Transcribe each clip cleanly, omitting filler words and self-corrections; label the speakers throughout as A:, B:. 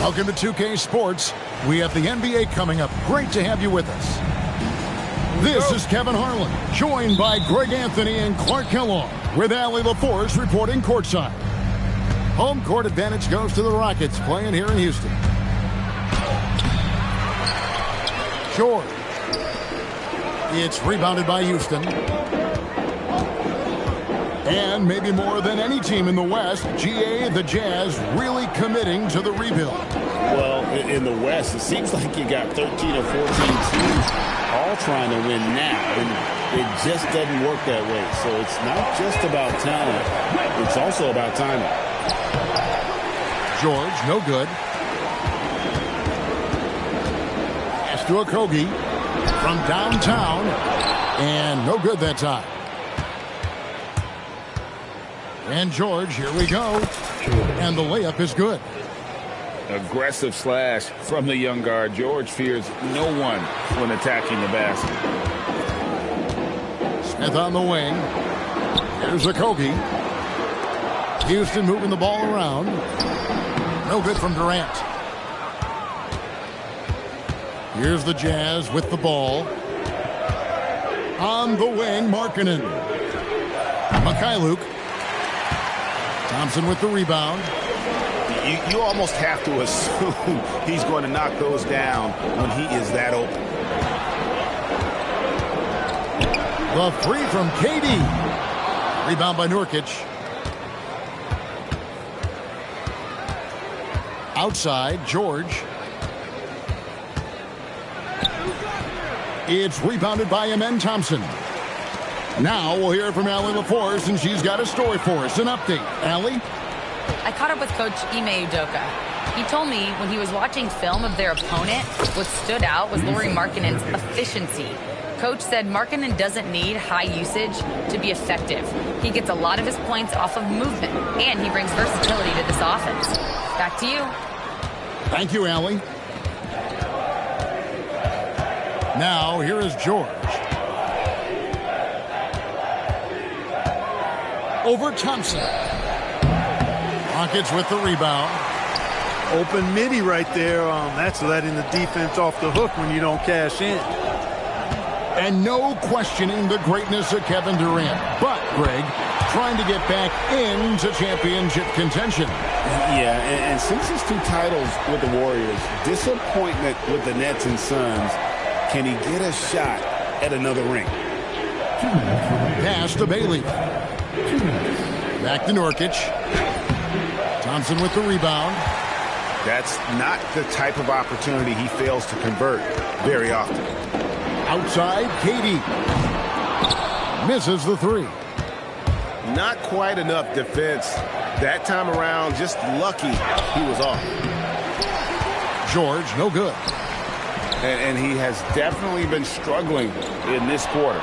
A: Welcome to 2K Sports. We have the NBA coming up. Great to have you with us. This is Kevin Harlan, joined by Greg Anthony and Clark Kellogg, with Allie LaForce reporting courtside. Home court advantage goes to the Rockets, playing here in Houston. George. It's rebounded by Houston. And maybe more than any team in the West, GA, the Jazz, really committing to the rebuild.
B: Well, in the West, it seems like you got 13 or 14 teams all trying to win now, and it just doesn't work that way. So it's not just about talent, it's also about timing.
A: George, no good. Pass to Okogie from downtown, and no good that time. And George, here we go. And the layup is good.
B: Aggressive slash from the young guard. George fears no one when attacking the basket.
A: Smith on the wing. Here's Okogie. Houston moving the ball around. No good from Durant. Here's the Jazz with the ball. On the wing, Markkanen. Mikhailuk. Thompson with the rebound.
B: You almost have to assume he's going to knock those down when he is that open.
A: The three from KD. Rebound by Nurkic. Outside, George. It's rebounded by Amen Thompson. Now we'll hear from Allie LaForce, and she's got a story for us. An update. Allie?
C: I caught up with Coach Ime Udoka. He told me when he was watching film of their opponent, what stood out was Lauri Markkanen's efficiency. Coach said Markkanen doesn't need high usage to be effective. He gets a lot of his points off of movement, and he brings versatility to this offense. Back to you.
A: Thank you, Allie. Now, here is George. Over Thompson. Rockets with the rebound.
D: Open midi right there. That's letting the defense off the hook when you don't cash in.
A: And no questioning the greatness of Kevin Durant. But, Greg, trying to get back into championship contention.
B: Yeah, and since his 2 titles with the Warriors, disappointment with the Nets and Suns, can he get a shot at another ring?
A: Pass to Bailey. Back to Nurkic. Thompson with the rebound.
B: That's not the type of opportunity he fails to convert very often.
A: Outside, KD. Misses the 3.
B: Not quite enough defense. That time around, just lucky he was off.
A: George, no good.
B: And he has definitely been struggling in this quarter.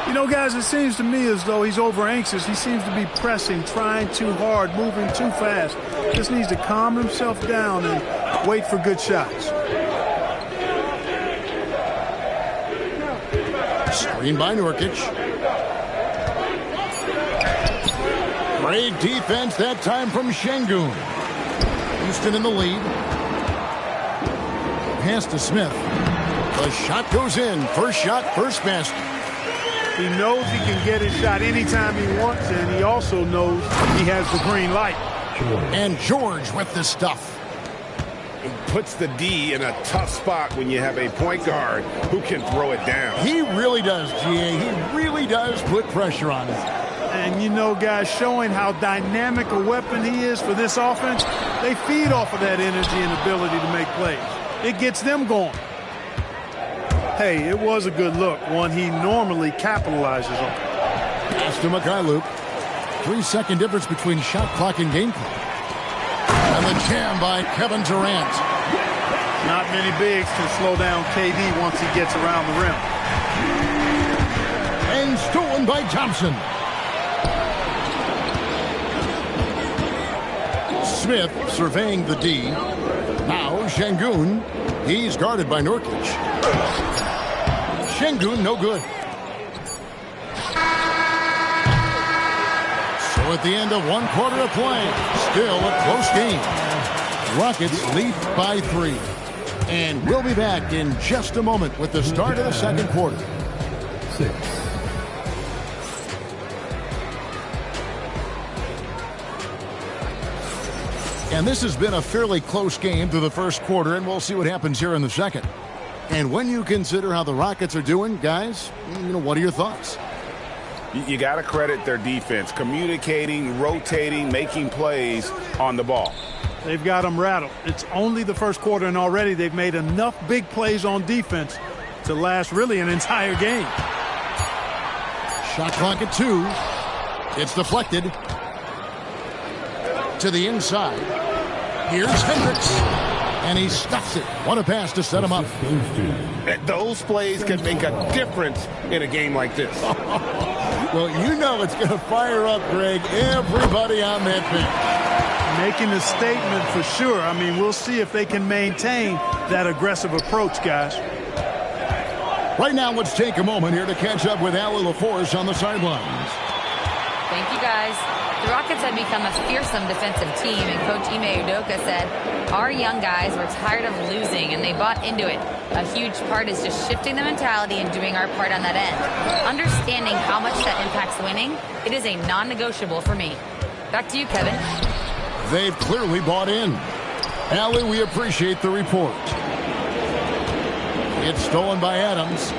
D: You know, guys, it seems to me as though he's over anxious. He seems to be pressing, trying too hard, moving too fast. Just needs to calm himself down and wait for good shots.
A: Screen by Nurkic. Great defense that time from Şengün. Houston in the lead. Pass to Smith. The shot goes in. First shot, first basket.
D: He knows he can get his shot anytime he wants, and he also knows he has the green light.
A: And George with the stuff.
B: It puts the D in a tough spot when you have a point guard who can throw it down.
A: He really does, GA. He really does put pressure on it.
D: And, you know, guys, showing how dynamic a weapon he is for this offense, they feed off of that energy and ability to make plays. It gets them going. Hey, it was a good look, one he normally capitalizes on.
A: Pass to Mikhailuk. 3-second difference between shot clock and game clock. And the jam by Kevin Durant.
D: Not many bigs can slow down KD once he gets around the rim.
A: And stolen by Thompson. Smith surveying the D. Now Şengün. He's guarded by Nurkic. Şengün, no good. So at the end of 1 quarter of play, still a close game. Rockets lead by 3. And we'll be back in just a moment with the start of the second quarter.
E: 6.
A: And this has been a fairly close game through the first quarter, and we'll see what happens here in the second. And when you consider how the Rockets are doing, guys, what are your thoughts?
F: You got to credit their defense, communicating, rotating, making plays on the ball.
D: They've got them rattled. It's only the first quarter, and already they've made enough big plays on defense to last really an entire game.
A: Shot clock at 2. It's deflected to the inside. Here's Hendricks, and he stuffs it. What a pass to set him up.
F: Those plays can make a difference in a game like this.
A: Well, it's going to fire up, Greg, everybody on that bench.
D: Making a statement for sure. I mean, we'll see if they can maintain that aggressive approach, guys.
A: Right now, let's take a moment here to catch up with Allie LaForce on the sidelines.
C: Thank you, guys. The Rockets have become a fearsome defensive team, and Coach Ime Udoka said, our young guys were tired of losing, and they bought into it. A huge part is just shifting the mentality and doing our part on that end. Understanding how much that impacts winning, it is a non-negotiable for me. Back to you, Kevin.
A: They've clearly bought in. Allie, we appreciate the report. It's stolen by Adams.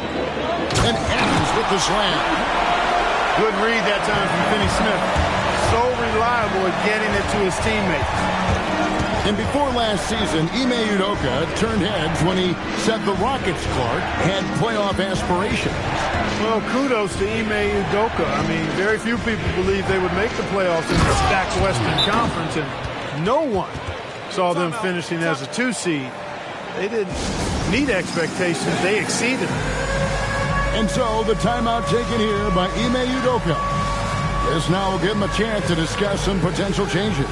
A: And Adams with the slam.
D: Good read that time from Finney Smith. So reliable at getting it to his teammates.
A: And before last season, Ime Udoka turned heads when he said the Rockets, Clark, had playoff aspirations.
D: Well, kudos to Ime Udoka. I mean, very few people believe they would make the playoffs in the stacked Western Conference, and no one saw them finishing as a 2 seed. They didn't meet expectations. They exceeded them.
A: And so the timeout taken here by Ime Udoka. This now will give him a chance to discuss some potential changes.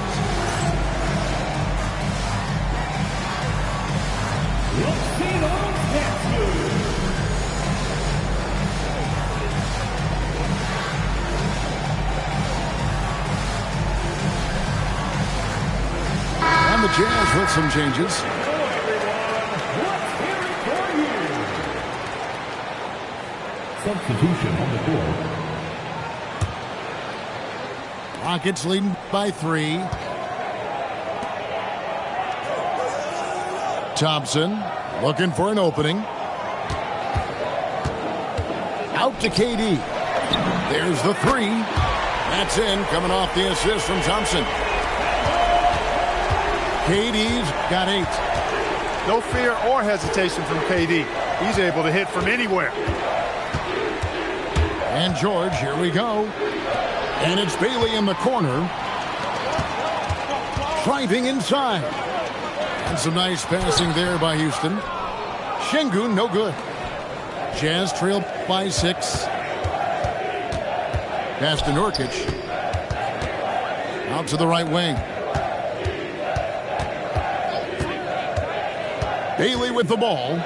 A: And the Jazz with some changes.
E: Substitution on the board.
A: Rockets leading by 3. Thompson looking for an opening. Out to KD. There's the 3. That's in, coming off the assist from Thompson. KD's got 8.
D: No fear or hesitation from KD. He's able to hit from anywhere.
A: And George, here we go. And it's Bailey in the corner. Driving inside. And some nice passing there by Houston. Şengün, no good. Jazz trailed by 6. Pass to Nurkic. Out to the right wing. Bailey with the ball.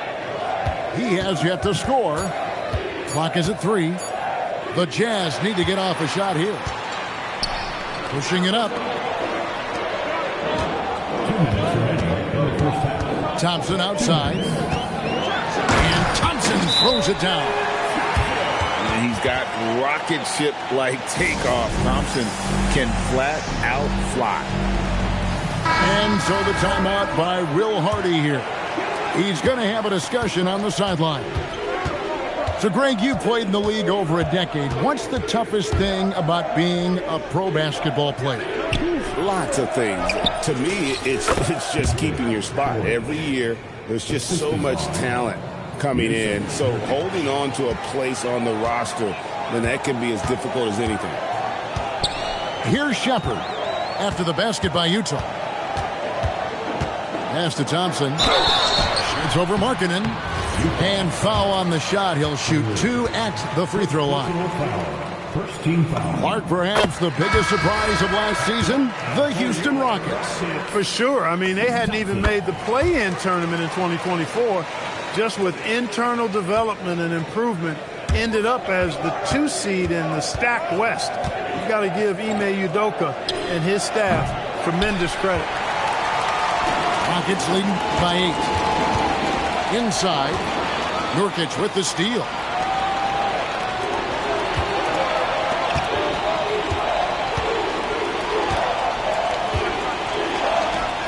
A: He has yet to score. Clock is at 3. The Jazz need to get off a shot here. Pushing it up.
E: 2 minutes remaining in the first half.
A: Thompson outside. And Thompson throws it down.
F: And he's got rocket ship-like takeoff. Thompson can flat out fly.
A: And so the timeout by Will Hardy here. He's going to have a discussion on the sideline. So, Greg, you played in the league over a decade. What's the toughest thing about being a pro basketball player?
B: Lots of things. To me, it's just keeping your spot. Every year, there's just so much talent coming in. So holding on to a place on the roster, then that can be as difficult as anything.
A: Here's Shepherd after the basket by Utah. Pass to Thompson. Shoots over Markkanen. And foul on the shot. He'll shoot 2 at the free throw line.
E: First team foul.
A: Mark, perhaps the biggest surprise of last season, the Houston Rockets.
D: For sure. I mean, they hadn't even made the play-in tournament in 2024. Just with internal development and improvement, ended up as the 2 seed in the stacked West. You've got to give Ime Udoka and his staff tremendous credit.
A: Rockets leading by 8. Inside, Nurkic with the steal.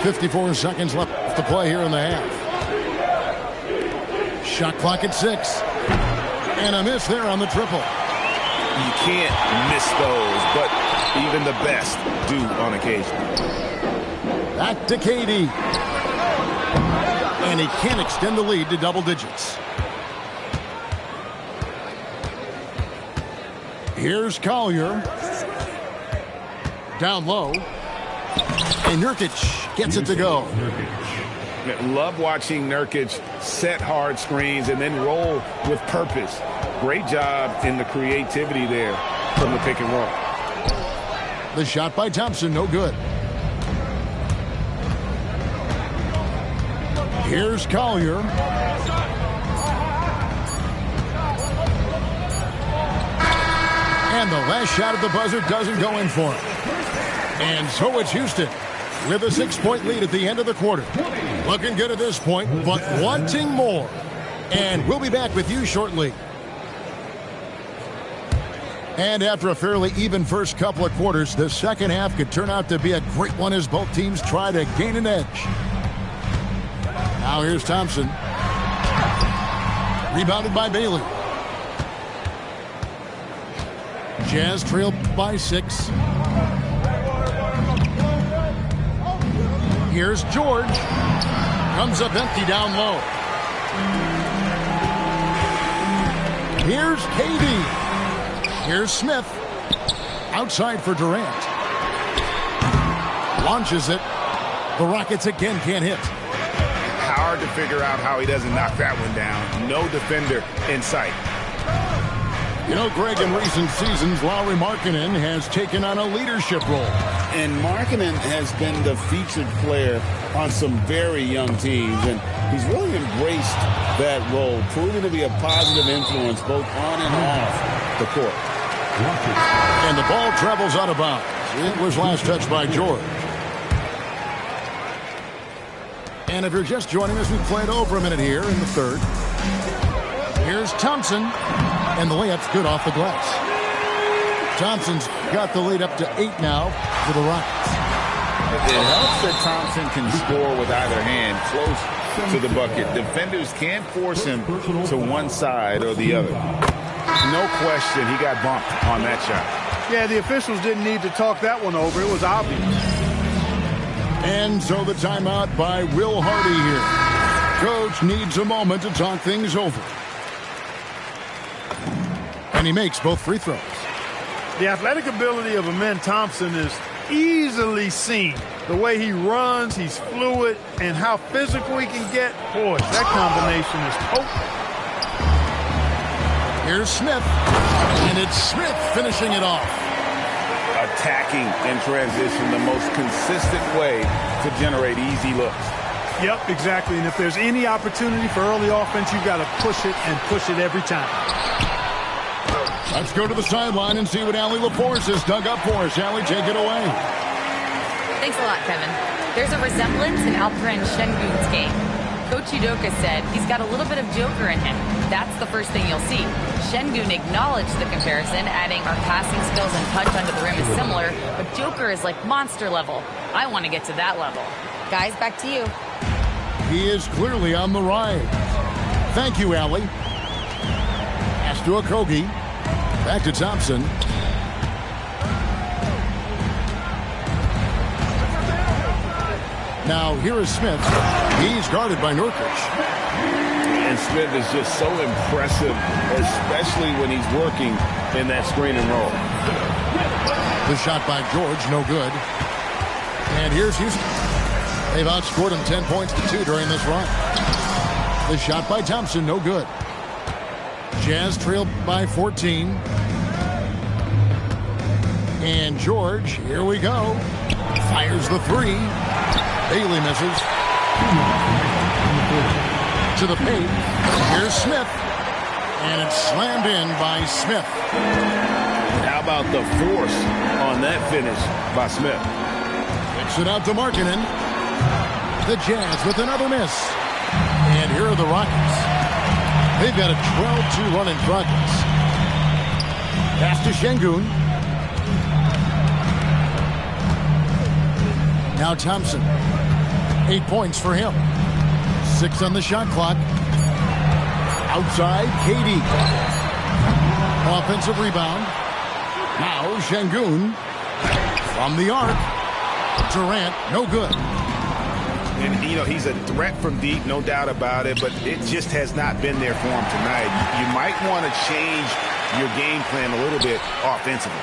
A: .54 seconds left to play here in the half. Shot clock at 6. And a miss there on the triple.
F: You can't miss those, but even the best do on occasion.
A: Back to KD. And he can't extend the lead to double digits. Here's Collier. Down low. And Nurkic gets it to go.
F: Love watching Nurkic set hard screens and then roll with purpose. Great job in the creativity there from the pick and roll.
A: The shot by Thompson, no good. Here's Collier. And the last shot at the buzzer doesn't go in for him. And so it's Houston with a 6-point lead at the end of the quarter. Looking good at this point, but wanting more. And we'll be back with you shortly. And after a fairly even first couple of quarters, the second half could turn out to be a great one as both teams try to gain an edge. Now here's Thompson. Rebounded by Bailey. Jazz trail by 6. Here's George. Comes up empty down low. Here's KD. Here's Smith. Outside for Durant. Launches it. The Rockets again can't hit.
F: Hard to figure out how he doesn't knock that one down. No defender in sight.
A: You know, Greg, in recent seasons, Lauri Markkanen has taken on a leadership role.
B: And Markkanen has been the featured player on some very young teams, and he's really embraced that role, proving to be a positive influence both on and off the court.
A: And the ball travels out of bounds. It was last touched by George. And if you're just joining us, we've played over a minute here in the third. Here's Thompson. And the layup's good off the glass. Thompson's got the lead up to 8 now for the Rockets.
F: It helps that Thompson can score with either hand close to the bucket. Defenders can't force him to one side or the other. No question he got bumped on that shot.
D: Yeah, the officials didn't need to talk that one over. It was obvious.
A: And so the timeout by Will Hardy here. Coach needs a moment to talk things over. And he makes both free throws.
D: The athletic ability of Amen Thompson is easily seen. The way he runs, he's fluid, and how physical he can get. Boy, that combination is potent.
A: Here's Smith. And it's Smith finishing it off.
F: Attacking in transition, the most consistent way to generate easy looks.
D: Yep, exactly. And if there's any opportunity for early offense, you've got to push it and push it every time.
A: Let's go to the sideline and see what Allie LaForce has dug up for us. Allie, take it away.
C: Thanks a lot, Kevin. There's a resemblance in Alperen Şengün's game. Coach Udoka said he's got a little bit of Joker in him. That's the first thing you'll see. Şengün acknowledged the comparison, adding our passing skills and touch under the rim is similar, but Joker is like monster level. I want to get to that level. Guys, back to you.
A: He is clearly on the rise. Thank you, Allie. Pass to Okogie. Back to Thompson. Now here is Smith. He's guarded by Nurkic.
F: And Smith is just so impressive, especially when he's working in that screen and roll.
A: The shot by George, no good. And here's Houston. They've outscored him 10 points to 2 during this run. The shot by Thompson, no good. Jazz trailed by 14. And George, here we go. Fires the 3. Bailey misses. To the paint. Here's Smith. And it's slammed in by Smith.
F: How about the force on that finish by Smith?
A: Kicks it out to Markkanen. The Jazz with another miss. And here are the Rockets. They've got a 12-2 run in progress. Pass to Şengün. Now Thompson. 8 points for him. 6 on the shot clock. Outside, KD. Offensive rebound. Now Şengün. From the arc. Durant, no good.
G: And, you know, he's a threat from deep, no doubt about it, but it just has not been there for him tonight. You might want to change your game plan a little bit offensively.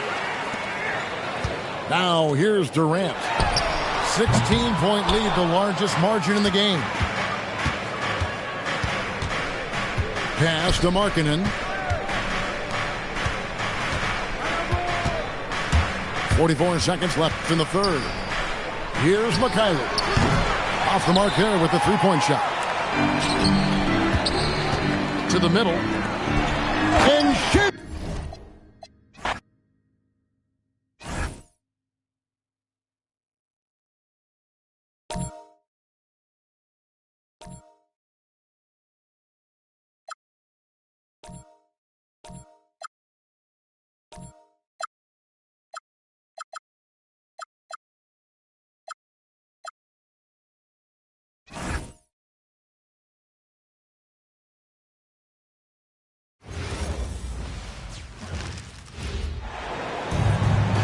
A: Now here's Durant. 16-point lead, the largest margin in the game. Pass to Markkanen. 44 seconds left in the third. Here's Mikhailuk. Off the mark here with the three-point shot. To the middle. And shoot!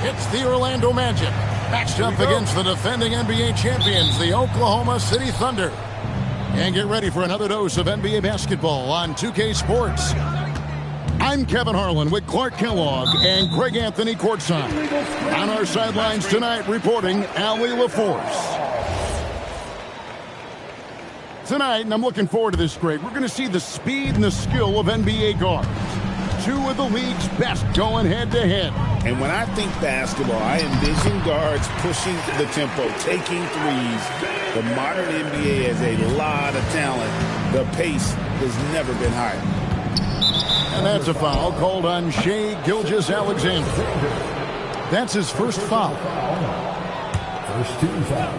A: It's the Orlando Magic, matched up against the defending NBA champions, the Oklahoma City Thunder. And get ready for another dose of NBA basketball on 2K Sports. I'm Kevin Harlan with Clark Kellogg and Greg Anthony courtside. On our sidelines tonight, reporting Allie LaForce. Tonight, and I'm looking forward to this, Greg, we're going to see the speed and the skill of NBA guards. Two of the league's best going head-to-head.
B: And when I think basketball, I envision guards pushing the tempo, taking threes. The modern NBA has a lot of talent. The pace has never been higher.
A: And that's a foul called on Shai Gilgeous-Alexander. That's his first foul.
E: First team foul.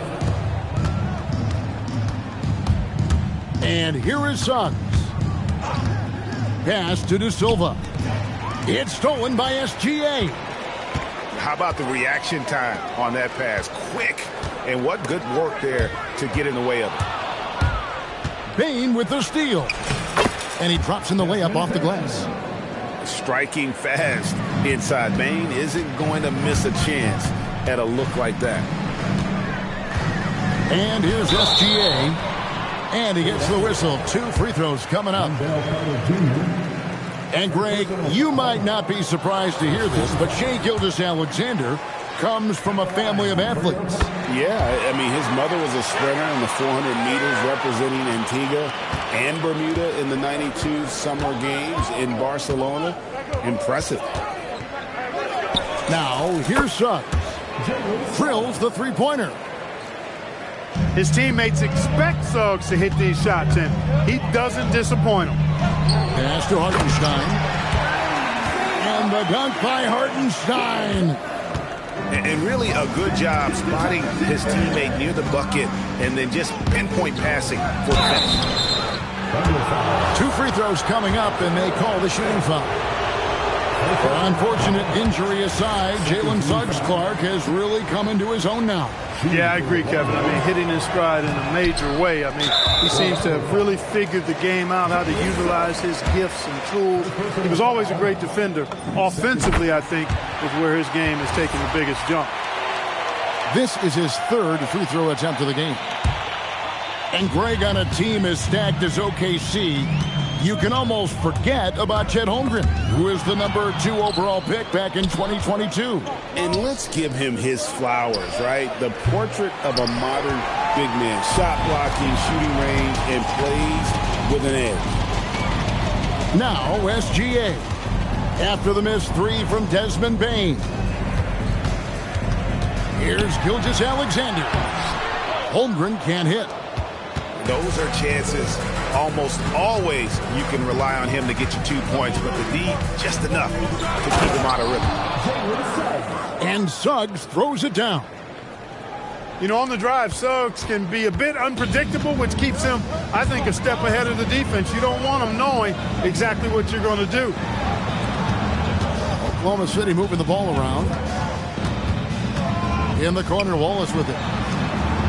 A: And here is Suggs. Pass to De Silva. It's stolen by SGA.
G: How about the reaction time on that pass? Quick. And what good work there to get in the way of it.
A: Bane with the steal. And he drops in the layup off the glass.
G: Striking fast inside. Bane isn't going to miss a chance at a look like that.
A: And here's SGA. And he gets the whistle. 2 free throws coming up. And Greg, you might not be surprised to hear this, but Shai Gilgeous-Alexander comes from a family of athletes.
B: Yeah, I mean, his mother was a sprinter in the 400 meters representing Antigua and Bermuda in the 92 Summer Games in Barcelona. Impressive.
A: Now, here's Suggs. Drills the three-pointer.
D: His teammates expect Suggs to hit these shots, and he doesn't disappoint them.
A: Pass to Hartenstein. And the dunk by Hartenstein.
G: And really a good job spotting his teammate near the bucket and then just pinpoint passing for the finish.
A: 2 free throws coming up, and they call the shooting foul. Unfortunate injury aside, Jalen Suggs-Clark has really come into his own now.
D: Yeah, I agree, Kevin. I mean, hitting his stride in a major way. I mean, he seems to have really figured the game out, how to utilize his gifts and tools. He was always a great defender. Offensively, I think, is where his game is taking the biggest jump.
A: This is his 3rd free throw attempt of the game. And Greg, on a team as stacked as OKC, you can almost forget about Chet Holmgren, who is the number 2 overall pick back in 2022.
B: And let's give him his flowers, right? The portrait of a modern big man. Shot blocking, shooting range, and plays with an edge.
A: Now SGA. After the missed 3 from Desmond Bane. Here's Gilgeous-Alexander. Holmgren can't hit.
G: Those are chances. Almost always you can rely on him to get you 2 points, but the D, just enough to keep him out of rhythm.
A: And Suggs throws it down.
D: You know, on the drive, Suggs can be a bit unpredictable, which keeps him, I think, a step ahead of the defense. You don't want him knowing exactly what you're going to do.
A: Oklahoma City moving the ball around. In the corner, Wallace with it.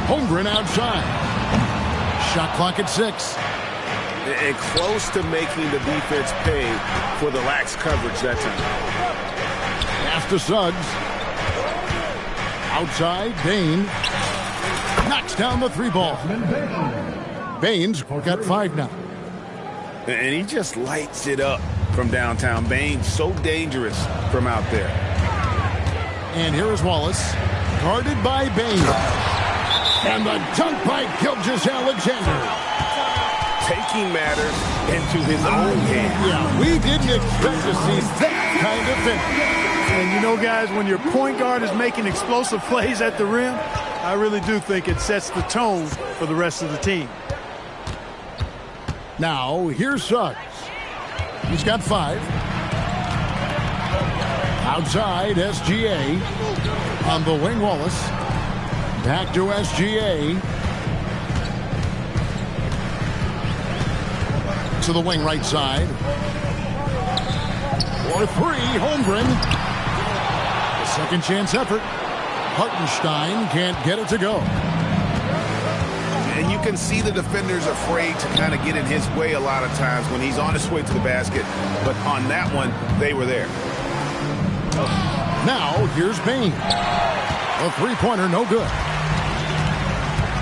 A: Holmgren outside. Shot clock at 6.
G: And close to making the defense pay for the lax coverage that time.
A: Pass to Suggs. Outside, Bain. Knocks down the 3-ball. Bain's got 5 now.
G: And he just lights it up from downtown. Bain, so dangerous from out there.
A: And here is Wallace. Guarded by Bain. And the dunk by Gilgeous-Alexander.
G: Taking matters into his own hands.
A: Yeah, we didn't expect to see that kind of finish.
D: And you know, guys, when your point guard is making explosive plays at the rim, I really do think it sets the tone for the rest of the team.
A: Now, here's Suggs. He's got 5. Outside, SGA. On the wing, Wallace. Back to SGA. To the wing right side. For 3, Holmgren. A second chance effort. Hartenstein can't get it to go.
G: And you can see the defenders afraid to kind of get in his way a lot of times when he's on his way to the basket. But on that one, they were there.
A: Now, here's Bain. A 3-pointer, no good.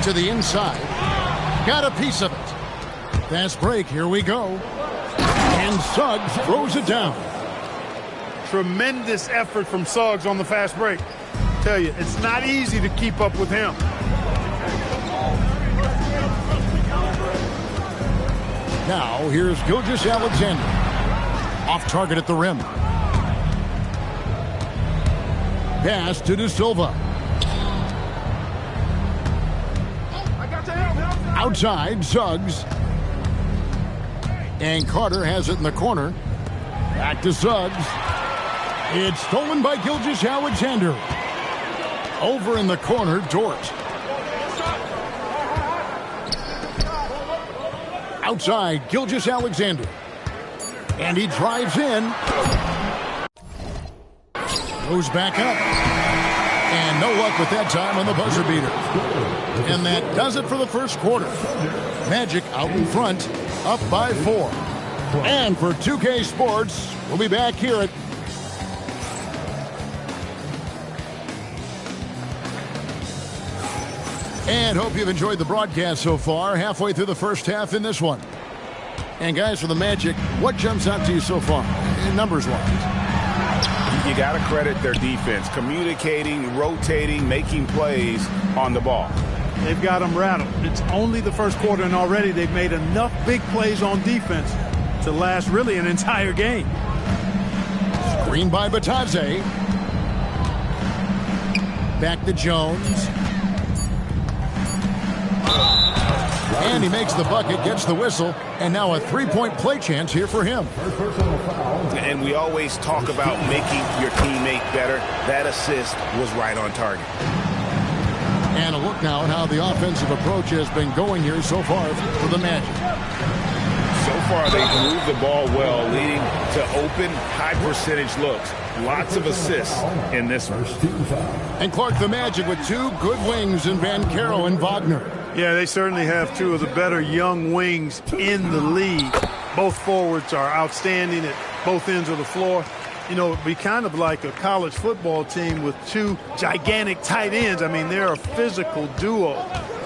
A: To the inside. Got a piece of it. Fast break, here we go. And Suggs throws it down.
D: Tremendous effort from Suggs on the fast break. Tell you, it's not easy to keep up with him.
A: Now, here's Gilgeous-Alexander. Off target at the rim. Pass to De Silva. Outside, Suggs. And Carter has it in the corner. Back to Suggs. It's stolen by Gilgeous-Alexander. Over in the corner, Dort. Outside, Gilgeous-Alexander. And he drives in. Goes back up. And no luck with that time on the buzzer beater. And that does it for the first quarter. Magic out in front, up by 4. And for 2K Sports, we'll be back here at and hope you've enjoyed the broadcast so far. Halfway through the first half in this one. And guys, for the Magic, what jumps out to you so far, numbers-wise?
G: You got to credit their defense. Communicating, rotating, making plays on the ball.
D: They've got them rattled. It's only the first quarter, and already they've made enough big plays on defense to last really an entire game.
A: Screen by Batadze. Back to Jones. And he makes the bucket, gets the whistle, and now a 3-point play chance here for him.
G: And we always talk about making your teammate better. That assist was right on target.
A: And a look now at how the offensive approach has been going here so far for the Magic.
G: So far, they've moved the ball well, leading to open, high-percentage looks. Lots of assists in this one.
A: And Clark, the Magic with 2 good wings in Banchero and Wagner.
D: Yeah, they certainly have 2 of the better young wings in the league. Both forwards are outstanding at both ends of the floor. You know, it'd be kind of like a college football team with 2 gigantic tight ends. I mean, they're a physical duo,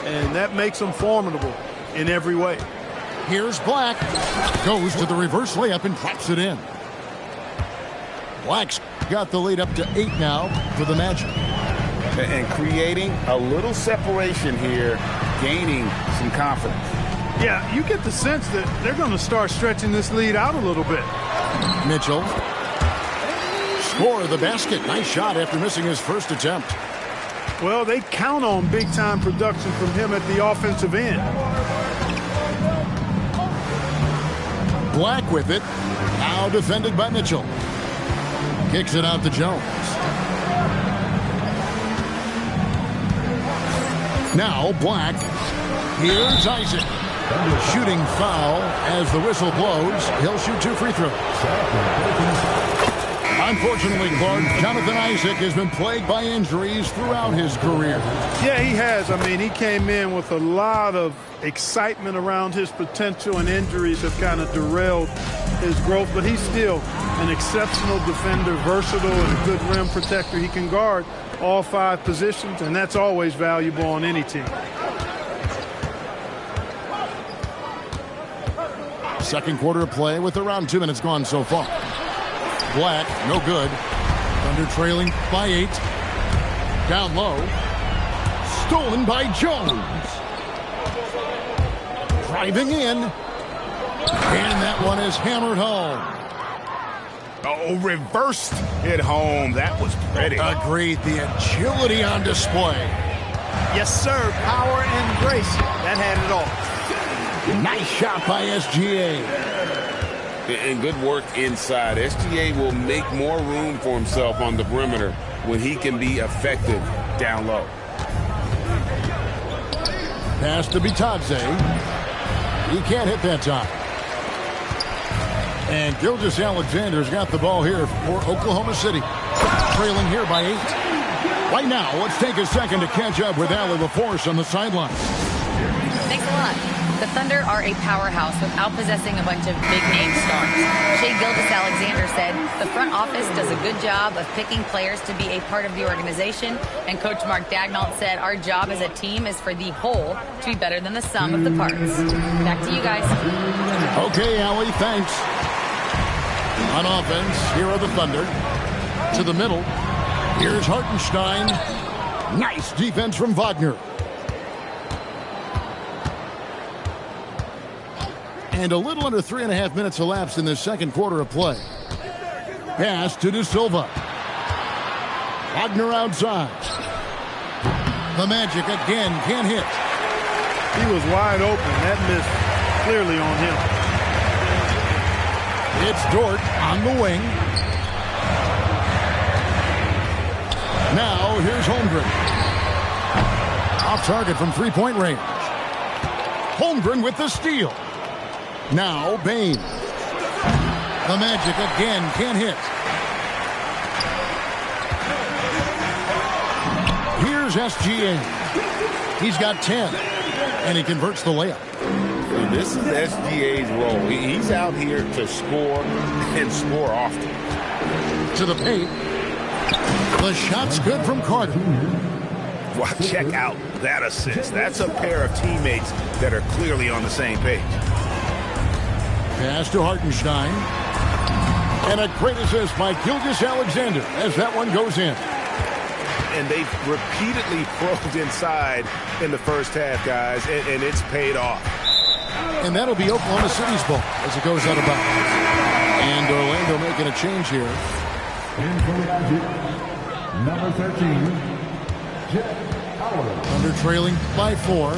D: and that makes them formidable in every way.
A: Here's Black. Goes to the reverse layup and traps it in. Black's got the lead up to 8 now for the Magic.
G: And creating a little separation here, gaining some confidence.
D: Yeah, you get the sense that they're going to start stretching this lead out a little bit.
A: Mitchell. Score the basket. Nice shot after missing his first attempt.
D: Well, they count on big-time production from him at the offensive end.
A: Black with it. Now defended by Mitchell. Kicks it out to Jones. Now Black. Here's Isaac. Shooting foul as the whistle blows. He'll shoot 2 free throws. Unfortunately, Clark, Jonathan Isaac has been plagued by injuries throughout his career.
D: Yeah, he has. I mean, he came in with a lot of excitement around his potential, and injuries have kind of derailed his growth. But he's still an exceptional defender, versatile, and a good rim protector. He can guard all 5 positions, and that's always valuable on any team.
A: Second quarter of play with around 2 minutes gone so far. Black, no good. Thunder trailing by 8. Down low. Stolen by Jones. Driving in. And that one is hammered home.
G: Oh, reversed it home. That was pretty.
A: Agreed. The agility on display.
D: Yes, sir. Power and grace. That had it all.
A: Nice shot by SGA.
B: And good work inside. SGA will make more room for himself on the perimeter when he can be effective down low.
A: Pass to Bitadze. He can't hit that time. And Gilgeous-Alexander's got the ball here for Oklahoma City. Trailing here by 8. Right now, let's take a second to catch up with Allie LaForce on the sidelines.
C: Thanks a lot. The Thunder are a powerhouse without possessing a bunch of big-name stars. Shai Gilgeous-Alexander said the front office does a good job of picking players to be a part of the organization, and Coach Mark Daigneault said our job as a team is for the whole to be better than the sum of the parts. Back to you guys.
A: Okay, Allie, thanks. On offense, here are the Thunder. To the middle. Here's Hartenstein. Nice defense from Wagner. And a little under 3.5 minutes elapsed in the second quarter of play. Pass to De Silva. Wagner outside. The Magic again can't hit.
D: He was wide open. That missed clearly on him.
A: It's Dort on the wing. Now here's Holmgren. Off target from three-point range. Holmgren with the steal. Now Bane. The Magic again can't hit. Here's SGA. He's got 10. And he converts the layup.
B: And this is SGA's role. He's out here to score and score often.
A: To the paint. The shot's good from Carter.
G: Well, check out that assist. That's a pair of teammates that are clearly on the same page.
A: Pass to Hartenstein. And a great assist by Gilgeous-Alexander as that one goes in.
G: And they've repeatedly probed inside in the first half, guys, and it's paid off.
A: And that'll be Oklahoma City's ball as it goes out of bounds. And Orlando making a change here.
E: In for the Magic, number 13, Jett Howard.
A: Under trailing by 4.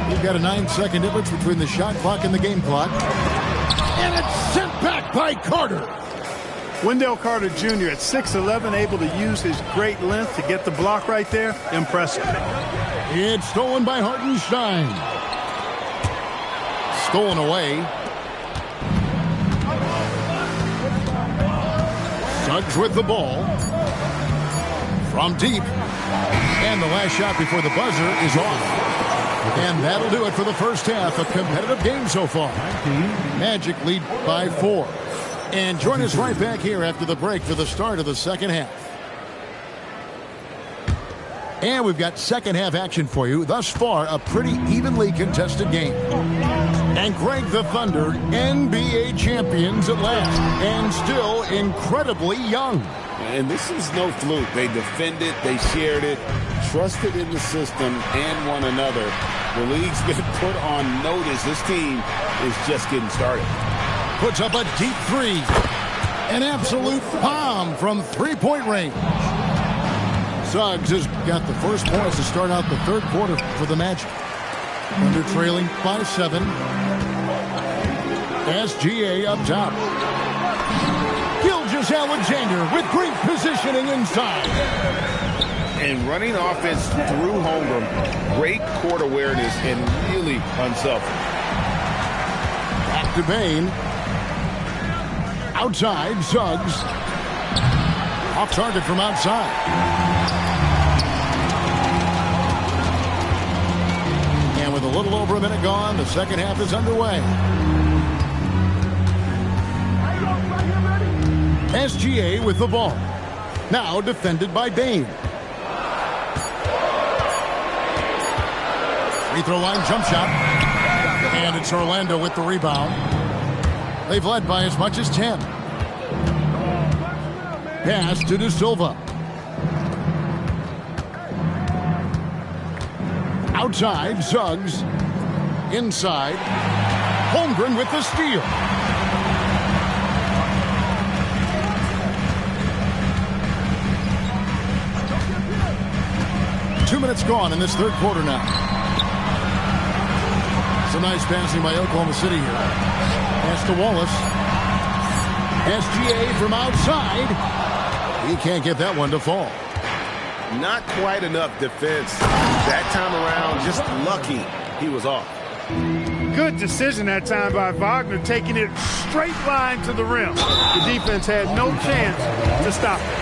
A: You've got a 9-second difference between the shot clock and the game clock. And it's sent back by Carter.
D: Wendell Carter Jr. at 6'11", able to use his great length to get the block right there. Impressive.
A: It's stolen by Hartenstein. Stolen away. Suggs with the ball. From deep. And the last shot before the buzzer is off. And that'll do it for the first half. A competitive game so far. Magic lead by 4. And join us right back here after the break for the start of the second half. And we've got second half action for you. Thus far, a pretty evenly contested game. And Greg, the Thunder, NBA champions at last. And still incredibly young.
B: And this is no fluke. They defended, they shared it, trusted in the system and one another. The league's been put on notice. This team is just getting started.
A: Puts up a deep 3. An absolute bomb from three-point range. Suggs has got the first points to start out the third quarter for the Magic. Under trailing by 7. SGA up top. Gilgeous-Alexander with great positioning inside.
G: And running offense through Holmgren, great court awareness and really unselfish.
A: Back to Bain. Outside, Suggs. Off target from outside. And with a little over a minute gone, the second half is underway. SGA with the ball. Now defended by Bain. Free throw line jump shot. And it's Orlando with the rebound. They've led by as much as 10. Pass to De Silva. Outside, Suggs. Inside. Holmgren with the steal. Two minutes gone in this third quarter now. It's a nice passing by Oklahoma City here. Pass to Wallace. SGA from outside. He can't get that one to fall.
G: Not quite enough defense. That time around, just lucky he was off.
D: Good decision that time by Wagner, taking it straight line to the rim. The defense had no chance to stop it.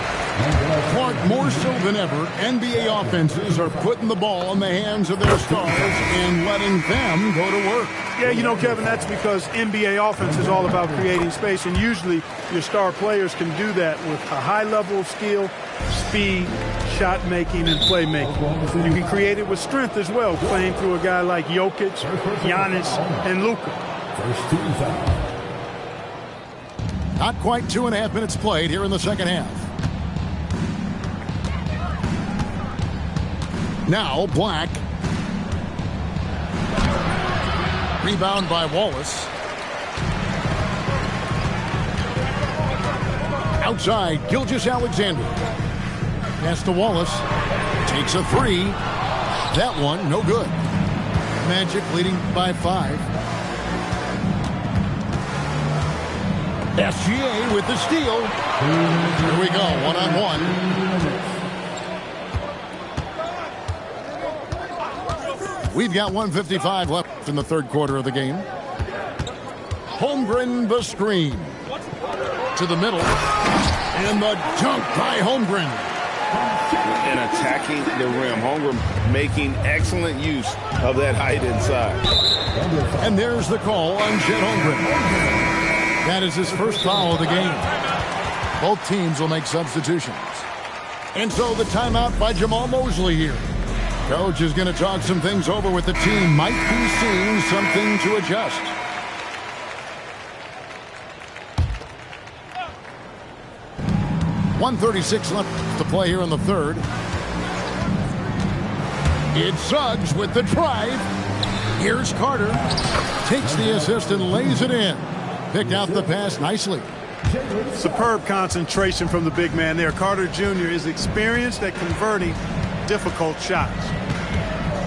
A: Clark, more so than ever, NBA offenses are putting the ball in the hands of their stars and letting them go to work.
D: Yeah, you know, Kevin, that's because NBA offense is all about creating space, and usually your star players can do that with a high level of skill, speed, shot making, and playmaking. You can create it with strength as well, playing through a guy like Jokic, Giannis, and Luka.
A: Not quite 2.5 minutes played here in the second half. Now Black. Rebound by Wallace. Outside, Gilgeous-Alexander. Pass to Wallace. Takes a three. That one, no good. Magic leading by 5. SGA with the steal. Here we go, one-on-one. We've got 1:55 left in the third quarter of the game. Holmgren the screen. To the middle. And the dunk by Holmgren.
G: And attacking the rim. Holmgren making excellent use of that height inside.
A: And there's the call on Chet Holmgren. That is his first foul of the game. Both teams will make substitutions. And so the timeout by Jamal Mosley here. Coach is going to talk some things over with the team. Might be seeing something to adjust. .136 left to play here in the third. It's Suggs with the drive. Here's Carter. Takes the assist and lays it in. Picked out the pass nicely.
D: Superb concentration from the big man there. Carter Jr. is experienced at converting difficult shots.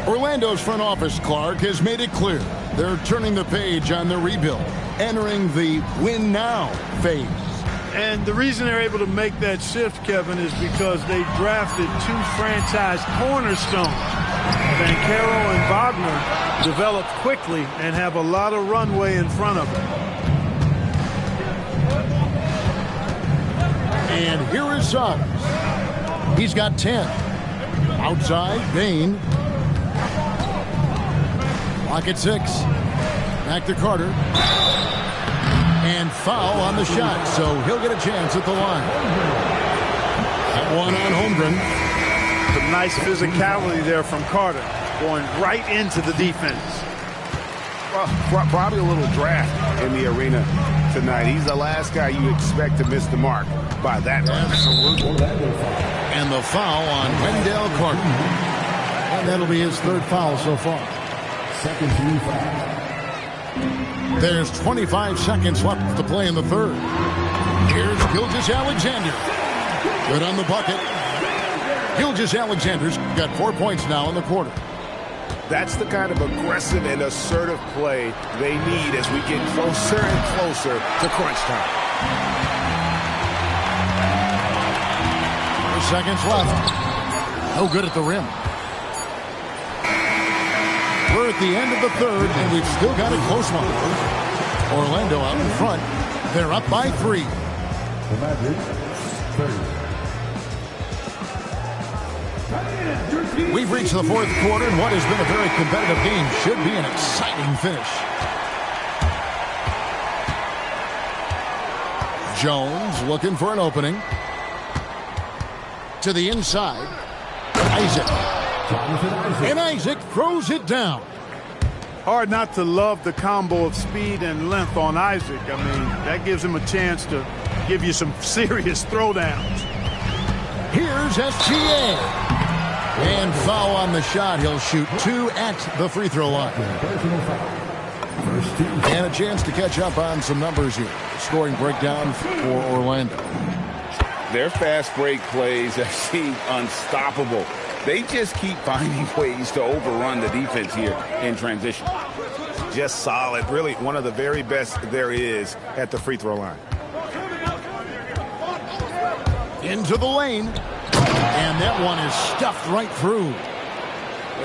A: Orlando's front office, Clark, has made it clear they're turning the page on the rebuild, entering the win now phase.
D: And the reason they're able to make that shift, Kevin, is because they drafted 2 franchise cornerstones. Banchero and Wagner developed quickly and have a lot of runway in front of them.
A: And here is Suggs. He's got 10. Outside, Bain. Clock at 6. Back to Carter. And foul on the shot, so he'll get a chance at the line. That one on Holmgren.
D: Some nice physicality there from Carter, going right into the defense.
G: Well, probably a little draft in the arena tonight. He's the last guy you expect to miss the mark by that much.
A: Absolutely. And the foul on Wendell Carter. And that'll be his 3rd foul so far.
E: Second team foul.
A: There's 25 seconds left to play in the third. Here's Gilgeous-Alexander. Good on the bucket. Gilgeous-Alexander's got 4 points now in the quarter.
G: That's the kind of aggressive and assertive play they need as we get closer and closer to crunch time.
A: 4 seconds left. No good at the rim. We're at the end of the third, and we've still got a close one. Orlando out in front. They're up by 3.
E: The Magic, 30.
A: We've reached the fourth quarter, and what has been a very competitive game should be an exciting finish. Jones looking for an opening. To the inside. Isaac. And Isaac throws it down.
D: Hard not to love the combo of speed and length on Isaac. I mean, that gives him a chance to give you some serious throwdowns.
A: Here's SGA. And foul on the shot. He'll shoot 2 at the free throw line. And a chance to catch up on some numbers here. Scoring breakdown for Orlando.
F: Their fast break plays have seemed unstoppable. They just keep finding ways to overrun the defense here in transition.
G: Just solid. Really one of the very best there is at the free throw line.
A: Into the lane. And that one is stuffed right through.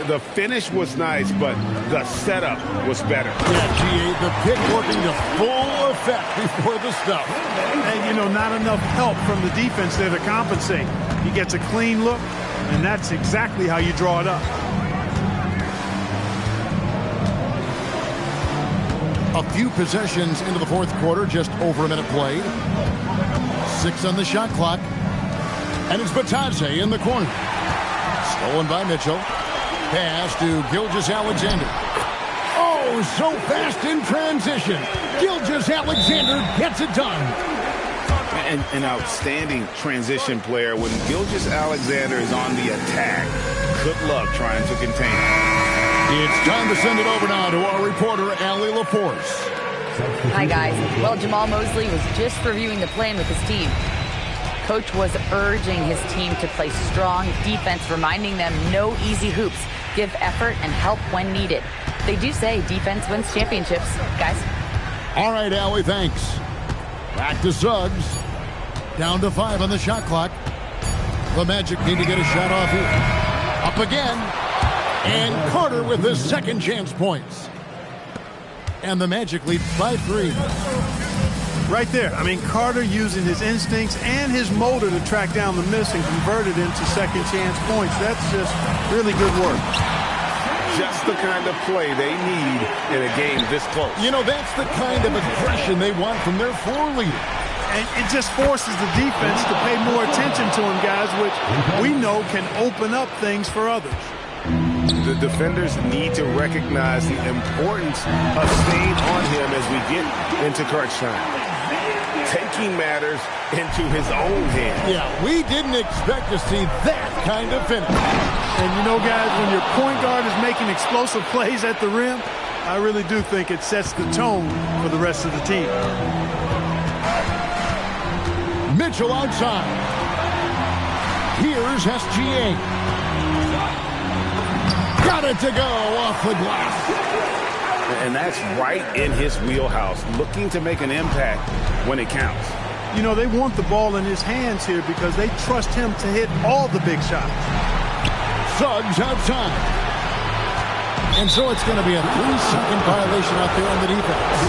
G: The finish was nice, but the setup was better.
A: Yeah, G.A., the pick working to full effect before the stuff.
D: And, you know, not enough help from the defense there to compensate. He gets a clean look, and that's exactly how you draw it up.
A: A few possessions into the fourth quarter, just over a minute played. 6 on the shot clock. And it's Batadze in the corner. Stolen by Mitchell. Pass to Gilgeous-Alexander. Oh, so fast in transition. Gilgeous-Alexander gets it done.
G: And an outstanding transition player. When Gilgeous-Alexander is on the attack, good luck trying to contain him.
A: It's time to send it over now to our reporter, Allie LaForce.
C: Hi, guys. Well, Jamal Mosley was just reviewing the plan with his team. Coach was urging his team to play strong defense, reminding them no easy hoops, give effort, and help when needed. They do say defense wins championships, guys.
A: All right, Allie, thanks. Back to Suggs. Down to 5 on the shot clock. The Magic need to get a shot off here. Up again. And Carter with his second chance points. And the Magic lead by 3.
D: Right there. I mean, Carter using his instincts and his motor to track down the miss and convert it into second chance points. That's just really good work.
G: Just the kind of play they need in a game this close.
A: You know, that's the kind of aggression they want from their floor leader.
D: And it just forces the defense to pay more attention to him, guys, which we know can open up things for others.
G: The defenders need to recognize the importance of staying on him as we get into crunch time. Taking matters into his own hands.
A: Yeah, we didn't expect to see that kind of finish.
D: And you know, guys, when your point guard is making explosive plays at the rim, I really do think it sets the tone for the rest of the team.
A: Mitchell outside. Here's SGA. Got it to go off the glass.
G: And that's right in his wheelhouse, looking to make an impact when it counts.
D: You know, they want the ball in his hands here because they trust him to hit all the big shots.
A: Suggs outside. And so it's going to be a 3-second violation out there on the defense.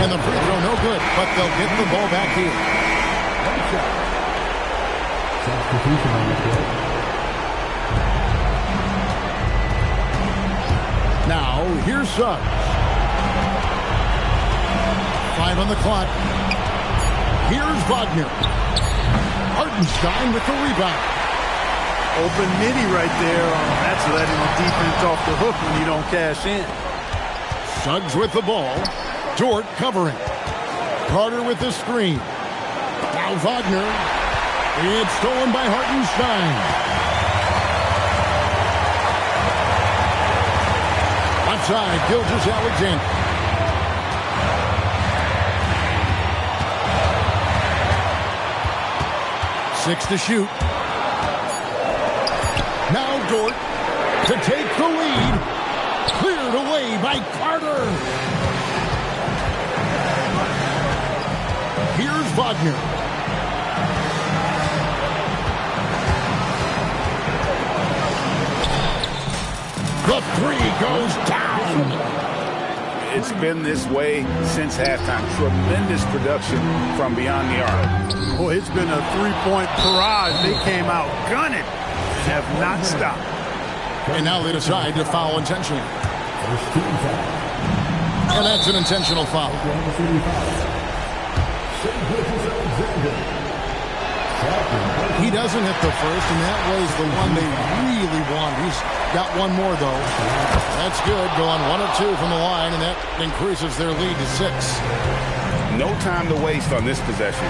A: And the free throw no good, but they'll get the ball back here.
E: Substitution on the play.
A: Now, here's Suggs. 5 on the clock. Here's Wagner. Hartenstein with the rebound.
D: Open midi right there. That's letting the defense off the hook when you don't cash in.
A: Suggs with the ball. Dort covering. Carter with the screen. Now Wagner. It's stolen by Hartenstein. Outside, Gilgeous-Alexander. Six to shoot. Now Dort to take the lead. Cleared away by Carter. Here's Wagner. The three goes down.
G: It's been this way since halftime. Tremendous production from beyond the arc.
D: Boy, it's been a three-point barrage. They came out gunning and have not stopped.
A: And now they decide to foul intentionally. And that's an intentional foul. He doesn't hit the first, and that was the one they really wanted. He's got one more, though. That's good, going 1 of 2 from the line, and that increases their lead to 6.
G: No time to waste on this possession.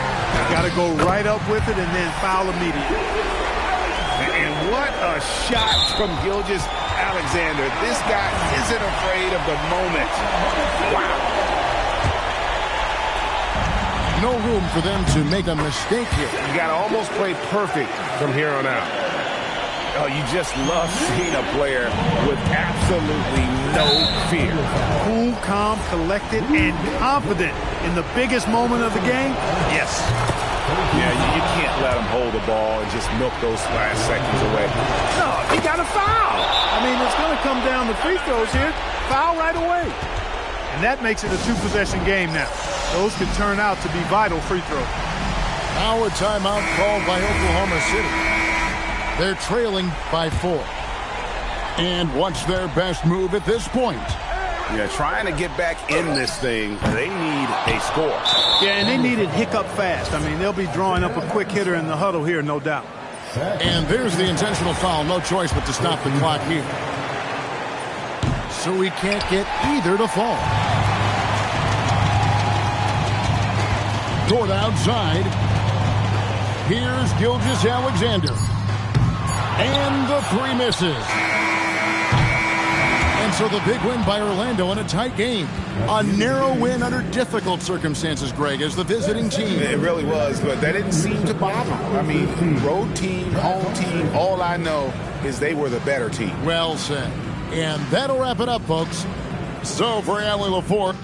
D: Got to go right up with it and then foul immediately.
G: And what a shot from Gilgeous-Alexander. This guy isn't afraid of the moment. Wow.
A: No room for them to make a mistake here.
G: You got to almost play perfect from here on out. Oh, you just love seeing a player with absolutely no fear.
D: Cool, calm, collected, and confident in the biggest moment of the game. Yes.
G: Yeah, you can't let him hold the ball and just milk those last seconds away.
D: No, he got a foul. I mean, it's going to come down to free throws here. Foul right away. And that makes it a 2-possession game now. Those could turn out to be vital free throws.
A: Now a timeout called by Oklahoma City. They're trailing by 4. And what's their best move at this point?
G: Yeah, trying to get back in this thing, they need a score.
D: Yeah, and they need it hiccup fast. I mean, they'll be drawing up a quick hitter in the huddle here, no doubt.
A: And there's the intentional foul. No choice but to stop the clock here. So he can't get either to fall. Toward outside. Here's Gilgeous-Alexander. And the 3 misses. And so the big win by Orlando in a tight game. A narrow win under difficult circumstances, Greg, as the visiting team.
G: It really was, but that didn't seem to bother them. I mean, road team, home team, all I know is they were the better team.
A: Well said. And that'll wrap it up, folks. So for Allie LaForce.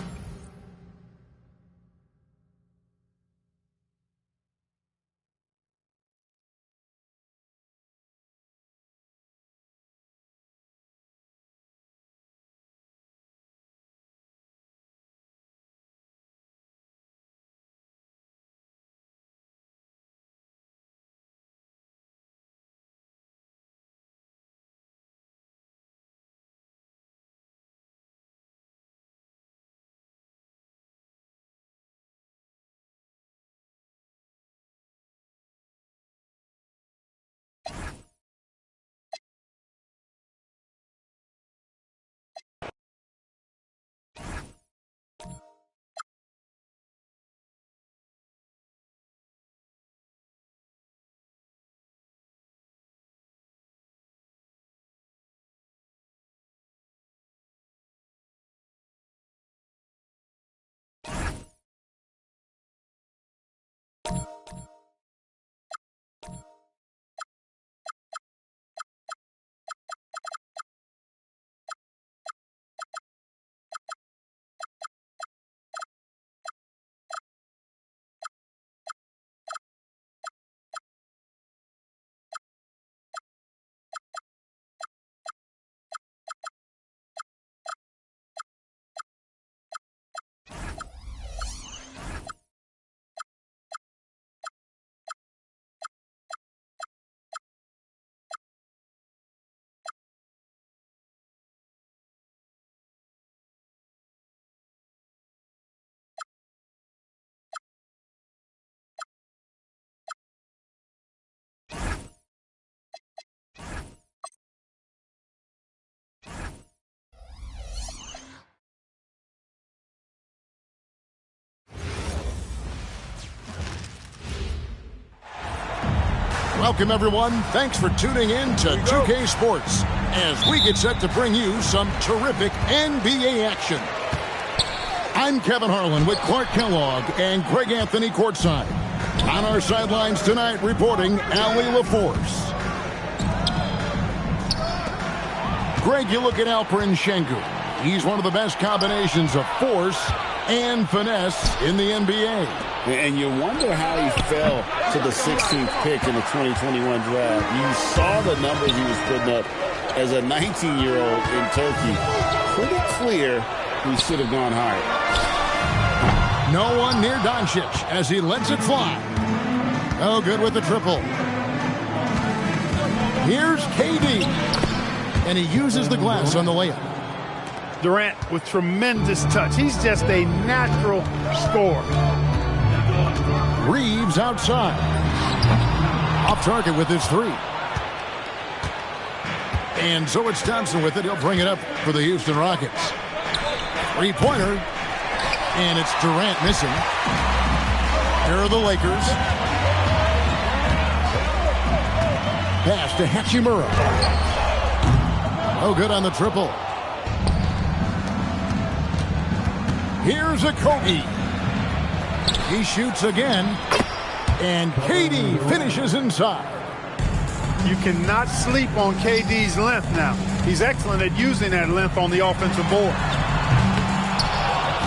A: Welcome, everyone. Thanks for tuning in to 2K Sports as we get set to bring you some terrific NBA action. I'm Kevin Harlan with Clark Kellogg and Greg Anthony courtside. On our sidelines tonight, reporting Allie LaForce. Greg, you look at Alperen Sengun. He's one of the best combinations of force and finesse in the NBA.
B: And you wonder how he fell to the 16th pick in the 2021 draft. You saw the numbers he was putting up as a 19-year-old in Turkey, pretty clear he should have gone higher.
A: No one near Doncic as he lets it fly. Oh, good with the triple. Here's KD. And he uses the glass on the layup.
D: Durant with tremendous touch. He's just a natural scorer.
A: Reeves outside. Off target with his three. And so it's Thompson with it. He'll bring it up for the Houston Rockets. Three-pointer. And it's Durant missing. Here are the Lakers. Pass to Hachimura. Oh, good on the triple. Here's a Kobe. He shoots again. And KD finishes inside.
D: You cannot sleep on KD's length now. He's excellent at using that length on the offensive board.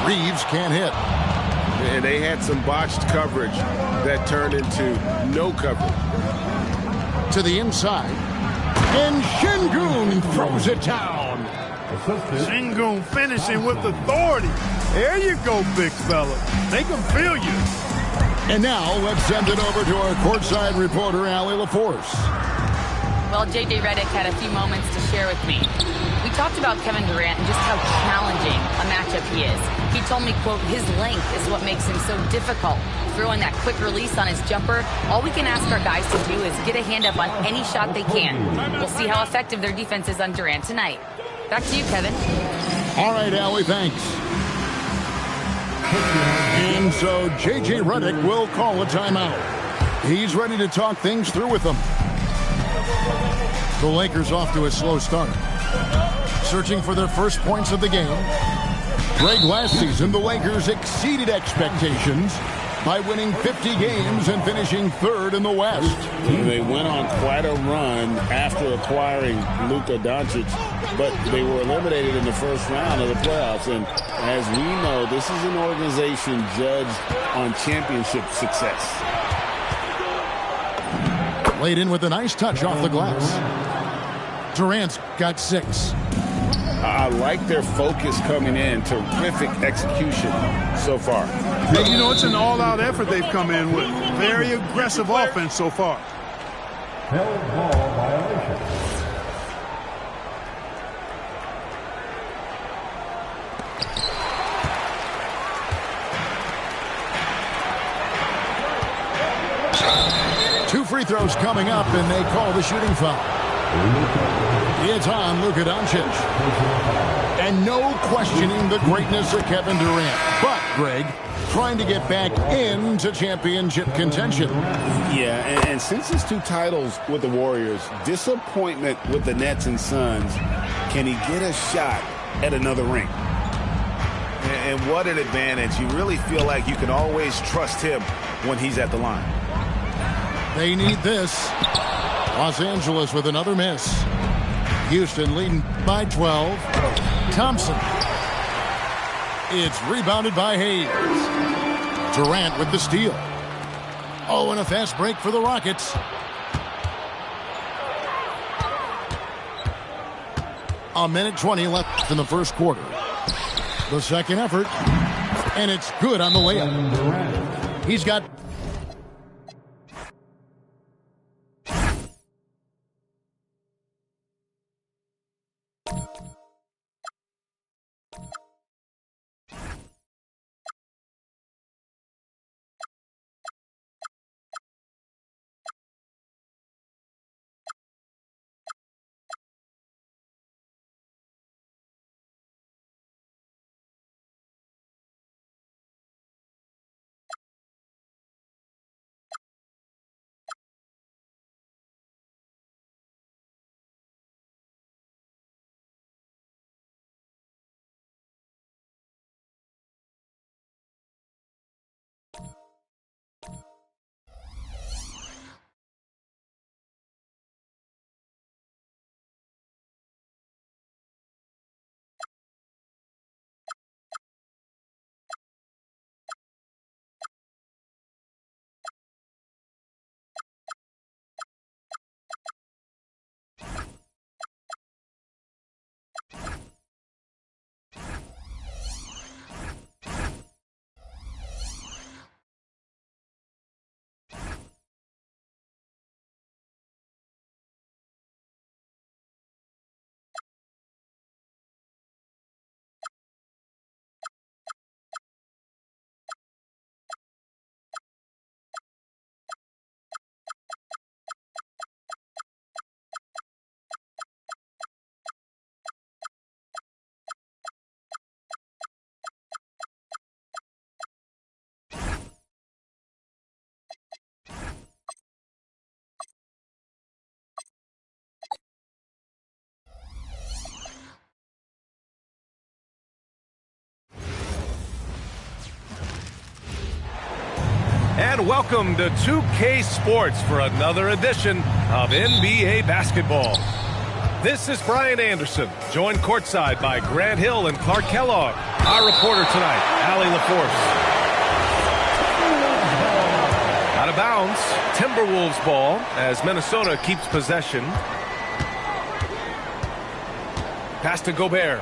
A: Reeves can't hit.
G: And they had some botched coverage that turned into no coverage.
A: To the inside. And Şengün throws it down.
D: Şengün finishing with authority. There you go, big fella. They can feel you.
A: And now let's send it over to our courtside reporter, Allie LaForce.
C: Well, J.J. Redick had a few moments to share with me. We talked about Kevin Durant and just how challenging a matchup he is. He told me, quote, his length is what makes him so difficult. Throwing that quick release on his jumper, all we can ask our guys to do is get a hand up on any shot they can. We'll see how effective their defense is on Durant tonight. Back to you, Kevin.
A: All right, Allie, thanks. And so J.J. Redick will call a timeout. He's ready to talk things through with them. The Lakers off to a slow start. Searching for their first points of the game. Greg, last season, the Lakers exceeded expectations by winning 50 games and finishing third in the West.
B: They went on quite a run after acquiring Luka Doncic, but they were eliminated in the first round of the playoffs. And as we know, this is an organization judged on championship success.
A: Laid in with a nice touch off the glass. Durant's got 6.
B: I like their focus coming in. Terrific execution so far.
D: And you know, it's an all-out effort they've come in with. Very aggressive offense so far.
E: Held ball violation.
A: Two free throws coming up, and they call the shooting foul. It's on Luka Doncic. And no questioning the greatness of Kevin Durant. But, Greg, trying to get back into championship contention.
B: Yeah, and since his 2 titles with the Warriors, disappointment with the Nets and Suns, can he get a shot at another ring?
G: And what an advantage. You really feel like you can always trust him when he's at the line.
A: They need this. Los Angeles with another miss. Houston leading by 12. Thompson. It's rebounded by Hayes. Durant with the steal. Oh, and a fast break for the Rockets. A minute 20 left in the first quarter. The second effort. And it's good on the layup. He's got
H: And welcome to 2K Sports for another edition of NBA basketball. This is Brian Anderson, joined courtside by Grant Hill and Clark Kellogg. Our reporter tonight, Allie LaForce. Out of bounds, Timberwolves ball as Minnesota keeps possession. Pass to Gobert.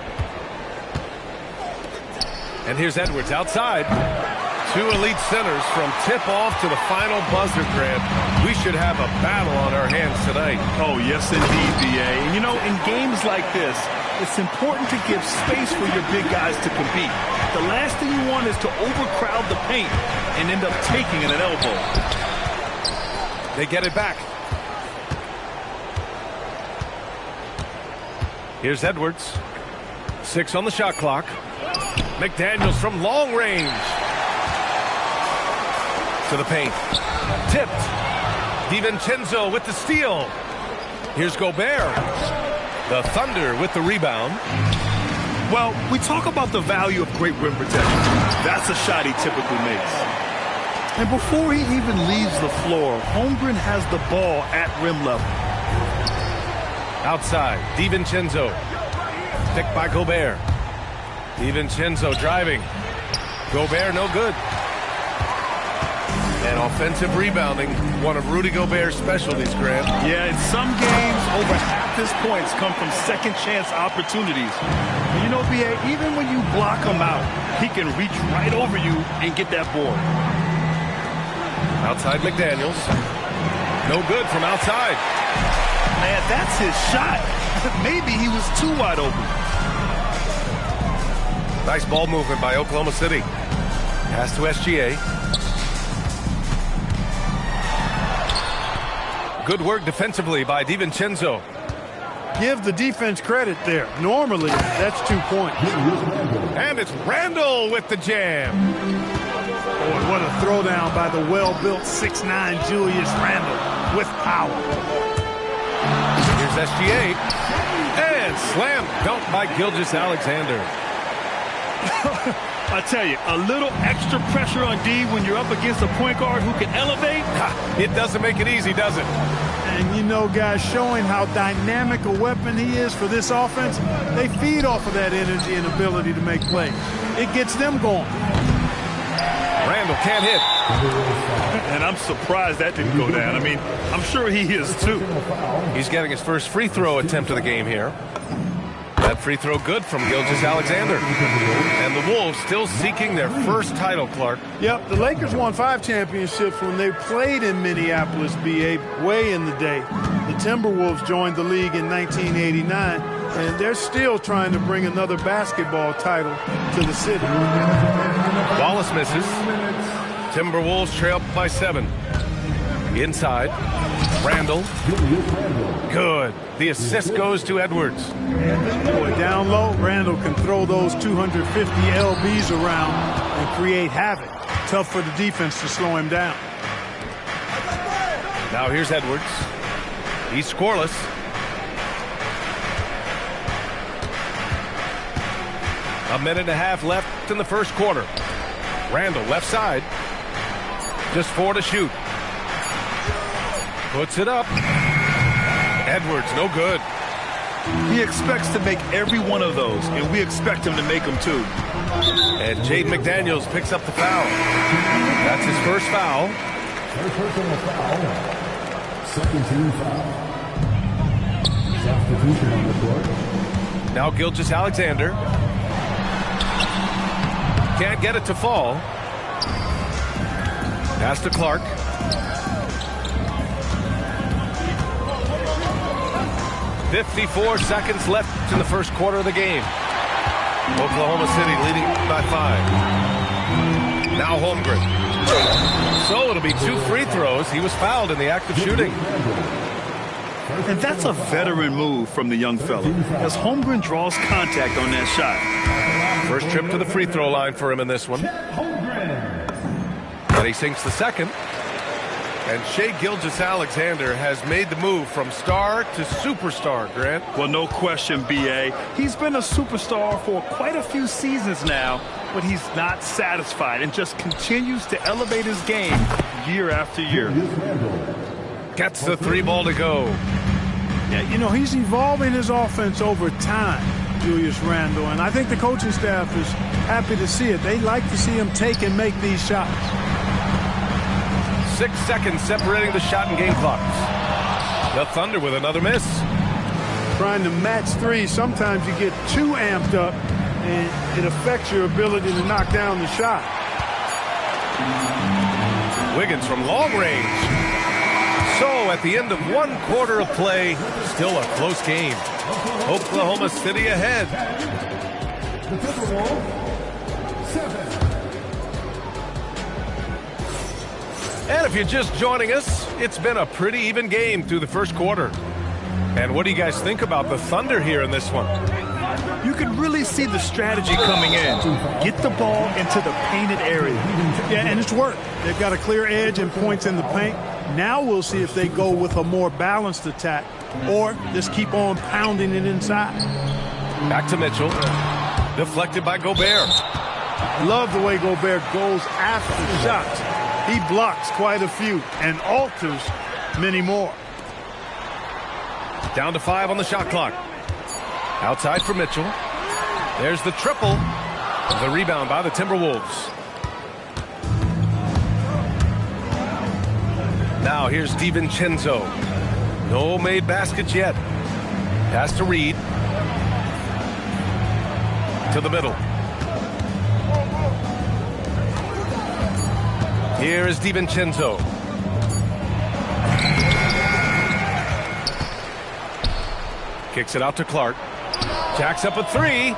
H: And here's Edwards outside. Two elite centers from tip-off to the final buzzer grab. We should have a battle on our hands tonight.
I: Oh, yes, indeed, B.A. And, you know, in games like this, it's important to give space for your big guys to compete. The last thing you want is to overcrowd the paint and end up taking an elbow.
H: They get it back. Here's Edwards. 6 on the shot clock. McDaniels from long range. To the paint. Tipped. DiVincenzo with the steal. Here's Gobert. The Thunder with the rebound.
I: Well, we talk about the value of great rim protection. That's a shot he typically makes. And before he even leaves the floor, Holmgren has the ball at rim level.
H: Outside, DiVincenzo. Picked by Gobert. DiVincenzo driving. Gobert no good. And offensive rebounding, one of Rudy Gobert's specialties, Grant.
I: Yeah, in some games, over half his points come from second-chance opportunities. And you know, B.A., even when you block him out, he can reach right over you and get that board.
H: Outside McDaniels. No good from outside.
I: Man, that's his shot. Maybe he was too wide open.
H: Nice ball movement by Oklahoma City. Pass to SGA. Good work defensively by DiVincenzo.
D: Give the defense credit there. Normally, that's 2 points.
H: And it's Randall with the jam.
D: Boy, what a throwdown by the well-built 6'9" Julius Randle with power.
H: Here's SGA. And slam dunk by Gilgeous-Alexander.
I: I tell you, a little extra pressure on D when you're up against a point guard who can elevate.
H: It doesn't make it easy, does it?
D: And you know, guys, showing how dynamic a weapon he is for this offense, they feed off of that energy and ability to make plays. It gets them going.
H: Randall can't hit.
I: And I'm surprised that didn't go down. I mean, I'm sure he is too.
H: He's getting his first free throw attempt of the game here. That free throw good from Gilgeous-Alexander. And the Wolves still seeking their first title, Clark.
D: Yep, the Lakers won 5 championships when they played in Minneapolis, B.A., way in the day. The Timberwolves joined the league in 1989, and they're still trying to bring another basketball title to the city.
H: Wallace misses. Timberwolves trail by 7. Inside. Randall. Good. The assist goes to Edwards.
D: Boy, down low, Randall can throw those 250 LBs around and create havoc. Tough for the defense to slow him down.
H: Now here's Edwards. He's scoreless. A minute and a half left in the first quarter. Randall left side. Just 4 to shoot. Puts it up. Edwards, no good.
I: He expects to make every one of those, and we expect him to make them too.
H: And Jaden McDaniels picks up the foul. That's his first foul.
E: First personal foul. Second team foul. Substitution on the court.
H: Now Gilgeous-Alexander. Can't get it to fall. Pass to Clark. .54 seconds left in the first quarter of the game. Oklahoma City leading by 5. Now Holmgren. So it'll be 2 free throws. He was fouled in the act of shooting.
I: And that's a veteran move from the young fella, as Holmgren draws contact on that shot.
H: First trip to the free throw line for him in this one. And he sinks the second. And Shai Gilgeous-Alexander has made the move from star to superstar, Grant.
I: Well, no question, B.A. He's been a superstar for quite a few seasons now, but he's not satisfied and just continues to elevate his game year after year.
H: Gets the 3 ball to go.
D: Yeah, you know, he's evolving his offense over time, Julius Randle, and I think the coaching staff is happy to see it. They like to see him take and make these shots.
H: 6 seconds separating the shot and game clocks. The Thunder with another miss.
D: Trying to match three, sometimes you get too amped up, and it affects your ability to knock down the shot.
H: Wiggins from long range. So at the end of 1 quarter of play, still a close game. Oklahoma City ahead.
E: The Timberwolves, 7.
H: And if you're just joining us, it's been a pretty even game through the first quarter. And what do you guys think about the Thunder here in this one?
I: You can really see the strategy coming in. Get the ball into the painted area.
D: Yeah, and it's worked. They've got a clear edge and points in the paint. Now we'll see if they go with a more balanced attack or just keep on pounding it inside.
H: Back to Mitchell. Deflected by Gobert.
D: Love the way Gobert goes after shots. He blocks quite a few and alters many more.
H: Down to 5 on the shot clock. Outside for Mitchell. There's the triple. The rebound by the Timberwolves. Now here's DiVincenzo. No made baskets yet. Pass to Reed. To the middle. Here is DiVincenzo. Kicks it out to Clark. Jacks up a 3.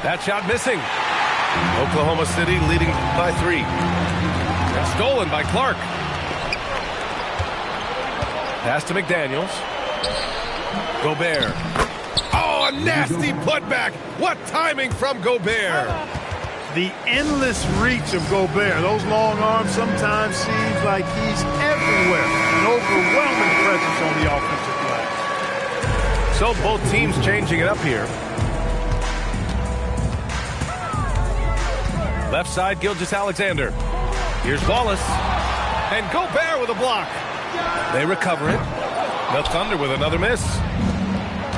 H: That shot missing. Oklahoma City leading by 3. And stolen by Clark. Pass to McDaniels. Gobert. Oh, a nasty putback. What timing from Gobert.
D: The endless reach of Gobert. Those long arms sometimes seems like he's everywhere. An overwhelming presence on the offensive glass.
H: So both teams changing it up here. Left side, Gilgeous-Alexander. Here's Wallace. And Gobert with a block. They recover it. The Thunder with another miss.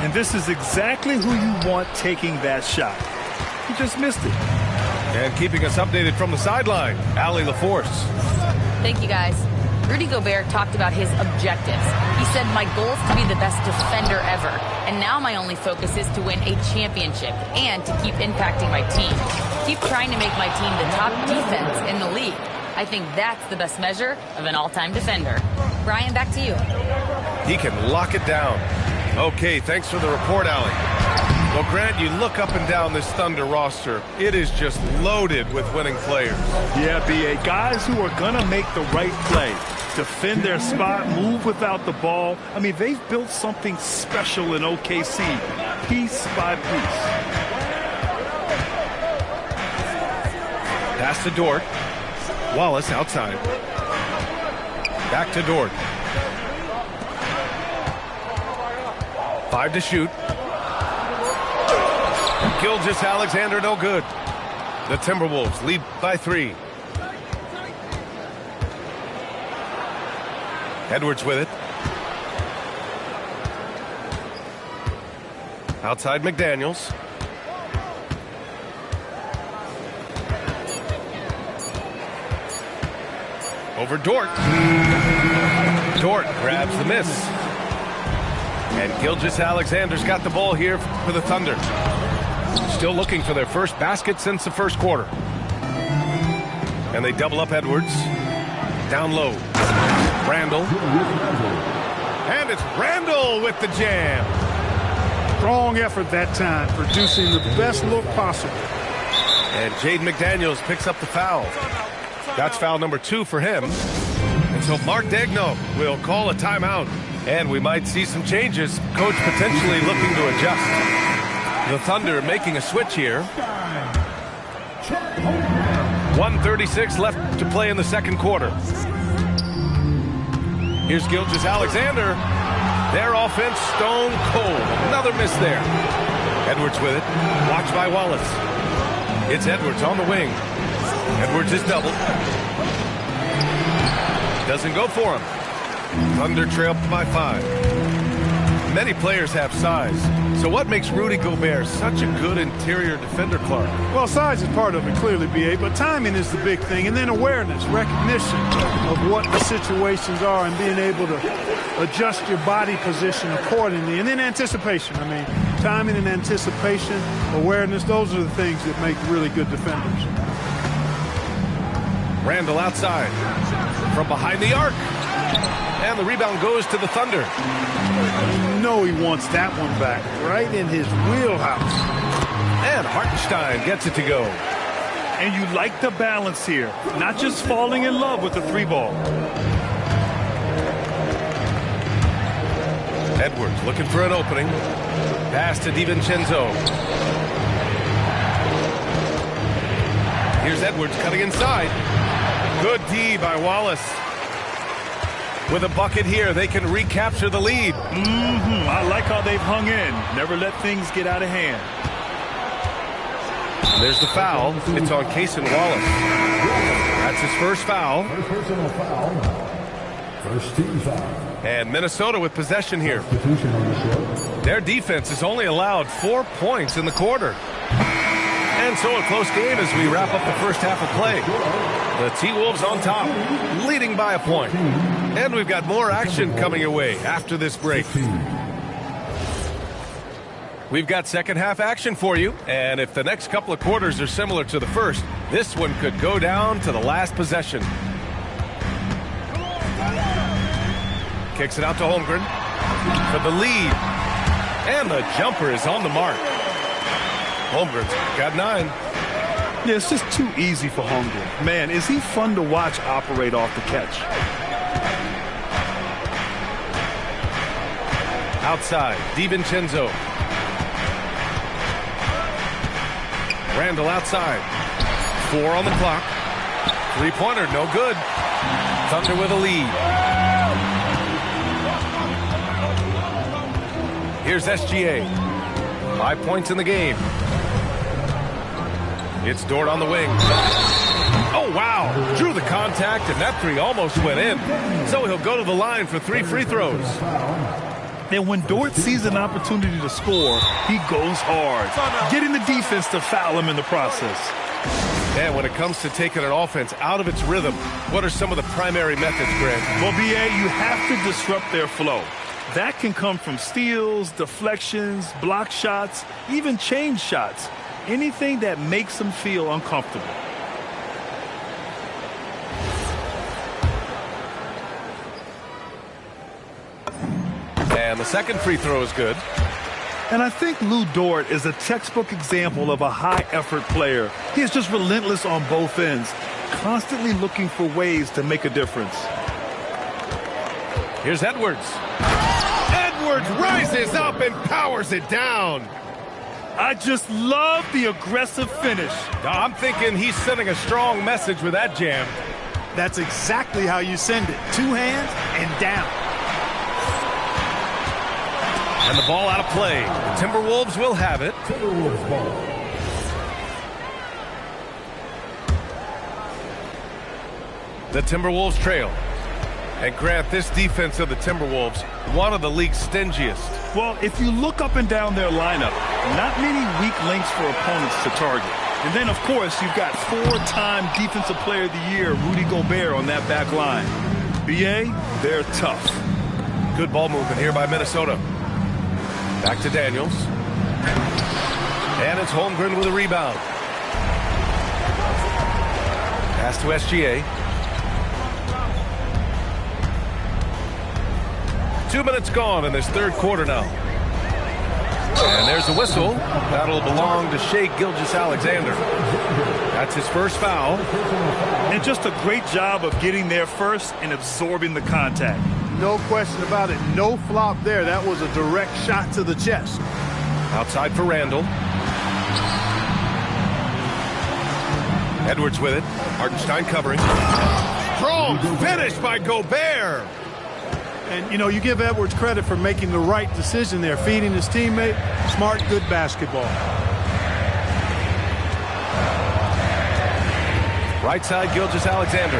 I: And this is exactly who you want taking that shot. He just missed it.
H: And keeping us updated from the sideline, Allie LaForce.
C: Thank you, guys. Rudy Gobert talked about his objectives. He said, my goal is to be the best defender ever. And now my only focus is to win a championship and to keep impacting my team. Keep trying to make my team the top defense in the league. I think that's the best measure of an all-time defender. Brian, back to you.
H: He can lock it down. Okay, thanks for the report, Allie. Well, Grant, you look up and down this Thunder roster. It is just loaded with winning players.
I: Yeah, B.A. Guys who are going to make the right play. Defend their spot, move without the ball. I mean, they've built something special in OKC, piece by piece.
H: Pass to Dort. Wallace outside. Back to Dort. 5 to shoot. Gilgeous-Alexander no good. The Timberwolves lead by 3. Edwards with it. Outside McDaniels. Over Dort. Dort grabs the miss. And Gilgeous-Alexander's got the ball here for the Thunder. Still looking for their first basket since the first quarter. And they double up Edwards. Down low. Randall. And it's Randall with the jam.
D: Strong effort that time, producing the best look possible.
H: And Jaden McDaniels picks up the foul. That's foul number 2 for him. And so Mark Daigneault will call a timeout. And we might see some changes. Coach potentially looking to adjust. The Thunder making a switch here. 1:36 left to play in the second quarter. Here's Gilgeous-Alexander. Their offense stone cold. Another miss there. Edwards with it. Watched by Wallace. It's Edwards on the wing. Edwards is doubled. Doesn't go for him. Thunder trail by 5. Many players have size. So what makes Rudy Gobert such a good interior defender, Clark?
D: Well, size is part of it, clearly, B.A., but timing is the big thing. And then awareness, recognition of what the situations are and being able to adjust your body position accordingly. And then anticipation. I mean, timing and anticipation, awareness, those are the things that make really good defenders.
H: Randall outside from behind the arc. And the rebound goes to the Thunder.
D: You know he wants that one back, right in his wheelhouse.
H: And Hartenstein gets it to go.
I: And you like the balance here, not just falling in love with the 3-ball.
H: Edwards looking for an opening. Pass to DiVincenzo. Here's Edwards cutting inside. Good D by Wallace. With a bucket here, they can recapture the lead.
I: I like how they've hung in. Never let things get out of hand.
H: There's the foul. It's on Cason Wallace. That's his first foul.
E: Personal foul. First team foul.
H: And Minnesota with possession here. Their defense has only allowed 4 points in the quarter. And so a close game as we wrap up the first half of play. The T-Wolves on top, leading by a point. And we've got more action coming your way after this break. We've got second half action for you. And if the next couple of quarters are similar to the first, this one could go down to the last possession. Kicks it out to Holmgren for the lead. And the jumper is on the mark. Holmgren's got 9.
I: Yeah, it's just too easy for Holmgren. Man, is he fun to watch operate off the catch.
H: Outside, DiVincenzo. Randall outside. 4 on the clock. 3-pointer, no good. Thunder with a lead. Here's SGA. 5 points in the game. It's Dort on the wing. Oh, wow. Drew the contact, and that 3 almost went in. So he'll go to the line for 3 free throws.
I: And when Dort sees an opportunity to score, he goes hard, getting the defense to foul him in the process.
H: And when it comes to taking an offense out of its rhythm, what are some of the primary methods, Grant?
I: Well, B.A., you have to disrupt their flow. That can come from steals, deflections, block shots, even change shots. Anything that makes them feel uncomfortable.
H: And the second free throw is good.
I: And I think Lou Dort is a textbook example of a high-effort player. He is just relentless on both ends, constantly looking for ways to make a difference.
H: Here's Edwards. Edwards rises up and powers it down.
I: I just love the aggressive finish.
H: I'm thinking he's sending a strong message with that jam.
D: That's exactly how you send it. 2 hands and down.
H: And the ball out of play. The Timberwolves will have it.
E: Timberwolves ball.
H: The Timberwolves trail. And Grant, this defense of the Timberwolves, one of the league's stingiest.
I: Well, if you look up and down their lineup, not many weak links for opponents to target. And then, of course, you've got 4-time Defensive Player of the Year, Rudy Gobert, on that back line. B.A., they're tough.
H: Good ball movement here by Minnesota. Back to Daniels. And it's Holmgren with a rebound. Pass to SGA. 2 minutes gone in this third quarter now. And there's a whistle. That'll belong to Shai Gilgeous-Alexander. That's his first foul.
I: And just a great job of getting there first and absorbing the contact.
D: No question about it. No flop there. That was a direct shot to the chest.
H: Outside for Randall. Edwards with it. Hartenstein covering. Strong finish by Gobert.
D: And, you know, you give Edwards credit for making the right decision there, feeding his teammate. Smart, good basketball.
H: Right side, Gilgeous-Alexander.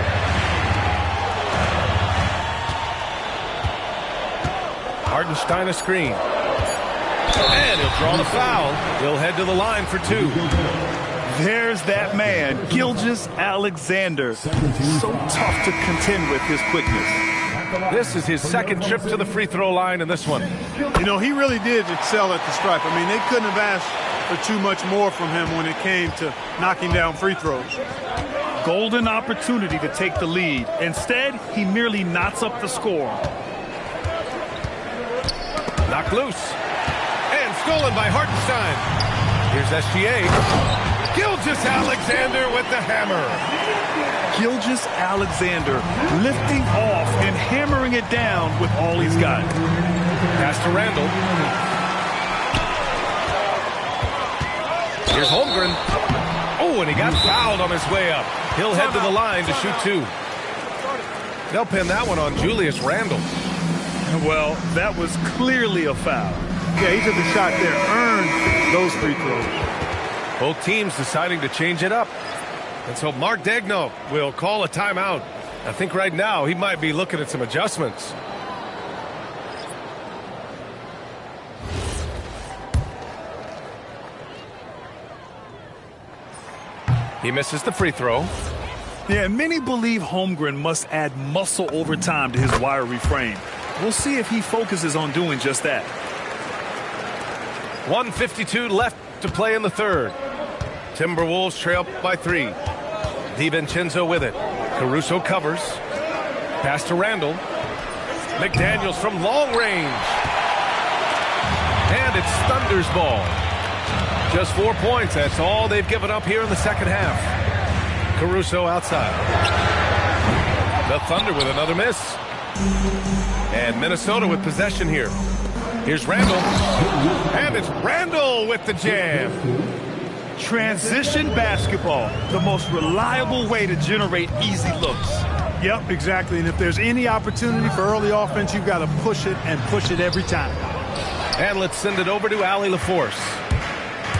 H: Hartenstein a screen. And he'll draw the foul. He'll head to the line for 2.
I: There's that man, Gilgeous-Alexander. So tough to contend with his quickness.
H: This is his second trip to the free throw line in this one.
D: You know, he really did excel at the stripe. I mean, they couldn't have asked for too much more from him when it came to knocking down free throws.
I: Golden opportunity to take the lead. Instead, he merely knots up the score.
H: Knocked loose. And stolen by Hartenstein. Here's SGA. Gilgeous-Alexander with the hammer.
I: Gilgeous-Alexander lifting off and hammering it down with all he's got.
H: Pass to Randall. Here's Holmgren. Oh, and he got fouled on his way up. He'll head to the line to shoot 2. They'll pin that one on Julius Randle.
I: Well, that was clearly a foul.
D: Yeah, he took a shot there, earned those free throws.
H: Both teams deciding to change it up. And so Mark Daigneault will call a timeout. I think right now he might be looking at some adjustments. He misses the free throw.
I: Yeah, and many believe Holmgren must add muscle over time to his wiry frame. We'll see if he focuses on doing just that.
H: 1:52 left to play in the third. Timberwolves trail by 3. DiVincenzo with it. Caruso covers. Pass to Randall. McDaniels from long range. And it's Thunder's ball. Just 4 points. That's all they've given up here in the second half. Caruso outside. The Thunder with another miss. And Minnesota with possession here. Here's Randall. And it's Randall with the jam.
I: Transition basketball, the most reliable way to generate easy looks.
D: Yep, exactly. And if there's any opportunity for early offense, you've got to push it and push it every time.
H: And let's send it over to Allie LaForce.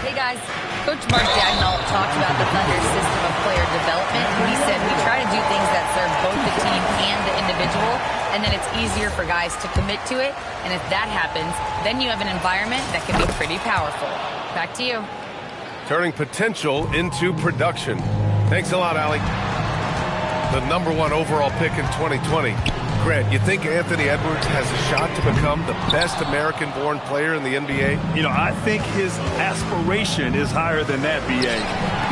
C: Hey, guys. Coach Mark Daigneault talked about the Thunder's system of player development. He said, we try to do things that serve both the team and the individual, and then it's easier for guys to commit to it. And if that happens, then you have an environment that can be pretty powerful. Back to you.
H: Turning potential into production. Thanks a lot, Allie. The #1 overall pick in 2020. Grant, you think Anthony Edwards has a shot to become the best American-born player in the NBA?
I: You know, I think his aspiration is higher than that, B.A.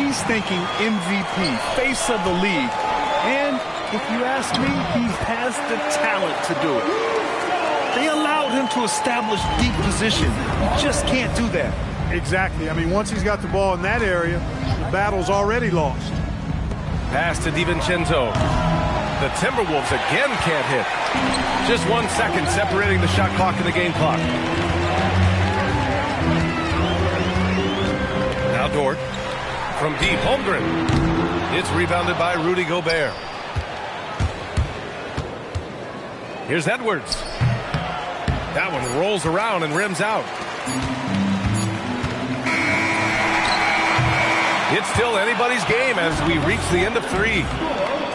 I: He's thinking MVP, face of the league. And if you ask me, he has the talent to do it. They allowed him to establish deep position. He just can't do that.
D: Exactly. I mean, once he's got the ball in that area, the battle's already lost.
H: Pass to DiVincenzo. The Timberwolves again can't hit. Just 1 second separating the shot clock and the game clock. Now Dort. From deep, Holmgren. It's rebounded by Rudy Gobert. Here's Edwards. That one rolls around and rims out. It's still anybody's game as we reach the end of 3.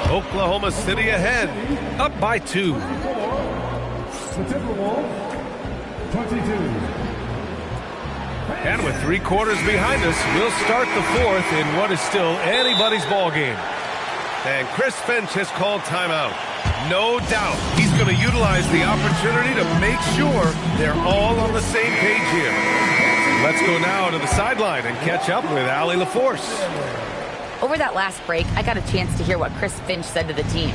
H: Oklahoma City ahead, up by 2.
E: The Timberwolves, 22.
H: And with 3 quarters behind us, we'll start the 4th in what is still anybody's ball game. And Chris Finch has called timeout. No doubt he's going to utilize the opportunity to make sure they're all on the same page here. Let's go now to the sideline and catch up with Allie LaForce.
C: Over that last break, I got a chance to hear what Chris Finch said to the team.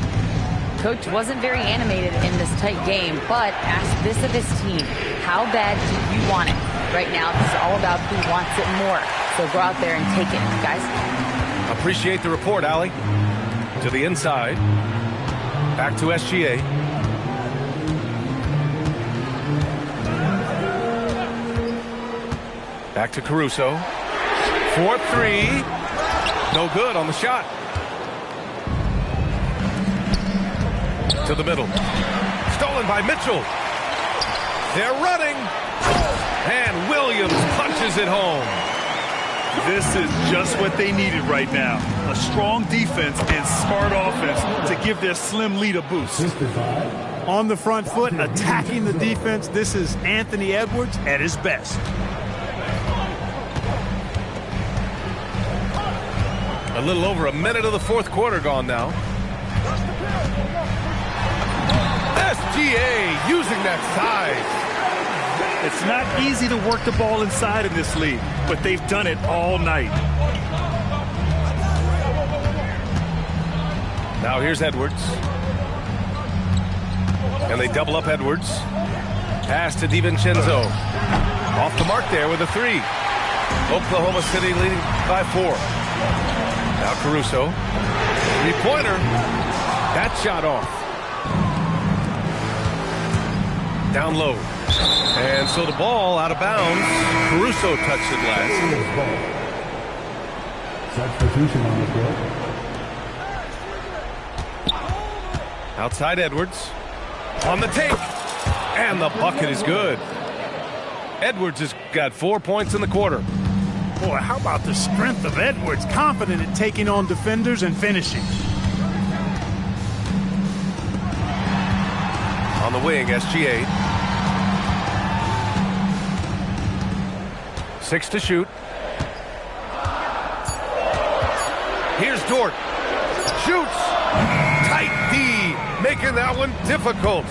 C: Coach wasn't very animated in this tight game, but asked this of his team. How bad do you want it? Right now, this is all about who wants it more. So go out there and take it, guys.
H: Appreciate the report, Allie. To the inside. Back to SGA. Back to Caruso. 4-3. No good on the shot. To the middle. Stolen by Mitchell. They're running. And Williams punches it home.
I: This is just what they needed right now. A strong defense and smart offense to give their slim lead a boost.
D: On the front foot, attacking the defense, this is Anthony Edwards at his best.
H: A little over a minute of the fourth quarter gone now. SGA using that size.
I: It's not easy to work the ball inside in this league, but they've done it all night.
H: Now here's Edwards. And they double up Edwards. Pass to DiVincenzo. Off the mark there with a three. Oklahoma City leading by 4. Now Caruso. Three-pointer. That shot off. Down low. And so the ball out of bounds. Caruso touched it last.
E: Substitution on the field.
H: Outside Edwards. On the take. And the bucket is good. Edwards has got 4 points in the quarter.
D: Boy, how about the strength of Edwards? Confident at taking on defenders and finishing.
H: On the wing, SGA. 6 to shoot. Here's Dort. Shoots. Tight D. Making that one difficult.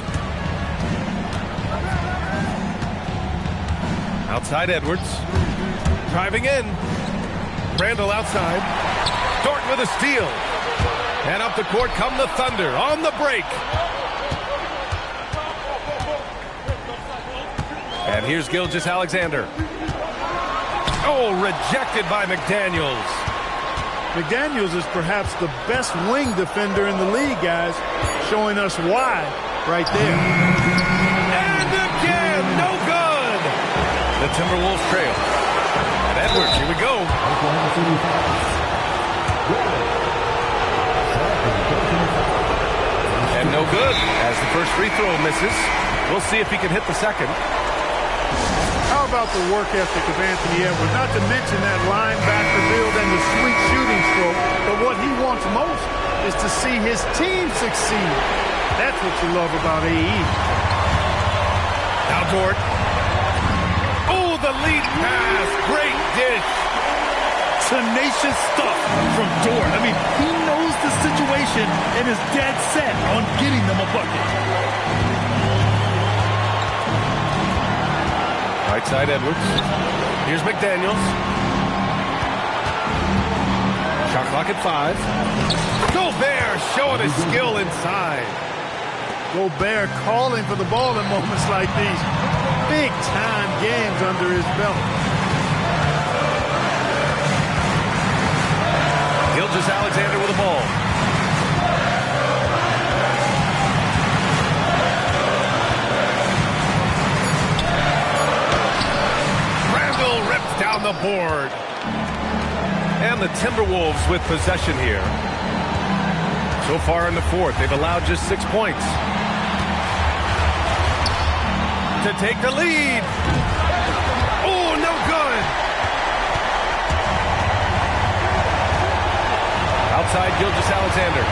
H: Outside Edwards. Driving in. Randall outside. Dort with a steal. And up the court come the Thunder on the break. And here's Gilgeous-Alexander. Oh, rejected by McDaniels.
D: McDaniels is perhaps the best wing defender in the league, guys. Showing us why right there.
H: And again, no good. The Timberwolves trail. And Edwards, here we go. And no good as the first free throw misses. We'll see if he can hit the second.
D: How about the work ethic of Anthony Edwards? Not to mention that linebacker build and the sweet shooting stroke. But what he wants most is to see his team succeed. That's what you love about AE.
H: Now Dort. Oh, the lead pass. Great dish.
I: Tenacious stuff from Dort. I mean, he knows the situation and is dead set on getting them a bucket.
H: Right side Edwards. Here's McDaniels. Shot clock at 5. Gobert showing his skill inside.
D: Gobert calling for the ball in moments like these. Big time games under his belt.
H: Gilgeous-Alexander with the ball. Down the board. And the Timberwolves with possession here. So far in the fourth, they've allowed just 6 points. To take the lead. Oh, no good. Outside Gilgeous-Alexander.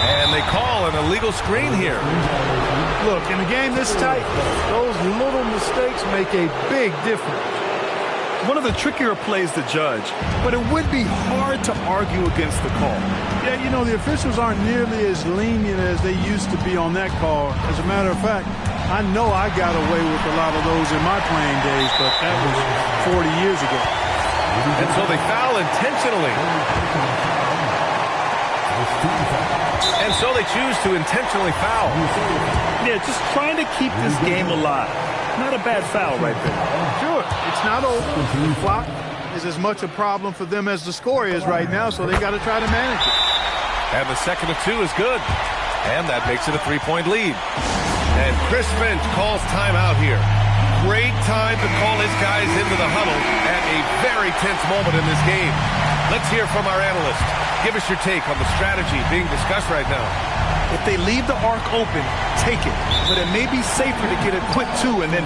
H: And they call an illegal screen here.
D: Look, in a game this tight, those little mistakes make a big difference.
I: One of the trickier plays to judge, but it would be hard to argue against the call.
D: Yeah, you know, the officials aren't nearly as lenient as they used to be on that call. As a matter of fact, I know I got away with a lot of those in my playing days, but that was 40 years ago.
H: And so they foul intentionally. And so they choose to intentionally foul.
I: Yeah, just trying to keep this game alive. Not a bad foul right there.
D: Sure, it's not over. The clock is as much a problem for them as the score is right now, so they got to try to manage it.
H: And the second of 2 is good. And that makes it a 3-point lead. And Chris Finch calls timeout here. Great time to call his guys into the huddle at a very tense moment in this game. Let's hear from our analyst. Give us your take on the strategy being discussed right now.
I: If they leave the arc open, take it. But it may be safer to get a quick 2 and then...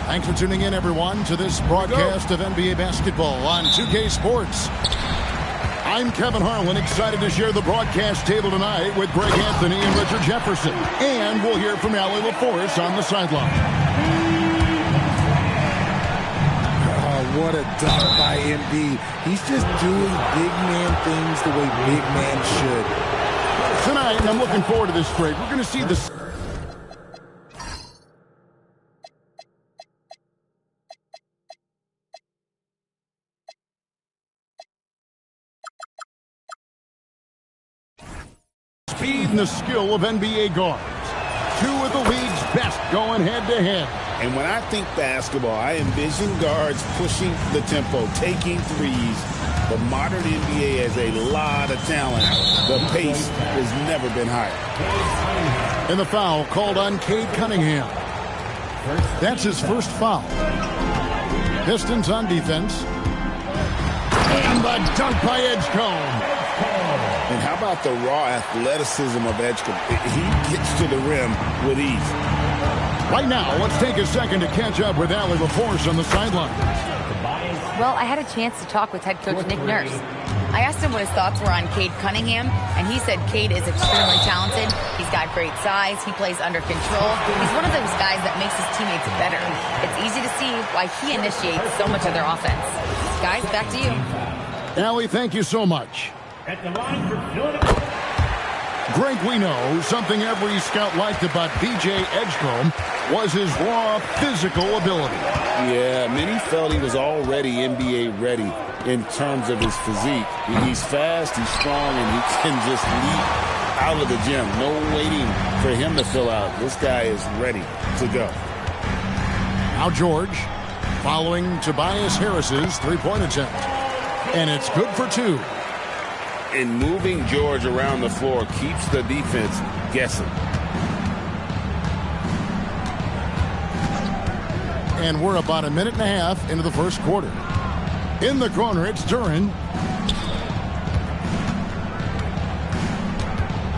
A: Thanks for tuning in, everyone, to this broadcast of NBA basketball on 2K Sports. I'm Kevin Harlan, excited to share the broadcast table tonight with Greg Anthony and Richard Jefferson. And we'll hear from Allie LaForce on the sideline.
J: Oh, what a dunk by Embiid. He's just doing big man things the way big man should.
A: Tonight, I'm looking forward to this break. We're going to see the speed and the skill of NBA guards. Two of the league's best going head-to-head.
B: And when I think basketball, I envision guards pushing the tempo, taking threes. The modern NBA has a lot of talent. The pace has never been higher.
A: And the foul called on Cade Cunningham. That's his first foul. Pistons on defense. And the dunk by Edgecombe.
B: And how about the raw athleticism of Edgecombe? He gets to the rim with ease.
A: Right now, let's take a second to catch up with Allie LaForce on the sideline.
C: Well, I had a chance to talk with head coach Nick Nurse. I asked him what his thoughts were on Cade Cunningham, and he said Cade is extremely talented. He's got great size. He plays under control. He's one of those guys that makes his teammates better. It's easy to see why he initiates so much of their offense. Guys, back to you.
A: Allie, thank you so much.
E: At the line for Philadelphia.
A: Greg, we know something every scout liked about B.J. Edgecombe was his raw physical ability.
B: Yeah, many felt he was already NBA ready in terms of his physique. He's fast, he's strong, and he can just leap out of the gym. No waiting for him to fill out. This guy is ready to go.
A: Now George following Tobias Harris's three-point attempt. And it's good for two.
B: And moving George around the floor keeps the defense guessing.
A: And we're about a minute and a half into the first quarter. In the corner, it's Duren.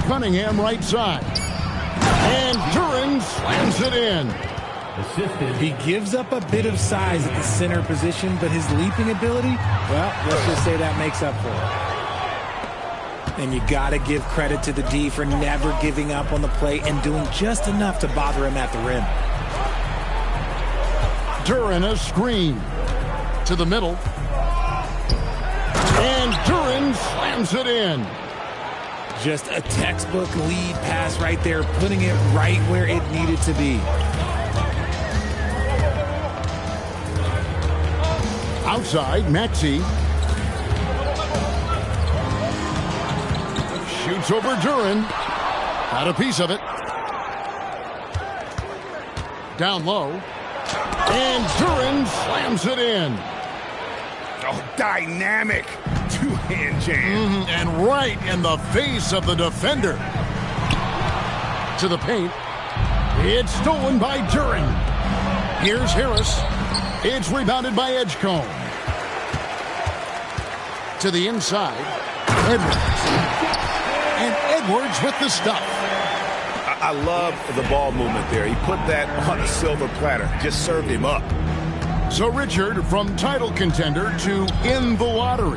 A: Cunningham right side. And Duren slams it in.
J: He gives up a bit of size at the center position, but his leaping ability, well, let's just say that makes up for it. And you got to give credit to the D for never giving up on the play and doing just enough to bother him at the rim.
A: Duren a screen to the middle. And Duren slams it in.
J: Just a textbook lead pass right there, putting it right where it needed to be.
A: Outside, Maxey. Shoots over Duren. Got a piece of it. Down low. And Duren slams it in.
G: Oh, dynamic two-hand jam.
A: And right in the face of the defender. To the paint. It's stolen by Duren. Here's Harris. It's rebounded by Edgecombe. To the inside. Edwards. And Edwards with the stuff.
G: I love the ball movement there. He put that on a silver platter. Just served him up.
A: So, Richard, from title contender to in the lottery,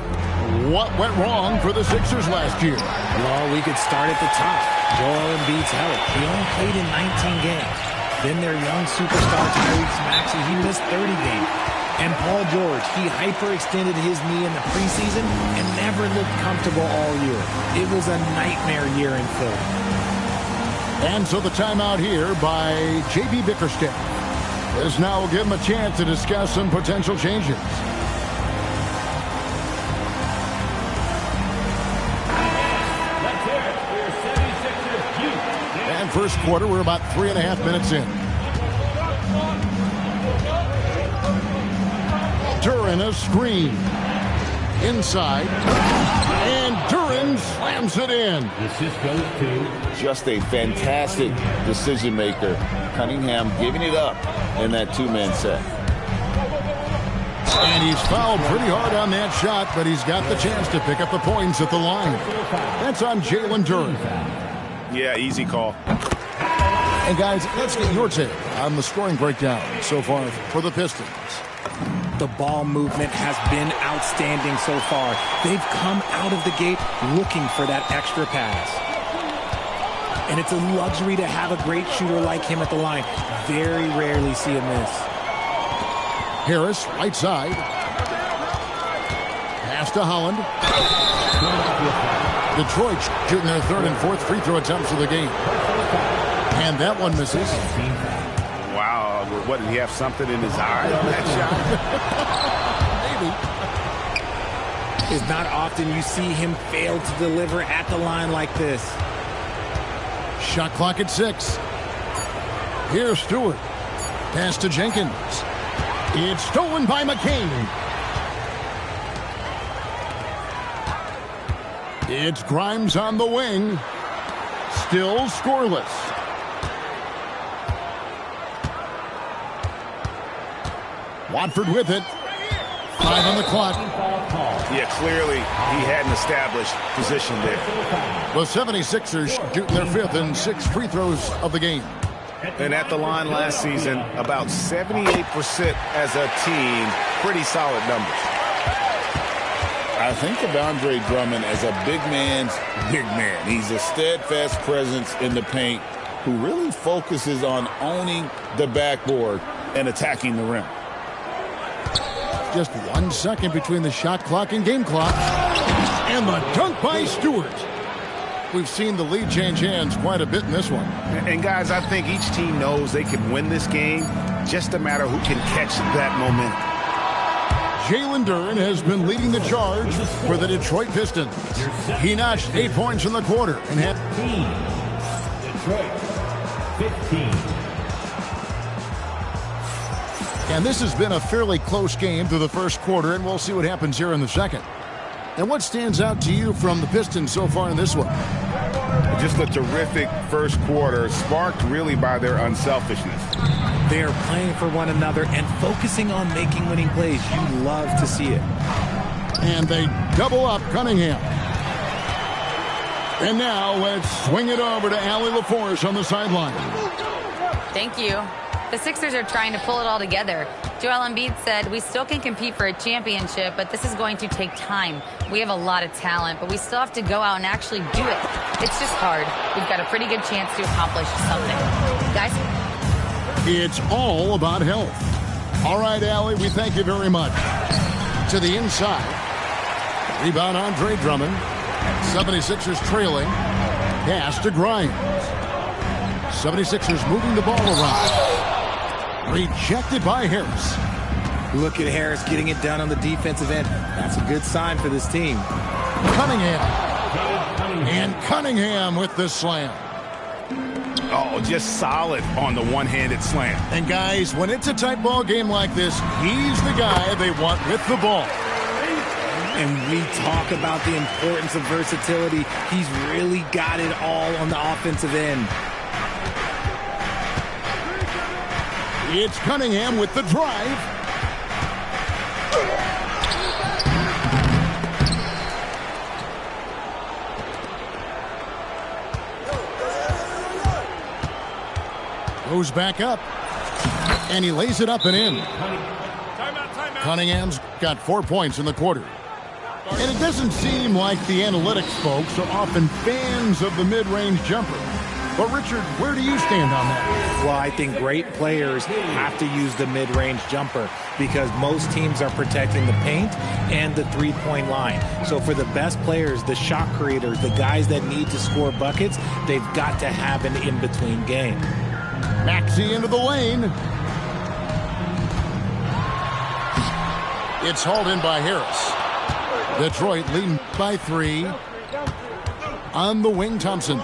A: what went wrong for the Sixers last year?
J: Well, we could start at the top. Joel Embiid's health. He only played in 19 games. Then their young superstar Tyrese Maxey, he missed 30 games. And Paul George, he hyperextended his knee in the preseason and never looked comfortable all year. It was a nightmare year in Philly.
A: And so the timeout here by J.B. Bickerstaff. This now will give him a chance to discuss some potential changes. And first quarter, we're about 3.5 minutes in. Duren a screen. Inside. And Duren slams it in.
B: Just a fantastic decision maker. Cunningham giving it up in that two-man set.
A: And he's fouled pretty hard on that shot, but he's got the chance to pick up the points at the line. That's on Jalen Duren.
G: Yeah, easy call.
A: And guys, let's get your take on the scoring breakdown so far for the Pistons.
J: The ball movement has been outstanding so far. They've come out of the gate looking for that extra pass. And it's a luxury to have a great shooter like him at the line. Very rarely see a miss.
A: Harris, right side. Pass to Holland. Detroit shooting their third and fourth free throw attempts of the game. And that one misses.
G: Wow, what, did he have something in his eye on that
A: shot?
J: Maybe. It's not often you see him fail to deliver at the line like this.
A: Shot clock at 6. Here's Stewart. Pass to Jenkins. It's stolen by McCain. It's Grimes on the wing. Still scoreless. Watford with it. 5 on the clock.
G: Yeah, clearly he hadn't established position there.
A: The 76ers shooting their 5th and 6th free throws of the game.
G: And at the line last season, about 78% as a team. Pretty solid numbers.
F: I think of Andre Drummond as a big man's big man. He's a steadfast presence in the paint who really focuses on owning the backboard and attacking the rim.
A: Just 1 second between the shot clock and game clock. And the dunk by Stewart. We've seen the lead change hands quite a bit in this one.
G: And guys, I think each team knows they can win this game. Just a matter who can catch that momentum.
A: Jalen Duren has been leading the charge for the Detroit Pistons. He notched 8 points in the quarter and had
E: Detroit 15.
A: And this has been a fairly close game through the first quarter, and we'll see what happens here in the second. And what stands out to you from the Pistons so far in this one?
G: Just a terrific first quarter, sparked really by their unselfishness.
J: They are playing for one another and focusing on making winning plays. You love to see it.
A: And they double up Cunningham. And now let's swing it over to Allie LaForce on the sideline.
C: Thank you. The Sixers are trying to pull it all together. Joel Embiid said, we still can compete for a championship, but this is going to take time. We have a lot of talent, but we still have to go out and actually do it. It's just hard. We've got a pretty good chance to accomplish something. Guys?
A: It's all about health. All right, Allie, we thank you very much. To the inside. Rebound, Andre Drummond. 76ers trailing. Pass to Grimes. 76ers moving the ball around. Rejected by Harris.
J: Look at Harris getting it done on the defensive end. That's a good sign for this team.
A: Cunningham. And Cunningham with the slam.
G: Oh, just solid on the one-handed slam.
A: And guys, when it's a tight ball game like this, he's the guy they want with the ball.
J: And we talk about the importance of versatility. He's really got it all on the offensive end.
A: It's Cunningham with the drive. Goes back up. And he lays it up and in. Cunningham's got 4 points in the quarter. And it doesn't seem like the analytics folks are often fans of the mid-range jumper. But, Richard, where do you stand on that?
J: Well, I think great players have to use the mid-range jumper because most teams are protecting the paint and the three-point line. So for the best players, the shot creators, the guys that need to score buckets, they've got to have an in-between game.
A: Maxey into the lane. It's hauled in by Harris. Detroit leading by 3. On the wing, Thompson.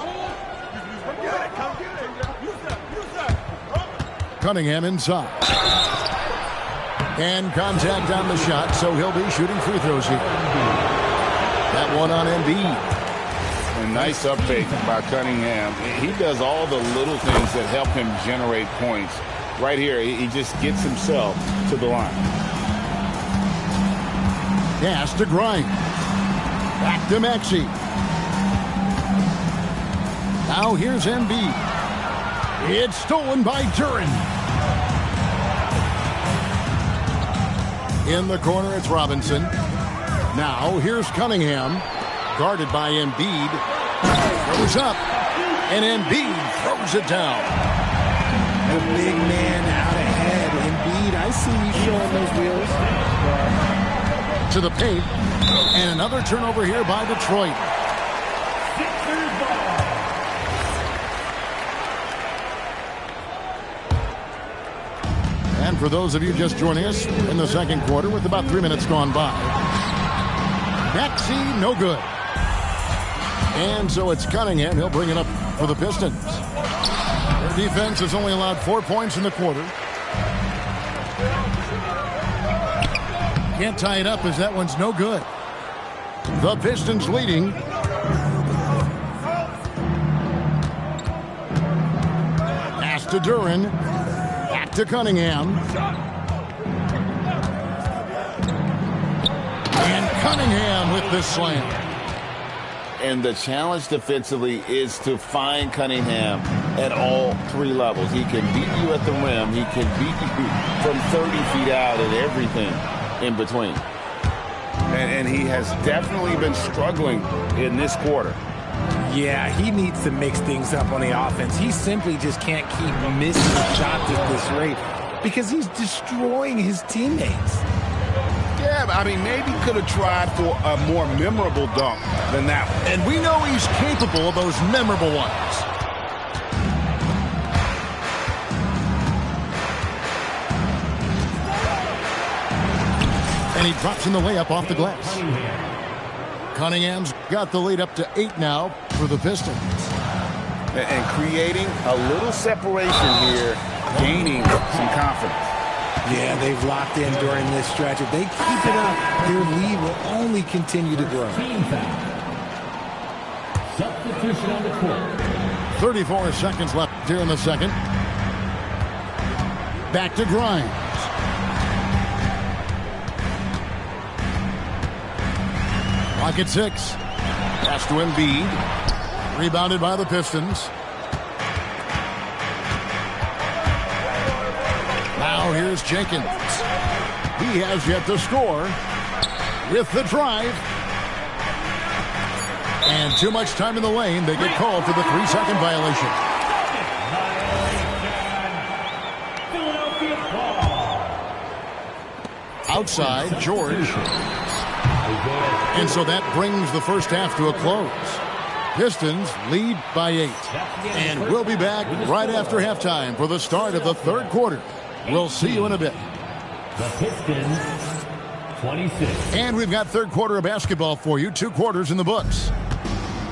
A: Cunningham inside. And contact on the shot, so he'll be shooting free throws here. That one on Embiid.
F: A nice uptake by Cunningham. He does all the little things that help him generate points. Right here, he just gets himself to the line.
A: Pass to Grimes. Back to Maxey. Now here's Embiid. It's stolen by Duren. In the corner, it's Robinson. Now, here's Cunningham. Guarded by Embiid. Throws up. And Embiid throws it down.
J: The big man out ahead. Embiid, I see you showing those wheels.
A: To the paint. And another turnover here by Detroit. And for those of you just joining us in the second quarter with about 3 minutes gone by. Maxey, no good. And so it's Cunningham. He'll bring it up for the Pistons. Their defense has only allowed 4 points in the quarter. Can't tie it up as that one's no good. The Pistons leading. Pass to Duren. Back to Cunningham. And Cunningham with the slam.
F: And the challenge defensively is to find Cunningham at all 3 levels. He can beat you at the rim. He can beat you from 30 feet out and everything in between.
G: And he has definitely been struggling in this quarter.
J: Yeah, he needs to mix things up on the offense. He simply just can't keep missing shots at this rate because he's destroying his teammates.
G: Yeah, I mean, maybe could have tried for a more memorable dunk than that one.
A: And we know he's capable of those memorable ones. And he drops in the layup off the glass. Cunningham's got the lead up to 8 now for the Pistons.
G: And creating a little separation here, gaining some confidence.
J: Yeah, they've locked in during this stretch. If they keep it up, their lead will only continue to grow.
E: Substitution on the court.
A: 34 seconds left here in the second. Back to Grimes. Clock at 6. Pass to Embiid. Rebounded by the Pistons. Now here's Jenkins. He has yet to score with the drive. And too much time in the lane. They get called for the 3-second violation. Outside, George. And so that brings the first half to a close. Pistons lead by 8. And we'll be back right after halftime for the start of the third quarter. We'll see you in a bit.
E: The Pistons, 26.
A: And we've got third quarter of basketball for you. 2 quarters in the books.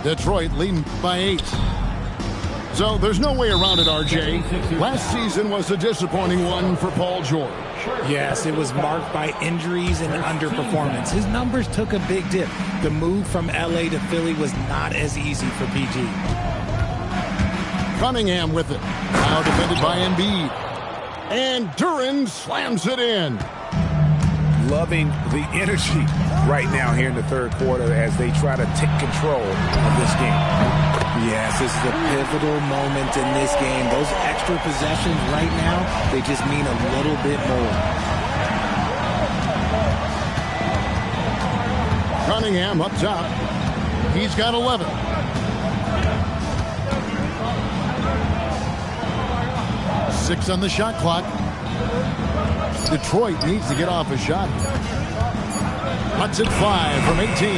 A: Detroit leading by 8. So there's no way around it, RJ. Last season was a disappointing one for Paul George.
J: Yes, it was marked by injuries and underperformance. His numbers took a big dip. The move from LA to Philly was not as easy for PG.
A: Cunningham with it. Now defended by Embiid. And Duren slams it in.
G: Loving the energy right now here in the third quarter as they try to take control of this game.
J: Yes, this is a pivotal moment in this game. Those extra possessions right now, they just mean a little bit more.
A: Cunningham up top. He's got 11. Six on the shot clock. Detroit needs to get off a shot. Cuts it 5 from 18.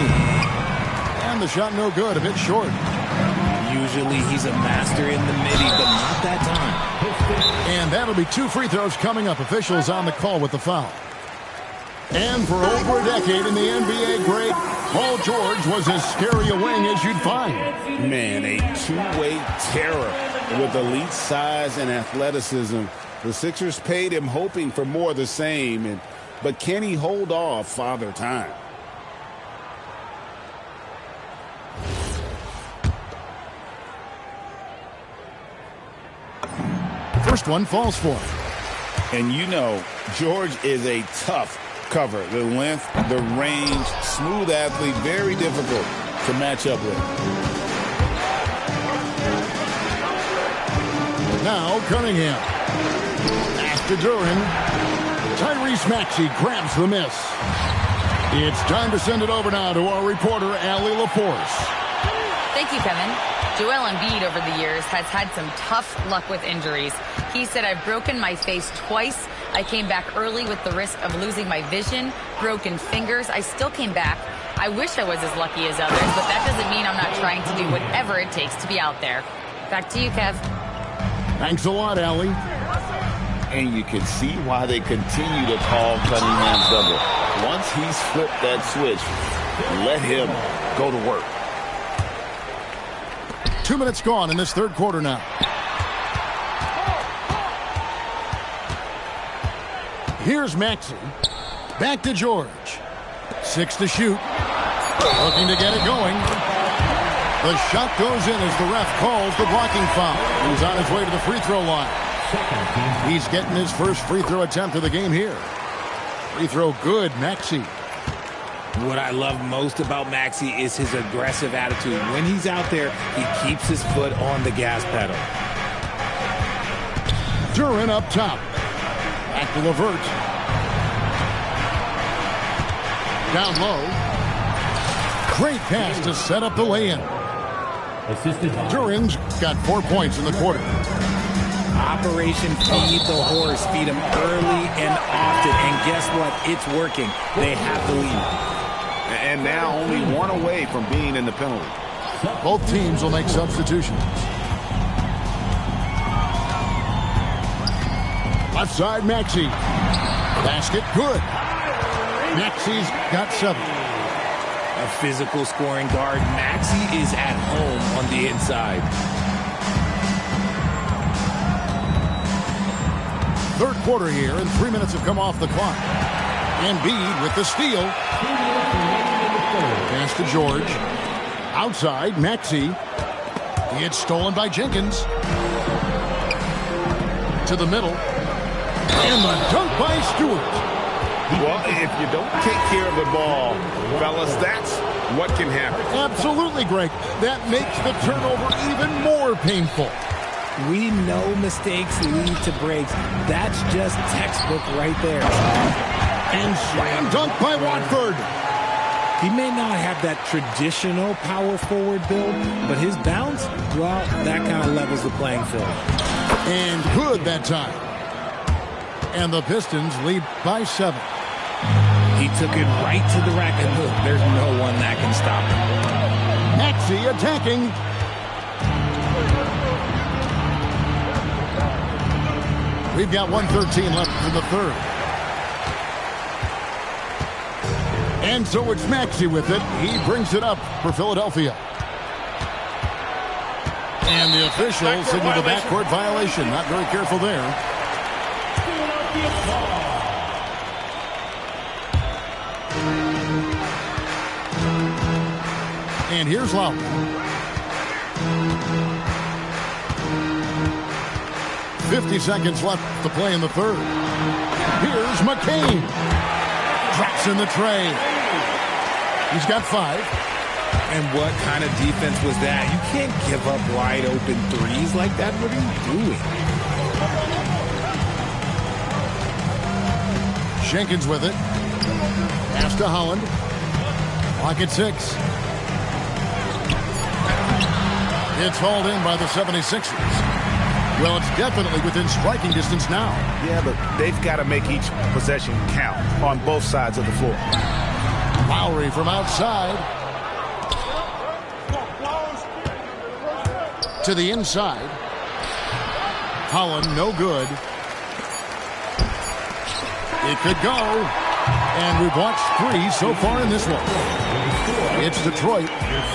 A: And the shot no good, a bit short.
J: Usually he's a master in the midi, but not that time.
A: And that'll be 2 free throws coming up. Officials on the call with the foul. And for over a decade in the NBA great, Paul George was as scary a wing as you'd find.
B: Man, a two-way terror with elite size and athleticism. The Sixers paid him hoping for more of the same, but can he hold off Father Time?
A: First one falls for him.
B: And you know, George is a tough cover. The length, the range, smooth athlete, very difficult to match up with.
A: Now Cunningham. Pass to Duren. Tyrese Maxey grabs the miss. It's time to send it over now to our reporter, Allie LaForce.
C: Thank you, Kevin. Joel Embiid over the years has had some tough luck with injuries. He said, I've broken my face twice. I came back early with the risk of losing my vision, broken fingers. I still came back. I wish I was as lucky as others, but that doesn't mean I'm not trying to do whatever it takes to be out there. Back to you, Kev.
A: Thanks a lot, Allie.
F: And you can see why they continue to call Cunningham's double. Once he's flipped that switch, let him go to work.
A: 2 minutes gone in this third quarter now. Here's Maxey. Back to George. 6 to shoot. Looking to get it going. The shot goes in as the ref calls the blocking foul. He's on his way to the free throw line. He's getting his first free throw attempt of the game here. Free throw good, Maxey.
J: What I love most about Maxey is his aggressive attitude. When he's out there, he keeps his foot on the gas pedal.
A: Duren up top. Back to LeVert. Down low. Great pass to set up the lay-in. Duren's got 4 points in the quarter.
J: Operation Feed the Horse. Feed him early and often. And guess what? It's working. They have the lead.
G: And now only one away from being in the penalty.
A: Both teams will make substitutions. Left side, Maxey. Basket, good. Maxey's got 7.
J: A physical scoring guard. Maxey is at home on the inside.
A: Third quarter here, and 3 minutes have come off the clock. Embiid with the steal. Pass to George. Outside, Maxey. It's stolen by Jenkins. To the middle. And the dunk by Stewart.
G: Well, if you don't take care of the ball, fellas, that's what can happen.
A: Absolutely, Greg. That makes the turnover even more painful.
J: We know mistakes lead to breaks. That's just textbook right there.
A: And slam dunk by Watford.
J: He may not have that traditional power forward build, but his bounce, well, that kind of levels the playing field.
A: And good that time. And the Pistons lead by 7.
J: He took it right to the rack, and look, there's no one that can stop him.
A: Maxey attacking. We've got 1:13 left in the third. And so it's Maxey with it. He brings it up for Philadelphia. And the official signaled a backcourt violation. Not very careful there. And here's Lowry. .50 seconds left to play in the third. Here's McCain. Drops in the tray. He's got 5.
J: And what kind of defense was that? You can't give up wide open threes like that. What are you doing?
A: Jenkins with it. Pass to Holland. Clock at 6. It's hauled in by the 76ers. Well, it's definitely within striking distance now.
G: Yeah, but they've got to make each possession count on both sides of the floor.
A: Lowry from outside. To the inside. Holland, no good. It could go. And we've watched 3 so far in this one. It's Detroit.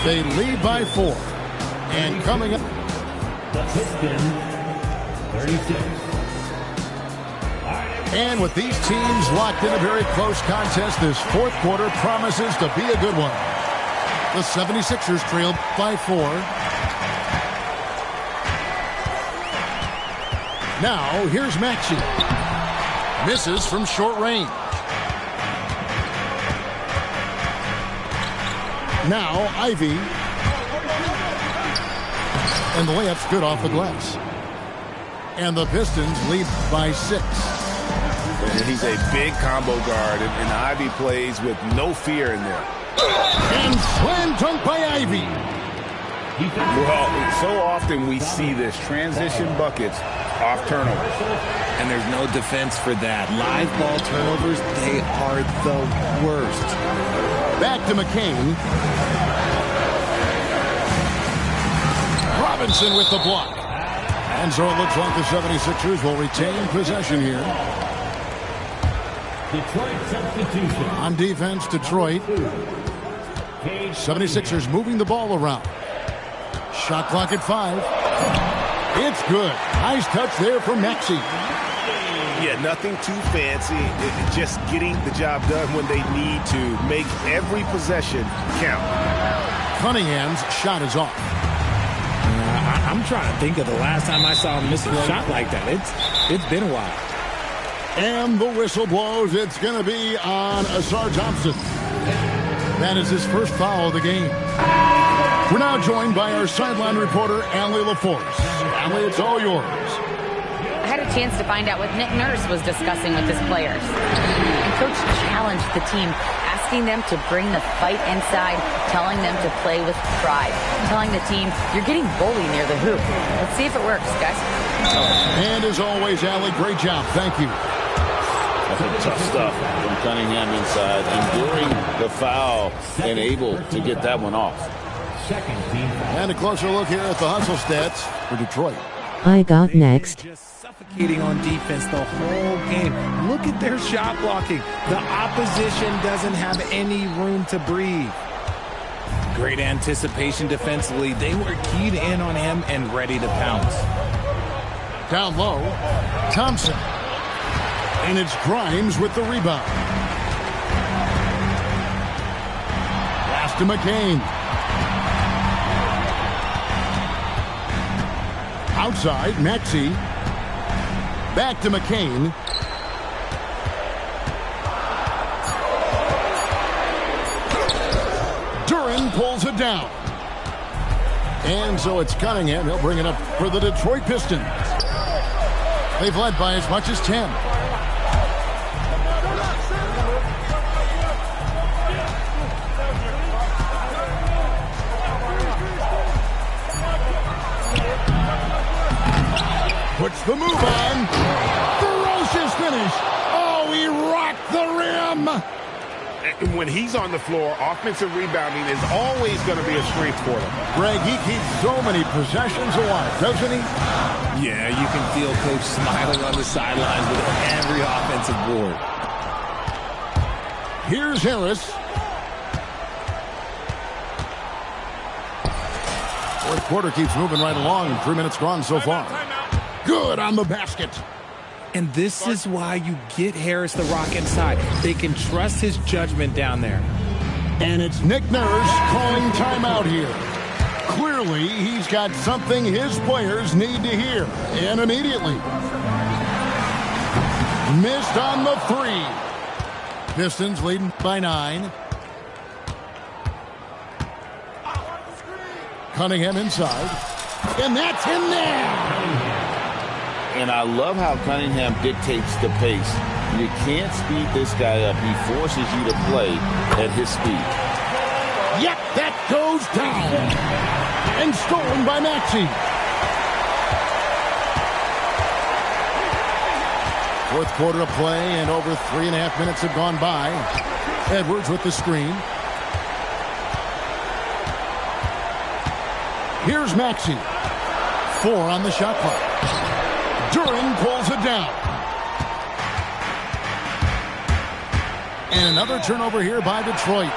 A: They lead by 4. And coming up.
E: The Pistons, 36.
A: And with these teams locked in a very close contest, this fourth quarter promises to be a good one. The 76ers trail by 4. Now, here's Maxey. Misses from short range. Now, Ivy. And the layup's good off the glass. And the Pistons lead by 6.
G: And he's a big combo guard, and Ivy plays with no fear in there.
A: And slam dunk by Ivy.
F: Well, so often we see this transition buckets off turnovers.
J: And there's no defense for that. Live ball turnovers, they are the worst.
A: Back to McCain. Robinson with the block. And so it looks like the 76ers will retain possession here.
E: Detroit substitution.
A: On defense, Detroit. 76ers moving the ball around. Shot clock at 5. It's good. Nice touch there from Maxey.
G: Yeah, nothing too fancy. Just getting the job done when they need to. Make every possession count.
A: Cunningham's shot is off.
J: I'm trying to think of the last time I saw him miss a shot like that. It's been a while.
A: And the whistle blows. It's going to be on Asar Thompson. That is his first foul of the game. We're now joined by our sideline reporter, Allie LaForce. Allie, it's all yours.
C: I had a chance to find out what Nick Nurse was discussing with his players. And Coach challenged the team, asking them to bring the fight inside, telling them to play with pride, telling the team, you're getting bullied near the hoop. Let's see if it works, guys.
A: And as always, Allie, great job. Thank you.
B: Tough stuff from Cunningham inside, enduring the foul and able to get that one off.
A: And a closer look here at the hustle stats for Detroit.
K: I got next.
J: Just suffocating on defense the whole game. Look at their shot blocking. The opposition doesn't have any room to breathe. Great anticipation defensively. They were keyed in on him and ready to pounce.
A: Down low, Thompson. And it's Grimes with the rebound. Pass to McCain. Outside, Maxey. Back to McCain. Duren pulls it down. And so it's Cunningham. He'll bring it up for the Detroit Pistons. They've led by as much as 10. Puts the move on. Ferocious finish. Oh, he rocked the rim.
G: And when he's on the floor, offensive rebounding is always going to be a strength for them.
A: Greg, he keeps so many possessions alive, doesn't he?
J: Yeah, you can feel Coach smiling on the sidelines with every offensive board.
A: Here's Harris. Fourth quarter keeps moving right along. 3 minutes gone so far. Good on the basket.
J: And this is why you get Harris the rock inside. They can trust his judgment down there.
A: And it's Nick Nurse calling timeout here. Clearly, he's got something his players need to hear. And immediately. Missed on the 3. Pistons leading by 9. Cunningham inside. And that's in there.
B: And I love how Cunningham dictates the pace. You can't speed this guy up. He forces you to play at his speed.
A: Yep, that goes down. And stolen by Maxey. Fourth quarter of play, and over 3.5 minutes have gone by. Edwards with the screen. Here's Maxey. 4 on the shot clock. Duren pulls it down. And another turnover here by Detroit.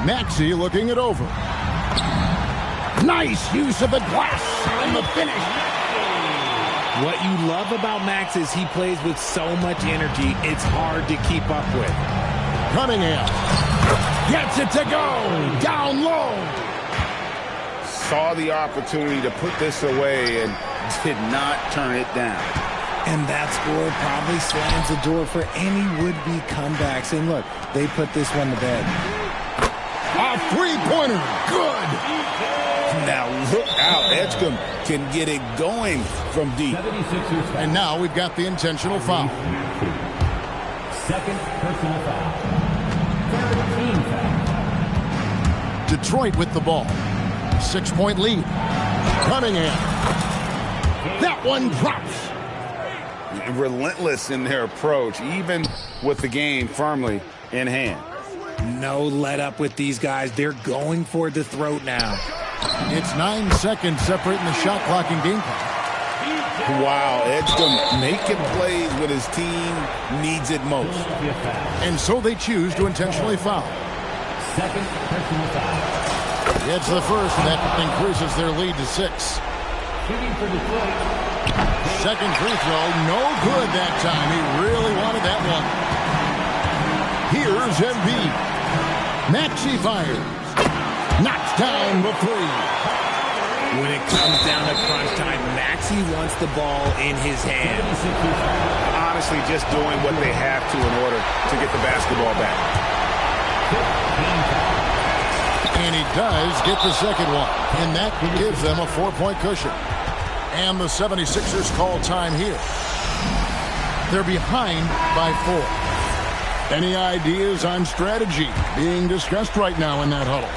A: Maxey looking it over. Nice use of the glass and the finish.
J: What you love about Max is he plays with so much energy, it's hard to keep up with.
A: Cunningham gets it to go. Down low.
F: Saw the opportunity to put this away and did not turn it down.
J: And that score probably slams the door for any would-be comebacks. And look, they put this one to bed.
A: A three-pointer. Good.
B: Now look out. Edgecombe can get it going from deep.
A: And now we've got the intentional foul.
E: Second personal foul. Third team foul.
A: Detroit with the ball. 6-point lead. Cunningham. That one drops.
F: Relentless in their approach, even with the game firmly in hand.
J: No let up with these guys. They're going for the throat now.
A: It's 9 seconds separating the shot clock and game clock.
B: Wow, Edgecombe making plays when his team needs it most.
A: And so they choose to intentionally foul.
E: Second personal foul.
A: It's the first, and that increases their lead to 6.
E: Shooting for Detroit.
A: Second free throw, no good that time. He really wanted that one. Here's Embiid. Maxey fires. Knocks down the three.
J: When it comes down to crunch time, Maxey wants the ball in his hand.
G: Honestly, just doing what they have to in order to get the basketball back.
A: And he does get the second one. And that gives them a 4-point cushion. And the 76ers call time here. They're behind by 4. Any ideas on strategy being discussed right now in that huddle?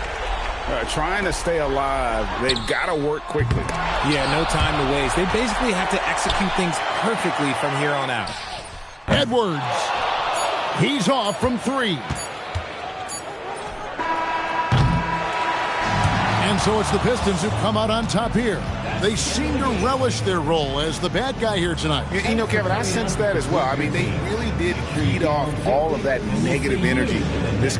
F: Trying to stay alive. They've got to work quickly.
J: Yeah, no time to waste. They basically have to execute things perfectly from here on out.
A: Edwards. He's off from 3. And so it's the Pistons who come out on top here. They seem to relish their role as the bad guy here tonight.
G: You know, Kevin, I sense that as well. I mean, they really did feed off all of that negative energy. This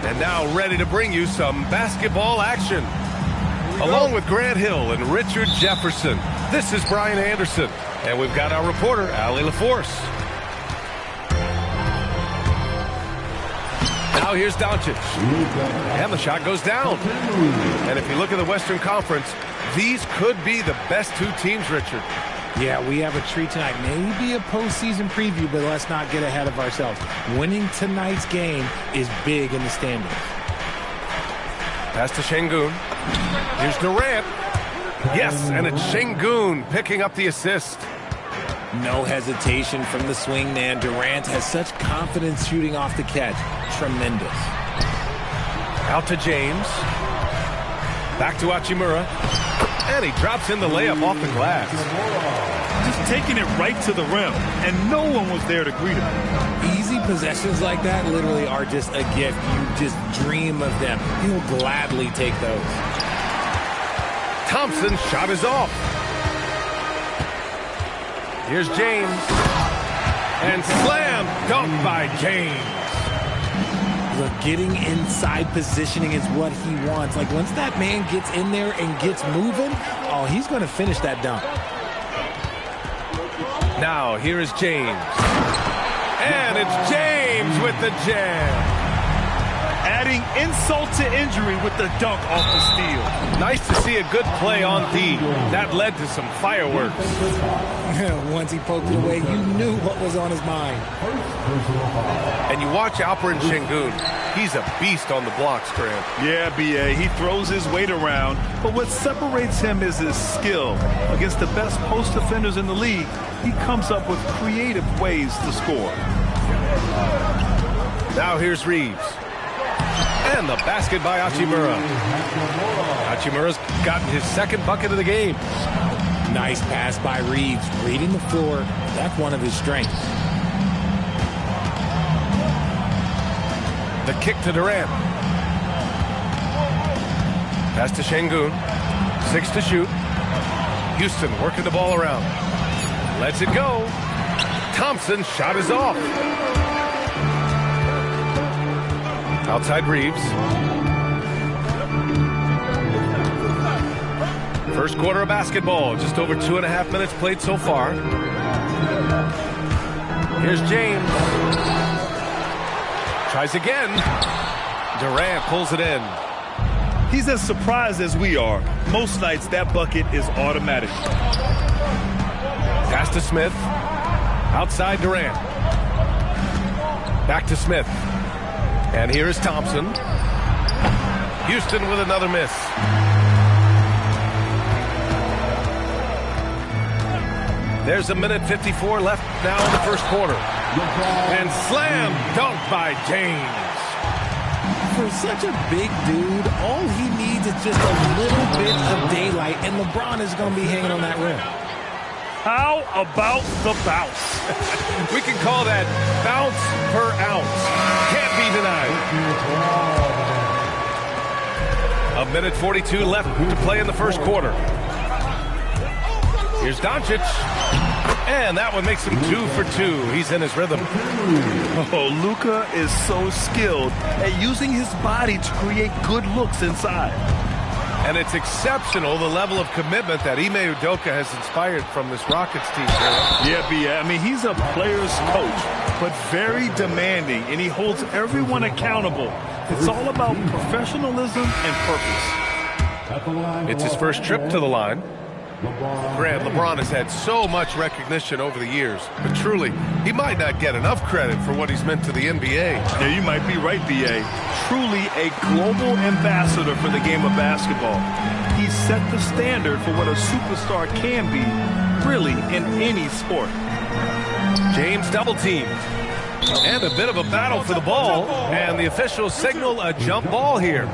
H: And now ready to bring you some basketball action. Along with Grant Hill and Richard Jefferson, this is Brian Anderson. And we've got our reporter, Allie LaForce. Now here's Doncic. And the shot goes down. And if you look at the Western Conference, these could be the best two teams, Richard.
J: Yeah, we have a treat tonight. Maybe a postseason preview, but let's not get ahead of ourselves. Winning tonight's game is big in the standings.
H: Pass to Şengün. Here's Durant. Yes, and it's Şengün picking up the assist.
J: No hesitation from the swing man. Durant has such confidence shooting off the catch. Tremendous.
H: Out to James. Back to Hachimura. And he drops in the layup off the glass.
I: Just taking it right to the rim, and no one was there to greet him.
J: Easy possessions like that literally are just a gift. You just dream of them. He'll gladly take those.
H: Thompson's shot is off. Here's James. And slam dunk by James.
J: Look, getting inside positioning is what he wants. Like, once that man gets in there and gets moving, oh, he's going to finish that dunk.
H: Now, here is James. And it's James with the jam.
I: Adding insult to injury with the dunk off the steal.
H: Nice to see a good play on D. That led to some fireworks.
J: Once he poked it away, you knew what was on his mind.
H: And you watch Alperen Şengün. He's a beast on the blocks, Grant.
I: Yeah, B.A., he throws his weight around, but what separates him is his skill. Against the best post defenders in the league, he comes up with creative ways to score.
H: Now here's Reeves. And the basket by Hachimura. Hachimura's gotten his second bucket of the game.
J: Nice pass by Reeves. Reading the floor, that's one of his strengths.
H: The kick to Durant. Pass to Şengün. 6 to shoot. Houston working the ball around. Lets it go. Thompson's shot is off. Outside Reeves. First quarter of basketball. Just over 2.5 minutes played so far. Here's James. Tries again. Durant pulls it in.
I: He's as surprised as we are. Most nights that bucket is automatic.
H: Pass to Smith. Outside Durant. Back to Smith. And here is Thompson. Houston with another miss. There's a minute 54 left now in the first quarter. And slam dunk by James.
J: For such a big dude, all he needs is just a little bit of daylight, and LeBron is going to be hanging on that rim.
I: How about the bounce?
H: We can call that bounce per ounce. Can't be denied. A minute 42 left to play in the first quarter. Here's Doncic. And that one makes him 2 for 2. He's in his rhythm.
I: Oh, Luka is so skilled at using his body to create good looks inside.
H: And it's exceptional, the level of commitment that Ime Udoka has inspired from this Rockets team.
I: Yeah, B.A. I mean, he's a player's coach, but very demanding, and he holds everyone accountable. It's all about professionalism and purpose.
H: It's his first trip to the line. Grant, LeBron has had so much recognition over the years, but truly, he might not get enough credit for what he's meant to the NBA.
I: Yeah, you might be right, B.A. Truly a global ambassador for the game of basketball. He set the standard for what a superstar can be, really, in any sport.
H: James double teamed. And a bit of a battle for the ball, and the officials signal a jump ball here.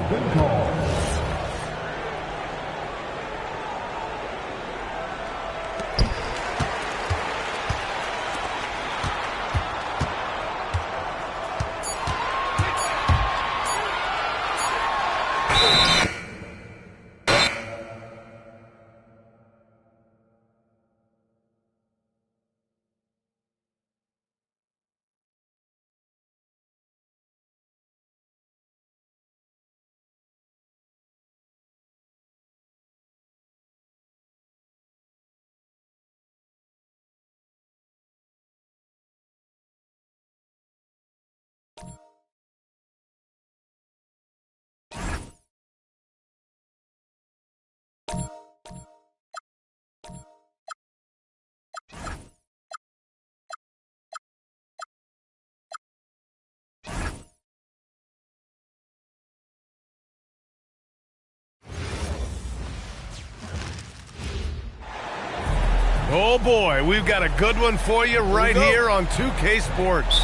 H: Oh boy, we've got a good one for you right here on 2K Sports.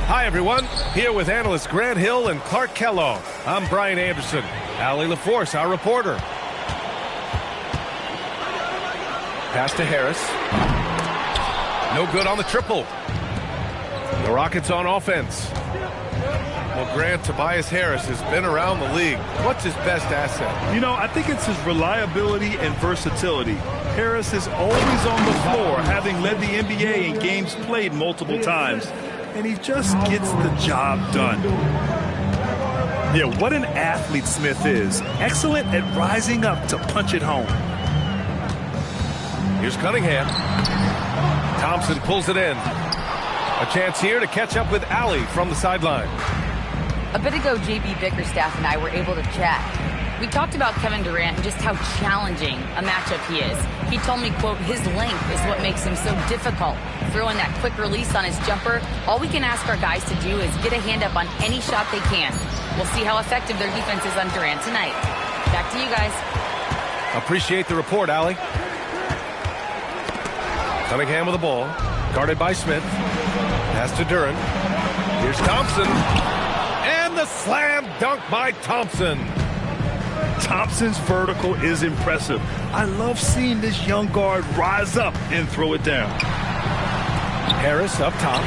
H: Hi everyone, here with analysts Grant Hill and Clark Kellogg. I'm Brian Anderson. Allie LaForce, our reporter. Pass to Harris. No good on the triple. The Rockets on offense. Well, Grant, Tobias Harris has been around the league. What's his best asset?
I: You know, I think it's his reliability and versatility. Harris is always on the floor, having led the NBA in games played multiple times. And he just gets the job done. Yeah, what an athlete Smith is. Excellent at rising up to punch it home.
H: Here's Cunningham. Thompson pulls it in. A chance here to catch up with Allie from the sideline.
C: A bit ago, JB Bickerstaff and I were able to chat. We talked about Kevin Durant and just how challenging a matchup he is. He told me, quote, his length is what makes him so difficult. throw in that quick release on his jumper, all we can ask our guys to do is get a hand up on any shot they can. We'll see how effective their defense is on Durant tonight. Back to you guys.
H: Appreciate the report, Allie. Cunningham with the ball. Guarded by Smith. Pass to Duren. Here's Thompson. And the slam dunk by Thompson.
I: Thompson's vertical is impressive. I love seeing this young guard rise up and throw it down.
H: Harris up top.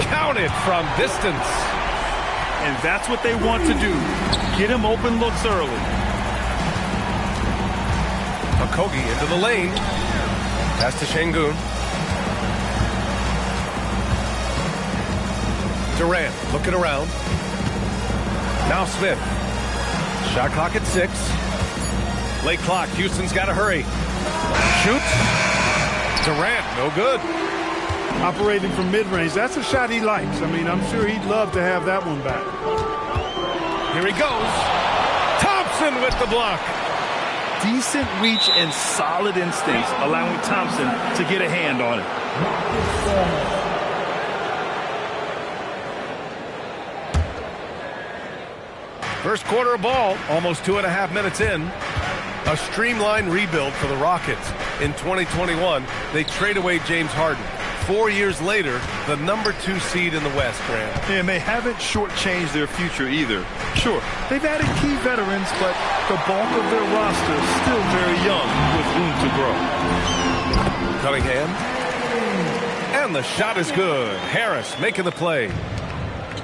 H: Counted from distance.
I: And that's what they want to do. Get him open looks early.
H: Okogie into the lane. Pass to Şengün. Durant looking around. Now Smith. Shot clock at 6. Late clock. Houston's got to hurry. Shoots. Durant, no good.
D: Operating from mid-range. That's a shot he likes. I mean, I'm sure he'd love to have that one back.
H: Here he goes. Thompson with the block.
I: Decent reach and solid instincts, allowing Thompson to get a hand on it.
H: First quarter of ball, almost 2.5 minutes in. A streamlined rebuild for the Rockets. In 2021, they trade away James Harden. 4 years later, the #2 seed in the West, Grant.
I: And they haven't shortchanged their future either. Sure, they've added key veterans, but the bulk of their roster is still very young with room to grow.
H: Cunningham. And the shot is good. Harris making the play.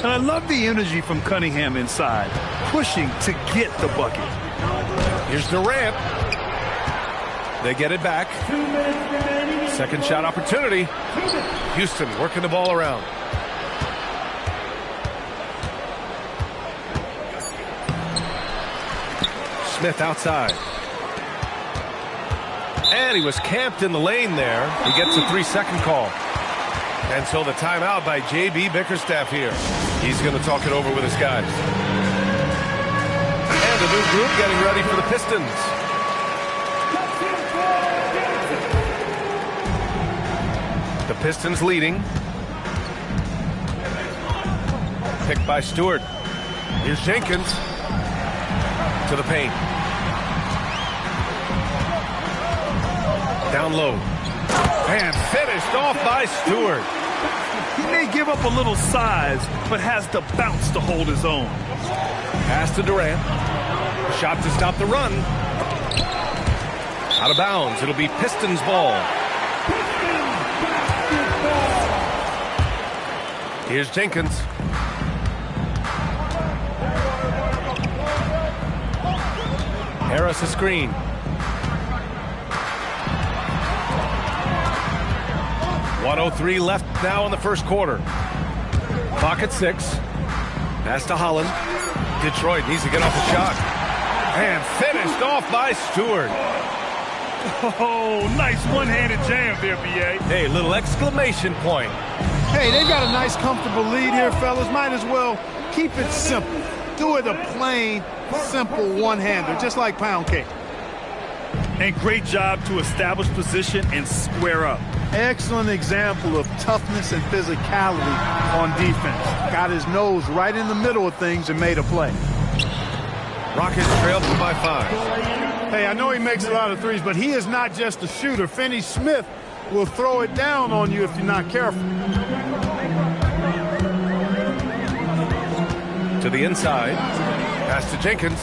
I: And I love the energy from Cunningham inside, pushing to get the bucket.
H: Here's Durant. They get it back. Second shot opportunity. Houston working the ball around. Smith outside. And he was camped in the lane there. He gets a 3-second call. And so the timeout by J.B. Bickerstaff here. He's going to talk it over with his guys. And a new group getting ready for the Pistons. The Pistons leading. Picked by Stewart. Here's Jenkins to the paint. Down low. And finished off by Stewart.
I: He may give up a little size, but has the bounce to hold his own.
H: Pass to Durant. Shot to stop the run. Out of bounds. It'll be Pistons ball. Here's Jenkins. Harris a screen. .103 left now in the first quarter. Clock at 6. Pass to Holland. Detroit needs to get off a shot. And finished off by Stewart.
I: Oh, nice one-handed jam there, B.A.
H: Hey, little exclamation point.
D: Hey, they've got a nice, comfortable lead here, fellas. Might as well keep it simple. Do it a plain, simple one-hander, just like pound cake.
I: And great job to establish position and square up.
D: Excellent example of toughness and physicality on defense. Got his nose right in the middle of things and made a play.
H: Rockets trailed by 5.
D: Hey, I know he makes a lot of threes, but he is not just a shooter. Finney Smith will throw it down on you if you're not careful.
H: To the inside. Pass to Jenkins.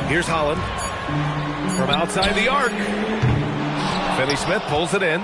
H: Here's Holland. From outside the arc. Finney Smith pulls it in.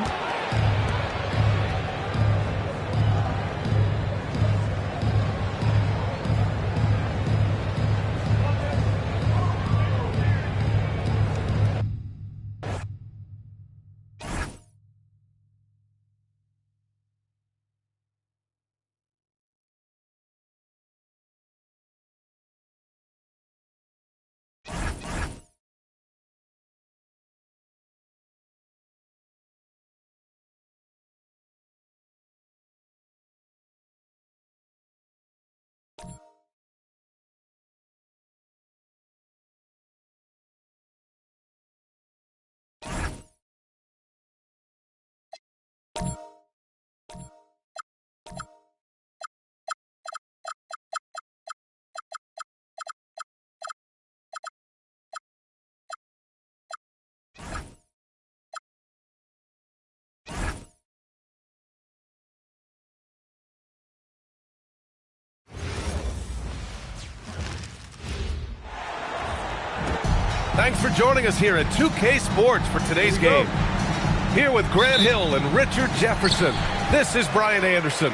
H: Thanks for joining us here at 2K Sports for today's game. Here with Grant Hill and Richard Jefferson, this is Brian Anderson.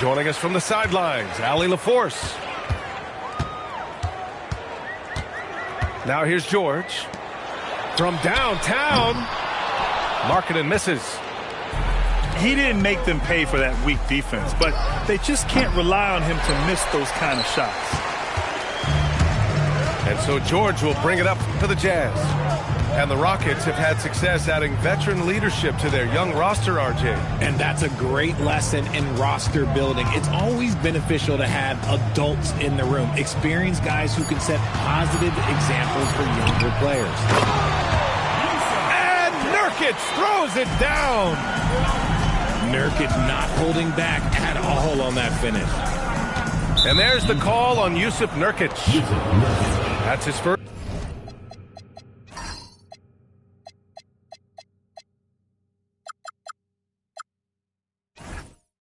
H: Joining us from the sidelines, Allie LaForce. Now here's George. From downtown, Markkanen misses.
I: He didn't make them pay for that weak defense, but they just can't rely on him to miss those kind of shots.
H: And so George will bring it up to the Jazz. And the Rockets have had success adding veteran leadership to their young roster, RJ.
J: And that's a great lesson in roster building. It's always beneficial to have adults in the room, experienced guys who can set positive examples for younger players.
H: And Nurkic throws it down.
J: Nurkic not holding back at all on that finish.
H: And there's the call on Jusuf Nurkic. That's his first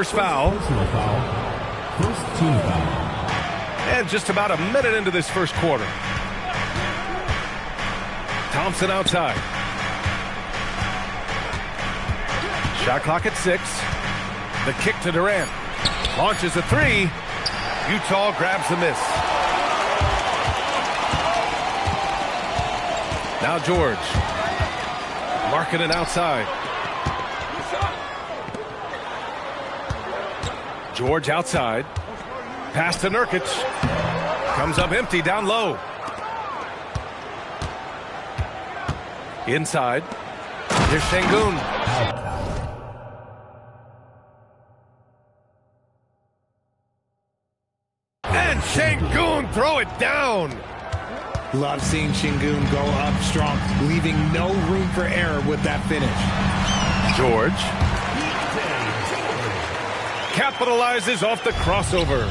H: foul.
E: First team foul.
H: And just about a minute into this first quarter. Thompson outside. Shot clock at 6. The kick to Durant. Launches a 3. Utah grabs the miss. Now George. Markkanen outside. George outside. Pass to Nurkic. Comes up empty down low. Inside. Here's Şengün. And Şengün throw it down.
J: Love seeing Şengün go up strong, leaving no room for error with that finish.
H: George capitalizes off the crossover.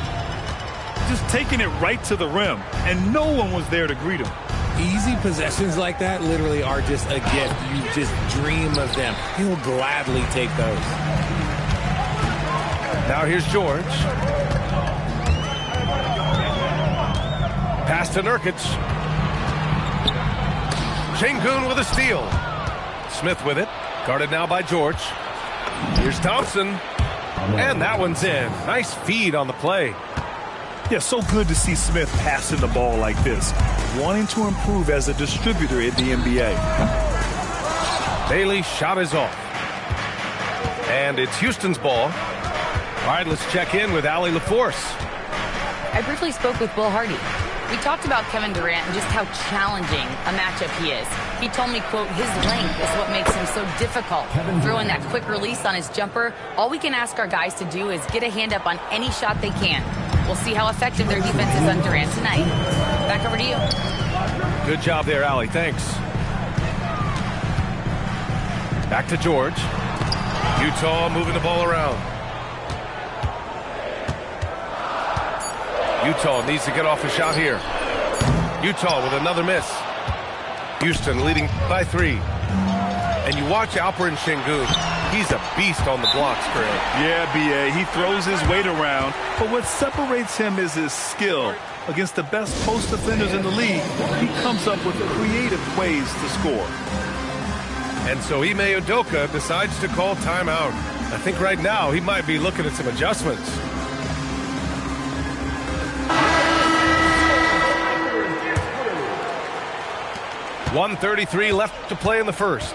I: Just taking it right to the rim, and no one was there to greet him.
J: Easy possessions like that literally are just a gift. You just dream of them. He'll gladly take those.
H: Now here's George. Pass to Nurkic. Şengün with a steal. Smith with it. Guarded now by George. Here's Thompson. And that one's in. Nice feed on the play.
I: Yeah, so good to see Smith passing the ball like this. Wanting to improve as a distributor in the NBA.
H: Bailey's shot is off. And it's Houston's ball. All right, let's check in with Allie LaForce.
C: I briefly spoke with Will Hardy. We talked about Kevin Durant and just how challenging a matchup he is. He told me, quote, his length is what makes him so difficult. Throwing that quick release on his jumper, all we can ask our guys to do is get a hand up on any shot they can. We'll see how effective their defense is on Durant tonight. Back over to you.
H: Good job there, Allie. Thanks. Back to George. Utah moving the ball around. Utah needs to get off a shot here. Utah with another miss. Houston leading by 3. And you watch Alperen Şengün. He's a beast on the blocks, Greg.
I: Yeah, B.A. He throws his weight around, but what separates him is his skill. Against the best post defenders in the league, he comes up with creative ways to score.
H: And so Ime Udoka decides to call timeout. I think right now he might be looking at some adjustments. .133 left to play in the first.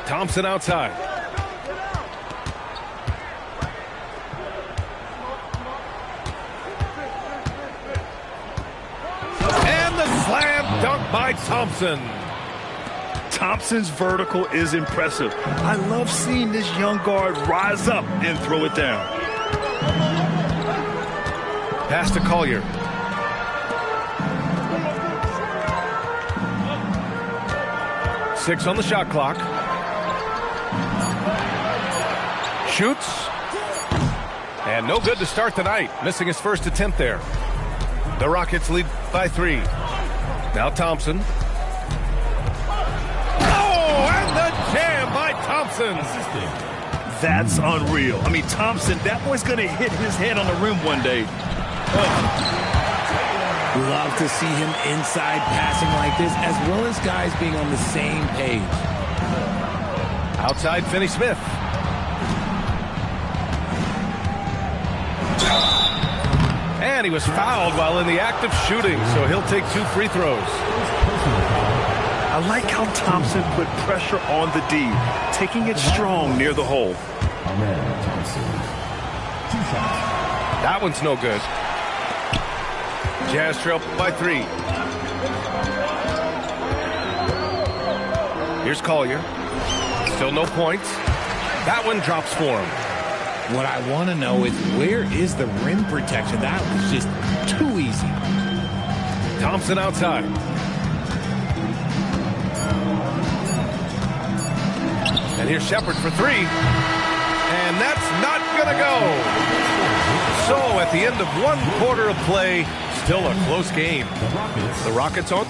H: Thompson outside. And the slam dunk by Thompson.
I: Thompson's vertical is impressive. I love seeing this young guard rise up and throw it down.
H: Pass to Collier. Six on the shot clock. Shoots. And no good to start the night. Missing his first attempt there. The Rockets lead by 3. Now Thompson. Oh, and the jam by Thompson.
I: That's unreal. I mean, Thompson, that boy's going to hit his head on the rim one day.
J: Love to see him inside passing like this, as well as guys being on the same page.
H: Outside, Finney Smith. And he was fouled while in the act of shooting, so he'll take 2 free throws.
I: I like how Thompson put pressure on the D, taking it strong near the hole.
H: That one's no good. Jazz trail by 3. Here's Collier. Still no points. That one drops for him.
J: What I want to know is, where is the rim protection? That was just too easy.
H: Thompson outside. And here's Shepard for 3. And that's not going to go. So at the end of 1 quarter of play, still a close game. The Rockets on.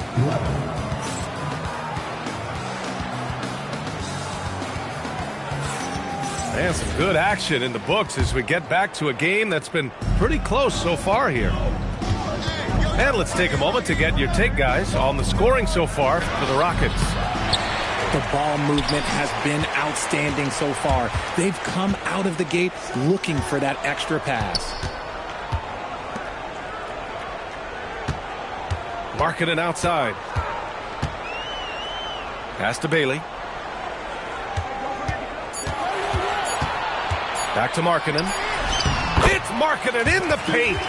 H: And some good action in the books as we get back to a game that's been pretty close so far here. And let's take a moment to get your take, guys, on the scoring so far for the Rockets.
J: The ball movement has been outstanding so far. They've come out of the gate looking for that extra pass.
H: Markkanen outside. Pass to Bailey. Back to Markkanen. It's Markkanen in the paint.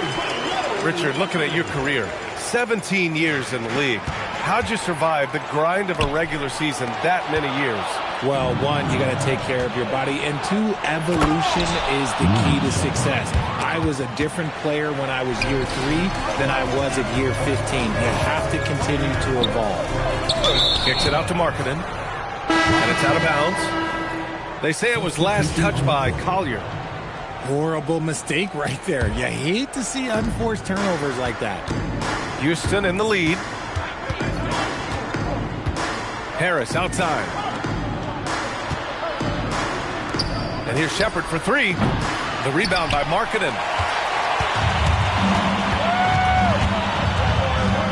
H: Richard, looking at your career, 17 years in the league. How'd you survive the grind of a regular season that many years?
J: Well, 1, you got to take care of your body, and 2, evolution is the key to success. I was a different player when I was year 3 than I was at year 15. You have to continue to evolve.
H: Kicks it out to Markkanen, and it's out of bounds. They say it was last touched by Collier.
J: Horrible mistake right there. You hate to see unforced turnovers like that.
H: Houston in the lead. Harris outside. And here's Shepard for 3. The rebound by Markkanen.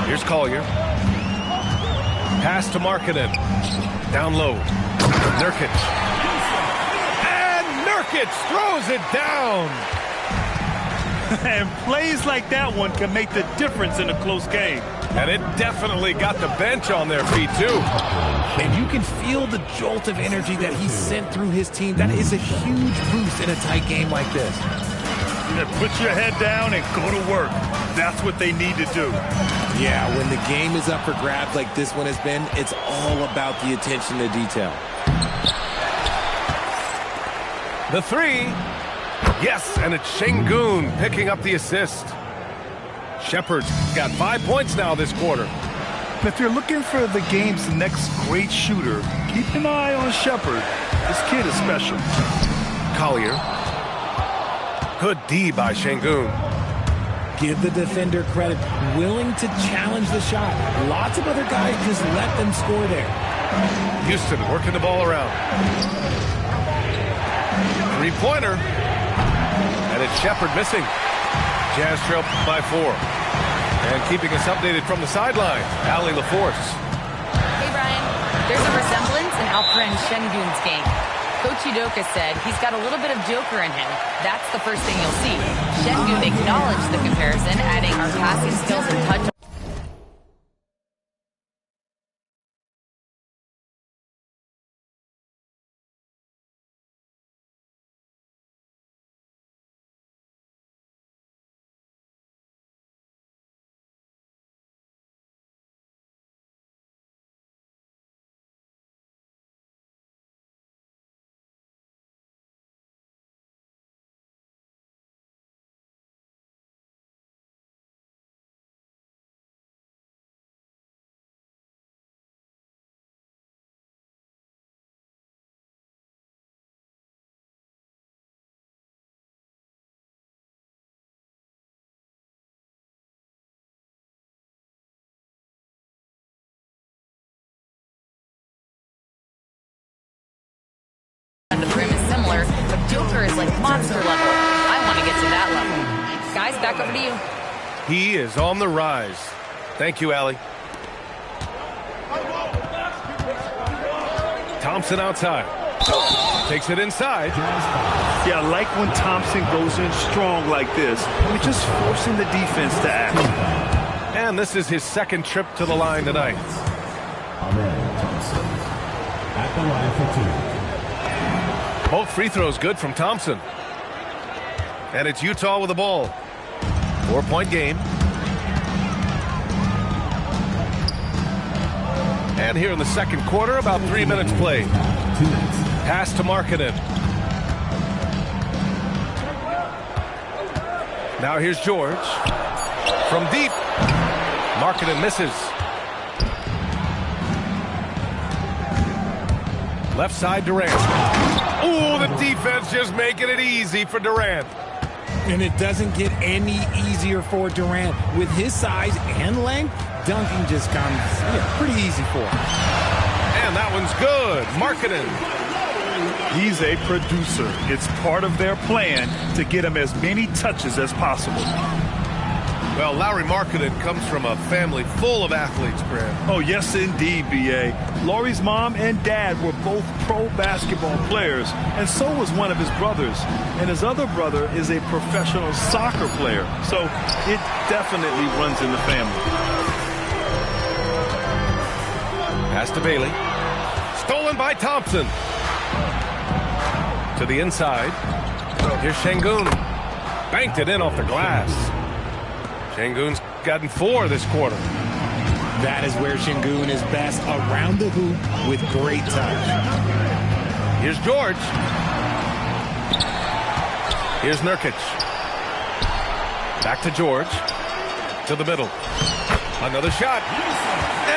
H: Here's Collier. Pass to Markkanen. Down low. Nurkic. Nurkic throws it down.
I: And plays like that one can make the difference in a close game.
H: And it definitely got the bench on their feet, too.
J: And you can feel the jolt of energy that he sent through his team. That is a huge boost in a tight game like this.
I: Put your head down and go to work. That's what they need to do.
J: Yeah, when the game is up for grabs like this one has been, it's all about the attention to detail.
H: The 3. Yes, and it's Şengün picking up the assist. Shepard's got 5 points now this quarter.
I: If you're looking for the game's next great shooter, keep an eye on Shepard. This kid is special.
H: Collier. Good D by Şengün.
J: Give the defender credit. Willing to challenge the shot. Lots of other guys just let them score there.
H: Houston working the ball around. 3-pointer. And it's Shepard missing. Jazz trail by 4. And keeping us updated from the sideline, Allie LaForce.
C: Hey, Brian. There's a resemblance in Alperen Şengün's game. Coach Udoka said he's got a little bit of Joker in him. That's the first thing you'll see. Şengün acknowledged the comparison, adding our passing skills and touch. The rim is similar, but Joker is like monster level. I want to get to that level. Guys, back over to you.
H: He is on the rise. Thank you, Allie. Thompson outside. Takes it inside.
I: Yeah, I like when Thompson goes in strong like this. We're just forcing the defense to act.
H: And this is his second trip to the line tonight.
E: Amen Thompson at the line for 2.
H: Both free throws good from Thompson. And it's Utah with the ball. 4-point game. And here in the second quarter, about 3 minutes played. Pass to Markkanen. Now here's George. From deep. Markkanen misses. Left side, Durant. Ooh, the defense just making it easy for Durant.
J: And it doesn't get any easier for Durant. With his size and length, dunking just comes pretty easy for him.
H: And that one's good. Markkanen.
I: He's a producer. It's part of their plan to get him as many touches as possible.
H: Well, Lauri Markkanen comes from a family full of athletes, Grant.
I: Oh, yes, indeed, B.A. Lauri's mom and dad were both pro basketball players, and so was one of his brothers. And his other brother is a professional soccer player, so it definitely runs in the family.
H: Pass to Bailey. Stolen by Thompson. To the inside. Here's Şengün. Banked it in off the glass. Şengün's gotten 4 this quarter.
J: That is where Şengün is best, around the hoop with great touch.
H: Here's George. Here's Nurkic. Back to George. To the middle. Another shot.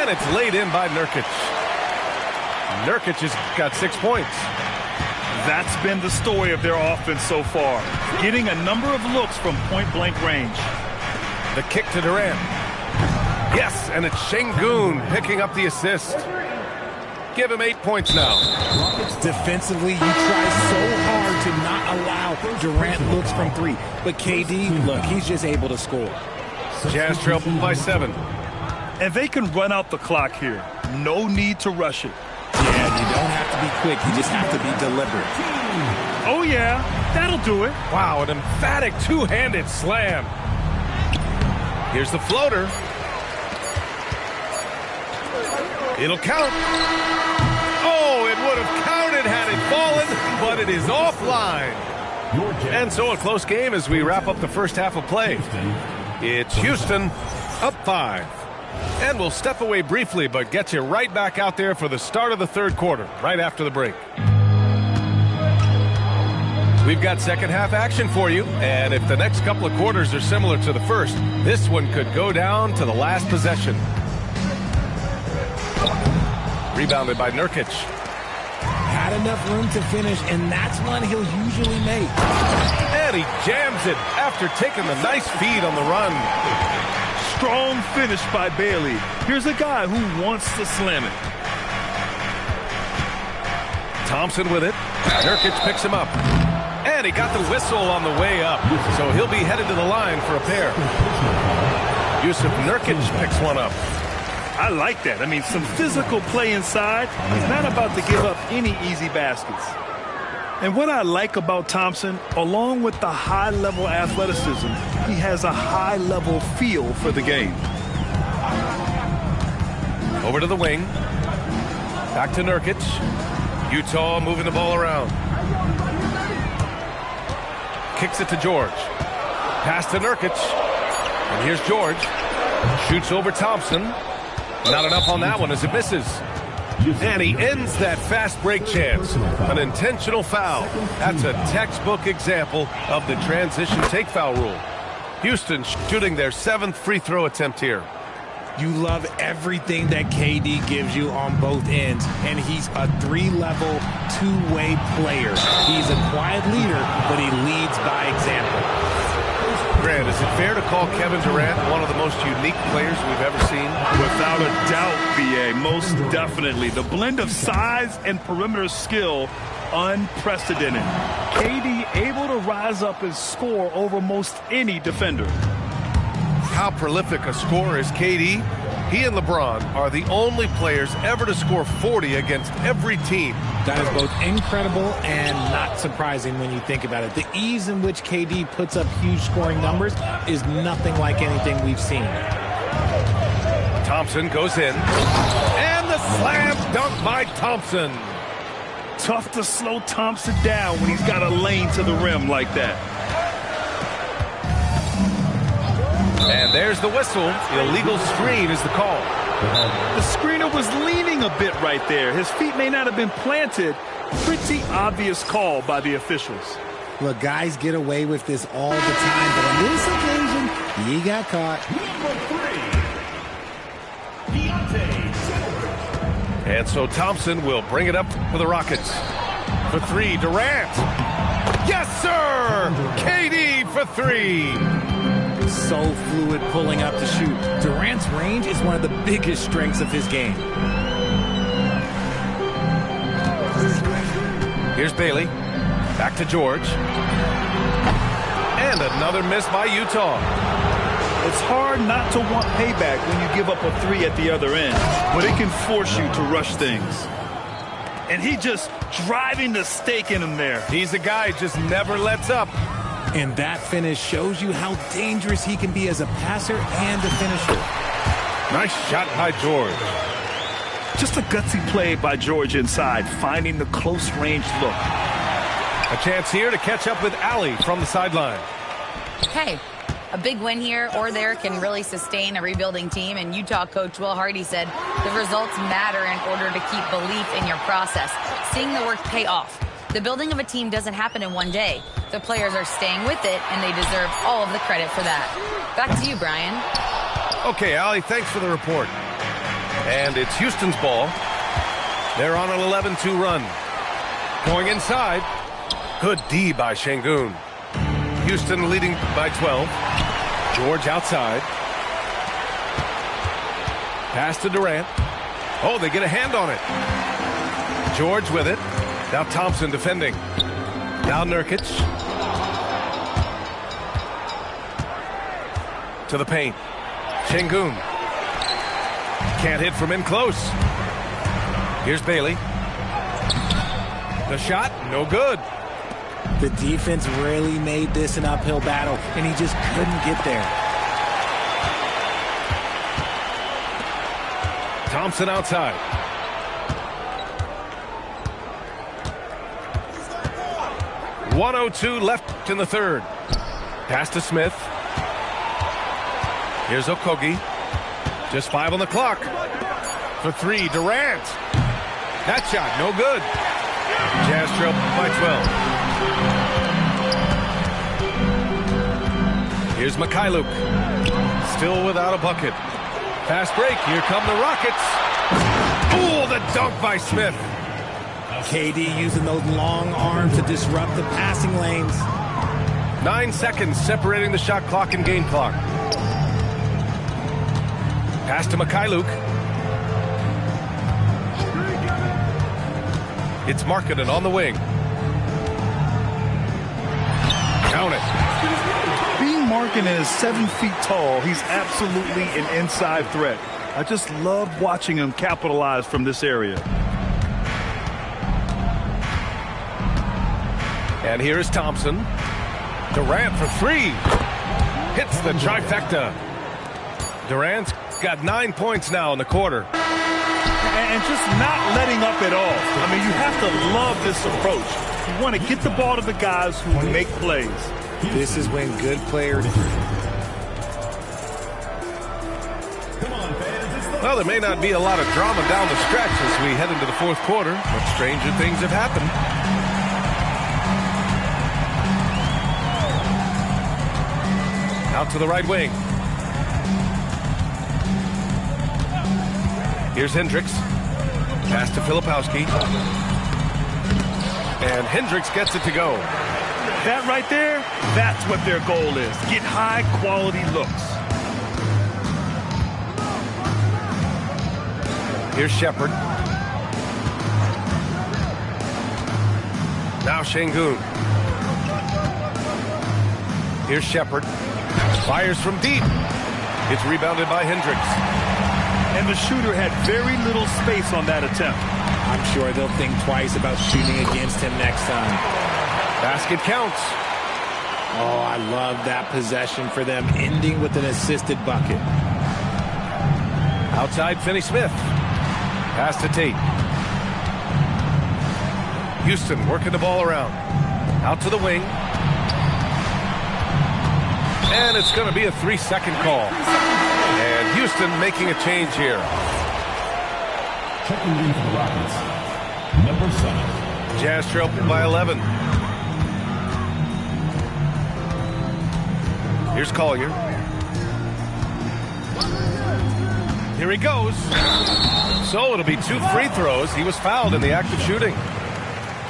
H: And it's laid in by Nurkic. Nurkic has got 6 points.
I: That's been the story of their offense so far. Getting a number of looks from point-blank range.
H: The kick to Durant. Yes, and it's Şengün picking up the assist. Give him 8 points now.
J: Defensively, you try so hard to not allow Durant looks from 3. But KD, look, he's just able to score.
H: Jazz trail by 7.
I: And they can run out the clock here. No need to rush it.
J: Yeah, you don't have to be quick. You just have to be deliberate.
I: Oh, yeah. That'll do it.
H: Wow, an emphatic two-handed slam. Here's the floater. It'll count. Oh, it would have counted had it fallen, but it is offline. And so a close game as we wrap up the first half of play. It's Houston up 5. And we'll step away briefly, but get you right back out there for the start of the third quarter, right after the break. We've got second half action for you, and if the next couple of quarters are similar to the first, this one could go down to the last possession. Rebounded by Nurkic.
J: Had enough room to finish, and that's one he'll usually make.
H: And he jams it after taking the nice feed on the run.
I: Strong finish by Bailey. Here's a guy who wants to slam it.
H: Thompson with it. Nurkic picks him up. And he got the whistle on the way up. So he'll be headed to the line for a pair. Jusuf Nurkic picks one up.
I: I like that. I mean, some physical play inside. He's not about to give up any easy baskets. And what I like about Thompson, along with the high-level athleticism, he has a high-level feel for the game.
H: Over to the wing. Back to Nurkic. Utah moving the ball around. Kicks it to George. Pass to Nurkic. And here's George. Shoots over Thompson. Not enough on that one as it misses. And he ends that fast break chance. An intentional foul. That's a textbook example of the transition take foul rule. Houston shooting their 7th free throw attempt here.
J: You love everything that KD gives you on both ends, and he's a 3-level, 2-way player. He's a quiet leader, but he leads by example.
H: Grant, is it fair to call Kevin Durant one of the most unique players we've ever seen?
I: Without a doubt, B.A., most definitely. The blend of size and perimeter skill, unprecedented. KD able to rise up and score over most any defender.
H: how prolific a scorer is KD, he and LeBron are the only players ever to score 40 against every team.
J: That is both incredible and not surprising when you think about it. The ease in which KD puts up huge scoring numbers is nothing like anything we've seen.
H: Thompson goes in, and the slam dunk by Thompson.
I: Tough to slow Thompson down when he's got a lane to the rim like that.
H: And there's the whistle. Illegal screen is the call.
I: The screener was leaning a bit right there. His feet may not have been planted. Pretty obvious call by the officials.
J: Look, guys get away with this all the time, but on this occasion, he got caught.
H: And so Thompson will bring it up for the Rockets. For three, Durant. Yes, sir! KD for three.
J: So fluid pulling up to shoot. Durant's range is one of the biggest strengths of his game.
H: Here's Bailey. Back to George. And another miss by Utah.
I: It's hard not to want payback when you give up a three at the other end, but it can force you to rush things. And he just driving the stake in him there.
H: He's a guy who just never lets up.
J: And that finish shows you how dangerous he can be as a passer and a finisher.
H: Nice shot by George.
I: Just a gutsy play by George inside, finding the close-range look.
H: A chance here to catch up with Allie from the sideline.
C: Hey, a big win here or there can really sustain a rebuilding team, and Utah coach Will Hardy said the results matter in order to keep belief in your process, seeing the work pay off. The building of a team doesn't happen in one day. The players are staying with it, and they deserve all of the credit for that. Back to you, Brian.
H: Okay, Allie, thanks for the report. And it's Houston's ball. They're on an 11-2 run. Going inside. Good D by Şengün. Houston leading by 12. George outside. Pass to Durant. Oh, they get a hand on it. George with it. Now Thompson defending. Now Nurkic. To the paint. Şengün. Can't hit from in close. Here's Bailey. The shot, no good.
J: The defense really made this an uphill battle, and he just couldn't get there.
H: Thompson outside. .102 left in the third. Pass to Smith. Here's Okogie. Just 5 on the clock. For three, Durant. That shot, no good. Jazz trail by 12. Here's Mykhailiuk. Still without a bucket. Fast break. Here come the Rockets. Ooh, the dunk by Smith.
J: KD using those long arms to disrupt the passing lanes.
H: 9 seconds separating the shot clock and game clock. Pass to Mykhailiuk. It's Markkanen on the wing. Count it.
I: Being Markkanen is 7 feet tall. He's absolutely an inside threat. I just love watching him capitalize from this area.
H: And here is Thompson. Durant for three. Hits the trifecta. Durant's got 9 points now in the quarter.
I: And just not letting up at all. I mean, you have to love this approach. You want to get the ball to the guys who make plays.
J: This is when good players...
H: Well, there may not be a lot of drama down the stretch as we head into the fourth quarter, but stranger things have happened. Out to the right wing. Here's Hendricks. Pass to Filipowski. And Hendricks gets it to go.
I: That right there, that's what their goal is. Get high-quality looks.
H: Here's Shepherd. Now Şengün. Here's Shepherd. Fires from deep. It's rebounded by Hendricks.
I: And the shooter had very little space on that attempt.
J: I'm sure they'll think twice about shooting against him next time.
H: Basket counts.
J: Oh, I love that possession for them, ending with an assisted bucket.
H: Outside, Finney-Smith. Pass to Tate. Houston working the ball around. Out to the wing. And it's going to be a 3-second call. And Houston making a change here.
E: Checking in for the Rockets, number 7.
H: Jazz trail by 11. Here's Collier. Here he goes. So it'll be 2 free throws. He was fouled in the act of shooting.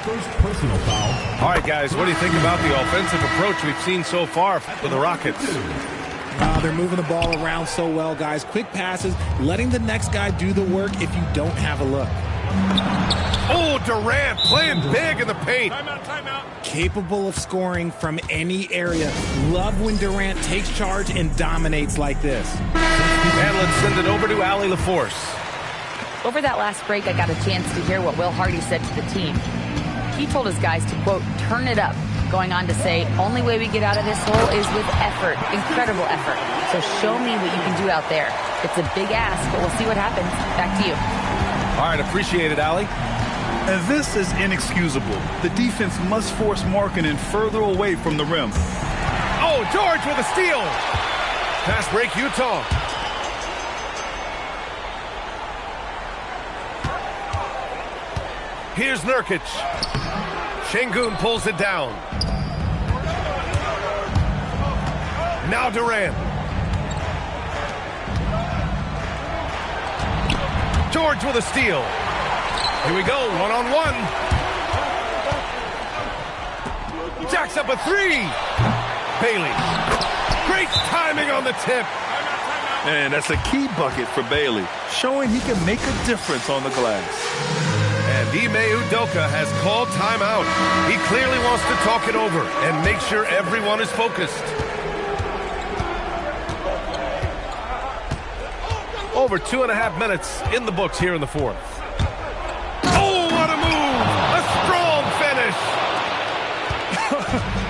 E: First personal foul.
H: All right, guys, what do you think about the offensive approach we've seen so far for the Rockets?
J: They're moving the ball around so well, guys. Quick passes, letting the next guy do the work if you don't have a look.
H: Oh, Durant playing big in the paint.
I: Timeout.
J: Capable of scoring from any area. Love when Durant takes charge and dominates like this.
H: And let's send it over to Allie LaForce.
C: Over that last break, I got a chance to hear what Will Hardy said to the team. He told his guys to, quote, turn it up, going on to say, only way we get out of this hole is with effort, incredible effort. So show me what you can do out there. It's a big ask, but we'll see what happens. Back to you.
H: All right, appreciate it, Allie.
I: And this is inexcusable. The defense must force Markkanen further away from the rim.
H: Oh, George with a steal. Fast break, Utah. Here's Nurkic. Şengün pulls it down. Now Durant. George with a steal. Here we go, one-on-one. Jacks up a 3. Bailey. Great timing on the tip.
I: And that's a key bucket for Bailey, showing he can make a difference on the glass.
H: And Ime Udoka has called timeout. He clearly wants to talk it over and make sure everyone is focused. Over 2.5 minutes in the books here in the fourth. Oh, what a move! A strong finish!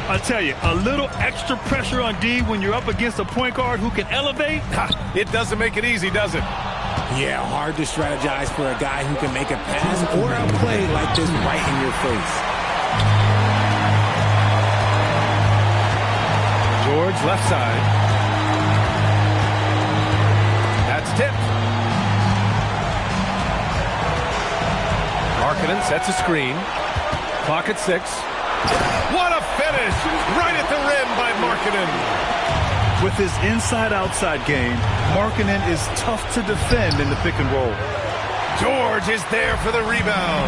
I: I tell you, a little extra pressure on D when you're up against a point guard who can elevate.
H: It doesn't make it easy, does it?
J: Yeah, hard to strategize for a guy who can make a pass or a play like this right in your face.
H: George left side. That's tipped. Markkanen sets a screen. Clock at 6. What a finish! Right at the rim by Markkanen.
I: With his inside-outside game, Markkanen is tough to defend in the pick and roll.
H: George is there for the rebound.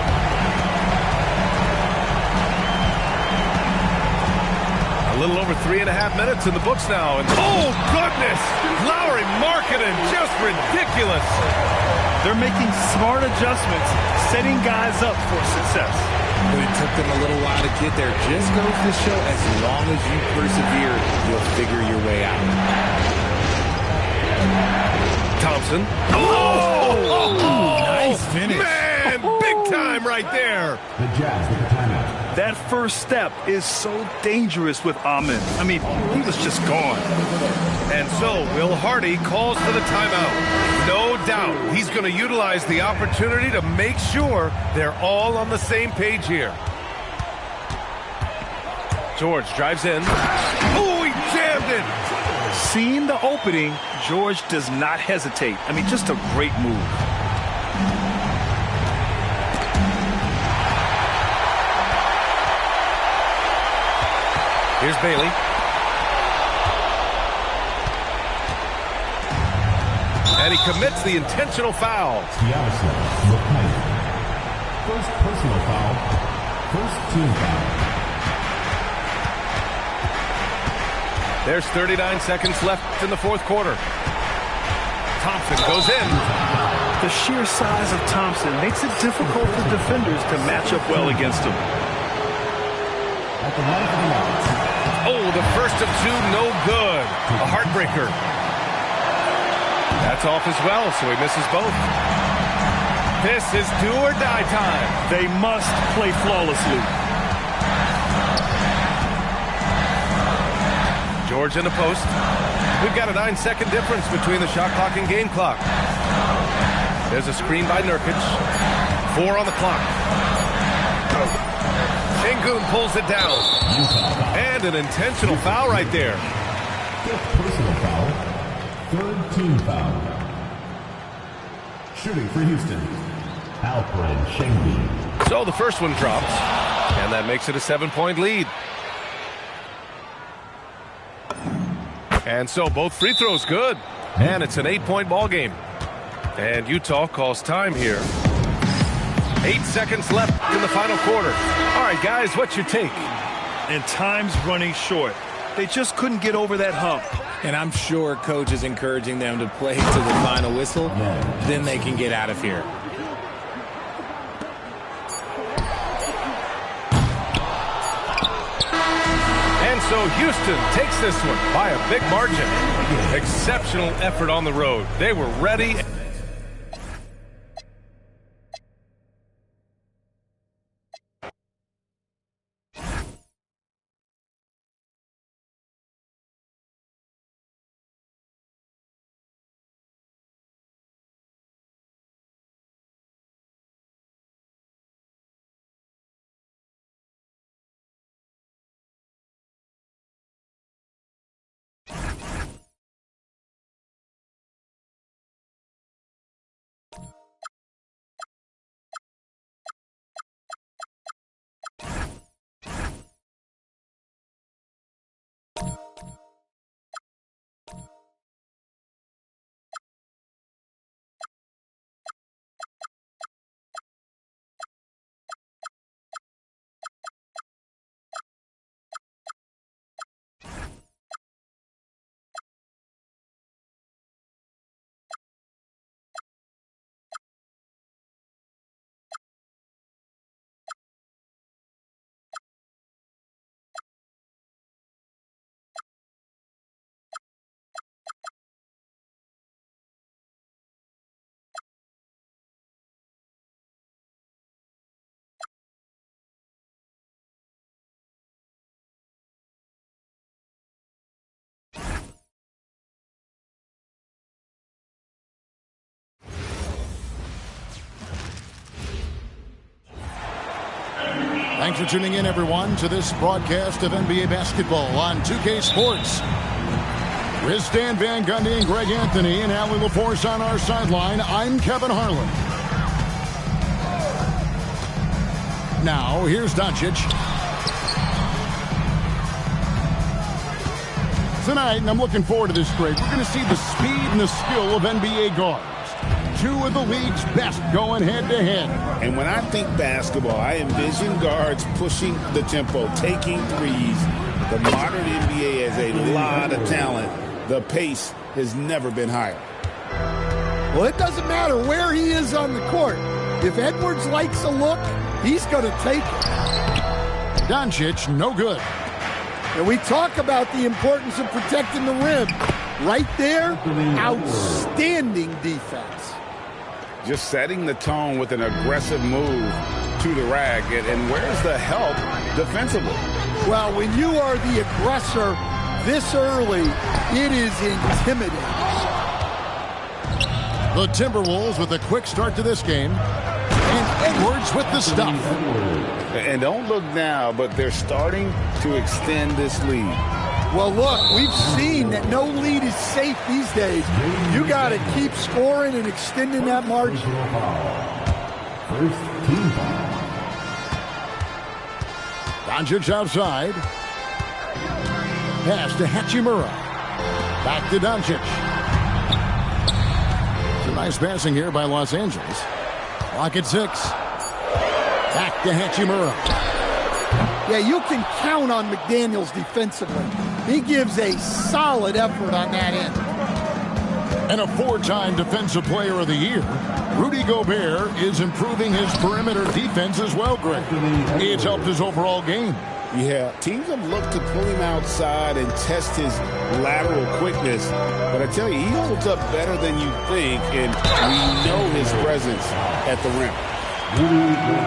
H: A little over 3.5 minutes in the books now. And oh, goodness! Lauri Markkanen, just ridiculous.
I: They're making smart adjustments, setting guys up for success.
J: But it took them a little while to get there. Just goes to show as long as you persevere, you'll figure your way out.
H: Thompson. Oh!
J: Nice finish.
H: Man, big time right there.
E: The Jazz with the timeout.
I: That first step is so dangerous with Amen. I mean, he was just gone.
H: And so Will Hardy calls for the timeout. No doubt he's going to utilize the opportunity to make sure they're all on the same page here. George drives in. Oh, he jammed it.
I: Seeing the opening, George does not hesitate. I mean, just a great move.
H: Here's Bailey. And he commits the intentional foul.
E: Giannis Lopez. First personal foul. First team foul.
H: There's 39 seconds left in the fourth quarter. Thompson goes in.
I: The sheer size of Thompson makes it difficult for defenders to match up well against him.
E: At the line for the Rockets.
H: Oh, the first of 2, no good. A heartbreaker. That's off as well, so he misses both. This is do or die time.
I: They must play flawlessly.
H: George in the post. We've got a 9-second difference between the shot clock and game clock. There's a screen by Nurkic. 4 on the clock. Sengun pulls it down. And an intentional foul right there.
E: Fifth personal foul. Third team foul. Shooting for Houston, Alfred Sengun.
H: So the first one drops, and that makes it a 7-point lead. And so both free throws good, and it's an 8-point ball game. And Utah calls time here. 8 seconds left in the final quarter. All right, guys, what's your take?
I: And time's running short. They just couldn't get over that hump.
J: And I'm sure coach is encouraging them to play to the final whistle. Then they can get out of here.
H: And so Houston takes this one by a big margin. Exceptional effort on the road. They were ready.
A: Thanks for tuning in, everyone, to this broadcast of NBA basketball on 2K Sports. With Stan Van Gundy and Greg Anthony and Allie LaForce on our sideline, I'm Kevin Harlan. Now, here's Doncic. Tonight, and I'm looking forward to this, Greg, we're going to see the speed and the skill of NBA guards. Two of the league's best going head-to-head.
B: And when I think basketball, I envision guards pushing the tempo, taking threes. The modern NBA has a lot of talent. The pace has never been higher.
K: Well, it doesn't matter where he is on the court. If Edwards likes a look, he's going to take it.
A: Doncic, no good.
K: And we talk about the importance of protecting the rim. Right there, outstanding defense.
B: Just setting the tone with an aggressive move to the rack. And where's the help defensively?
K: Well, when you are the aggressor this early, it is intimidating.
A: The Timberwolves with a quick start to this game. And Edwards with the stuff.
B: And don't look now, but they're starting to extend this lead.
K: Well, look, we've seen that no lead is safe these days. You got to keep scoring and extending that margin.
E: First team foul.
A: Doncic outside. Pass to Hachimura. Back to Doncic. Some nice passing here by Los Angeles. Clock at 6. Back to Hachimura.
K: Yeah, you can count on McDaniels defensively. He gives a solid effort on that end.
A: And a 4-time Defensive Player of the Year, Rudy Gobert is improving his perimeter defense as well, Greg. It's helped his overall game.
B: Yeah, teams have looked to pull him outside and test his lateral quickness. But I tell you, he holds up better than you think, and we know his presence at the rim.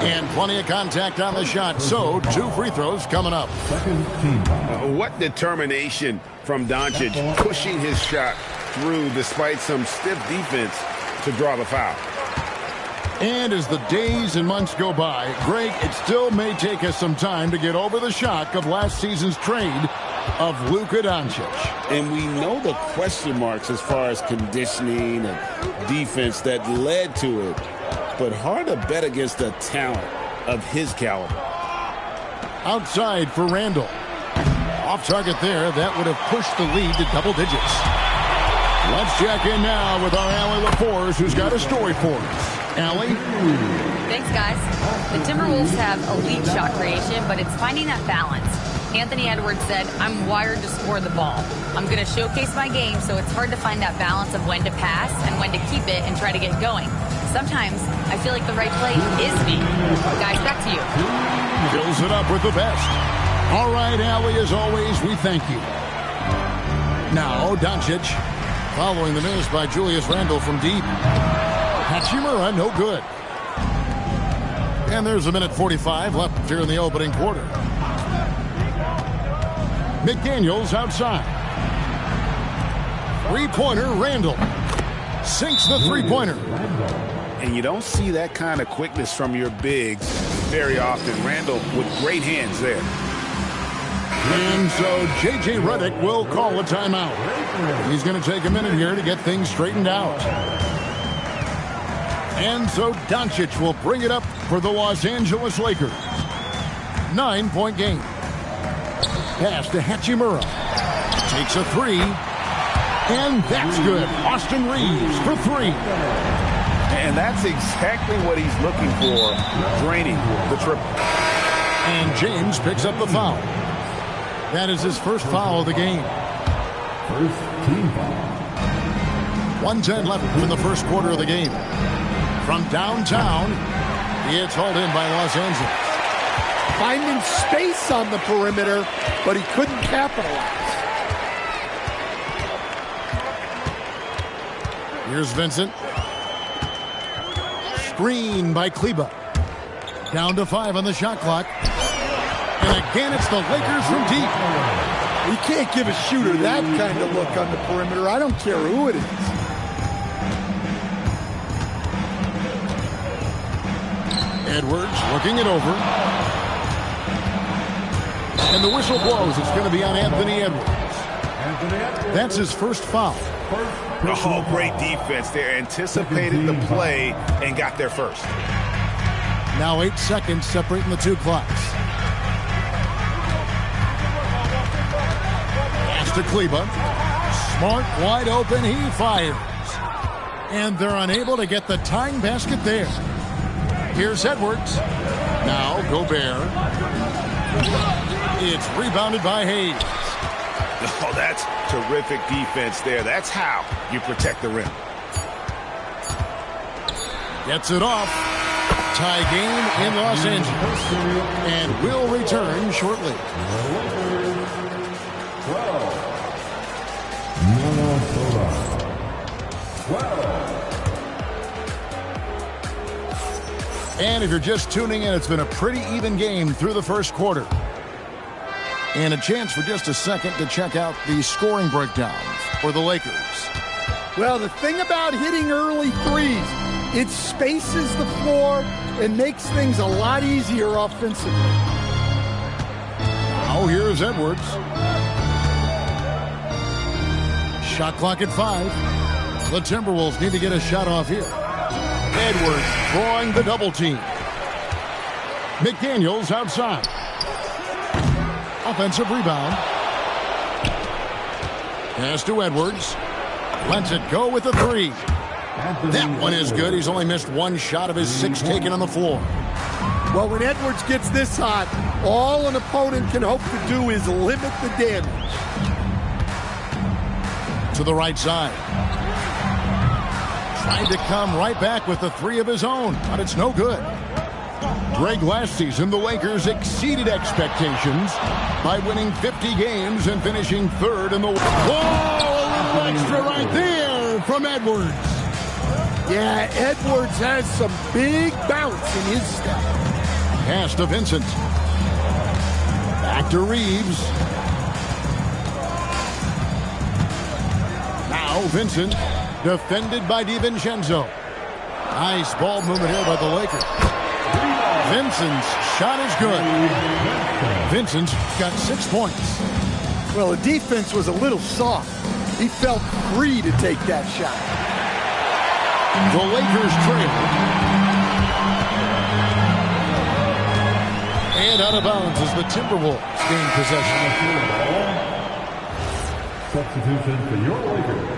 A: And plenty of contact on the shot, so 2 free throws coming up.
G: What determination from Doncic, pushing his shot through despite some stiff defense to draw the foul.
A: And as the days and months go by, Greg, it still may take us some time to get over the shock of last season's trade of Luka Doncic.
B: And we know the question marks as far as conditioning and defense that led to it. But hard to bet against the talent of his caliber.
A: Outside for Randall. Off target there. That would have pushed the lead to double digits. Let's check in now with our Allie LaForce, who's got a story for us. Allie?
C: Thanks, guys. The Timberwolves have elite shot creation, but it's finding that balance. Anthony Edwards said, "I'm wired to score the ball. I'm going to showcase my game, so it's hard to find that balance of when to pass and when to keep it and try to get going. Sometimes I feel like the right play is me." Guys, back to you.
A: Fills it up with the best. All right, Allie, as always, we thank you. Now, Doncic, following the miss by Julius Randle from deep. Hachimura, no good. And there's a minute 45 left here in the opening quarter. McDaniels outside. Three-pointer, Randle. Sinks the three-pointer.
G: And you don't see that kind of quickness from your bigs very often. Randle with great hands there.
A: And so J.J. Redick will call a timeout. He's going to take a minute here to get things straightened out. And so Doncic will bring it up for the Los Angeles Lakers. 9-point game. Pass to Hachimura. Takes a three. And that's good. Austin Reeves for three.
G: And that's exactly what he's looking for, draining the triple.
A: And James picks up the foul. That is his first foul of the game.
E: First team foul.
A: 1:10 left in the first quarter of the game. From downtown, it's hauled in by Los Angeles.
K: Finding space on the perimeter, but he couldn't capitalize.
A: Here's Vincent. Screen by Kleba. Down to 5 on the shot clock. And again, it's the Lakers from deep.
K: You can't give a shooter that kind of look on the perimeter. I don't care who it is.
A: Edwards looking it over. And the whistle blows. It's going to be on Anthony Edwards. That's his first foul.
G: Oh, great defense there. Anticipated the play and got there first.
A: Now 8 seconds separating the two clocks. Pass to Kleba. Smart, wide open. He fires. And they're unable to get the tying basket there. Here's Edwards. Now Gobert. It's rebounded by Hayes.
G: Oh, that's terrific defense there. That's how you protect the rim.
A: Gets it off. Tie game in Los Angeles. And will return shortly.
E: 12. Minnesota. 12.
A: And if you're just tuning in, it's been a pretty even game through the first quarter. And a chance for just a second to check out the scoring breakdowns for the Lakers.
K: Well, the thing about hitting early threes, it spaces the floor and makes things a lot easier offensively.
A: Now here's Edwards. Shot clock at 5. The Timberwolves need to get a shot off here. Edwards drawing the double team. McDaniels outside. Offensive rebound. Pass to Edwards. Lets it go with the three. That one is good. He's only missed one shot of his 6 taken on the floor.
K: Well, when Edwards gets this hot, all an opponent can hope to do is limit the damage.
A: To the right side. Tried to come right back with the 3 of his own, but it's no good. Greg, last season, the Lakers exceeded expectations by winning 50 games and finishing third in the West. Whoa, a little extra right there from Edwards.
K: Yeah, Edwards has some big bounce in his step.
A: Pass to Vincent. Back to Reeves. Now Vincent, defended by DiVincenzo. Nice ball movement here by the Lakers. Vincent's shot is good. Vincent's got 6 points.
K: Well, the defense was a little soft. He felt free to take that shot.
A: The Lakers trail. And out of bounds as the Timberwolves gain possession.
E: Substitution for your Lakers.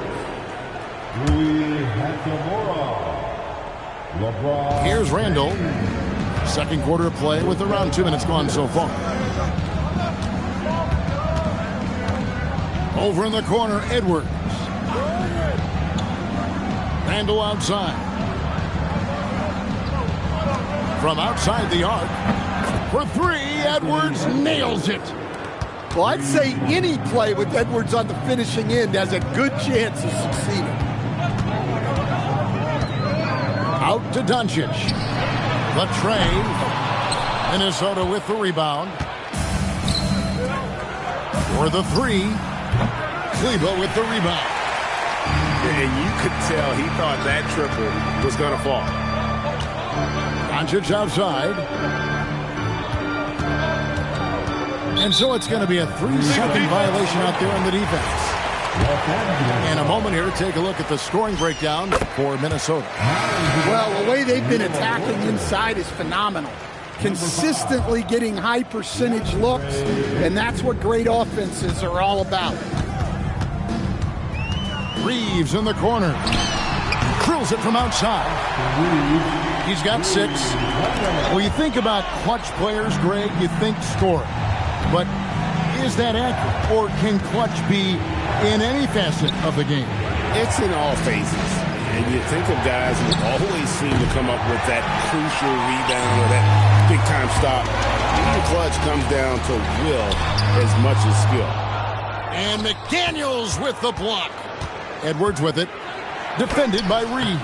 E: Rui Hachimura. LeBron.
A: Here's Randall. Second quarter of play with around 2 minutes gone so far. Over in the corner, Edwards. Randall outside. From outside the arc. For 3, Edwards nails it.
K: Well, I'd say any play with Edwards on the finishing end has a good chance of succeeding.
A: Out to Doncic. The tray. Minnesota with the rebound. For the 3. Kleber with the rebound.
G: And you could tell he thought that triple was going to fall.
A: Doncic outside. And so it's going to be a 3-second violation out there on the defense. In a moment here, take a look at the scoring breakdown for Minnesota.
K: Well, the way they've been attacking inside is phenomenal. Consistently getting high percentage looks, and that's what great offenses are all about.
A: Reeves in the corner. Drills it from outside. He's got 6. Well, you think about clutch players, Greg, you think scoring. But is that accurate? Or can clutch be in any facet of the game?
B: It's in all phases. And you think of guys who always seem to come up with that crucial rebound or that big-time stop. The clutch comes down to will as much as skill.
A: And McDaniels with the block. Edwards with it. Defended by Reeves.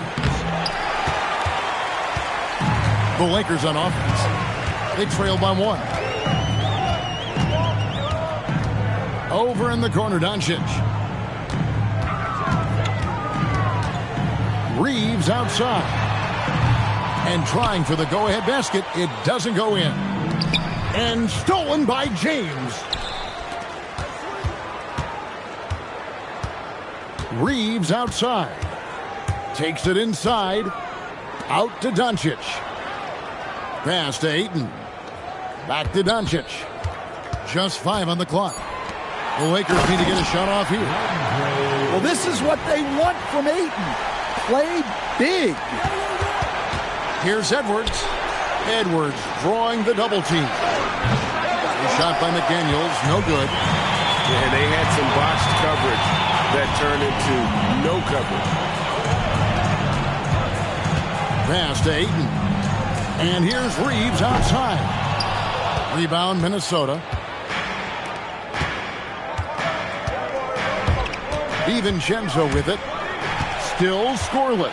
A: The Lakers on offense. They trail by 1. Over in the corner, Doncic. Reeves outside. And trying for the go-ahead basket. It doesn't go in. And stolen by James. Reeves outside. Takes it inside. Out to Doncic. Pass to Ayton. Back to Doncic. Just 5 on the clock. The Lakers need to get a shot off here.
K: Well, this is what they want from Ayton. Play big.
A: Here's Edwards. Edwards drawing the double team. A shot by McDaniels. No good.
G: And they had some botched coverage that turned into no coverage.
A: Pass to Ayton. And here's Reeves outside. Rebound, Minnesota. DiVincenzo with it. Still scoreless.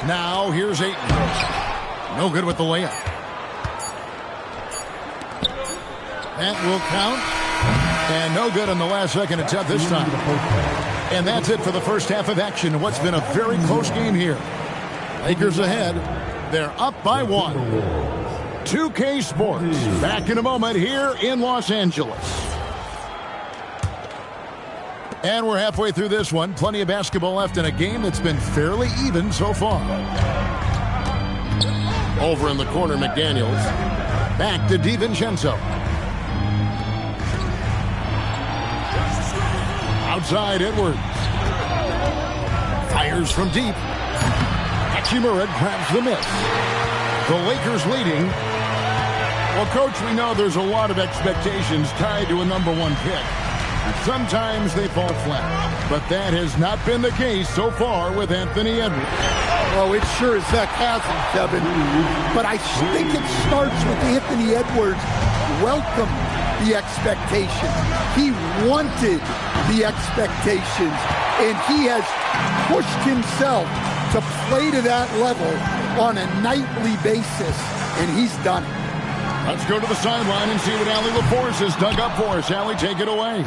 A: Now here's Ayton. No good with the layup. That will count. And no good on the last second attempt this time. And that's it for the first half of action. What's been a very close game here. Lakers ahead. They're up by 1. 2K Sports. Back in a moment here in Los Angeles. And we're halfway through this one. Plenty of basketball left in a game that's been fairly even so far. Over in the corner, McDaniels. Back to DiVincenzo. Outside, Edwards. Fires from deep. Hachimura grabs the miss. The Lakers leading. Well, Coach, we know there's a lot of expectations tied to a #1 pick. Sometimes they fall flat, but that has not been the case so far with Anthony Edwards.
K: Oh, it sure as heck hasn't, Kevin. But I think it starts with Anthony Edwards welcomed the expectation. He wanted the expectations, and he has pushed himself to play to that level on a nightly basis, and he's done it.
A: Let's go to the sideline and see what Allie LaForce has dug up for us. Allie, take it away.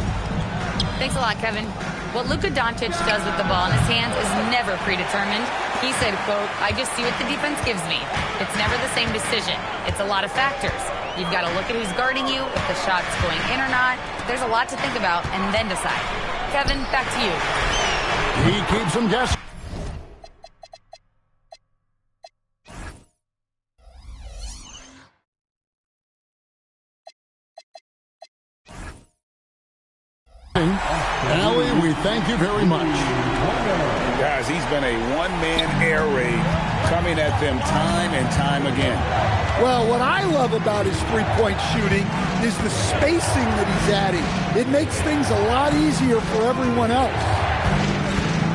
C: Thanks a lot, Kevin. What Luka Doncic does with the ball in his hands is never predetermined. He said, quote, "I just see what the defense gives me. It's never the same decision. It's a lot of factors. You've got to look at who's guarding you, if the shot's going in or not. There's a lot to think about and then decide." Kevin, back to you.
A: He keeps them guessing. Allie, we thank you very much.
F: Guys, he's been a one-man air raid coming at them time and time again.
K: Well, what I love about his three-point shooting is the spacing that he's adding. It makes things a lot easier for everyone else.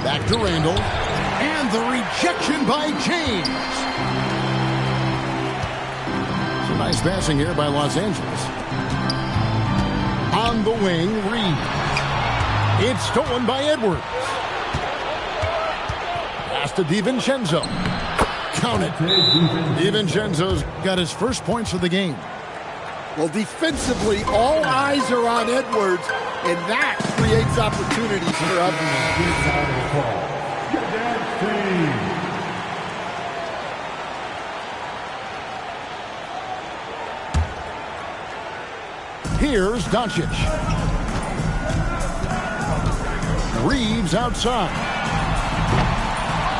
A: Back to Randall. And the rejection by James. Some nice passing here by Los Angeles. On the wing, Reed. It's stolen by Edwards. Pass to DiVincenzo. Count it. DiVincenzo's got his first points of the game.
K: Well, defensively, all eyes are on Edwards, and that creates opportunities for others.
A: Here's Doncic. Reeves outside.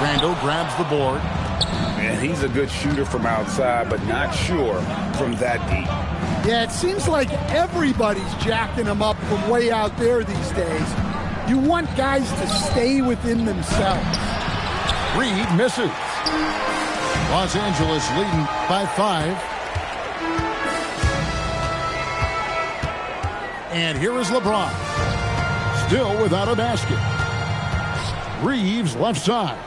A: Randall grabs the board.
G: Man, he's a good shooter from outside, but not sure from that deep.
K: Yeah, it seems like everybody's jacking him up from way out there these days. You want guys to stay within themselves.
A: Reed misses. Los Angeles leading by 5. And here is LeBron. Still without a basket. Reeves left side.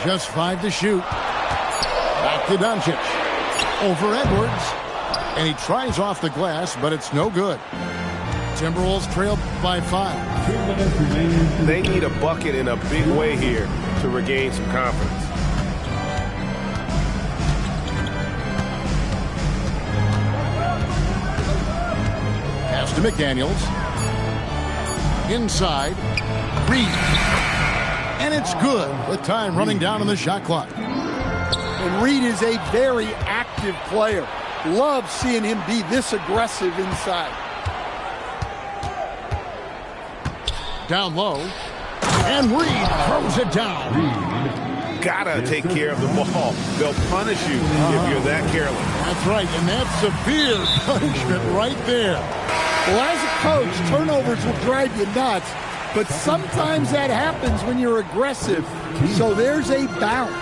A: Just 5 to shoot. Back to Doncic. Over Edwards. And he tries off the glass, but it's no good. Timberwolves trail by 5.
G: They need a bucket in a big way here to regain some confidence.
A: Pass to McDaniels. Inside. Reed. And it's good with time running down on the shot clock.
K: And Reed is a very active player. Love seeing him be this aggressive inside.
A: Down low. And Reed throws it down.
G: Gotta take care of the ball. They'll punish you if you're that careless.
A: That's right, and that's severe punishment right there.
K: Well, as a coach, turnovers will drive you nuts, but sometimes that happens when you're aggressive. So there's a balance.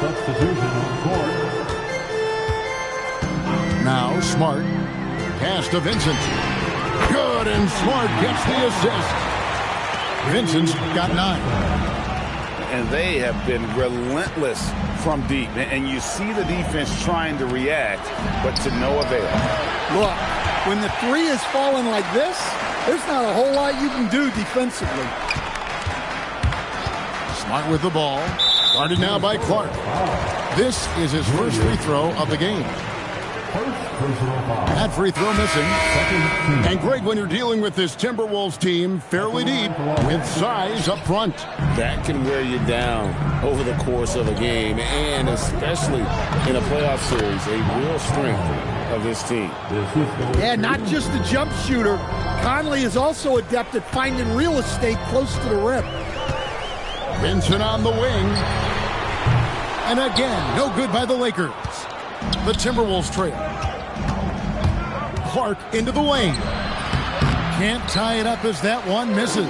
E: Substitution on court.
A: Now Smart. Pass to Vincent. Good, and Smart gets the assist. Vincent's got 9.
F: And they have been relentless from deep. And you see the defense trying to react, but to no avail.
K: Look, when the 3 is falling like this, there's not a whole lot you can do defensively.
A: Smart with the ball. Guarded now by Clark. This is his first free throw of the game. That free throw missing. And Greg, when you're dealing with this Timberwolves team fairly deep with size up front,
B: that can wear you down over the course of a game, and especially in a playoff series, a real strength of this team.
K: Yeah, not just a jump shooter. Conley is also adept at finding real estate close to the rim.
A: Vincent on the wing. And again, no good by the Lakers. The Timberwolves trail. Clark into the lane. Can't tie it up as that one misses.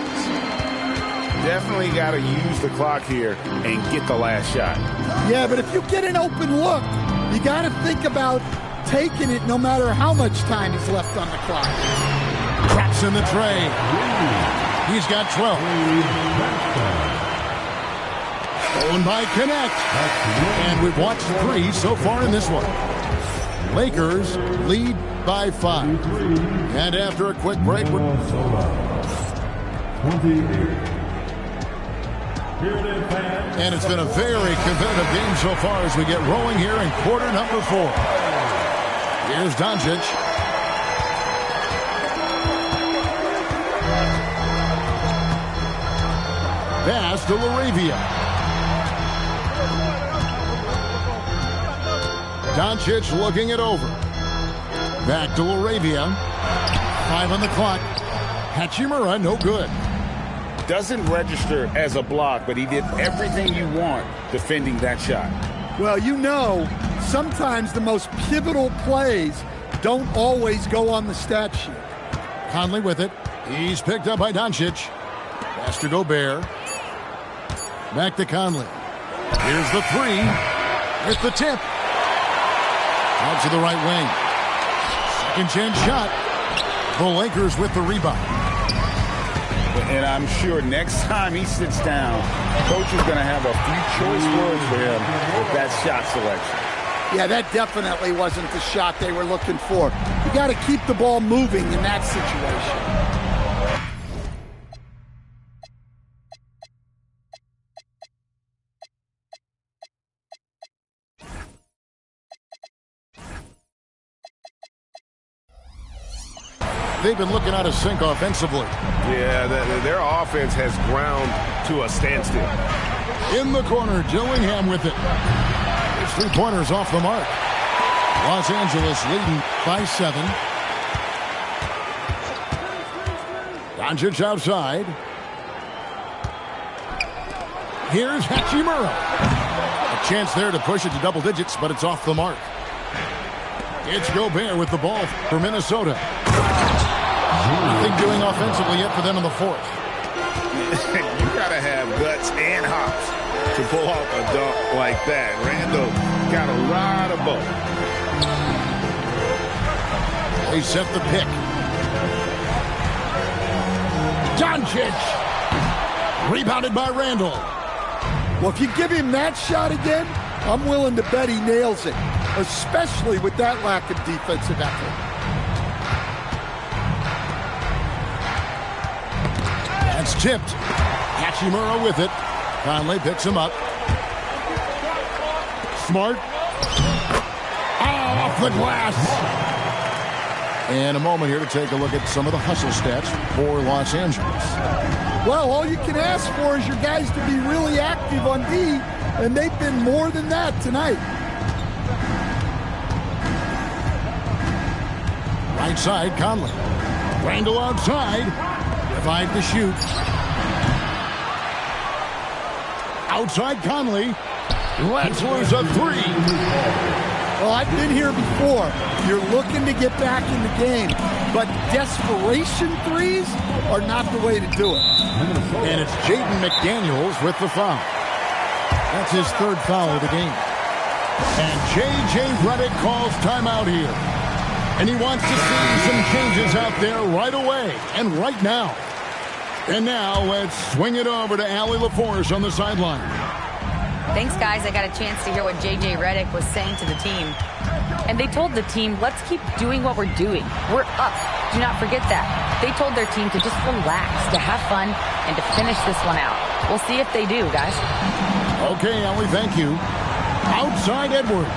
G: Definitely got to use the clock here and get the last shot.
K: Yeah, but if you get an open look, you got to think about taking it no matter how much time is left on the clock.
A: Traps points in the tray. He's got 12. Stolen by Connect. And we've watched 3 so far in this one. Lakers lead by 5. And after a quick break, we're... And it's been a very competitive game so far as we get rolling here in quarter number 4. Here's Doncic. Pass to LaRavia. Doncic looking it over. Back to LaRavia. 5 on the clock. Hachimura, no good.
F: Doesn't register as a block, but he did everything you want defending that shot.
K: Well, you know, sometimes the most pivotal plays don't always go on the stat sheet.
A: Conley with it. He's picked up by Doncic. Pass to Gobert. Back to Conley. Here's the 3. With the tip. Out to the right wing. Second chance shot. The Lakers with the rebound.
F: And I'm sure next time he sits down, coach is going to have a few choice words for him with that shot selection.
K: Yeah, that definitely wasn't the shot they were looking for. You got to keep the ball moving in that situation.
A: They've been looking out of sync offensively.
H: Yeah, their offense has ground to a standstill.
A: In the corner, Dillingham with it. His 3-pointers off the mark. Los Angeles leading by 7. Doncic outside. Here's Hachimura. A chance there to push it to double digits, but it's off the mark. It's Gobert with the ball for Minnesota. Nothing doing offensively yet for them in the 4th.
G: You got to have guts and hops to pull off a dunk like that. Randall got a lot of both.
A: They set the pick. Doncic. Rebounded by Randall.
K: Well, if you give him that shot again, I'm willing to bet he nails it, especially with that lack of defensive effort.
A: That's tipped. Hachimura with it. Conley picks him up. Smart. Off the glass. And a moment here to take a look at some of the hustle stats for Los Angeles.
K: Well, all you can ask for is your guys to be really active on D, and they've been more than that tonight.
A: Right side, Conley. Randall outside. 5 to shoot. Outside Conley. Lets loose a 3.
K: Well, I've been here before. You're looking to get back in the game, but desperation threes are not the way to do it.
A: And it's Jaden McDaniels with the foul. That's his 3rd foul of the game. And J.J. Redick calls timeout here. And he wants to see some changes out there right away and right now. And now let's swing it over to Allie LaForce on the sideline.
C: Thanks, guys. I got a chance to hear what J.J. Redick was saying to the team. And they told the team, let's keep doing what we're doing. We're up. Do not forget that. They told their team to just relax, to have fun, and to finish this one out. We'll see if they do, guys.
A: Okay, Allie, thank you. Outside Edwards.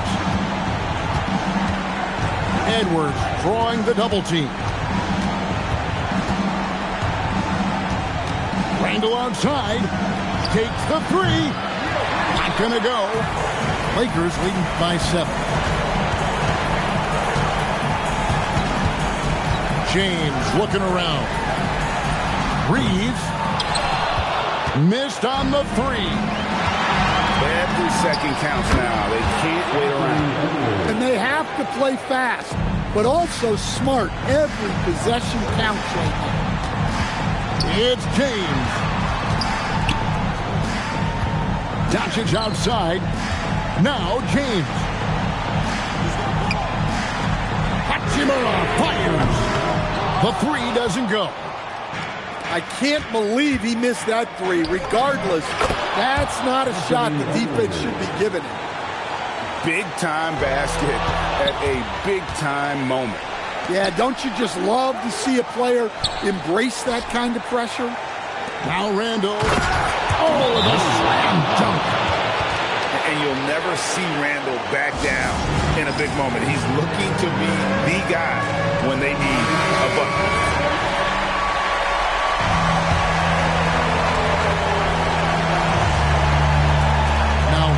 A: Edwards drawing the double team. Randall outside. Takes the 3. Not going to go. Lakers leading by 7. James looking around. Reeves. Missed on the 3.
G: Every second counts now. They can't wait around.
K: And they have to play fast, but also smart. Every possession counts right now.
A: It's James. Doncic outside. Now James. Hachimura fires. The three doesn't go.
K: I can't believe he missed that three. Regardless, that's not a shot the defense should be giving him.
G: Big-time basket at a big-time moment.
K: Yeah, don't you just love to see a player embrace that kind of pressure?
A: Now Randall. Oh, the slam dunk.
G: And you'll never see Randall back down in a big moment. He's looking to be the guy when they need a bucket.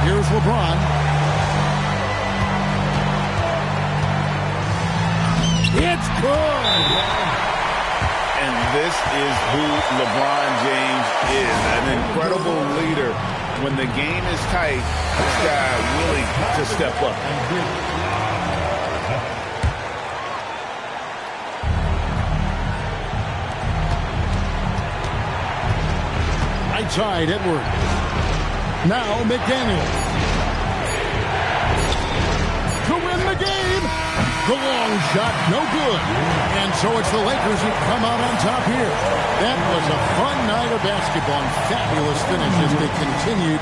A: Here's LeBron. It's good.
G: And this is who LeBron James is, an incredible leader. When the game is tight, this guy willing to step up.
A: Right side, Edwards. Now McDaniel. To win the game. The long shot, no good. And so it's the Lakers who come out on top here. That was a fun night of basketball and fabulous finish as they continued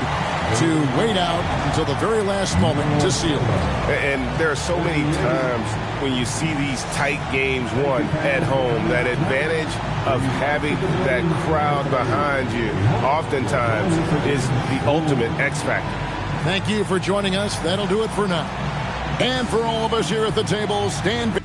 A: to wait out until the very last moment to seal it.
G: And there are so many times when you see these tight games won at home, that advantage of having that crowd behind you oftentimes is the ultimate X factor.
A: Thank you for joining us. That'll do it for now. And for all of us here at the table, stand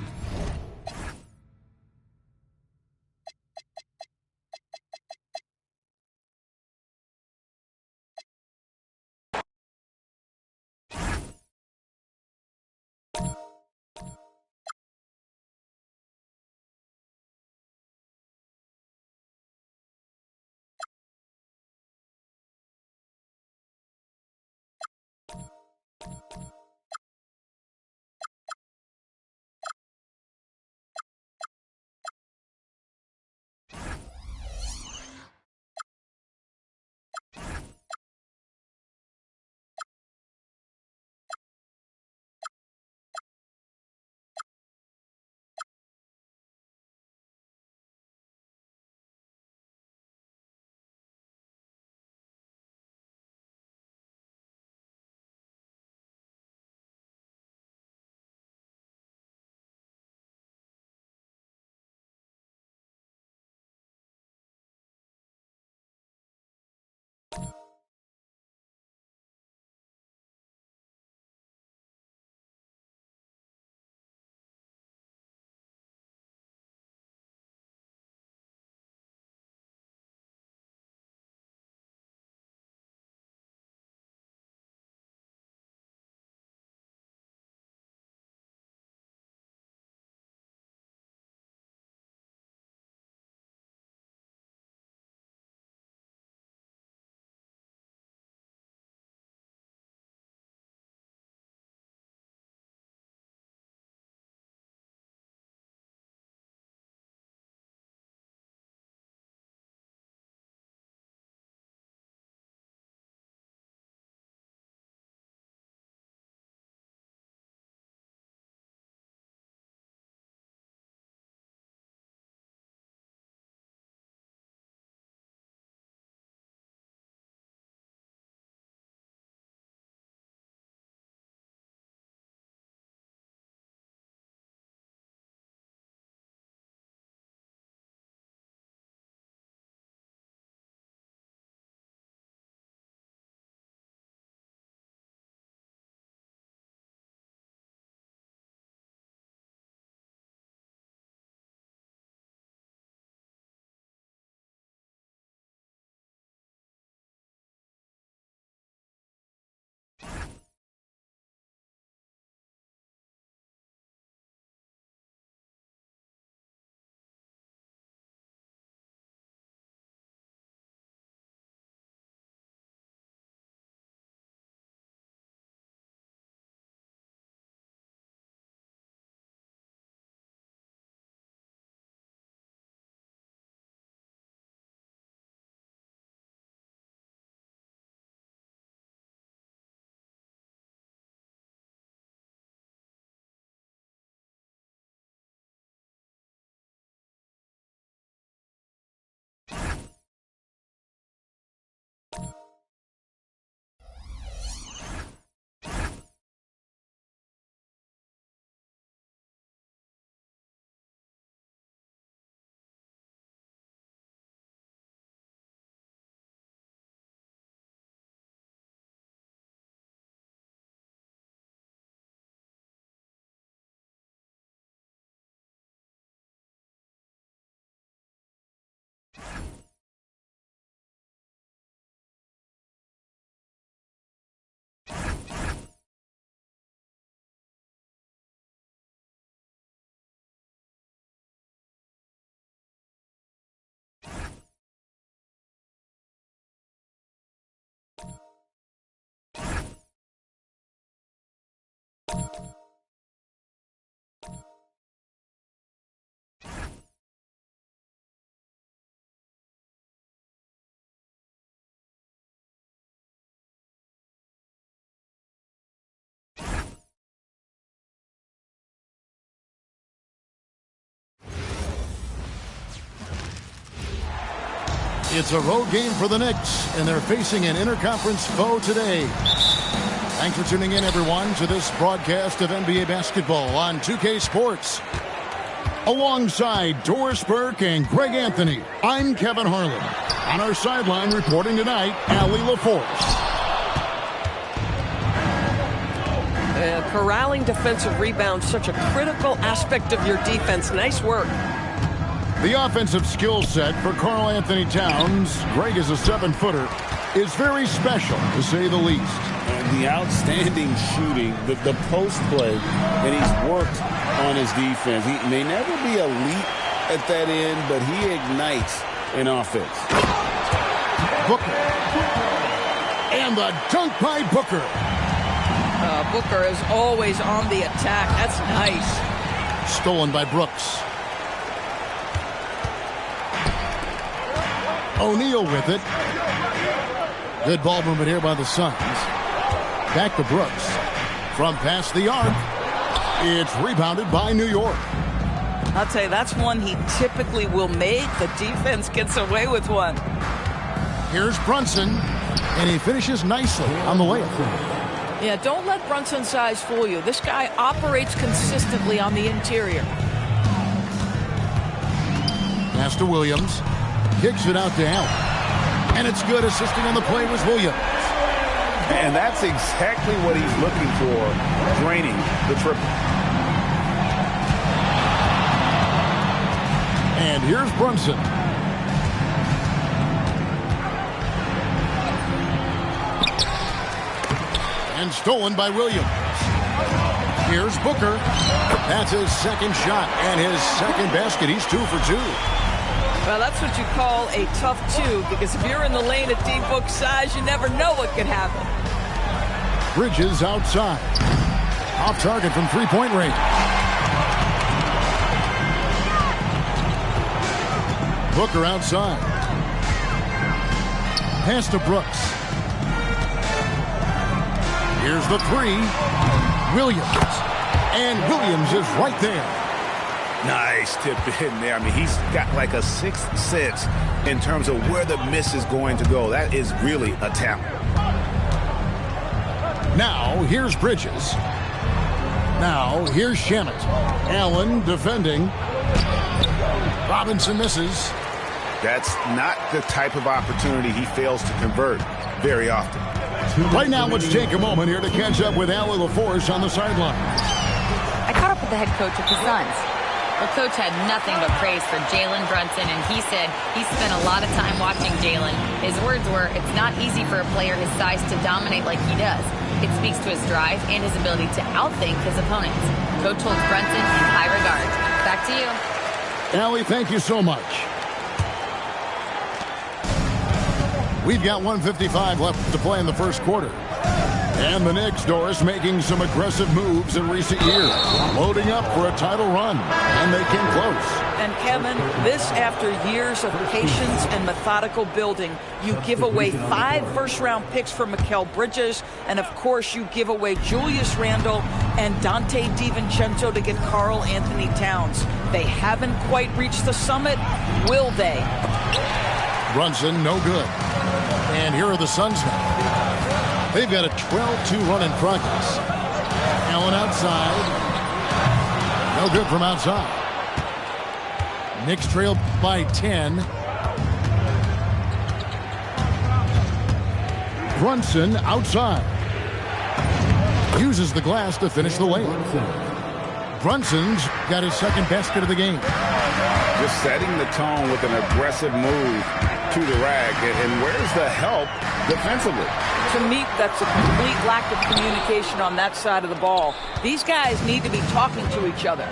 A: It's a road game for the Knicks, and they're facing an interconference foe today. Thanks for tuning in, everyone, to this broadcast of NBA basketball on 2K Sports. Alongside Doris Burke and Greg Anthony, I'm Kevin Harlan. On our sideline reporting tonight, Allie LaForce.
L: Corralling defensive rebounds, such a critical aspect of your defense. Nice work.
A: The offensive skill set for Karl Anthony Towns, Greg is a 7-footer, is very special, to say the least.
B: And the outstanding shooting, the post play, and he's worked on his defense. He may never be elite at that end, but he ignites an offense.
A: Booker. And the dunk by Booker.
L: Booker is always on the attack. That's nice.
A: Stolen by Brooks. O'Neal with it. Good ball movement here by the Suns. Back to Brooks. From past the arc. It's rebounded by New York.
L: I'll tell you, that's one he typically will make. The defense gets away with one.
A: Here's Brunson, and he finishes nicely on the layup.
L: Yeah, don't let Brunson's size fool you. This guy operates consistently on the interior.
A: Pass to Williams. Kicks it out to Allen. And it's good. Assisting on the play was Williams.
F: And that's exactly what he's looking for, draining the triple.
A: And here's Brunson. And stolen by Williams. Here's Booker. That's his second shot and his second basket. He's 2 for 2.
L: Well, that's what you call a tough 2, because if you're in the lane at D-Book size, you never know what could happen.
A: Bridges outside. Off target from three-point range. Booker outside. Pass to Brooks. Here's the 3. Williams. And Williams is right there.
F: Nice tip in there. I mean, he's got like a sixth sense in terms of where the miss is going to go. That is really a talent.
A: Now, here's Bridges. Now, here's Shamet. Allen defending. Robinson misses.
F: That's not the type of opportunity he fails to convert very often.
A: Right now, let's take a moment here to catch up with Allie LaForce on the sideline.
C: I caught up with the head coach of the Suns. The coach had nothing but praise for Jalen Brunson, and he said he spent a lot of time watching Jalen. His words were, it's not easy for a player his size to dominate like he does. It speaks to his drive and his ability to outthink his opponents. Coach holds Brunson in high regard. Back to you.
A: Allie, thank you so much. We've got 1:55 left to play in the first quarter. And the Knicks, Doris, making some aggressive moves in recent years, loading up for a title run, and they came close.
L: And Kevin, this after years of patience and methodical building. You give away 5 first-round picks for Mikal Bridges, and of course you give away Julius Randle and Dante DiVincenzo to get Karl Anthony Towns. They haven't quite reached the summit, will they?
A: Brunson, no good. And here are the Suns now. They've got a 12-2 run in progress. Allen outside. No good from outside. Knicks trail by 10. Brunson outside. Uses the glass to finish the lane. Brunson's got his second basket of the game.
F: Just setting the tone with an aggressive move to the rack. And where's the help defensively?
L: To me, that's a complete lack of communication on that side of the ball. These guys need to be talking to each other.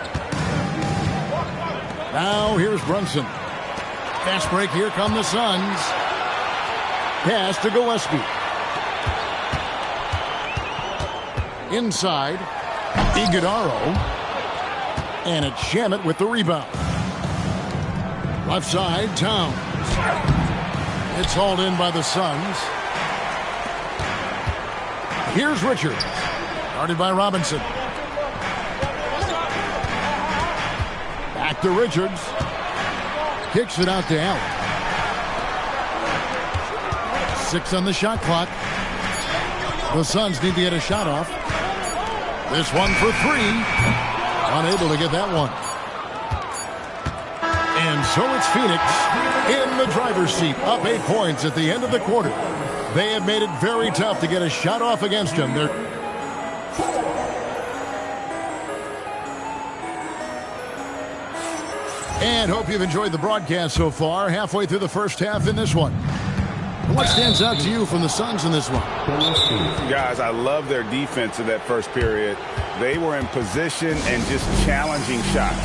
A: Now here's Brunson. Fast break, here come the Suns. Pass to Gillespie. Inside, Iguodala. And it's Shamet with the rebound. Left side, Towns. It's hauled in by the Suns. Here's Richards. Guarded by Robinson. Back to Richards. Kicks it out to Allen. 6 on the shot clock. The Suns need to get a shot off. This one for 3. Unable to get that one. And so it's Phoenix in the driver's seat, up 8 points at the end of the quarter. They have made it very tough to get a shot off against them. And hope you've enjoyed the broadcast so far. Halfway through the first half in this one. What stands out to you from the Suns in this one?
F: Guys, I love their defense in that first period. They were in position and just challenging shots.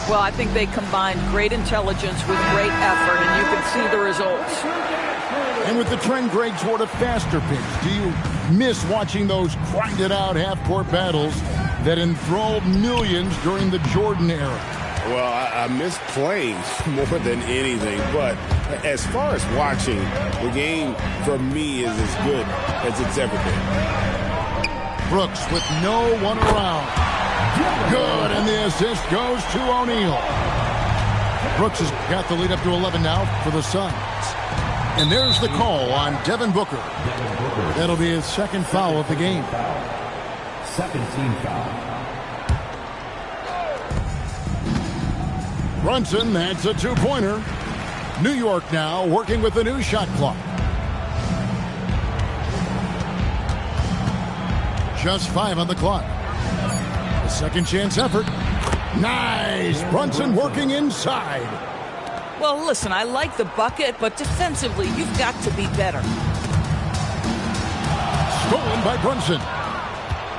L: Well, I think they combined great intelligence with great effort, and you can see the results.
A: And with the trend, Greg, toward a faster pace, do you miss watching those grinded-out half-court battles that enthralled millions during the Jordan era?
B: Well, I miss playing more than anything, but as far as watching, the game for me is as good as it's ever been.
A: Brooks with no one around. Good, and the assist goes to O'Neal. Brooks has got the lead up to 11 now for the Suns. And there's the call on Devin Booker. That'll be his second foul of the game.
E: Second team foul.
A: Brunson, that's a 2-pointer. New York now working with the new shot clock. Just 5 on the clock. A second chance effort. Nice! Brunson working inside.
L: Well, listen, I like the bucket, but defensively, you've got to be better.
A: Stolen by Brunson.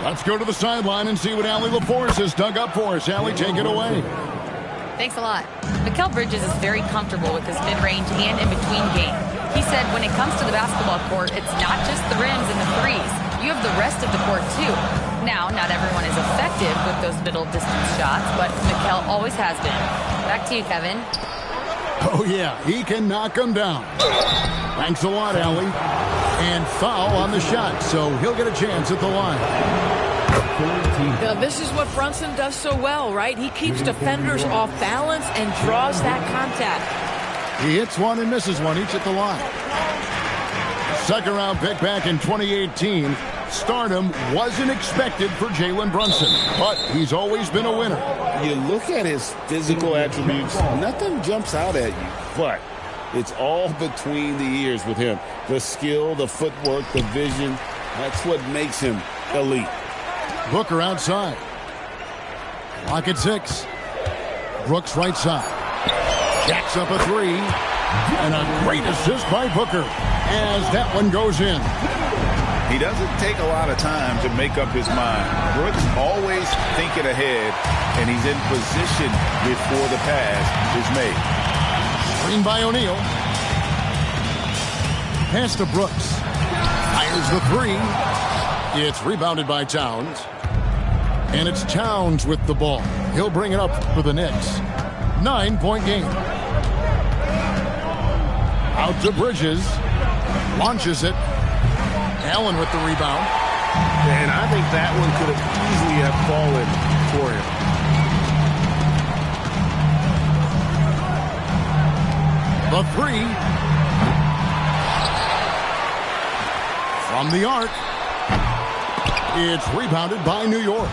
A: Let's go to the sideline and see what Allie LaForce has dug up for us. Allie, take it away.
C: Thanks a lot. Mikal Bridges is very comfortable with his mid-range and in-between game. He said when it comes to the basketball court, it's not just the rims and the threes. You have the rest of the court, too. Now, not everyone is effective with those middle-distance shots, but Mikal always has been. Back to you, Kevin.
A: Oh, yeah, he can knock them down. Thanks a lot, Allie. And foul on the shot, so he'll get a chance at the line.
L: Now, this is what Brunson does so well, right? He keeps defenders off balance and draws that contact.
A: He hits one and misses one, each at the line. Second round pick back in 2018. Stardom wasn't expected for Jalen Brunson, but he's always been a winner.
B: You look at his physical attributes, nothing jumps out at you, but it's all between the ears with him. The skill, the footwork, the vision, that's what makes him elite.
A: Booker outside. Clock at 6. Brooks right side. Jacks up a 3. And a great assist by Booker as that one goes in.
F: He doesn't take a lot of time to make up his mind. Brooks always thinking ahead, and he's in position before the pass is made.
A: Screen by O'Neal. Pass to Brooks. Fires the 3. It's rebounded by Towns. And it's Towns with the ball. He'll bring it up for the Knicks. 9-point game. Out to Bridges. Launches it. Allen with the rebound.
G: And I think that one could have easily have fallen for
A: The
G: him.
A: 3. From the arc. It's rebounded by New York.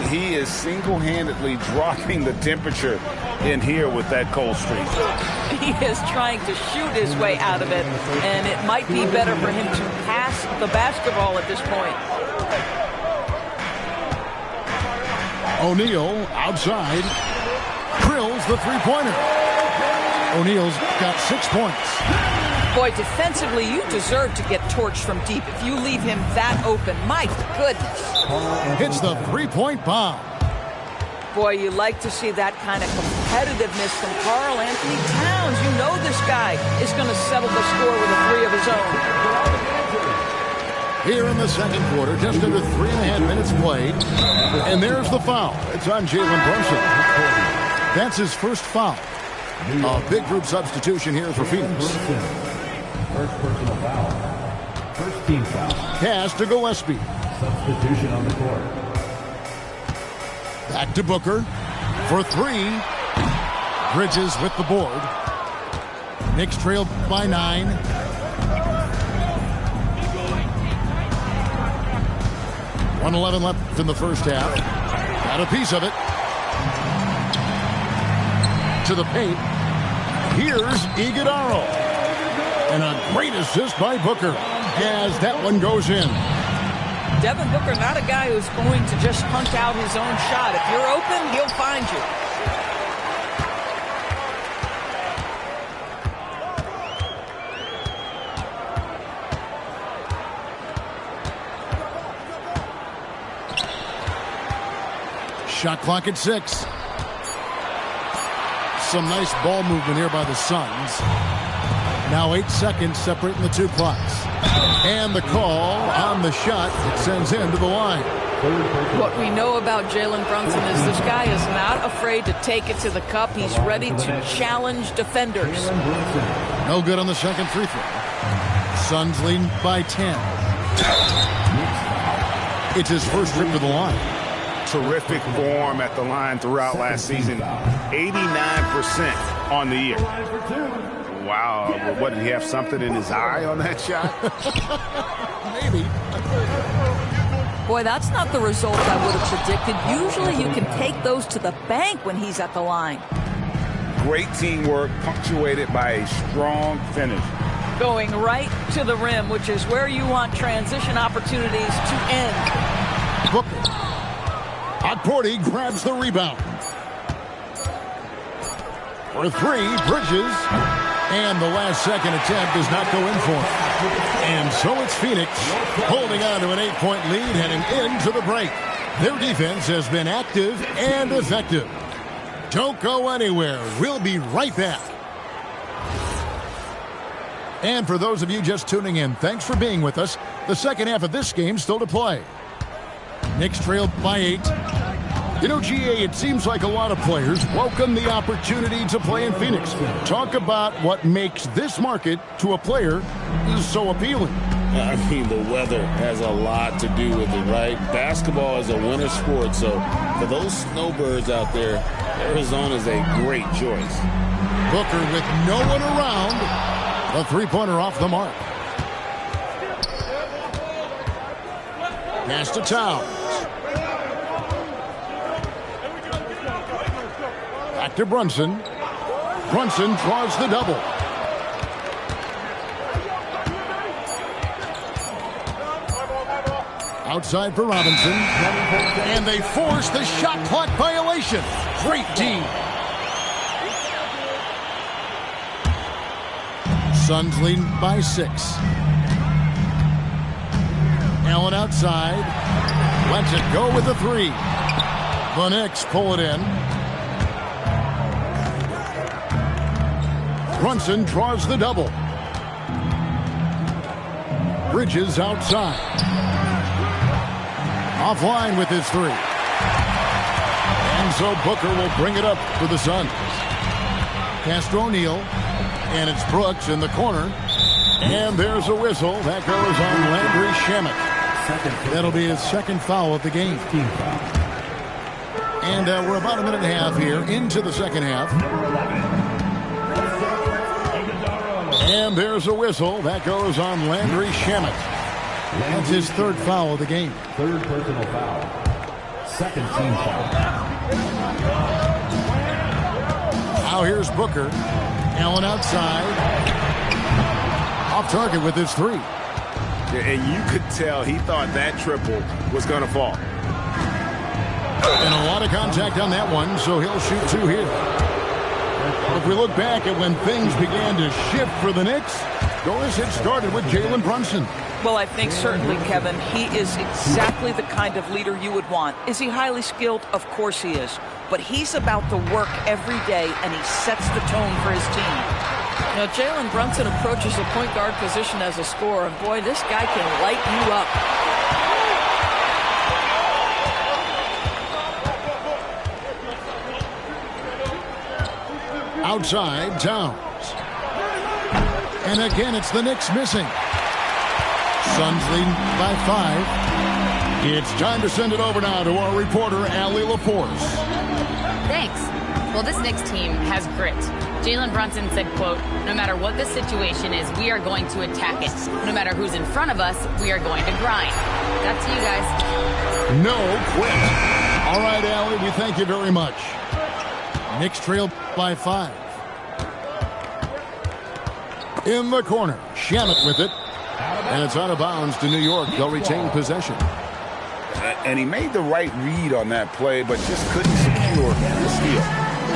F: He is single-handedly dropping the temperature in here with that cold streak.
L: He is trying to shoot his way out of it, and it might be better for him to pass the basketball at this point.
A: O'Neal outside. Drills the three-pointer. O'Neal's got 6 points.
L: Boy, defensively, you deserve to get torched from deep if you leave him that open. My goodness.
A: Hits the three-point bomb.
L: Boy, you like to see that kind of competitiveness from Karl Anthony Towns. You know this guy is going to settle the score with a 3 of his own.
A: Here in the second quarter, just under 3.5 minutes played. And there's the foul. It's on Jalen Brunson. That's his first foul. A big group substitution here for Phoenix.
E: First personal foul. First team foul.
A: Pass to Gillespie.
E: Substitution on the court.
A: Back to Booker for 3. Bridges with the board. Knicks trail by 9. 1:11 left in the first half. Got a piece of it. To the paint. Here's Iguodala. And a great assist by Booker as that one goes in.
L: Devin Booker, not a guy who's going to just hunt out his own shot. If you're open, he'll find you.
A: Shot clock at 6. Some nice ball movement here by the Suns. Now 8 seconds separating the two clocks. And the call on the shot. It sends him to the line.
L: What we know about Jalen Brunson is this guy is not afraid to take it to the cup. He's ready to challenge defenders.
A: No good on the second free throw. Suns leading by 10. It's his first trip to the line.
F: Terrific form at the line throughout last season. 89% on the year. Wow. What, did he have something in his eye on that shot?
A: Maybe.
L: Boy, that's not the result I would have predicted. Usually you can take those to the bank when he's at the line.
F: Great teamwork punctuated by a strong finish.
L: Going right to the rim, which is where you want transition opportunities to end.
A: Booker. Porty grabs the rebound. For 3, Bridges. And the last second attempt does not go in for him. And so it's Phoenix holding on to an 8-point lead heading into the break. Their defense has been active and effective. Don't go anywhere. We'll be right back. And for those of you just tuning in, thanks for being with us. The second half of this game still to play. Knicks trailed by 8. You know, GA, it seems like a lot of players welcome the opportunity to play in Phoenix. Talk about what makes this market to a player so appealing.
B: I mean, the weather has a lot to do with it, right? Basketball is a winter sport, so for those snowbirds out there, Arizona is a great choice.
A: Booker with no one around. A three-pointer off the mark. Pass to Towns. Back to Brunson. Brunson draws the double. Outside for Robinson. And they force the shot clock violation. Great team. Suns leading by 6. Allen outside. Lets it go with the 3. The Knicks pull it in. Brunson draws the double. Bridges outside. Offline with his 3. And so Booker will bring it up for the Suns. Castro O'Neal. And it's Brooks in the corner. And there's a whistle. That goes on Landry Shamet. That'll be his second foul of the game. And we're about a minute and a half here into the second half. And there's a whistle. That goes on Landry Shamet. That's his third foul of the game.
E: Third personal foul. Second team foul.
A: Now here's Booker. Allen outside. Off target with his 3.
F: And you could tell he thought that triple was going to fall.
A: And a lot of contact on that one, so he'll shoot 2 here. If we look back at when things began to shift for the Knicks, Doris, it started with Jalen Brunson.
L: Well, I think certainly, Kevin, he is exactly the kind of leader you would want. Is he highly skilled? Of course he is. But he's about the work every day, and he sets the tone for his team. Now, Jalen Brunson approaches the point guard position as a scorer, and boy, this guy can light you up.
A: Outside, Towns. And again, it's the Knicks missing. Suns leading by 5. It's time to send it over now to our reporter, Allie LaForce.
C: Thanks. Well, this Knicks team has grit. Jalen Brunson said, quote, "No matter what the situation is, we are going to attack it. No matter who's in front of us, we are going to grind." That's you guys.
A: No quit. All right, Allie, we thank you very much. Knicks trail by 5. In the corner, Shamet with it. And it's out of bounds to New York. They'll retain possession.
F: And he made the right read on that play, but just couldn't secure the steal.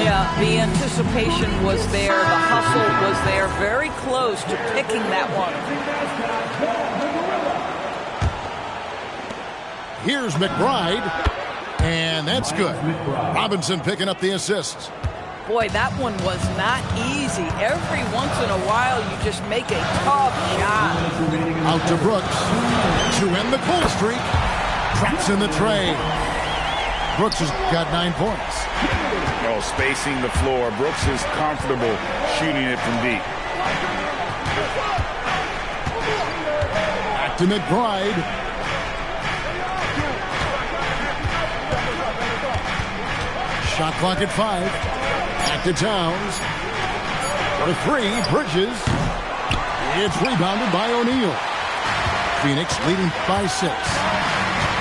L: Yeah, the anticipation was there. The hustle was there. Very close to picking that one.
A: Here's McBride. And that's good. Robinson picking up the assist.
L: Boy, that one was not easy. Every once in a while, you just make a tough shot.
A: Out to Brooks to end the cold streak. Traps in the tray. Brooks has got 9 points.
F: Oh, spacing the floor. Brooks is comfortable shooting it from deep.
A: Back to McBride. Shot clock at 5. Back to Towns. For 3, Bridges. It's rebounded by O'Neal. Phoenix leading by 6.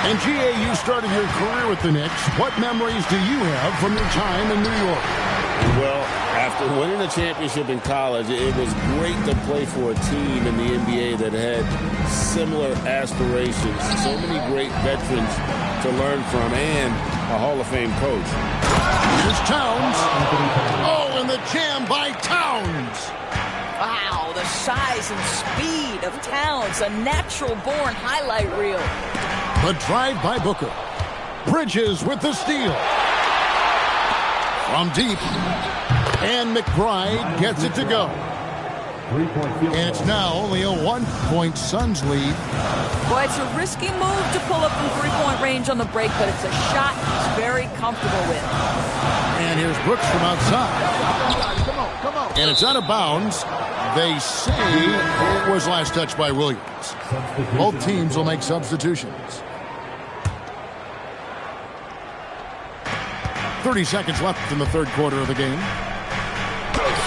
A: And G.A., you started your career with the Knicks. What memories do you have from your time in New York?
B: Well, after winning a championship in college, it was great to play for a team in the NBA that had similar aspirations. So many great veterans to learn from and a Hall of Fame coach.
A: Here's Towns. Oh, and the jam by Towns.
L: Wow, the size and speed of Towns, a natural-born highlight reel.
A: The drive by Booker. Bridges with the steal. From deep. And McBride gets it to go. And it's now only a 1-point Suns lead.
L: Boy, it's a risky move to pull up from three-point range on the break, but it's a shot he's very comfortable with.
A: And here's Brooks from outside. Come on. And it's out of bounds. They say it was last touched by Williams. Both teams will make substitutions. 30 seconds left in the third quarter of the game.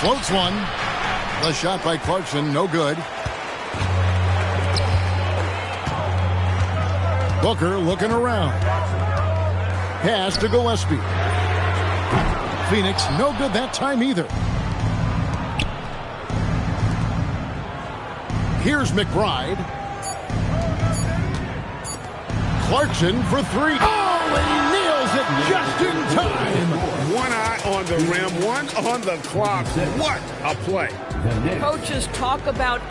A: Floats one. The shot by Clarkson, no good. Booker looking around. Pass to Gillespie. Phoenix, no good that time either. Here's McBride. Clarkson for 3. Oh, and he nails it just in time.
B: One eye on the rim, one on the clock. What a play.
L: Coaches talk about...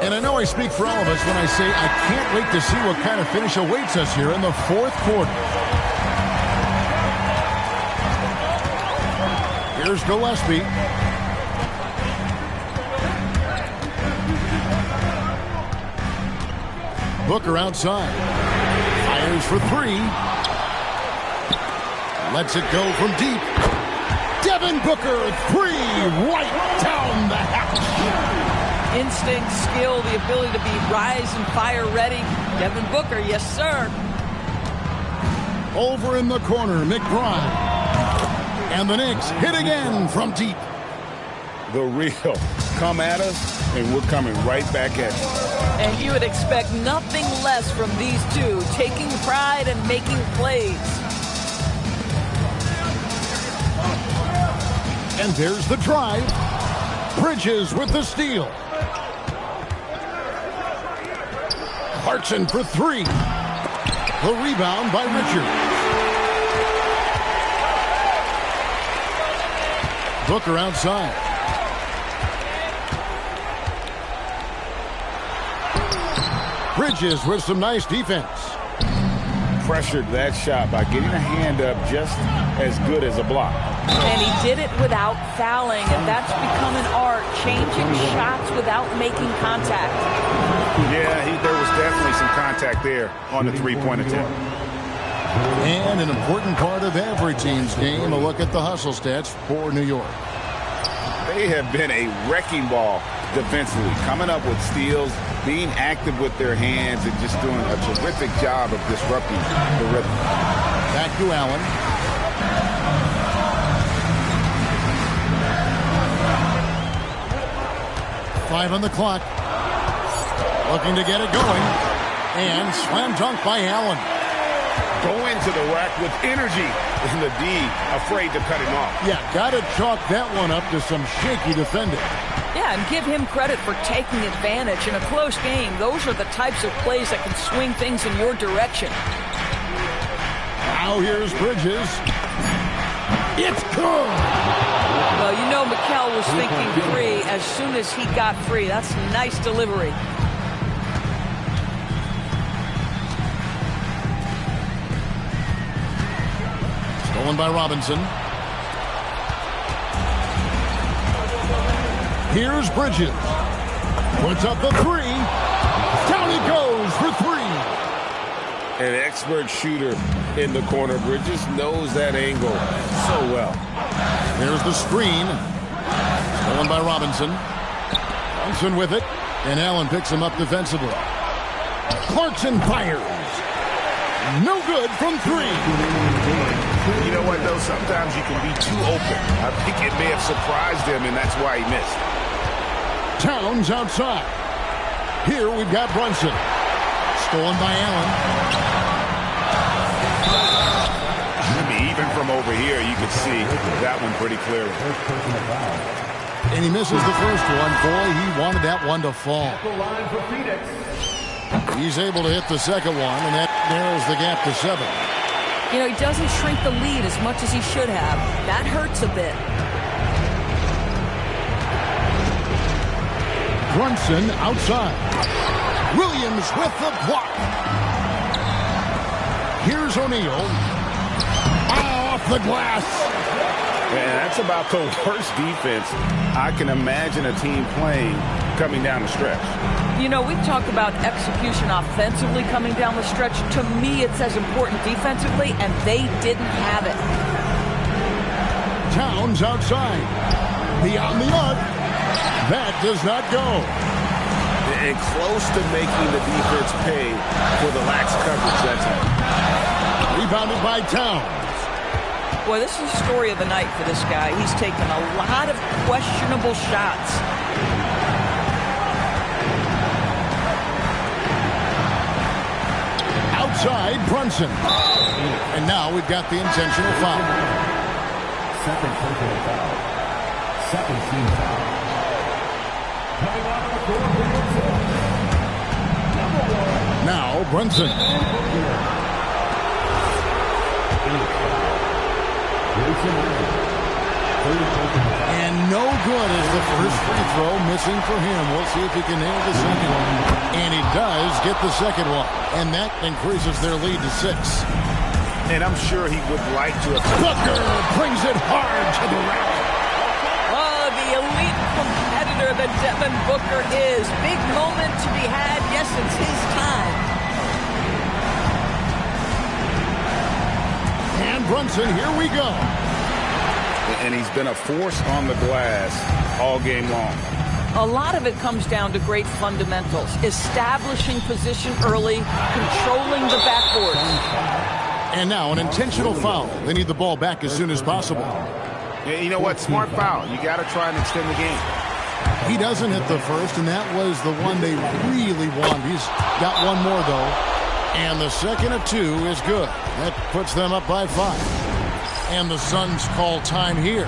A: And I know I speak for all of us when I say I can't wait to see what kind of finish awaits us here in the fourth quarter. Here's Gillespie. Booker outside. Fires for 3. Lets it go from deep. Devin Booker, 3, right down the hatch.
L: Instinct, skill, the ability to be rise and fire ready. Devin Booker, yes, sir.
A: Over in the corner, McBride. And the Knicks hit again from deep.
F: The real. Come at us, and we're coming right back at you.
L: And you would expect nothing less from these two, taking pride and making plays.
A: And there's the drive. Bridges with the steal. Clarkson for 3. The rebound by Richards. Booker outside. Bridges with some nice defense.
F: Pressured that shot by getting a hand up just as good as a block.
L: And he did it without fouling, and that's become an art, changing shots without making contact.
F: Yeah, there was definitely some contact there on the three-point attempt.
A: And an important part of every team's game, a look at the hustle stats for New York.
F: They have been a wrecking ball defensively, coming up with steals, being active with their hands, and just doing a terrific job of disrupting the rhythm.
A: Back to Allen. Five on the clock. Looking to get it going. And slam dunk by Allen.
G: Going to the rack with energy. And the D afraid to cut him off.
A: Yeah, got to chalk that one up to some shaky defending.
L: Yeah, and give him credit for taking advantage. In a close game, those are the types of plays that can swing things in your direction.
A: Now here's Bridges. It's good.
L: Well, you know Mikal was thinking free as soon as he got free. That's nice delivery.
A: Stolen by Robinson. Here's Bridges. Puts up the three. Down he goes for three.
G: An expert shooter in the corner. Bridges knows that angle so well.
A: There's the screen. Stolen by Robinson. Johnson with it. And Allen picks him up defensively. Clarkson fires. No good from three.
G: You know what, though? Sometimes you can be too open. I think it may have surprised him, and that's why he missed.
A: Towns outside. Here we've got Brunson. Stolen by Allen.
G: Even from over here, you could see that one pretty clearly.
A: And he misses the first one. Boy, he wanted that one to fall. He's able to hit the second one, and that narrows the gap to 7.
L: You know, he doesn't shrink the lead as much as he should have. That hurts a bit.
A: Brunson outside. Williams with the block. Here's O'Neal. Off the glass.
G: Man, that's about the worst defense I can imagine a team playing coming down the stretch.
L: You know, we talk about execution offensively coming down the stretch. To me, it's as important defensively, and they didn't have it.
A: Towns outside. Beyond the arc. That does not go.
G: And close to making the defense pay for the lax coverage that time.
A: Rebounded by Towns.
L: Boy, this is the story of the night for this guy. He's taken a lot of questionable shots.
A: Outside, Brunson. And now we've got the intentional foul.
E: Second personal foul. Second team foul. Coming out of the court,
A: now, Brunson. And no good is the first free throw, missing for him. We'll see if he can nail the second one. And he does get the second one. And that increases their lead to 6.
G: And I'm sure he would like to have...
A: Booker brings it hard to the rack.
L: Oh, the elite competitor that Devin Booker is. Big moment to be had. Yes, it's his time.
A: And Brunson, here we go.
G: And he's been a force on the glass all game long.
L: A lot of it comes down to great fundamentals. Establishing position early, controlling the backboard.
A: And now an intentional foul. They need the ball back as soon as possible.
G: Yeah, you know what? Smart foul. You got to try and extend the game.
A: He doesn't hit the first, and that was the one they really wanted. He's got one more, though. And the second of 2 is good. That puts them up by 5. And the Suns call time here.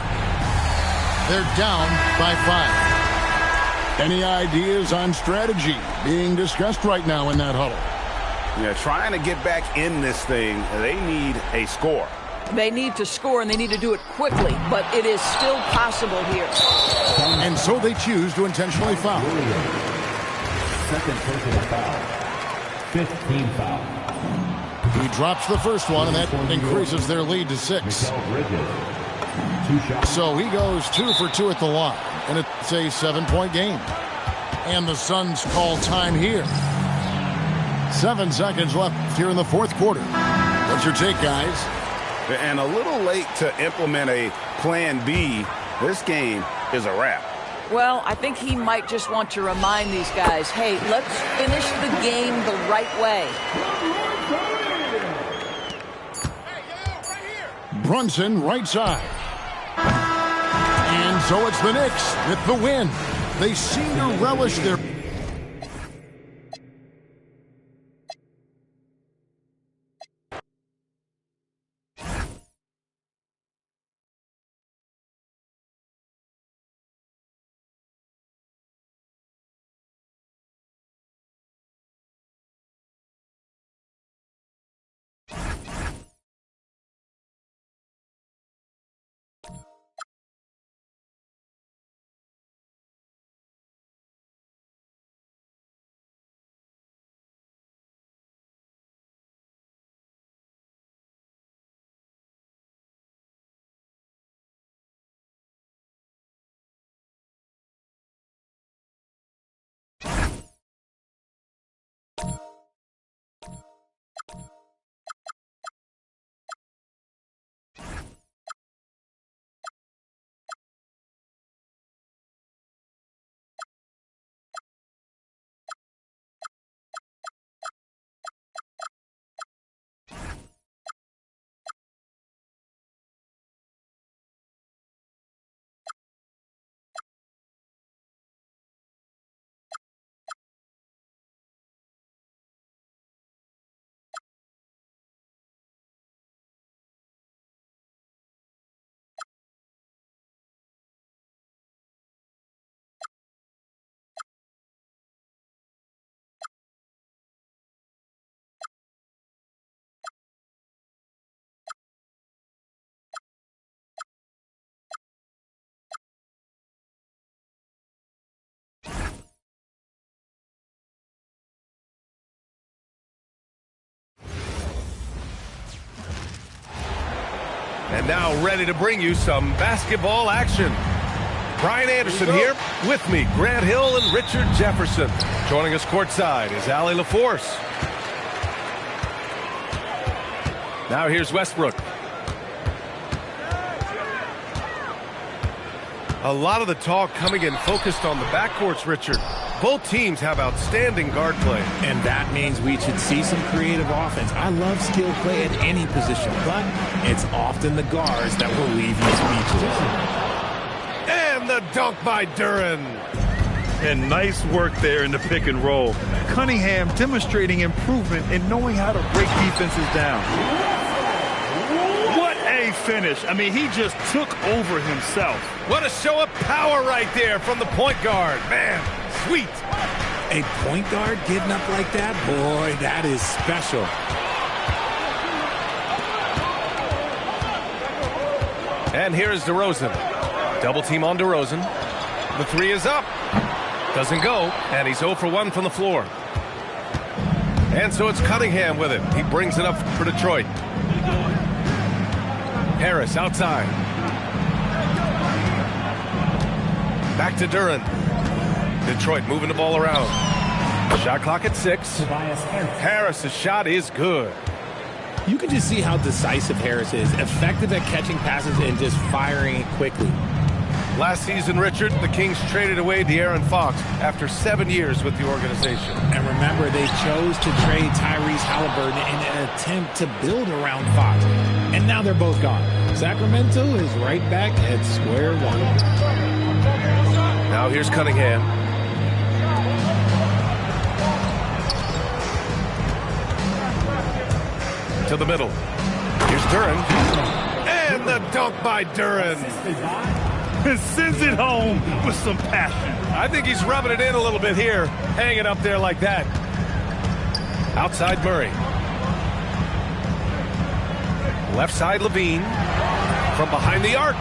A: They're down by 5. Any ideas on strategy being discussed right now in that huddle?
G: Yeah, trying to get back in this thing, they need a score.
L: They need to score, and they need to do it quickly, but it is still possible here.
A: And so they choose to intentionally foul.
E: Second personal foul. 15 foul.
A: He drops the first one, and that increases their lead to 6. So he goes 2 for 2 at the line, and it's a 7-point game. And the Suns call time here. 7 seconds left here in the fourth quarter. What's your take, guys?
G: And a little late to implement a plan B. This game is a wrap.
L: Well, I think he might just want to remind these guys, hey, let's finish the game the right way.
A: Brunson right side. And so it's the Knicks with the win. They seem to relish their...
H: And now ready to bring you some basketball action. Brian Anderson here. With me, Grant Hill and Richard Jefferson. Joining us courtside is Allie LaForce. Now here's Westbrook. A lot of the talk coming in focused on the backcourts, Richard. Both teams have outstanding guard play.
J: And that means we should see some creative offense. I love skill play at any position, but it's often the guards that will leave you speechless.
H: And the dunk by Duren.
I: And nice work there in the pick and roll. Cunningham demonstrating improvement in knowing how to break defenses down. What a finish. I mean, he just took over himself.
H: What a show of power right there from the point guard. Man, sweet.
J: A point guard getting up like that? Boy, that is special.
H: And here is DeRozan. Double team on DeRozan. The three is up. Doesn't go, and he's 0 for 1 from the floor. And so it's Cunningham with it. He brings it up for Detroit. Harris outside. Back to Duren. Detroit moving the ball around. Shot clock at 6. Harris's shot is good.
J: You can just see how decisive Harris is. Effective at catching passes and just firing it quickly.
H: Last season, Richard, the Kings traded away De'Aaron Fox after 7 years with the organization.
J: And remember, they chose to trade Tyrese Halliburton in an attempt to build around Fox. And now they're both gone. Sacramento is right back at square one.
H: Now here's Cunningham. To the middle. Here's Duren. And the dunk by Duren.
I: Sends it home with some passion.
H: I think he's rubbing it in a little bit here. Hanging up there like that. Outside Murray. Left side Levine. From behind the arc.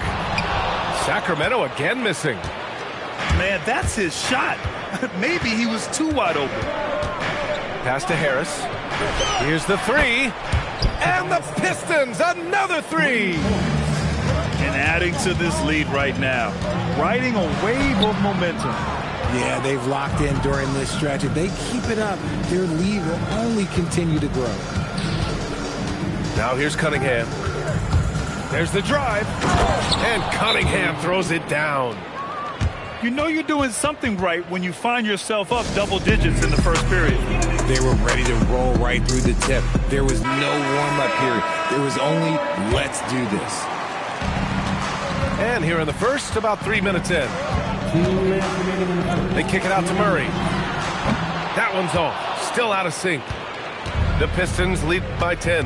H: Sacramento again missing.
I: Man, that's his shot. Maybe he was too wide open.
H: Pass to Harris. Here's the three. And the Pistons, another three.
I: And adding to this lead right now. Riding a wave of momentum.
J: Yeah, they've locked in during this stretch. If they keep it up, their lead will only continue to grow.
H: Now here's Cunningham. There's the drive. And Cunningham throws it down.
I: You know you're doing something right when you find yourself up double digits in the first period.
J: They were ready to roll right through the tip. There was no warm-up period. There was only, let's do this.
H: And here in the first, about 3 minutes in. They kick it out to Murray. That one's off. Still out of sync. The Pistons lead by 10.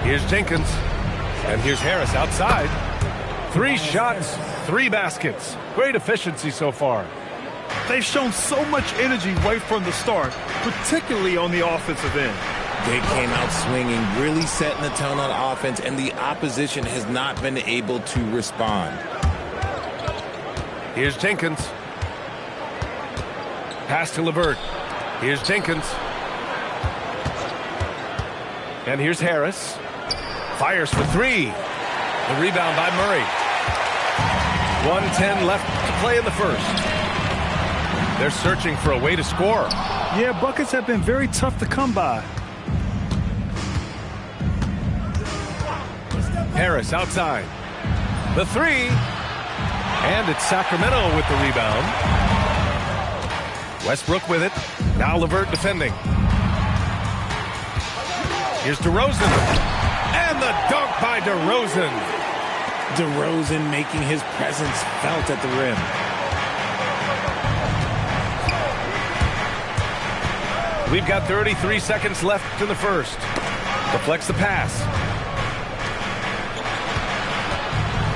H: Here's Jenkins. And here's Harris outside. 3 shots, 3 baskets. Great efficiency so far.
I: They've shown so much energy right from the start, particularly on the offensive end.
J: They came out swinging, really setting the tone on offense, and the opposition has not been able to respond.
H: Here's Jenkins. Pass to LeVert. Here's Jenkins. And here's Harris. Fires for 3. The rebound by Murray. 1:10 left to play in the first. They're searching for a way to score.
I: Yeah, buckets have been very tough to come by.
H: Harris outside. The 3. And it's Sacramento with the rebound. Westbrook with it. Now LeVert defending. Here's DeRozan. And the dunk by DeRozan.
J: DeRozan making his presence felt at the rim.
H: We've got 33 seconds left in the first. Deflects the pass.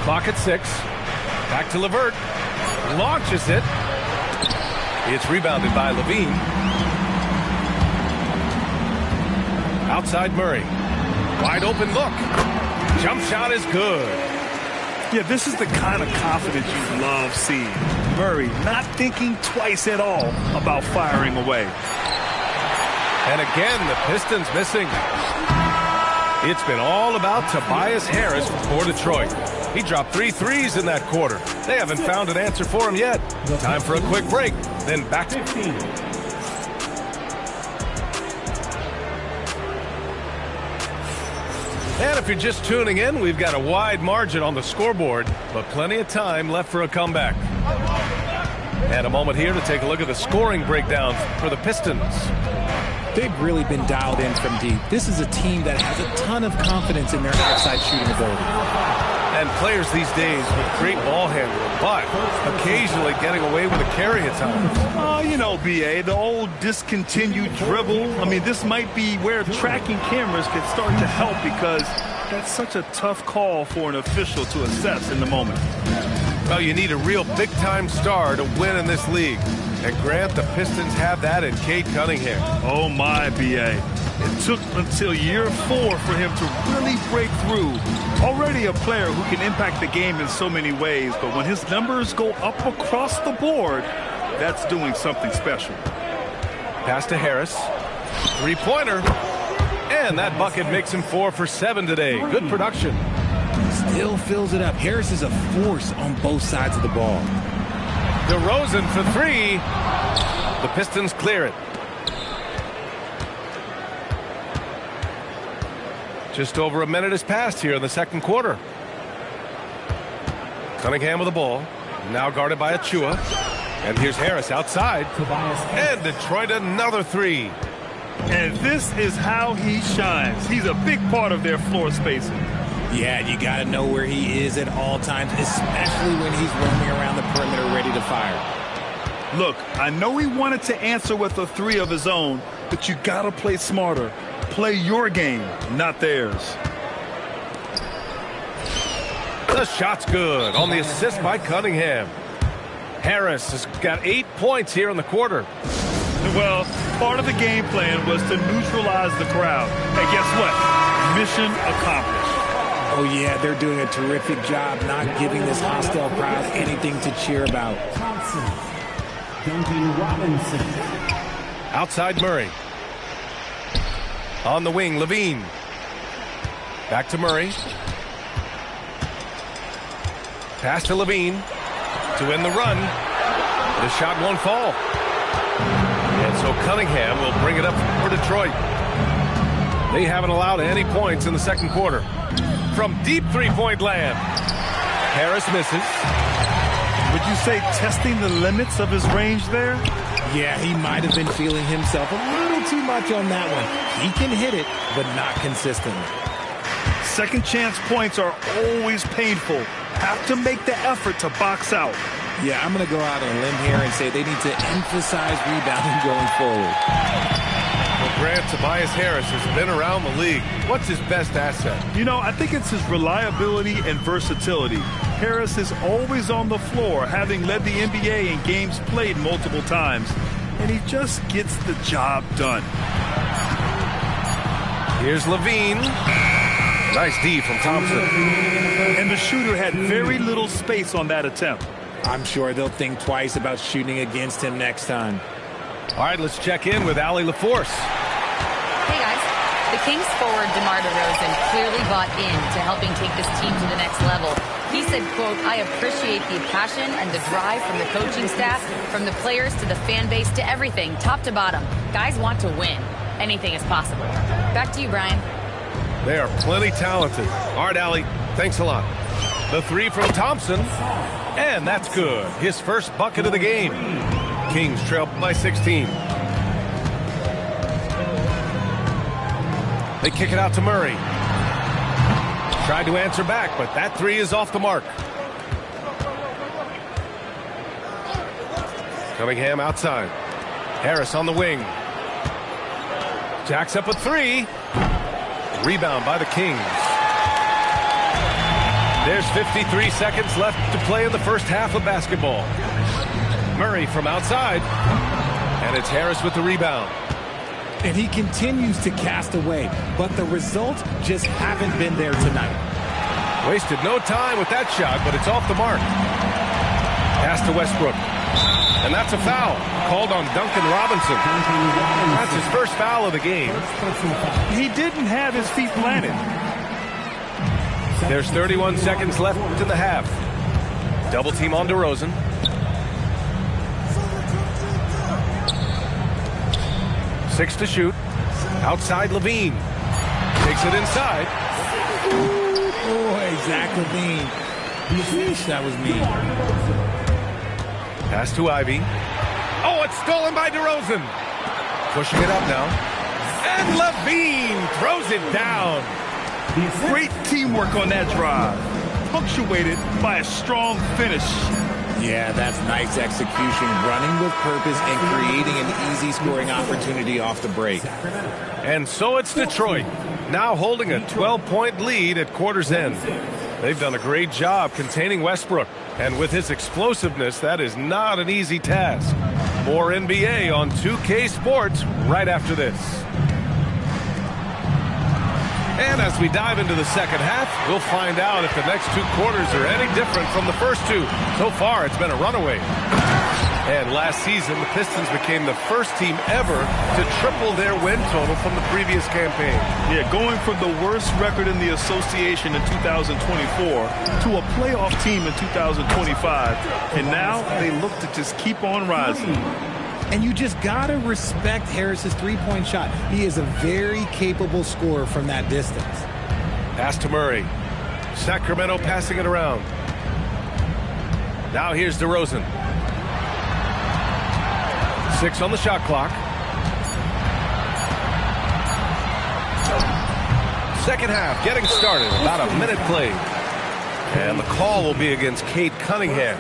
H: Clock at 6. Back to LeVert. Launches it. It's rebounded by Levine. Outside Murray. Wide open look. Jump shot is good.
I: Yeah, this is the kind of confidence you love seeing. Murray not thinking twice at all about firing away.
H: And again, the Pistons missing. It's been all about Tobias Harris for Detroit. He dropped 3 threes in that quarter. They haven't found an answer for him yet. Time for a quick break, then back to 15. And if you're just tuning in, we've got a wide margin on the scoreboard, but plenty of time left for a comeback. And a moment here to take a look at the scoring breakdown for the Pistons.
J: They've really been dialed in from deep. This is a team that has a ton of confidence in their outside shooting ability.
H: And players these days with great ball handling, but occasionally getting away with a carry at times.
I: Oh, you know, B.A., the old discontinued dribble. I mean, this might be where tracking cameras can start to help because that's such a tough call for an official to assess in the moment.
H: Well, you need a real big-time star to win in this league. And Grant, the Pistons have that in Cade Cunningham.
I: Oh, my, B.A. It took until year 4 for him to really break through. Already a player who can impact the game in so many ways, but when his numbers go up across the board, that's doing something special.
H: Pass to Harris. 3-pointer. And that bucket makes him 4 for 7 today. Good production.
J: Still fills it up. Harris is a force on both sides of the ball.
H: DeRozan for 3. The Pistons clear it. Just over a minute has passed here in the second quarter. Cunningham with the ball. Now guarded by Achua. And here's Harris outside. And Detroit another 3.
I: And this is how he shines. He's a big part of their floor spacing.
J: Yeah, you got to know where he is at all times, especially when he's roaming around the perimeter ready to fire.
I: Look, I know he wanted to answer with a 3 of his own, but you got to play smarter. Play your game, not theirs.
H: The shot's good on the assist by Cunningham. Harris has got 8 points here in the quarter.
I: Well, part of the game plan was to neutralize the crowd. And guess what? Mission accomplished.
J: Oh, yeah, they're doing a terrific job not giving this hostile crowd anything to cheer about.
E: Thompson. Duncan Robinson.
H: Outside Murray. On the wing, Levine. Back to Murray. Pass to Levine to win the run. The shot won't fall. And so Cunningham will bring it up for Detroit. They haven't allowed any points in the second quarter. From deep three-point land. Harris misses.
I: Would you say testing the limits of his range there?
J: Yeah, he might have been feeling himself a little too much on that one. He can hit it, but not consistently.
I: Second chance points are always painful. Have to make the effort to box out.
J: Yeah, I'm going to go out on a limb here and say they need to emphasize rebounding going forward.
H: Well, Grant, Tobias Harris has been around the league. What's his best asset?
I: You know, I think it's his reliability and versatility. Harris is always on the floor, having led the NBA in games played multiple times. And he just gets the job done.
H: Here's Levine. Nice D from Thompson.
I: And the shooter had very little space on that attempt.
J: I'm sure they'll think twice about shooting against him next time.
H: All right, let's check in with Allie LaForce.
C: Hey, guys. The Kings forward DeMar DeRozan clearly bought into helping take this team to the next level. He said, quote, "I appreciate the passion and the drive from the coaching staff, from the players to the fan base to everything, top to bottom. Guys want to win. Anything is possible." Back to you, Brian.
H: They are plenty talented. All right, Allie, thanks a lot. The three from Thompson, and that's good. His first bucket of the game. Kings trail by 16. They kick it out to Murray. Tried to answer back, but that three is off the mark. Cunningham outside. Harris on the wing. Jacks up a three. Rebound by the Kings. There's 53 seconds left to play in the first half of basketball. Murray from outside. And it's Harris with the rebound.
J: And he continues to cast away, but the results just haven't been there tonight.
H: Wasted no time with that shot, but it's off the mark. Pass to Westbrook. And that's a foul called on Duncan Robinson. That's his first foul of the game.
I: He didn't have his feet planted.
H: There's 31 seconds left in the half. Double team on DeRozan. Six to shoot. Outside Levine. Takes it inside.
J: Boy, Zach Levine. Sheesh, that was mean.
H: Pass to Ivy. Oh, it's stolen by DeRozan. Pushing it up now. And Levine throws it down.
I: Great teamwork on that drive. Punctuated by a strong finish.
J: Yeah, that's nice execution, running with purpose and creating an easy scoring opportunity off the break.
H: And so it's Detroit, now holding a 12-point lead at quarter's end. They've done a great job containing Westbrook, and with his explosiveness, that is not an easy task. More NBA on 2K Sports right after this. And as we dive into the second half, we'll find out if the next two quarters are any different from the first two. So far, it's been a runaway. And last season, the Pistons became the first team ever to triple their win total from the previous campaign.
I: Yeah, going from the worst record in the association in 2024 to a playoff team in 2025. And now they look to just keep on rising.
J: And you just got to respect Harris's three-point shot. He is a very capable scorer from that distance.
H: Pass to Murray. Sacramento passing it around. Now here's DeRozan. 6 on the shot clock. Second half getting started. About a minute played. And the call will be against Cade Cunningham.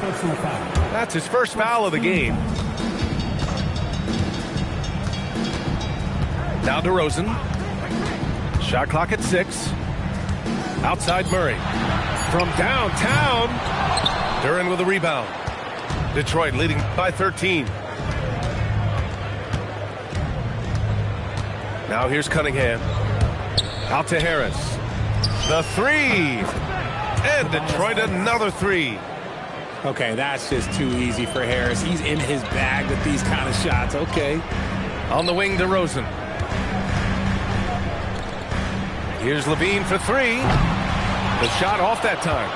H: That's his first foul of the game. Now DeRozan. Shot clock at 6. Outside Murray. From downtown. Duren with a rebound. Detroit leading by 13. Now here's Cunningham. Out to Harris. The three. And Detroit another three.
J: Okay, that's just too easy for Harris. He's in his bag with these kind of shots. Okay.
H: On the wing, DeRozan. Here's Levine for three. The shot off that time.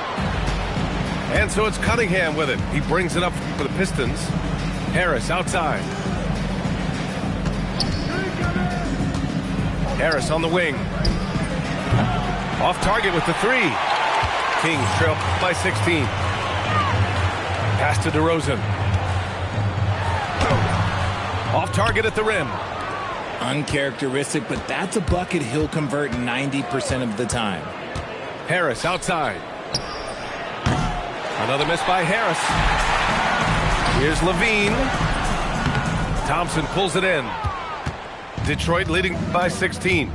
H: And so it's Cunningham with it. He brings it up for the Pistons. Harris outside. Harris on the wing. Off target with the three. Kings trail by 16. Pass to DeRozan. Off target at the rim.
J: Uncharacteristic, but that's a bucket he'll convert 90% of the time.
H: Harris outside. Another miss by Harris. Here's Levine. Thompson pulls it in. Detroit leading by 16.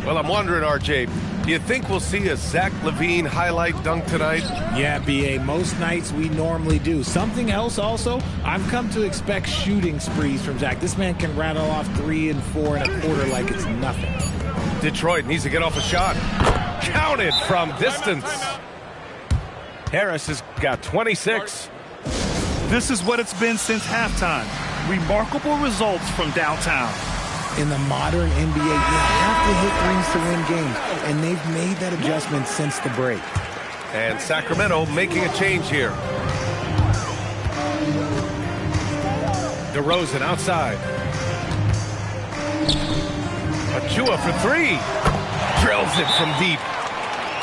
H: Well, I'm wondering, RJ, do you think we'll see a Zach LaVine highlight dunk tonight?
J: Yeah, B.A., most nights we normally do. Something else also, I've come to expect shooting sprees from Zach. This man can rattle off 3 and 4 and a quarter like it's nothing.
H: Detroit needs to get off a shot. Counted from distance. Harris has got 26.
I: This is what it's been since halftime. Remarkable results from downtown.
J: In the modern NBA, you have to hit threes to win games, and they've made that adjustment since the break.
H: And Sacramento making a change here. DeRozan outside. Achua for 3. Drills it from deep.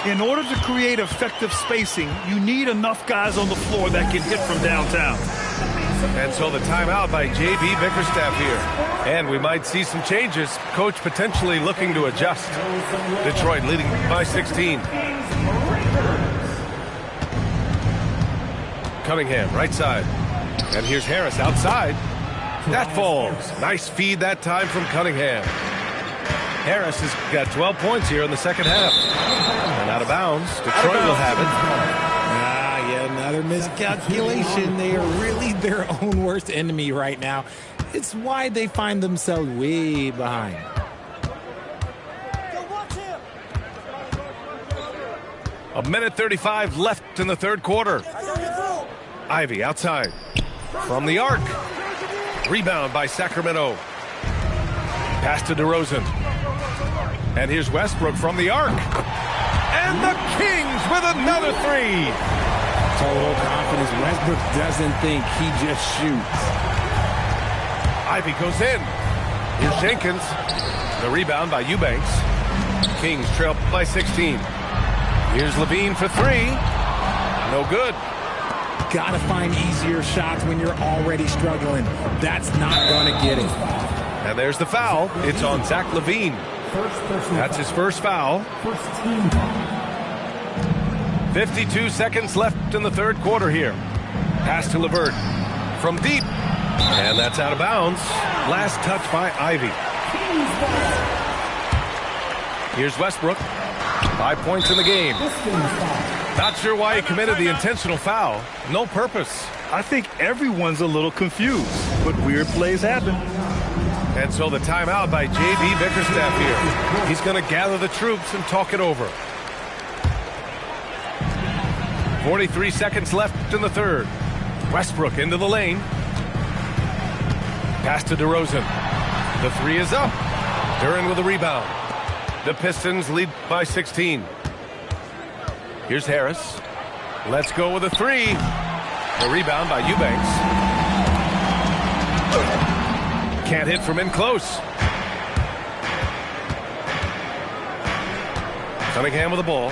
I: In order to create effective spacing, you need enough guys on the floor that can hit from downtown.
H: And so the timeout by J.B. Bickerstaff here. And we might see some changes. Coach potentially looking to adjust. Detroit leading by 16. Cunningham, right side. And here's Harris outside. That falls. Nice feed that time from Cunningham. Harris has got 12 points here in the second half. And out of bounds. Detroit will have it.
J: Another miscalculation. They are really their own worst enemy right now. It's why they find themselves way behind.
H: A minute 35 left in the third quarter. Ivy outside. From the arc. Rebound by Sacramento. Pass to DeRozan. And here's Westbrook from the arc. And the Kings with another 3.
J: Total confidence. Westbrook doesn't think, he just shoots.
H: Ivy goes in. Here's Jenkins. The rebound by Eubanks. Kings trail by 16. Here's Levine for 3. No good.
J: Gotta find easier shots when you're already struggling. That's not gonna get it.
H: And there's the foul. It's on Zach LaVine. That's his first foul. 52 seconds left in the third quarter here. Pass to LeVert from deep. And that's out of bounds. Last touch by Ivy. Here's Westbrook. 5 points in the game. Not sure why he committed the intentional foul. No purpose.
I: I think everyone's a little confused, but weird plays happen.
H: And so the timeout by J.B. Bickerstaff here. He's going to gather the troops and talk it over. 43 seconds left in the third. Westbrook into the lane. Pass to DeRozan. The 3 is up. Duren with a rebound. The Pistons lead by 16. Here's Harris. Let's go with a 3. The rebound by Eubanks. Can't hit from in close. Cunningham with the ball.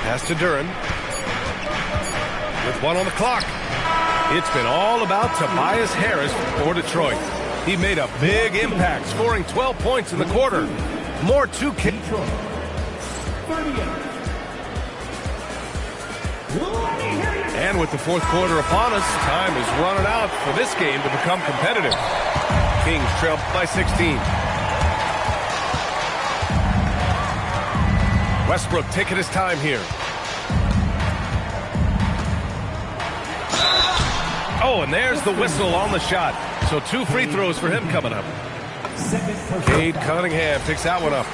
H: Pass to Duren. With 1 on the clock. It's been all about Tobias Harris for Detroit. He made a big impact, scoring 12 points in the quarter. More 2 kicks. And with the fourth quarter upon us, time is running out for this game to become competitive. Kings trail by 16. Westbrook taking his time here. Oh, and there's the whistle on the shot. So 2 free throws for him coming up. Cade Cunningham picks that one up.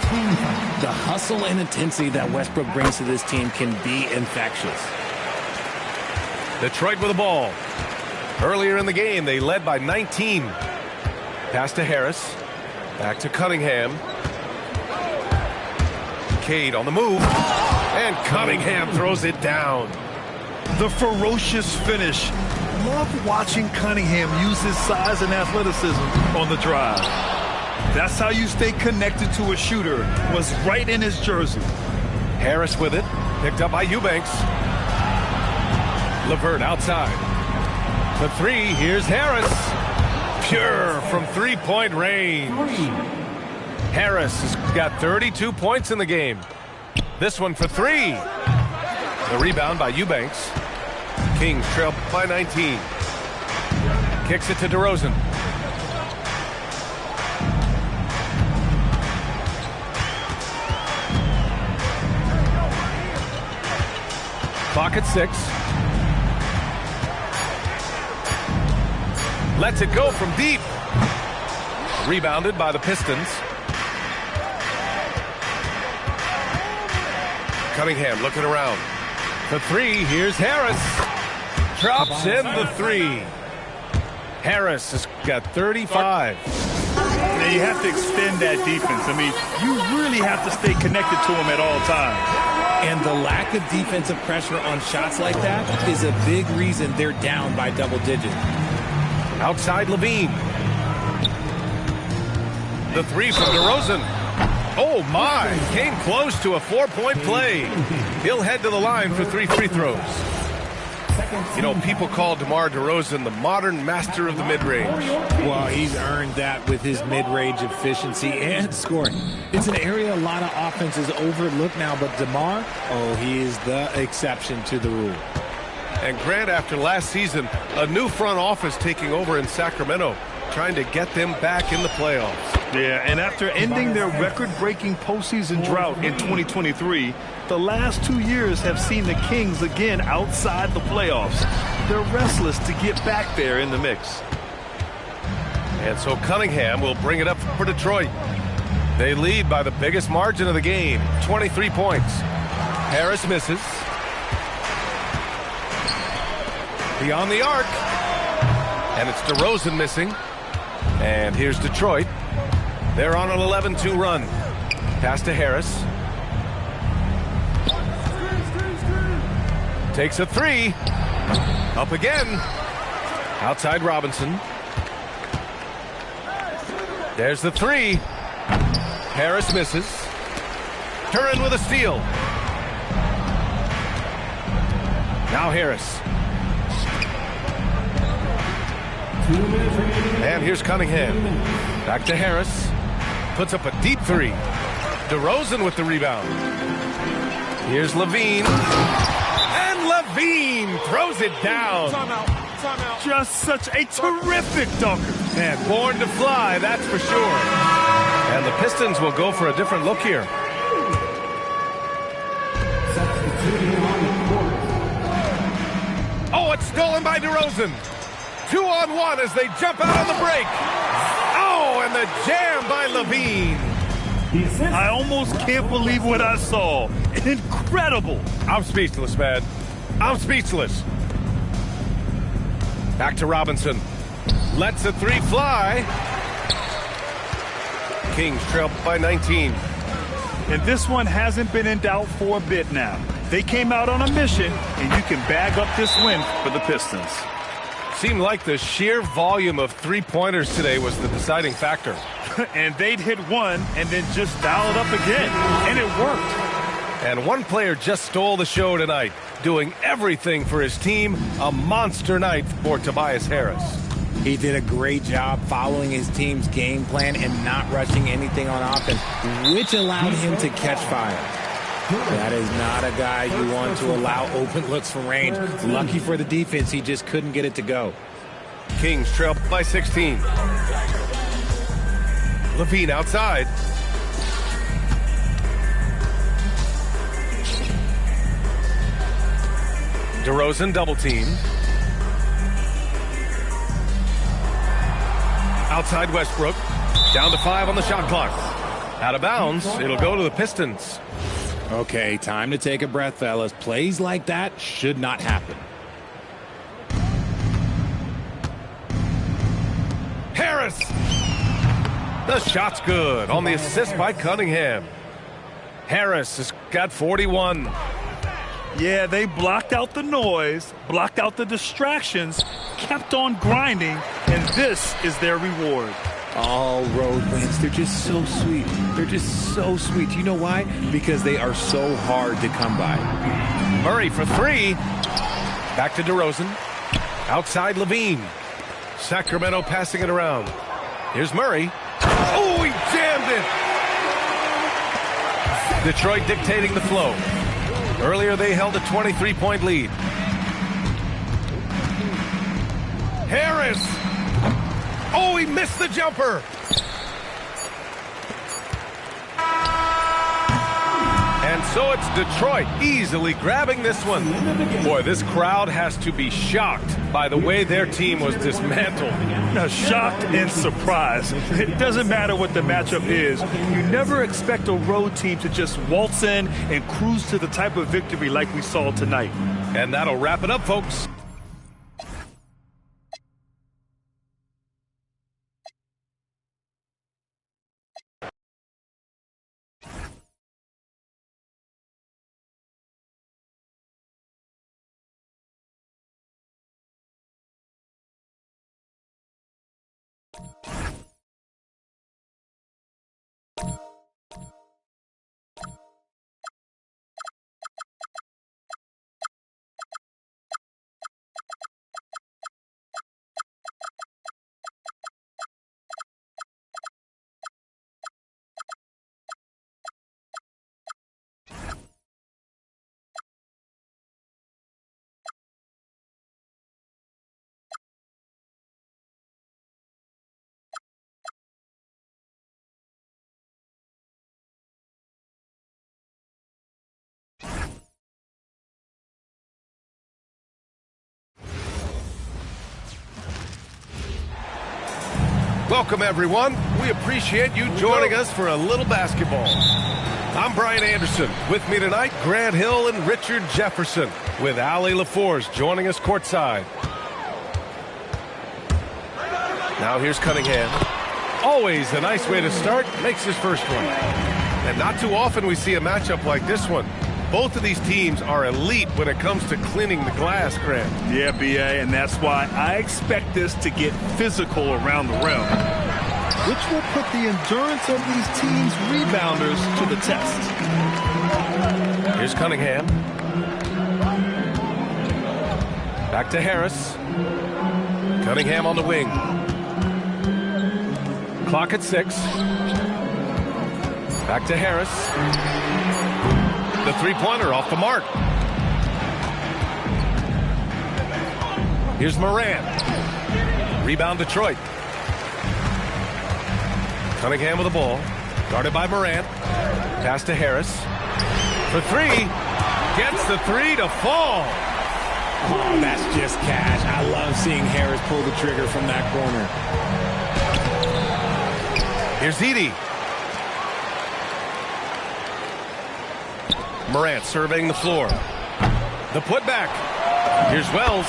J: The hustle and intensity that Westbrook brings to this team can be infectious.
H: Detroit with the ball. Earlier in the game, they led by 19. Pass to Harris. Back to Cunningham. Cade on the move. And Cunningham throws it down.
I: The ferocious finish. Love watching Cunningham use his size and athleticism on the drive. That's how you stay connected to a shooter. Was right in his jersey.
H: Harris with it. Picked up by Eubanks. LeVert outside. The three. Here's Harris. Pure from three-point range. Harris has got 32 points in the game. This one for three. The rebound by Eubanks. Kings trail by 19. Kicks it to DeRozan. Clock at 6. Lets it go from deep. Rebounded by the Pistons. Cunningham looking around. The three. Here's Harris. Drops in the three. Harris has got 35.
I: Now you have to extend that defense. I mean, you really have to stay connected to him at all times.
J: And the lack of defensive pressure on shots like that is a big reason they're down by double digits.
H: Outside Levine. The three from DeRozan. Oh my, came close to a 4-point play. He'll head to the line for 3 free throws. You know, people call DeMar DeRozan the modern master of the mid-range.
J: Well, he's earned that with his mid-range efficiency and scoring. It's an area a lot of offenses overlook now, but DeMar, he is the exception to the rule.
H: And Grant, after last season, a new front office taking over in Sacramento, trying to get them back in the playoffs.
I: Yeah, and after ending their record-breaking postseason drought in 2023, the last 2 years have seen the Kings again outside the playoffs. They're restless to get back there in the mix.
H: And so Cunningham will bring it up for Detroit. They lead by the biggest margin of the game, 23 points. Harris misses. Beyond the arc. And it's DeRozan missing. And here's Detroit. They're on an 11-2 run. Pass to Harris. Takes a three. Up again. Outside Robinson. There's the three. Harris misses. Turin with a steal. Now Harris. And here's Cunningham. Back to Harris. Puts up a deep three. DeRozan with the rebound. Here's Levine. And Levine throws it down.
I: Timeout. Just such a terrific dunker.
H: Man, born to fly, that's for sure. And the Pistons will go for a different look here. Oh, it's stolen by DeRozan. 2-on-1 as they jump out on the break. Oh, and the jam by Levine.
I: I almost can't believe what I saw. Incredible.
H: I'm speechless, man. I'm speechless. Back to Robinson. Lets the three fly. Kings trail by 19.
I: And this one hasn't been in doubt for a bit now. They came out on a mission, and you can bag up this win for the Pistons.
H: Seemed like the sheer volume of three-pointers today was the deciding factor.
I: And they'd hit one and then just dial it up again. And it worked.
H: And one player just stole the show tonight, doing everything for his team. A monster night for Tobias Harris.
J: He did a great job following his team's game plan and not rushing anything on offense, which allowed him to catch fire. That is not a guy you want to allow open looks from range. Lucky for the defense, he just couldn't get it to go.
H: Kings trail by 16. Levine outside. DeRozan double teamed. Outside Westbrook. Down to 5 on the shot clock. Out of bounds. It'll go to the Pistons.
J: Okay, time to take a breath, fellas. Plays like that should not happen.
H: Harris! The shot's good on the assist by Cunningham. Harris has got 41.
I: Yeah, they blocked out the noise, blocked out the distractions, kept on grinding, and this is their reward.
J: All road wins. They're just so sweet. They're just so sweet. You know why? Because they are so hard to come by.
H: Murray for three. Back to DeRozan. Outside Levine. Sacramento passing it around. Here's Murray. Oh, he jammed it. Detroit dictating the flow. Earlier they held a 23-point lead. Harris. Oh, he missed the jumper. And so it's Detroit easily grabbing this one. Boy, this crowd has to be shocked by the way their team was dismantled.
I: Now, shocked and surprised. It doesn't matter what the matchup is. You never expect a road team to just waltz in and cruise to the type of victory like we saw tonight.
H: And that'll wrap it up, folks. Welcome, everyone. We appreciate you joining us for a little basketball. I'm Brian Anderson. With me tonight, Grant Hill and Richard Jefferson, with Allie LaForce joining us courtside. Now here's Cunningham. Always a nice way to start. Makes his first one. And not too often we see a matchup like this one. Both of these teams are elite when it comes to cleaning the glass, Grant.
I: Yeah, B.A., and that's why I expect this to get physical around the rim, which will put the endurance of these teams' rebounders to the test.
H: Here's Cunningham. Back to Harris. Cunningham on the wing. Clock at 6. Back to Harris. The three-pointer off the mark. Here's Morant. Rebound Detroit. Cunningham with the ball. Guarded by Morant. Pass to Harris. For three. Gets the three to fall.
J: Oh, that's just cash. I love seeing Harris pull the trigger from that corner.
H: Here's Edey. Morant surveying the floor. The putback. Here's Wells.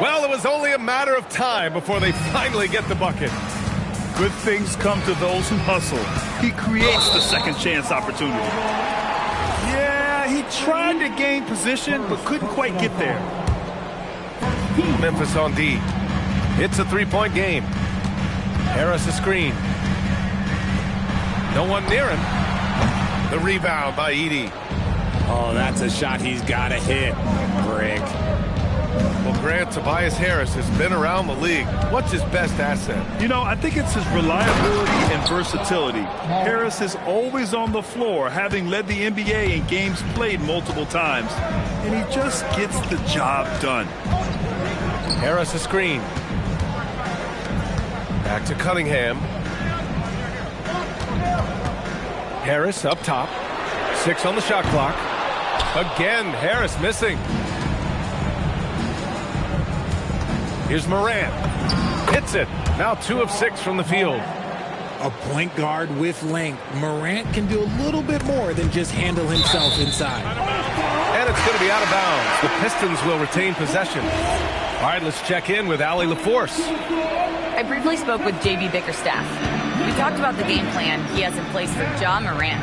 H: Well, it was only a matter of time before they finally get the bucket.
I: Good things come to those who hustle. He creates the second chance opportunity. Yeah, he tried to gain position, but couldn't quite get there.
H: Memphis on D. It's a three-point game. Harris a screen. No one near him. The rebound by Edey.
J: Oh, that's a shot he's got to hit, Brick.
H: Well, Grant, Tobias Harris has been around the league. What's his best asset?
I: You know, I think it's his reliability and versatility. Harris is always on the floor, having led the NBA in games played multiple times. And he just gets the job done.
H: Harris a screen. Back to Cunningham. Harris up top. 6 on the shot clock. Again, Harris missing. Here's Morant. Hits it. Now 2 of 6 from the field.
J: A point guard with length. Morant can do a little bit more than just handle himself inside.
H: And it's going to be out of bounds. The Pistons will retain possession. All right, let's check in with Allie LaForce.
C: I briefly spoke with J.B. Bickerstaff. We talked about the game plan he has in place for Ja Morant.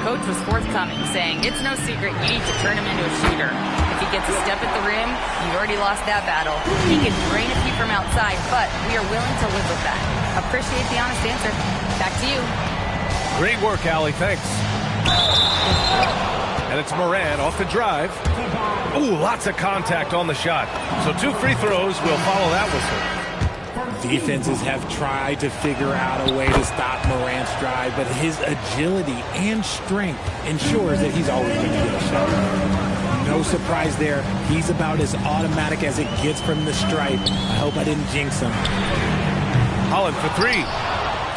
C: Coach was forthcoming, saying it's no secret you need to turn him into a shooter. If he gets a step at the rim, you've already lost that battle. He can drain a few from outside, but we are willing to live with that. Appreciate the honest answer. Back to you.
H: Great work, Allie. Thanks. And it's Morant off the drive. Ooh, lots of contact on the shot. So 2 free throws will follow that whistle.
J: Defenses have tried to figure out a way to stop Morant's drive, but his agility and strength ensures that he's always going to get a shot. No surprise there. He's about as automatic as it gets from the stripe. I hope I didn't jinx him.
H: Holland for 3.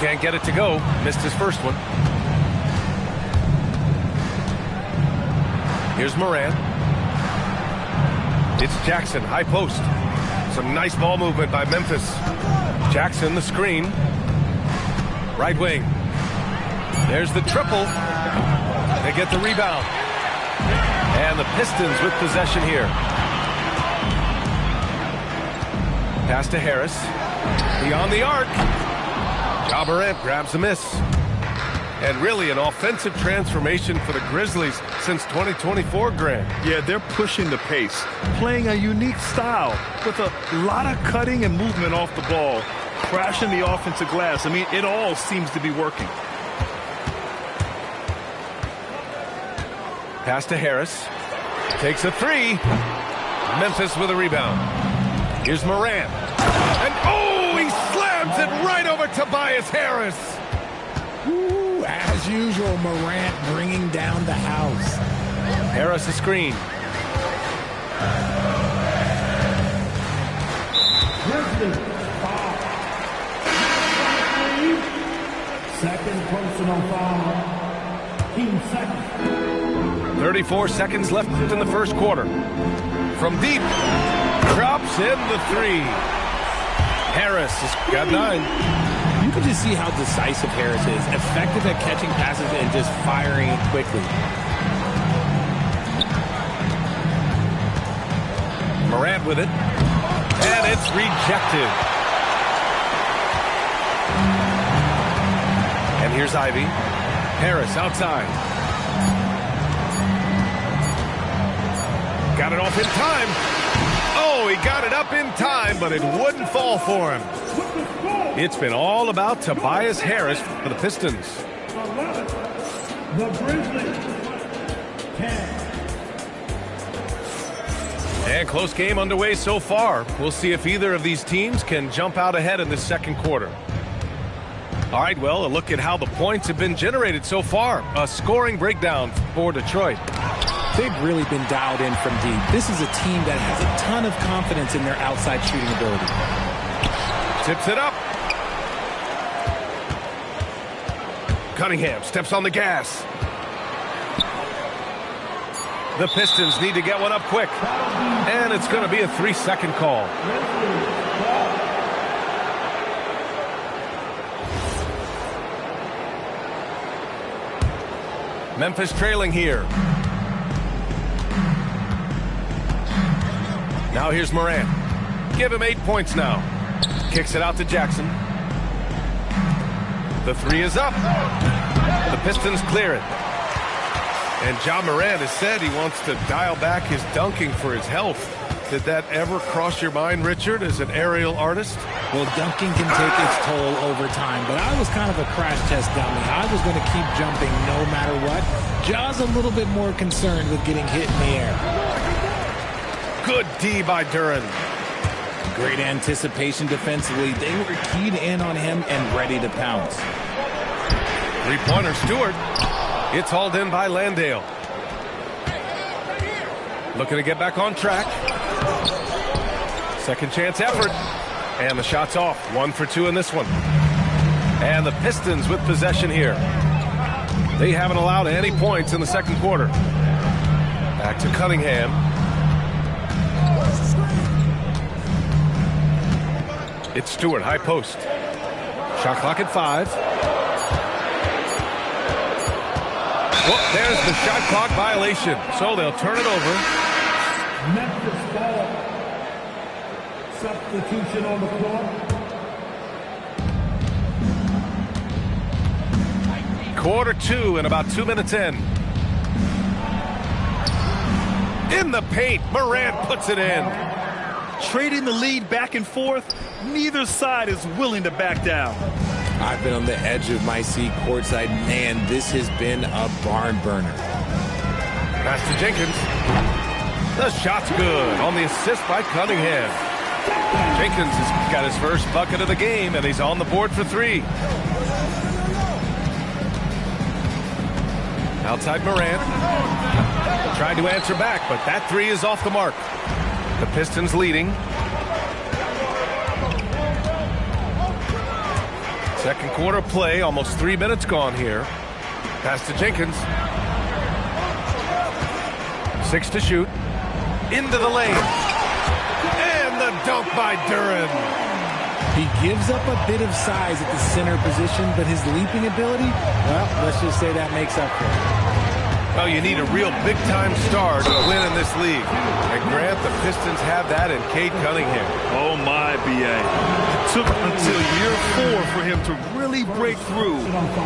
H: Can't get it to go. Missed his first one. Here's Morant. It's Jackson, high post. Some nice ball movement by Memphis. Jackson, the screen. Right wing. There's the triple. They get the rebound. And the Pistons with possession here. Pass to Harris. Beyond the arc. Ja Morant grabs a miss. And really an offensive transformation for the Grizzlies since 2024, Grant.
I: Yeah, they're pushing the pace, playing a unique style with a lot of cutting and movement off the ball, crashing the offensive glass. I mean, it all seems to be working.
H: Pass to Harris. Takes a 3. Memphis with a rebound. Here's Morant. And oh, he slams it right over Tobias Harris.
J: Ooh, as usual, Morant bringing down the house.
H: Harris a screen.
E: Second personal foul. Team second.
H: 34 seconds left in the first quarter. From deep. Drops in the 3. Harris has got 9.
J: You can just see how decisive Harris is. Effective at catching passes and just firing it quickly.
H: Morant with it. And it's rejected. And here's Ivy. Harris outside. Got it off in time. Oh, he got it up in time, but it wouldn't fall for him. It's been all about Tobias Harris for the Pistons.
E: The Grizzlies. 10.
H: And close game underway so far. We'll see if either of these teams can jump out ahead in the second quarter. All right, well, a look at how the points have been generated so far. A scoring breakdown for Detroit.
J: They've really been dialed in from deep. This is a team that has a ton of confidence in their outside shooting ability.
H: Tips it up. Cunningham steps on the gas. The Pistons need to get one up quick. And it's going to be a 3-second call. Memphis trailing here. Now here's Morant. Give him 8 points now. Kicks it out to Jackson. The 3 is up. The Pistons clear it. And Ja Morant has said he wants to dial back his dunking for his health. Did that ever cross your mind, Richard, as an aerial artist?
J: Well, dunking can take its toll over time, but I was kind of a crash test dummy. I was going to keep jumping no matter what. Ja's a little bit more concerned with getting hit in the air.
H: Good D by Duren.
J: Great anticipation defensively. They were keyed in on him and ready to pounce.
H: Three-pointer Stewart. It's hauled in by Landale. Looking to get back on track. Second chance effort. And the shot's off. 1 for 2 in this one. And the Pistons with possession here. They haven't allowed any points in the second quarter. Back to Cunningham. It's Stewart, high post. Shot clock at 5. Well, there's the shot clock violation. So they'll turn it over.
E: Memphis ball. Substitution on the floor.
H: Quarter 2 and about 2 minutes in. In the paint, Morant puts it in.
I: Trading the lead back and forth, neither side is willing to back down.
J: I've been on the edge of my seat courtside. Man, this has been a barn burner.
H: Pass to Jenkins. The shot's good on the assist by Cunningham. Jenkins has got his first bucket of the game, and he's on the board for 3. Outside Morant. Tried to answer back, but that 3 is off the mark. The Pistons leading. Second quarter play, almost 3 minutes gone here. Pass to Jenkins. 6 to shoot. Into the lane. And the dunk by Duren.
J: He gives up a bit of size at the center position, but his leaping ability, well, let's just say that makes up for it.
H: Well, you need a real big-time star to win in this league. And Grant, the Pistons have that in Cade Cunningham.
I: Oh, my, B.A. It took until year 4 for him to really break through.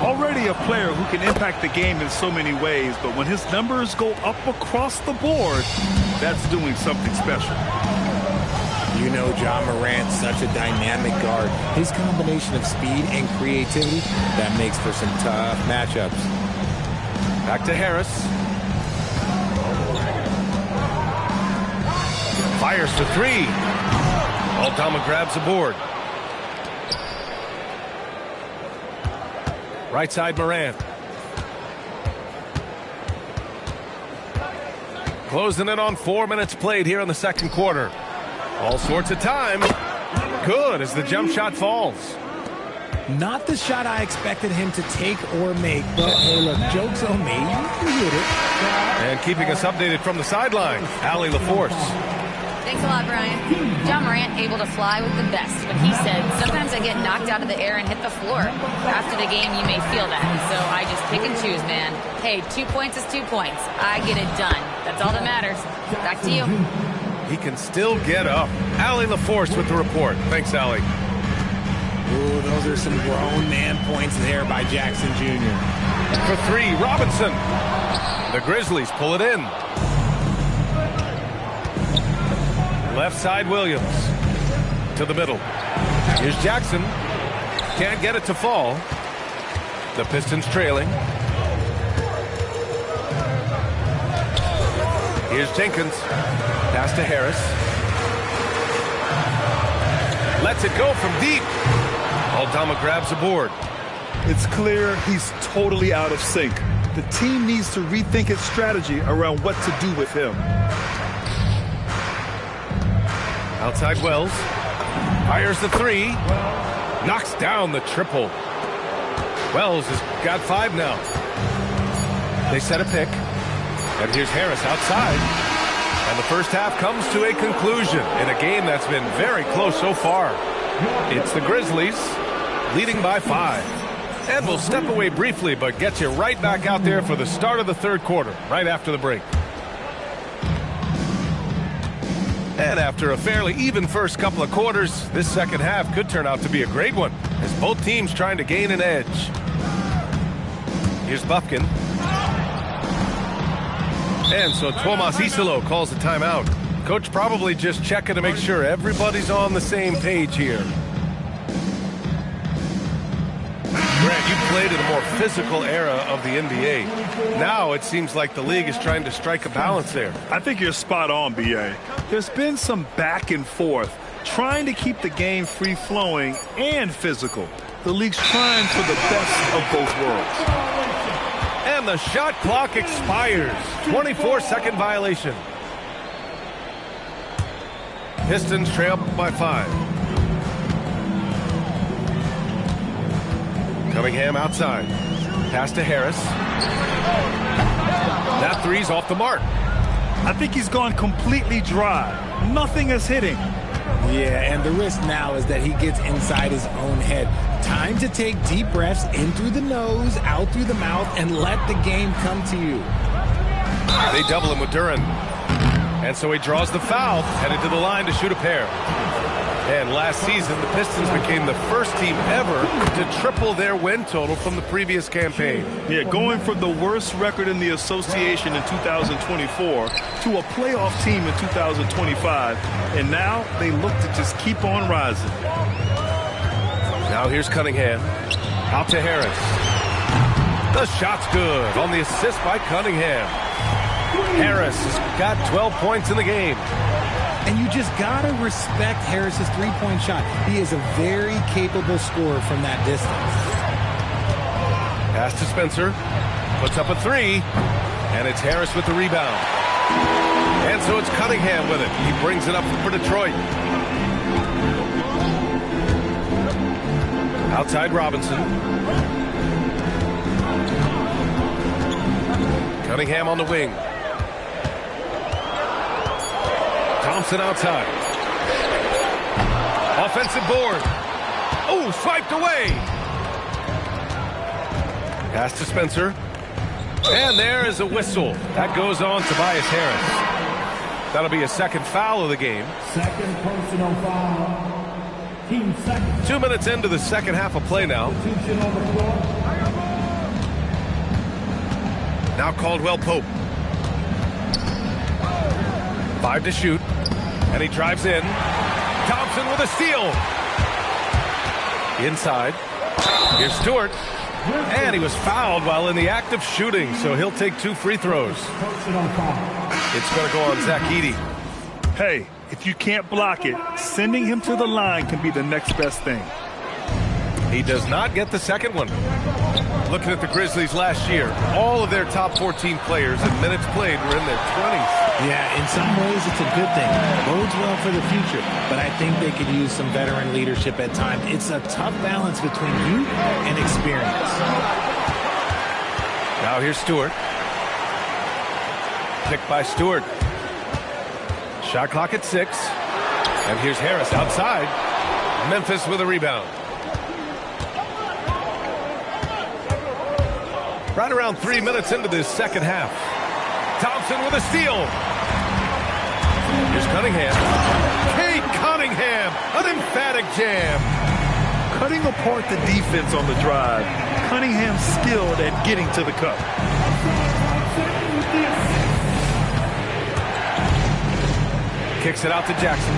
I: Already a player who can impact the game in so many ways, but when his numbers go up across the board, that's doing something special.
J: You know Ja Morant's such a dynamic guard. His combination of speed and creativity, that makes for some tough matchups.
H: Back to Harris. Fires for 3. Aldama grabs the board. Right side Morant. Closing in on 4 minutes played here in the second quarter. All sorts of time. Good as the jump shot falls.
J: Not the shot I expected him to take or make, but hey, look, joke's on me. You hit it.
H: And keeping us updated from the sideline, Allie LaForce.
C: Thanks a lot, Brian. Ja Morant able to fly with the best, but he said, sometimes I get knocked out of the air and hit the floor. After the game, you may feel that, so I just pick and choose, man. Hey, 2 points is 2 points. I get it done. That's all that matters. Back to you.
H: He can still get up. Allie LaForce with the report. Thanks, Allie.
J: Ooh, those are some grown man points there by Jackson Jr.
H: For 3, Robinson. The Grizzlies pull it in. Left side, Williams. To the middle. Here's Jackson. Can't get it to fall. The Pistons trailing. Here's Jenkins. Pass to Harris. Lets it go from deep. Aldama grabs the board.
I: It's clear he's totally out of sync. The team needs to rethink its strategy around what to do with him.
H: Outside Wells. Fires the 3. Knocks down the triple. Wells has got 5 now. They set a pick. And here's Harris outside. And the first half comes to a conclusion in a game that's been very close so far. It's the Grizzlies leading by 5. And we'll step away briefly, but get you right back out there for the start of the third quarter, right after the break. And after a fairly even first couple of quarters, this second half could turn out to be a great one, as both teams trying to gain an edge. Here's Bufkin. And so Tomas Isolo calls the timeout. Coach probably just checking to make sure everybody's on the same page here. Grant, you played in a more physical era of the NBA. Now it seems like the league is trying to strike a balance there.
I: I think you're spot on, B.A. There's been some back and forth, trying to keep the game free-flowing and physical. The league's trying for the best of both worlds.
H: And the shot clock expires. 24-second violation. Pistons trail by 5. Cunningham outside. Pass to Harris. That 3's off the mark.
I: I think he's gone completely dry. Nothing is hitting.
J: Yeah, and the risk now is that he gets inside his own head. Time to take deep breaths in through the nose, out through the mouth, and let the game come to you.
H: They double him with Duren. And so he draws the foul, headed to the line to shoot a pair. And last season, the Pistons became the first team ever to triple their win total from the previous campaign.
I: Yeah, going from the worst record in the association in 2024 to a playoff team in 2025. And now they look to just keep on rising.
H: Now here's Cunningham. Out to Harris. The shot's good on the assist by Cunningham. Harris has got 12 points in the game.
J: And you just got to respect Harris's three-point shot. He is a very capable scorer from that distance.
H: Pass to Spencer. Puts up a three. And it's Harris with the rebound. And so it's Cunningham with it. He brings it up for Detroit. Outside Robinson. Cunningham on the wing. Thompson outside. Offensive board. Oh, swiped away. Pass to Spencer. And there is a whistle. That goes on Tobias Harris. That'll be a second foul of the game.
E: Second personal foul. Team second.
H: 2 minutes into the second half of play now. Now Caldwell Pope. 5 to shoot. And he drives in. Thompson with a steal. Inside. Here's Stewart. And he was fouled while in the act of shooting, so he'll take 2 free throws. It's going to go on Zach Edey.
I: Hey, if you can't block it, sending him to the line can be the next best thing.
H: He does not get the second one. Looking at the Grizzlies last year, all of their top 14 players in minutes played were in their 20s.
J: Yeah, in some ways it's a good thing. Bodes well for the future, but I think they could use some veteran leadership at times. It's a tough balance between youth and experience.
H: Now here's Stewart. Picked by Stewart. Shot clock at 6. And here's Harris outside. Memphis with a rebound. Right around 3 minutes into this second half. Thompson with a steal. Here's Cunningham. Kate Cunningham, an emphatic jam.
I: Cutting apart the defense on the drive. Cunningham's skilled at getting to the cup.
H: Kicks it out to Jackson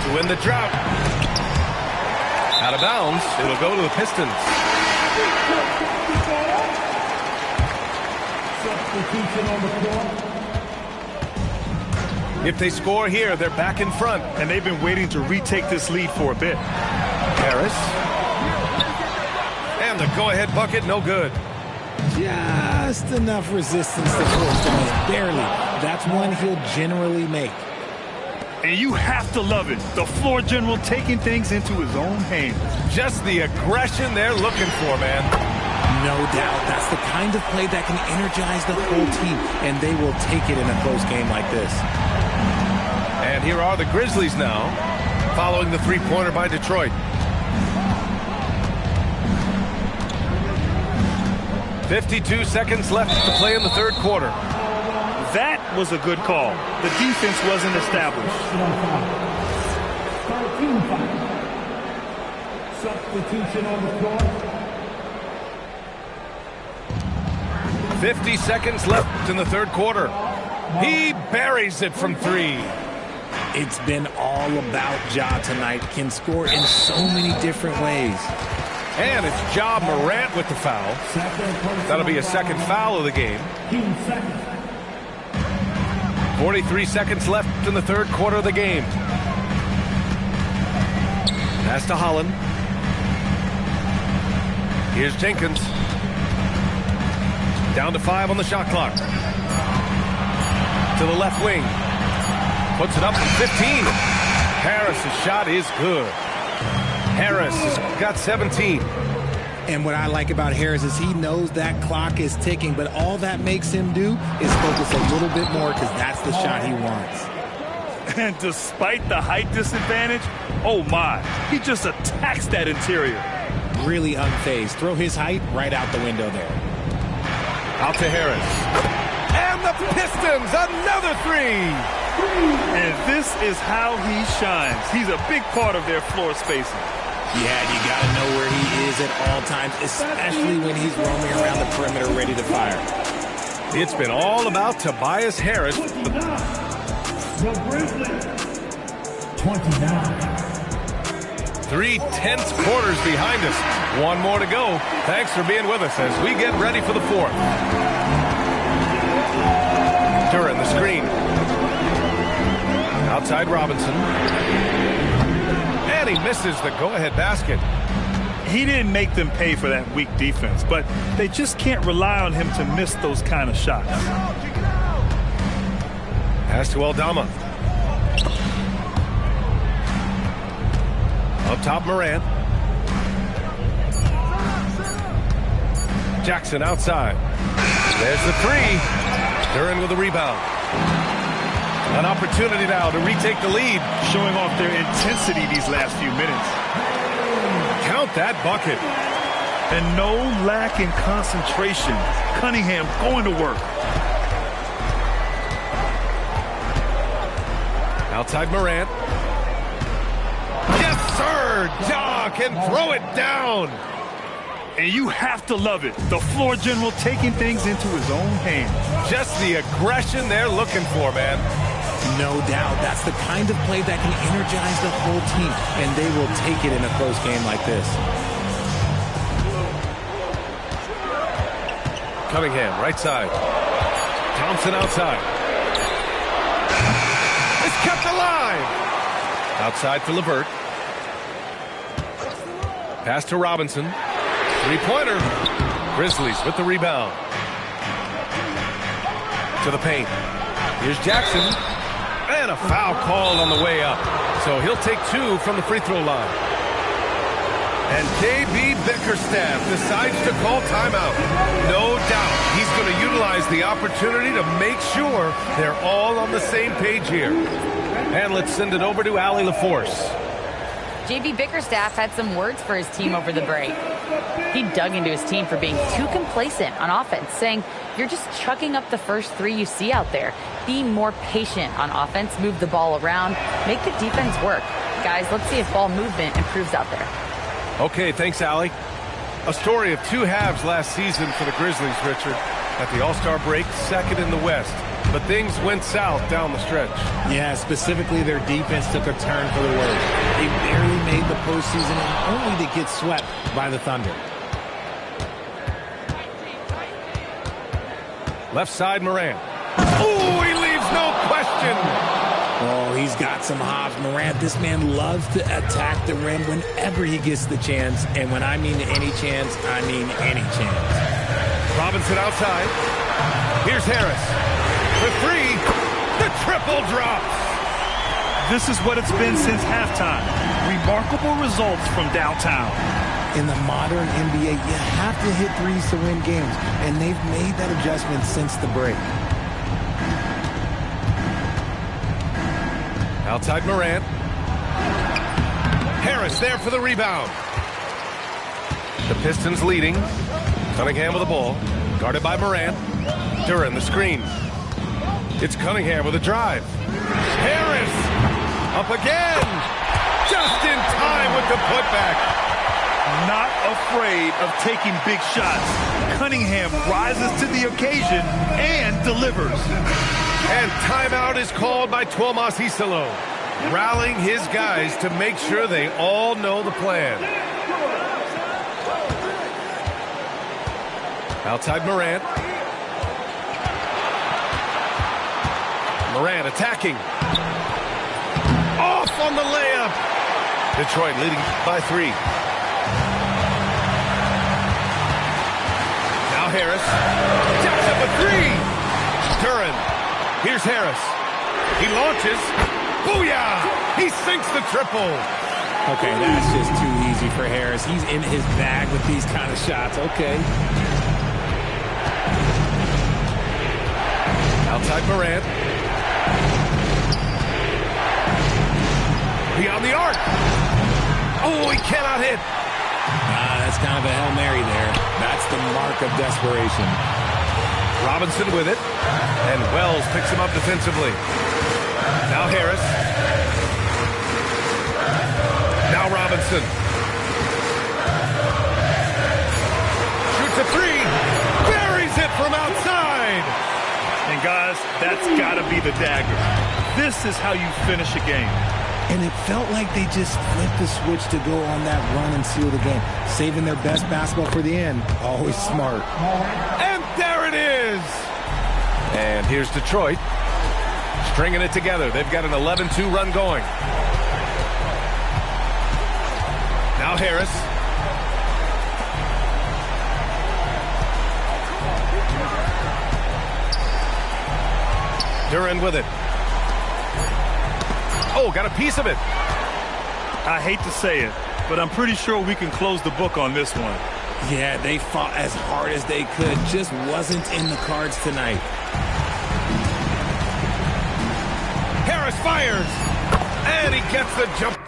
H: to win the drought. Out of bounds. It'll go to the Pistons. If they score here, they're back in front.
I: And they've been waiting to retake this lead for a bit.
H: Harris. And the go-ahead bucket, no good.
J: Just enough resistance to force the miss. Barely. That's one he'll generally make.
I: And you have to love it. The floor general taking things into his own hands.
H: Just the aggression they're looking for, man.
J: No doubt. That's the kind of play that can energize the whole team, and they will take it in a close game like this.
H: And here are the Grizzlies now, following the three-pointer by Detroit. 52 seconds left to play in the third quarter.
I: That was a good call. The defense wasn't established.
E: Substitution on the floor.
H: 50 seconds left in the third quarter. He buries it from 3.
J: It's been all about Ja tonight. Can score in so many different ways.
H: And it's Ja Morant with the foul. That'll be a second foul of the game. 43 seconds left in the third quarter of the game. Pass to Holland. Here's Jenkins. Down to 5 on the shot clock. To the left wing. Puts it up from 15. Harris's shot is good. Harris has got 17.
J: And what I like about Harris is he knows that clock is ticking, but all that makes him do is focus a little bit more because that's the shot he wants.
I: And despite the height disadvantage, oh my, he just attacks that interior.
J: Really unfazed. Throw his height right out the window there.
H: Out to Harris. And And the Pistons, another three.
I: And this is how he shines. He's a big part of their floor spacing.
J: Yeah, you got to know where he is at all times, especially when he's roaming around the perimeter ready to fire.
H: It's been all about Tobias Harris.
E: The Grizzlies, 29.
H: 3 tense quarters behind us. One more to go. Thanks for being with us as we get ready for the fourth. Duran, the screen. Outside Robinson. And he misses the go-ahead basket.
I: He didn't make them pay for that weak defense, but they just can't rely on him to miss those kind of shots.
H: Pass to Aldama. Up top, Morant. Jackson outside. There's the three. Duran with the rebound. An opportunity now to retake the lead.
I: Showing off their intensity these last few minutes.
H: Count that bucket.
I: And no lack in concentration. Cunningham going to work.
H: Outside Morant. Yes, sir! Ja can throw it down.
I: And you have to love it. The floor general taking things into his own hands.
H: Just the aggression they're looking for, man.
J: No doubt. That's the kind of play that can energize the whole team, and they will take it in a close game like this.
H: Cunningham, right side. Thompson outside. It's kept alive. Outside for LeVert. Pass to Robinson. Three-pointer. Grizzlies with the rebound. To the paint. Here's Jackson. And a foul called on the way up. So he'll take 2 from the free throw line. And J.B. Bickerstaff decides to call timeout. No doubt he's going to utilize the opportunity to make sure they're all on the same page here. And let's send it over to Allie LaForce.
C: J.B. Bickerstaff had some words for his team over the break. He dug into his team for being too complacent on offense, saying, "You're just chucking up the first 3 you see out there. Be more patient on offense, move the ball around, make the defense work. Guys, let's see if ball movement improves out there."
H: Okay, thanks, Allie. A story of 2 halves last season for the Grizzlies, Richard. At the All-Star break, second in the West. But things went south down the stretch.
J: Yeah, specifically their defense took a turn for the worse. They barely made the postseason and only to get swept by the Thunder.
H: Left side, Morant. Oh, he leaves no question.
J: Oh, he's got some hops. Morant, this man loves to attack the rim whenever he gets the chance. And when I mean any chance, I mean any chance.
H: Robinson outside. Here's Harris. For 3, the triple drops.
I: This is what it's been since halftime. Remarkable results from downtown.
J: In the modern NBA, you have to hit threes to win games, and they've made that adjustment since the break.
H: Outside Morant. Harris there for the rebound. The Pistons leading. Cunningham with the ball. Guarded by Morant. Duran the screen. It's Cunningham with a drive. Harris up again. Just in time with the putback.
I: Not afraid of taking big shots. Cunningham rises to the occasion and delivers.
H: And timeout is called by Tuomas Isalo, rallying his guys to make sure they all know the plan. Outside Morant. Morant attacking. Off on the layup. Detroit leading by 3. Now Harris. Jacks up a 3. Duran. Here's Harris. He launches. Booyah! He sinks the triple.
J: Okay, that's just too easy for Harris. He's in his bag with these kind of shots. Okay.
H: Outside Morant. Beyond the arc. Oh, he cannot hit.
J: That's kind of a Hail Mary there. That's the mark of desperation.
H: Robinson with it. And Wells picks him up defensively. Now Harris. Now Robinson. Shoots a three. Buries it from outside.
I: And guys, that's got to be the dagger. This is how you finish a game.
J: And it felt like they just flipped the switch to go on that run and seal the game. Saving their best basketball for the end. Always smart.
H: And there it is. And here's Detroit. Stringing it together. They've got an 11-2 run going. Now Harris. Duren with it. Oh, got a piece of it.
I: I hate to say it, but I'm pretty sure we can close the book on this one.
J: Yeah, they fought as hard as they could. Just wasn't in the cards tonight.
H: Harris fires. And he gets the jump.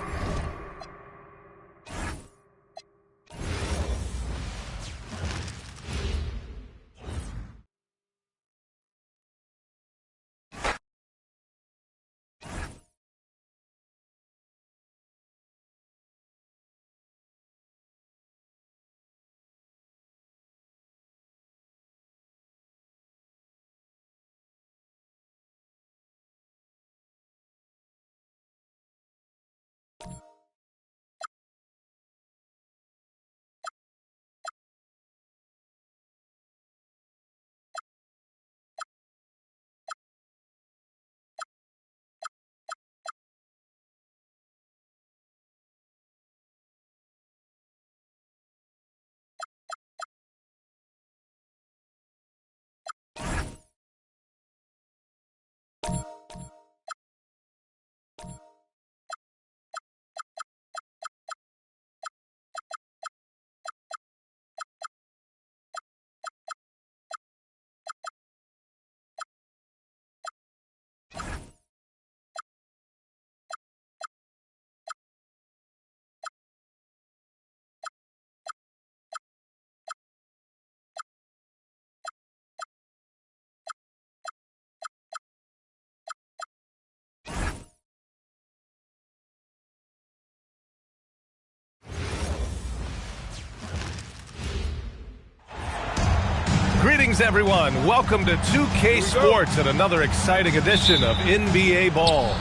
H: Greetings, everyone. Welcome to 2K Sports and another exciting edition of NBA Ball.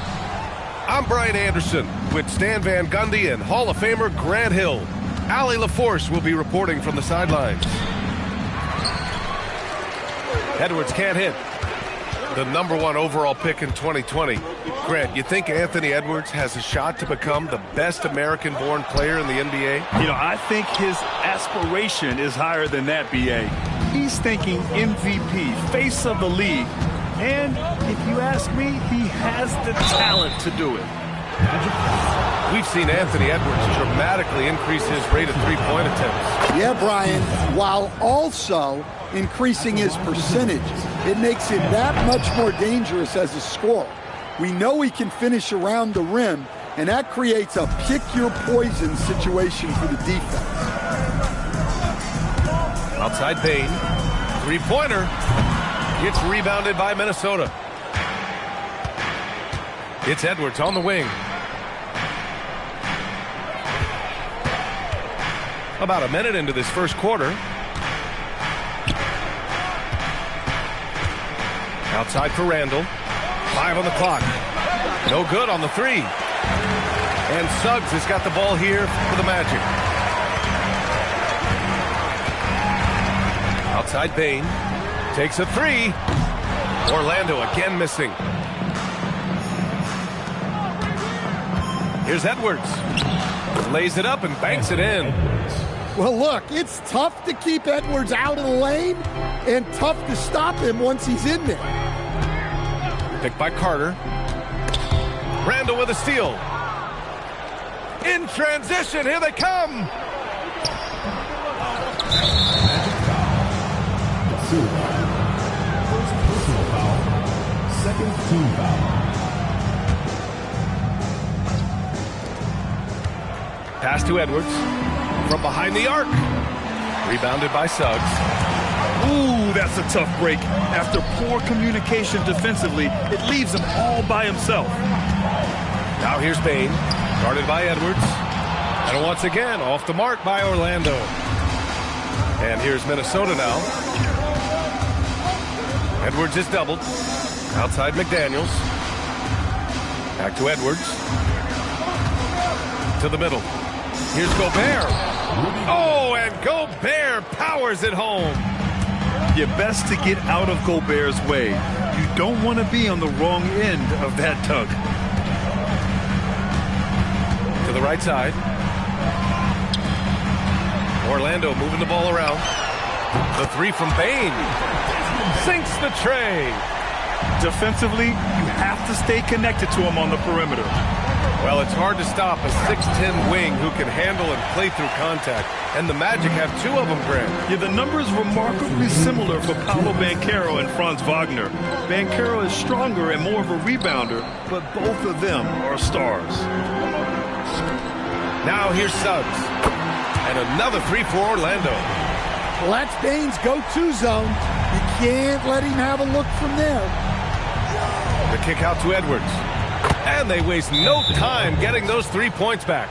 H: I'm Brian Anderson with Stan Van Gundy and Hall of Famer Grant Hill. Allie LaForce will be reporting from the sidelines. Edwards can't hit. The #1 overall pick in 2020. Grant, you think Anthony Edwards has a shot to become the best American-born player in the NBA?
I: You know, I think his aspiration is higher than that, B.A. He's thinking MVP, face of the league. And if you ask me, he has the talent to do it.
H: We've seen Anthony Edwards dramatically increase his rate of three-point attempts.
K: Yeah, Brian, while also increasing his percentage. It makes him that much more dangerous as a scorer. We know he can finish around the rim, and that creates a pick-your-poison situation for the defense.
H: Outside Bain. Three-pointer. Gets rebounded by Minnesota. It's Edwards on the wing. About a minute into this first quarter. Outside for Randall. 5 on the clock. No good on the three. And Suggs has got the ball here for the Magic. Outside Bain. Takes a three. Orlando again missing. Here's Edwards. Lays it up and banks it in.
K: Well, look, it's tough to keep Edwards out of the lane and tough to stop him once he's in there.
H: Picked by Carter. Randall with a steal. In transition, here they come.
E: First personal foul. Second team foul.
H: Pass to Edwards. From behind the arc. Rebounded by Suggs.
I: Ooh, that's a tough break. After poor communication defensively, it leaves him all by himself.
H: Now here's Bain, guarded by Edwards. And once again, off the mark by Orlando. And here's Minnesota now. Edwards is doubled. Outside McDaniels. Back to Edwards. To the middle. Here's Gobert. Oh, and Gobert powers it home.
I: You're best to get out of Gobert's way. You don't want to be on the wrong end of that tug.
H: To the right side. Orlando moving the ball around. The three from Bain. Sinks the tray.
I: Defensively, you have to stay connected to him on the perimeter.
H: Well, it's hard to stop a 6'10 wing who can handle and play through contact. And the Magic have two of them, Grant.
I: Yeah, the numbers remarkably similar for Paolo Banchero and Franz Wagner. Banchero is stronger and more of a rebounder, but both of them are stars.
H: Now here's Suggs. And another three for Orlando.
K: Well, that's Bain's go-to zone. You can't let him have a look from there.
H: The kick out to Edwards. And they waste no time getting those 3 points back.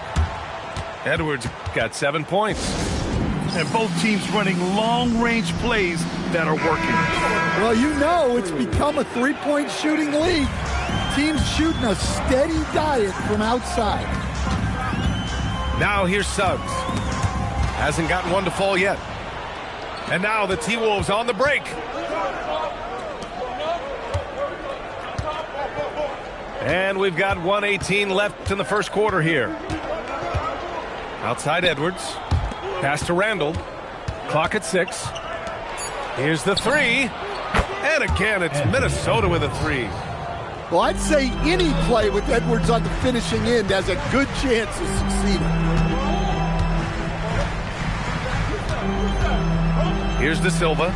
H: Edwards got 7 points.
I: And both teams running long-range plays that are working.
K: Well, you know it's become a three-point shooting league. Teams shooting a steady diet from outside.
H: Now here's Suggs. Hasn't gotten one to fall yet. And now the T-Wolves on the break. And we've got 1:18 left in the first quarter here. Outside Edwards. Pass to Randall. Clock at 6. Here's the three. And again, it's Minnesota with a three.
K: Well, I'd say any play with Edwards on the finishing end has a good chance of succeeding.
H: Here's De Silva.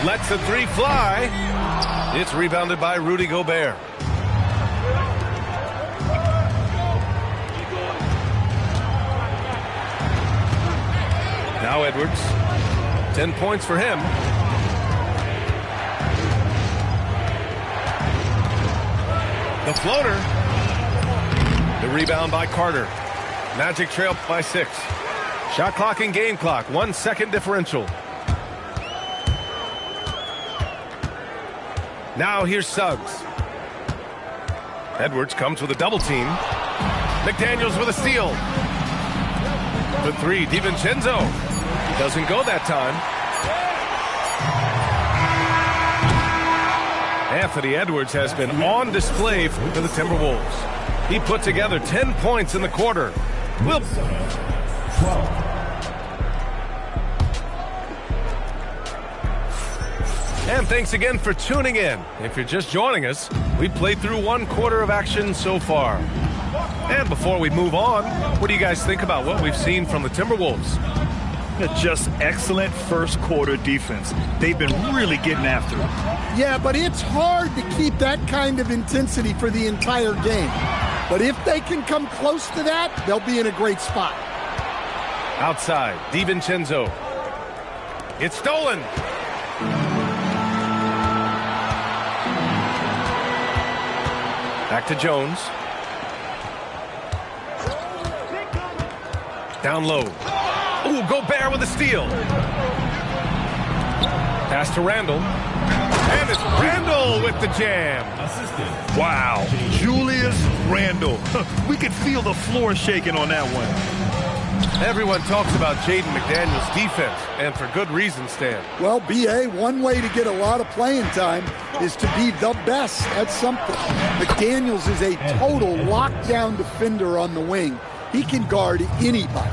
H: Lets the three fly. It's rebounded by Rudy Gobert. Now Edwards. 10 points for him. The floater. The rebound by Carter. Magic trail by 6. Shot clock and game clock. 1 second differential. Now here's Suggs. Edwards comes with a double team. McDaniels with a steal. The three, DiVincenzo. Doesn't go that time. Anthony Edwards has been on display for the Timberwolves. He put together 10 points in the quarter. And thanks again for tuning in. If you're just joining us, we played through 1 quarter of action so far. And before we move on, what do you guys think about what we've seen from the Timberwolves?
I: Just excellent first quarter defense. They've been really getting after it.
K: Yeah, but it's hard to keep that kind of intensity for the entire game. But if they can come close to that, they'll be in a great spot.
H: Outside, DiVincenzo. It's stolen. Back to Jones. Down low. Ooh, Gobert with a steal. Pass to Randall. And it's Randall with the jam.
I: Wow, Julius Randall. We could feel the floor shaking on that one.
H: Everyone talks about Jaden McDaniels' defense, and for good reason, Stan.
K: Well, B.A., one way to get a lot of playing time is to be the best at something. McDaniels is a total lockdown defender on the wing. He can guard anybody.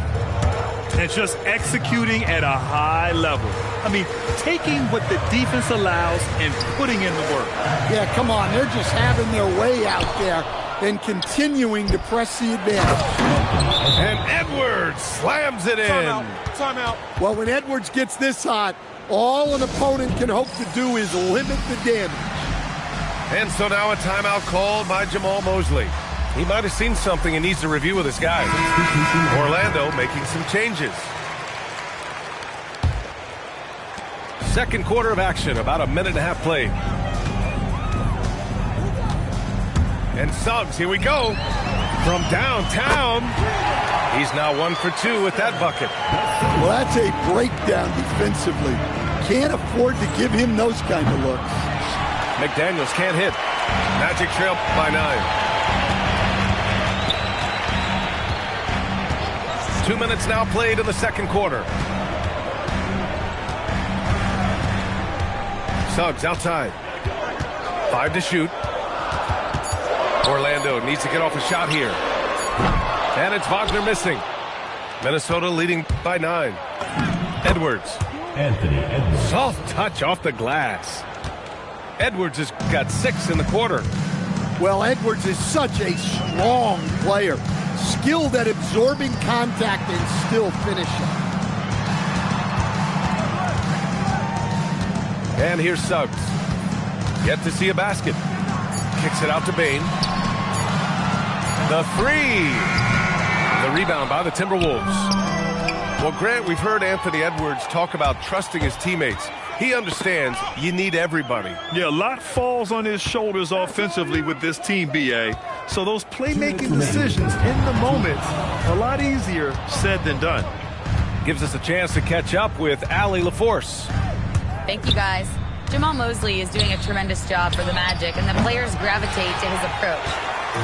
I: And just executing at a high level. I mean, taking what the defense allows and putting in the work.
K: Yeah, come on. They're just having their way out there and continuing to press the advantage.
H: And Edwards slams it in.
K: Timeout. Well, when Edwards gets this hot, all an opponent can hope to do is limit the damage.
H: And so now a timeout called by Jamal Mosley. He might have seen something and needs to review with his guys. Orlando making some changes. Second quarter of action, about a minute and a half played. And Suggs, here we go. From downtown, he's now 1 for 2 with that bucket.
K: Well, that's a breakdown defensively. Can't afford to give him those kind of looks.
H: McDaniels can't hit. Magic trail by 9. 2 minutes now played in the second quarter. Suggs outside. 5 to shoot. Orlando needs to get off a shot here. And it's Wagner missing. Minnesota leading by 9. Edwards.
E: Anthony Edwards.
H: Soft touch off the glass. Edwards has got 6 in the quarter.
K: Well, Edwards is such a strong player. Skilled at absorbing contact and still finishing.
H: And here's Suggs. Yet to see a basket. Kicks it out to Bane. The 3. The rebound by the Timberwolves. Well, Grant, we've heard Anthony Edwards talk about trusting his teammates. He understands you need everybody.
I: Yeah, a lot falls on his shoulders offensively with this team, B.A. So those playmaking decisions in the moment, a lot easier said than done.
H: Gives us a chance to catch up with Allie LaForce.
C: Thank you, guys. Jamal Mosley is doing a tremendous job for the Magic, and the players gravitate to his approach.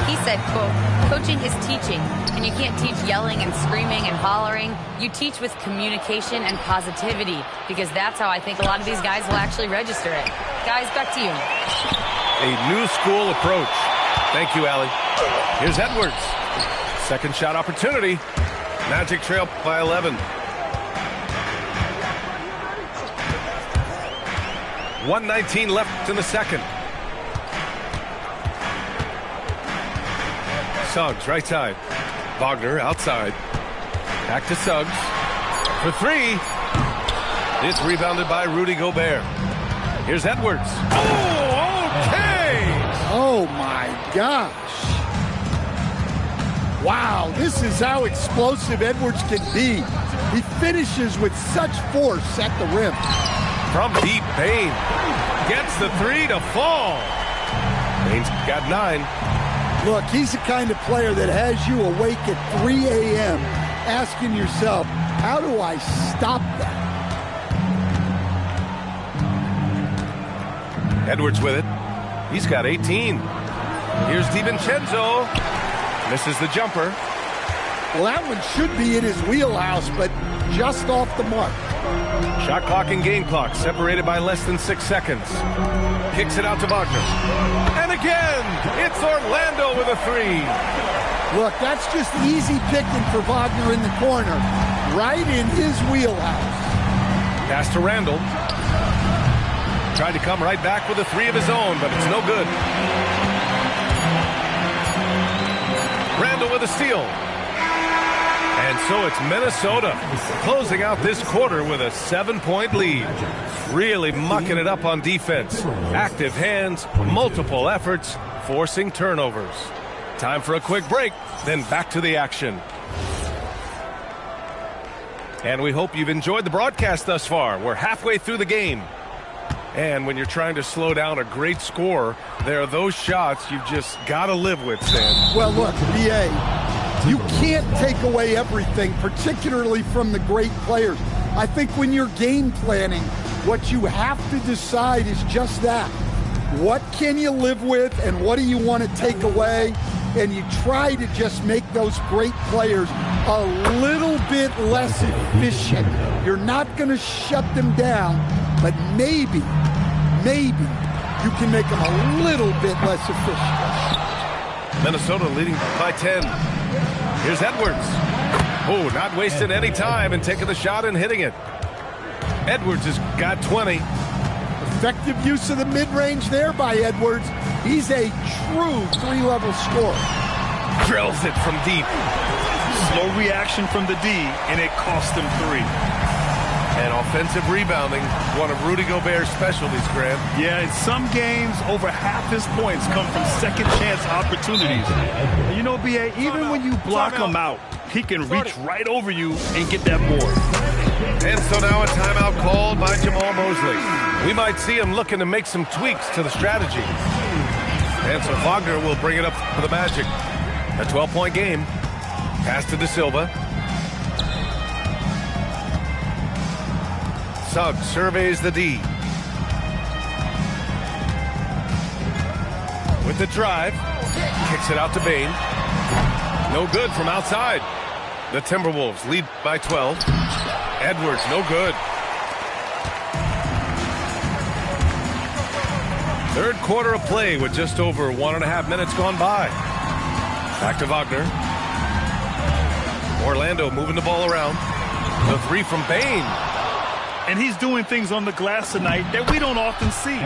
C: He said, quote, coaching is teaching, and you can't teach yelling and screaming and hollering. You teach with communication and positivity, because that's how I think a lot of these guys will actually register it. Guys, back to you.
H: A new school approach. Thank you, Allie. Here's Edwards. Second shot opportunity. Magic trail by 11. 1:19 left in the second. Suggs, right side. Wagner, outside. Back to Suggs. For 3. It's rebounded by Rudy Gobert. Here's Edwards. Oh, okay!
K: Oh, my gosh. Wow, this is how explosive Edwards can be. He finishes with such force at the rim.
H: From deep, Bane gets the 3 to fall. Bane's got 9.
K: Look, he's the kind of player that has you awake at 3 a.m. asking yourself, how do I stop that?
H: Edwards with it. He's got 18. Here's DiVincenzo. Misses the jumper.
K: Well, that one should be in his wheelhouse, but just off the mark.
H: Shot clock and game clock separated by less than 6 seconds. Kicks it out to Wagner. And again, it's Orlando with a 3.
K: Look, that's just easy picking for Wagner in the corner. Right in his wheelhouse.
H: Pass to Randall. Tried to come right back with a 3 of his own, but it's no good. Randall with a steal. And so it's Minnesota closing out this quarter with a 7-point lead. Really mucking it up on defense. Active hands, multiple efforts, forcing turnovers. Time for a quick break, then back to the action. And we hope you've enjoyed the broadcast thus far. We're halfway through the game. And when you're trying to slow down a great score, there are those shots you've just got to live with, Stan.
K: Well, look, B.A., you can't take away everything, particularly from the great players. I think when you're game planning, what you have to decide is just that. What can you live with and what do you want to take away? And you try to just make those great players a little bit less efficient. You're not going to shut them down, but maybe you can make them a little bit less efficient.
H: Minnesota leading by 10. Here's Edwards. Oh, not wasting any time and taking the shot and hitting it. Edwards has got 20.
K: Effective use of the mid-range there by Edwards. He's a true 3-level scorer.
H: Drills it from deep.
I: Slow reaction from the D, and it cost him 3.
H: And offensive rebounding, one of Rudy Gobert's specialties, Grant.
I: Yeah, in some games, over half his points come from second-chance opportunities. And you know, B.A., even when you block him out, he can reach right over you and get that board.
H: And so now a timeout called by Jamal Mosley. We might see him looking to make some tweaks to the strategy. And so Wagner will bring it up for the Magic. A 12-point game. Pass to De Silva. Suggs surveys the D. With the drive. Kicks it out to Bane. No good from outside. The Timberwolves lead by 12. Edwards, no good. Third quarter of play with just over 1.5 minutes gone by. Back to Wagner. Orlando moving the ball around. The three from Bane.
I: And he's doing things on the glass tonight that we don't often see.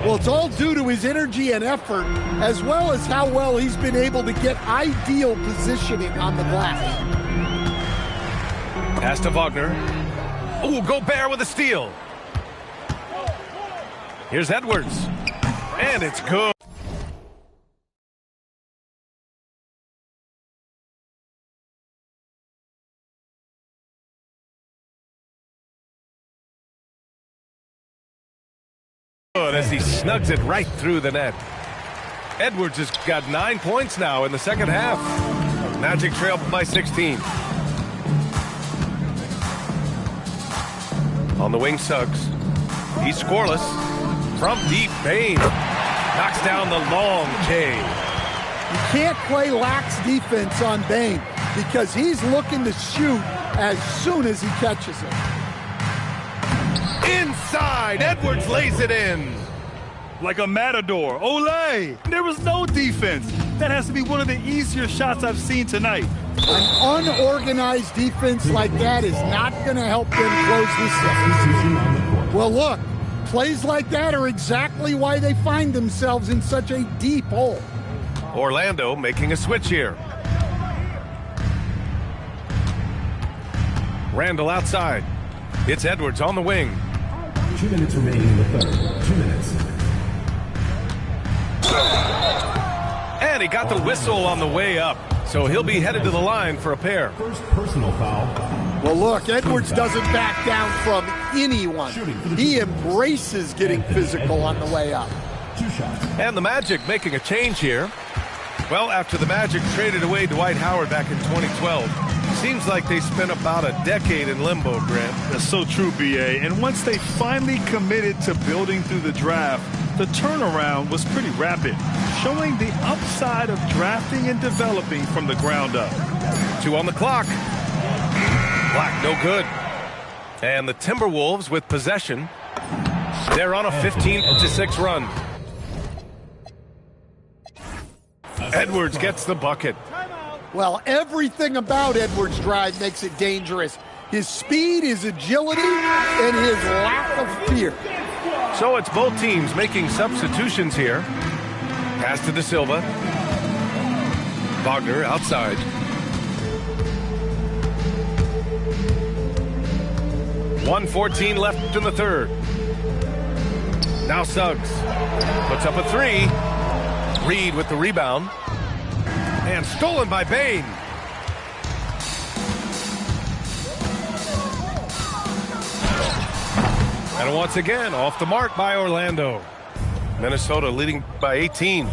K: Well, it's all due to his energy and effort, as well as how well he's been able to get ideal positioning on the glass.
H: Pass to Wagner. Ooh, Gobert with a steal. Here's Edwards. And it's good. As he snugs it right through the net. Edwards has got 9 points now in the second half. Magic trail by 16. On the wing, Suggs. He's scoreless. From deep, Bane knocks down the long J.
K: You can't play lax defense on Bane because he's looking to shoot as soon as he catches it.
H: Inside, Edwards lays it in.
I: Like a matador. Olay! There was no defense. That has to be one of the easier shots I've seen tonight.
K: An unorganized defense like that is not going to help them close this series. Well, look, plays like that are exactly why they find themselves in such a deep hole.
H: Orlando making a switch here. Randall outside. It's Edwards on the wing.
E: 2 minutes remaining in the third. 2 minutes.
H: And he got the whistle on the way up. So he'll be headed to the line for a pair.
E: First personal foul.
K: Well, look, Edwards doesn't back down from anyone. He embraces getting physical on the way up.
E: 2 shots.
H: And the Magic making a change here. Well, after the Magic traded away Dwight Howard back in 2012, seems like they spent about a decade in limbo, Grant.
I: That's so true, B.A. And once they finally committed to building through the draft, the turnaround was pretty rapid, showing the upside of drafting and developing from the ground up.
H: 2 on the clock. Black, no good. And the Timberwolves with possession. They're on a 15-6 run. Edwards gets the bucket.
K: Well, everything about Edwards' drive makes it dangerous. His speed, his agility, and his lack of fear.
H: So it's both teams making substitutions here. Pass to De Silva. Wagner outside. .114 left in the third. Now Suggs puts up a three. Reed with the rebound. And stolen by Bane. And once again, off the mark by Orlando. Minnesota leading by 18.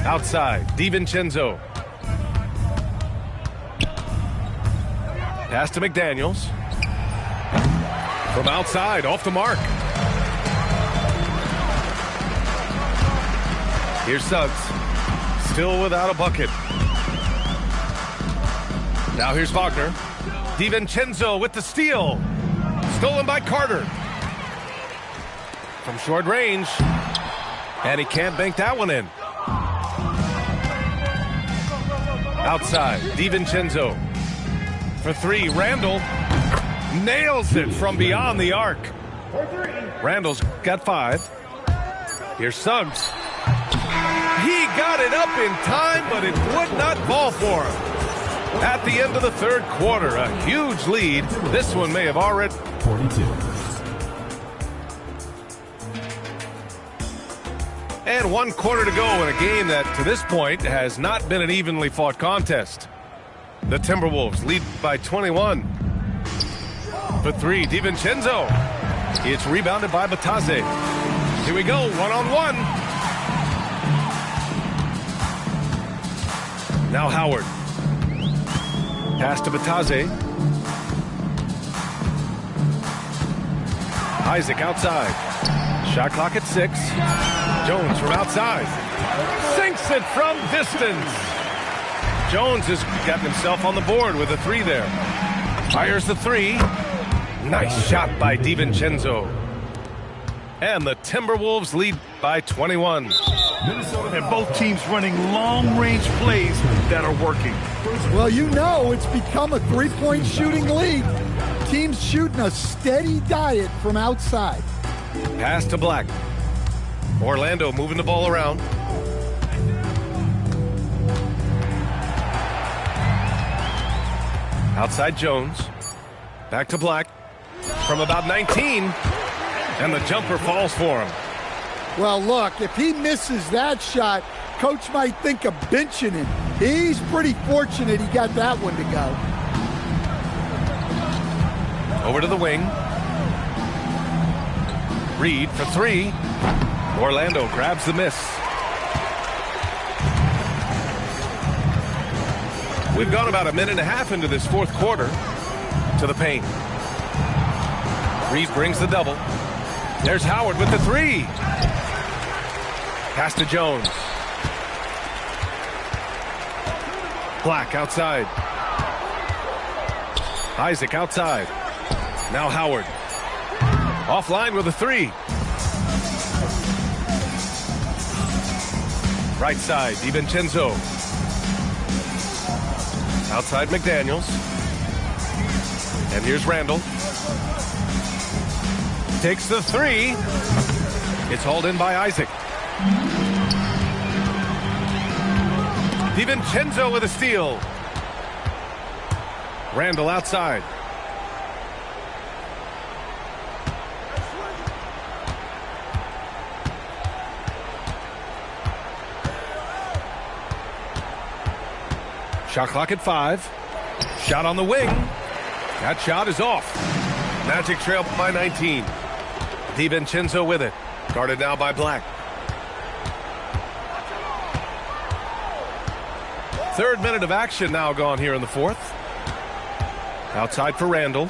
H: Outside, DiVincenzo. Pass to McDaniels. From outside, off the mark. Here's Suggs. Still without a bucket. Now here's Wagner. DiVincenzo with the steal. Stolen by Carter. From short range. And he can't bank that one in. Outside, DiVincenzo. For three, Randall nails it from beyond the arc. Randall's got 5. Here's Suggs. He got it up in time, but it would not fall for him. At the end of the third quarter, a huge lead. This one may have already...
E: 42.
H: And 1 quarter to go in a game that, to this point, has not been an evenly fought contest. The Timberwolves lead by 21. For three, DiVincenzo. It's rebounded by Batase. Here we go, one-on-one. Now Howard. Pass to Batase. Isaac outside. Shot clock at 6. Jones from outside. Sinks it from distance. Jones has gotten himself on the board with a 3 there. Fires the 3. Nice shot by DiVincenzo. And the Timberwolves lead by 21.
I: And both teams running long-range plays that are working.
K: Well, you know it's become a three-point shooting league. Teams shooting a steady diet from outside.
H: Pass to Black. Orlando moving the ball around. Outside Jones. Back to Black. From about 19. And the jumper falls for him.
K: Well, look, if he misses that shot, coach might think of benching him. He's pretty fortunate he got that one to go.
H: Over to the wing. Reed for 3. Orlando grabs the miss. We've gone about a minute and a half into this fourth quarter. To the paint. Reed brings the double. There's Howard with the 3. Pass to Jones. Black outside. Isaac outside. Now Howard. Offline with a 3. Right side, DiVincenzo. Outside McDaniels. And here's Randall. Takes the 3. It's hauled in by Isaac. DiVincenzo with a steal. Randall outside. Shot clock at 5. Shot on the wing. That shot is off. Magic trail by 19. DiVincenzo with it. Guarded now by Black. Third minute of action now gone here in the fourth. Outside for Randall.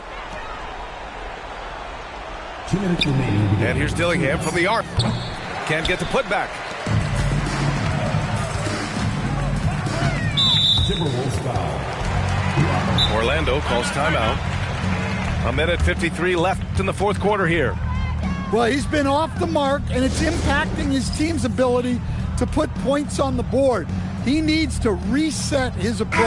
E: 2 minutes remaining.
H: And here's Dillingham from the arc. Can't get the putback.
E: Timberwolves foul.
H: Orlando calls timeout. A minute 53 left in the fourth quarter here.
K: Well, he's been off the mark, and it's impacting his team's ability to put points on the board. He needs to reset his approach.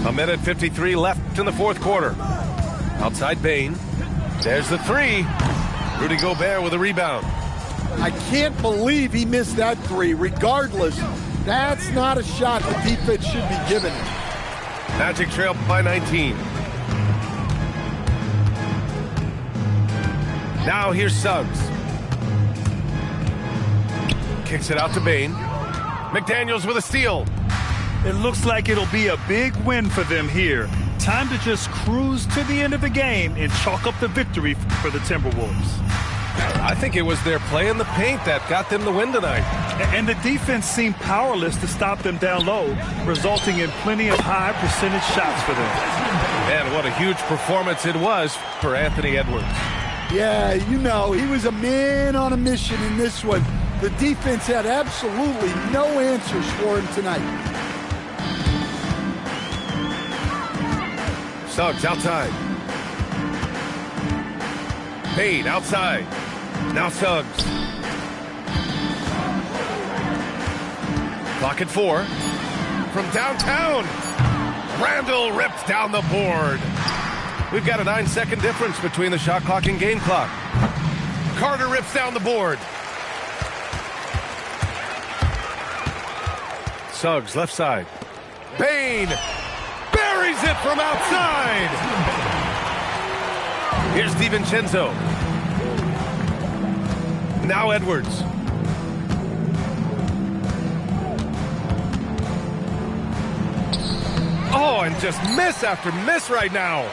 H: A minute 53 left in the fourth quarter. Outside Bane. There's the 3. Rudy Gobert with a rebound.
K: I can't believe he missed that 3. Regardless, that's not a shot the defense should be giving him.
H: Magic trail by 19. Now here's Suggs. Kicks it out to Bane. McDaniels with a steal.
I: It looks like it'll be a big win for them here. Time to just cruise to the end of the game and chalk up the victory for the Timberwolves.
H: I think it was their play in the paint that got them the win tonight.
I: And the defense seemed powerless to stop them down low, resulting in plenty of high percentage shots for them.
H: And what a huge performance it was for Anthony Edwards.
K: Yeah, you know, he was a man on a mission in this one. The defense had absolutely no answers for him tonight.
H: Suggs outside. Payne outside. Now Suggs. Clock at 4. From downtown. Randall ripped down the board. We've got a 9-second difference between the shot clock and game clock. Carter rips down the board. Suggs left side. Payne buries it from outside. Here's DiVincenzo. Now Edwards. Oh, and just miss after miss right now.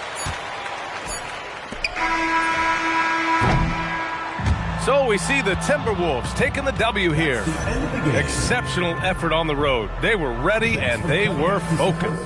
H: So we see the Timberwolves taking the W here. Exceptional effort on the road. They were ready and they were focused.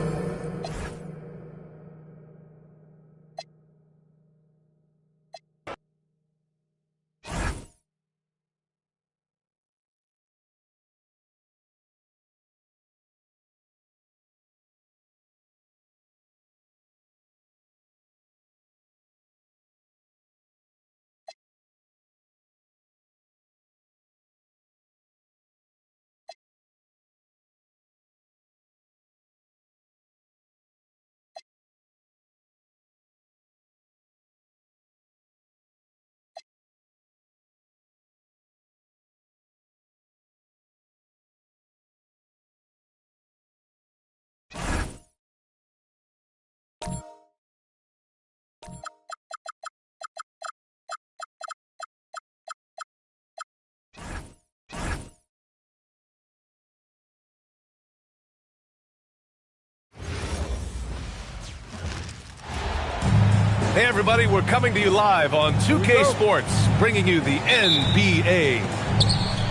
H: Hey everybody, we're coming to you live on 2K Sports, bringing you the NBA.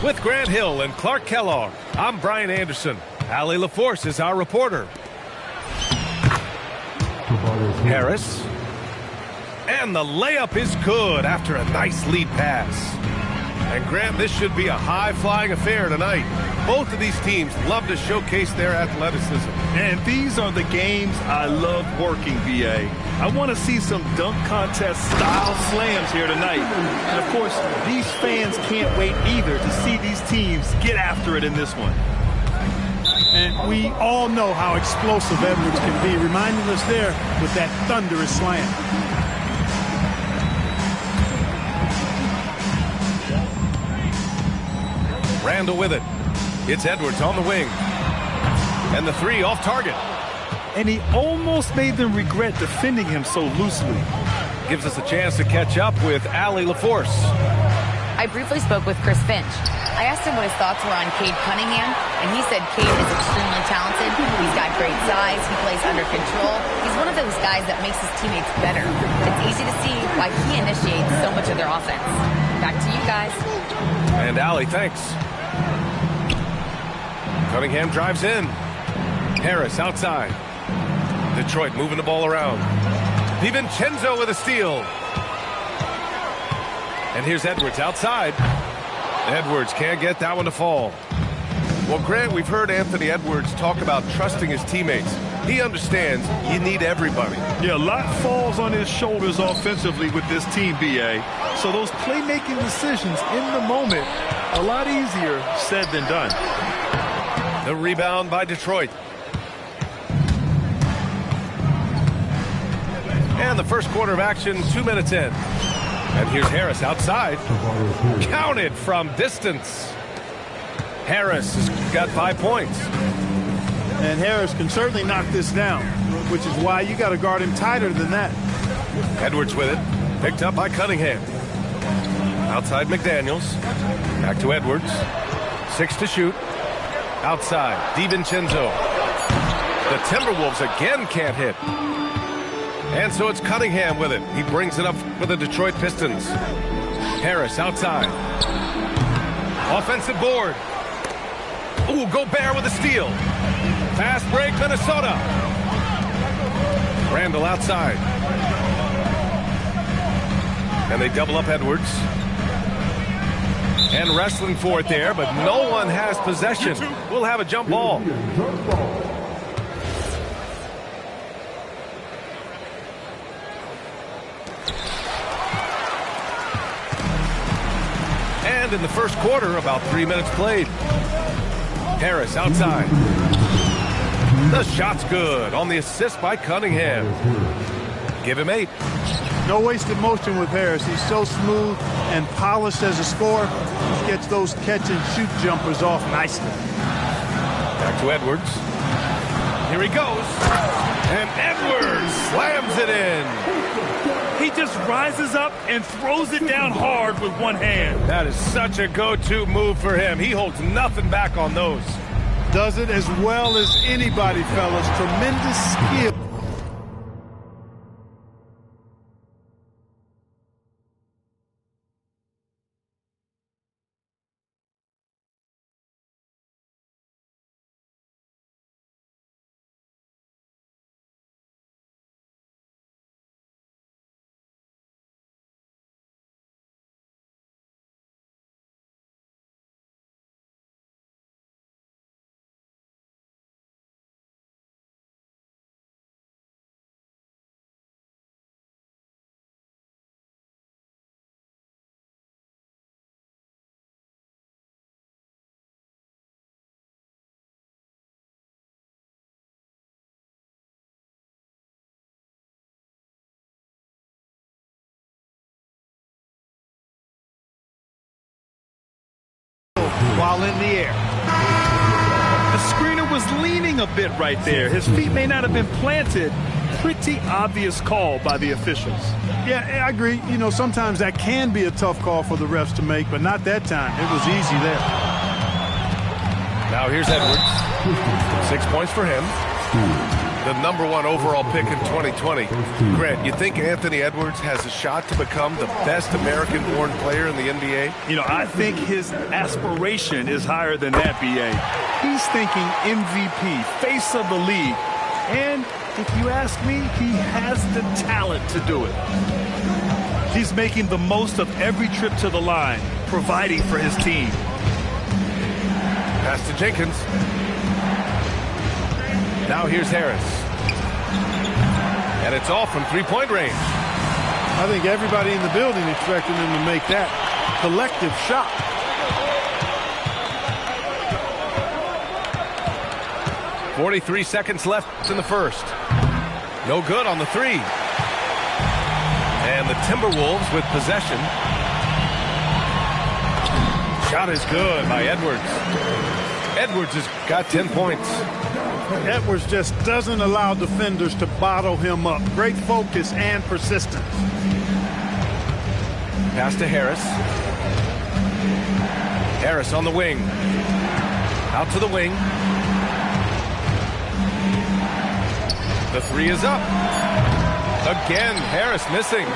H: With Grant Hill and Clark Kellogg, I'm Brian Anderson. Allie LaForce is our reporter. Harris. And the layup is good after a nice lead pass. And Grant, this should be a high-flying affair tonight. Both of these teams love to showcase their athleticism.
I: And these are the games I love working, BA. I want to see some dunk contest style slams here tonight. And of course, these fans can't wait either to see these teams get after it in this one.
D: And we all know how explosive Edwards can be, reminding us there with that thunderous slam.
H: Randall with it. It's Edwards on the wing. And the three off target.
I: And he almost made them regret defending him so loosely.
H: Gives us a chance to catch up with Allie LaForce.
C: I briefly spoke with Chris Finch. I asked him what his thoughts were on Cade Cunningham, and he said Cade is extremely talented. He's got great size. He plays under control. He's one of those guys that makes his teammates better. It's easy to see why he initiates so much of their offense. Back to you guys.
H: And Allie, thanks. Cunningham drives in. Harris outside. Detroit moving the ball around. DiVincenzo with a steal. And here's Edwards outside. Edwards can't get that one to fall. Well, Grant, we've heard Anthony Edwards talk about trusting his teammates. He understands you need everybody.
I: Yeah, a lot falls on his shoulders offensively with this team, BA. So those playmaking decisions in the moment, a lot easier said than done.
H: The rebound by Detroit. And the first quarter of action, 2 minutes in. And here's Harris outside. Counted from distance. Harris has got 5 points.
D: And Harris can certainly knock this down, which is why you got to guard him tighter than that.
H: Edwards with it. Picked up by Cunningham. Outside McDaniels. Back to Edwards. 6 to shoot. Outside, DiVincenzo. The Timberwolves again can't hit. And so it's Cunningham with it. He brings it up for the Detroit Pistons. Harris outside. Offensive board. Ooh, Gobert with a steal. Fast break, Minnesota. Randall outside. And they double up Edwards. And wrestling for it there, but no one has possession. We'll have a jump ball. And in the first quarter, about 3 minutes played. Harris outside. The shot's good on the assist by Cunningham. Give him 8.
D: No wasted motion with Harris. He's so smooth and polished as a scorer. He gets those catch-and-shoot jumpers off nicely.
H: Back to Edwards. Here he goes. And Edwards slams it in.
I: He just rises up and throws it down hard with one hand.
H: That is such a go-to move for him. He holds nothing back on those.
D: Does it as well as anybody, fellas. Tremendous skill.
I: While in the air. The screener was leaning a bit right there. His feet may not have been planted. Pretty obvious call by the officials.
D: Yeah, I agree. You know, sometimes that can be a tough call for the refs to make, but not that time. It was easy there.
H: Now here's Edwards. 6 points for him. The #1 overall pick in 2020. Grant, you think Anthony Edwards has a shot to become the best American-born player in the NBA?
I: You know, I think his aspiration is higher than that, B.A. He's thinking MVP, face of the league. And if you ask me, he has the talent to do it. He's making the most of every trip to the line, providing for his team.
H: Pass to Jenkins. Now here's Harris. And it's off from three-point range.
D: I think everybody in the building expected him to make that collective shot.
H: .43 seconds left in the first. No good on the three. And the Timberwolves with possession. Shot is good by Edwards. Edwards has got 10 points.
D: Edwards just doesn't allow defenders to bottle him up. Great focus and persistence.
H: Pass to Harris. Harris on the wing. Out to the wing. The three is up. Again, Harris missing.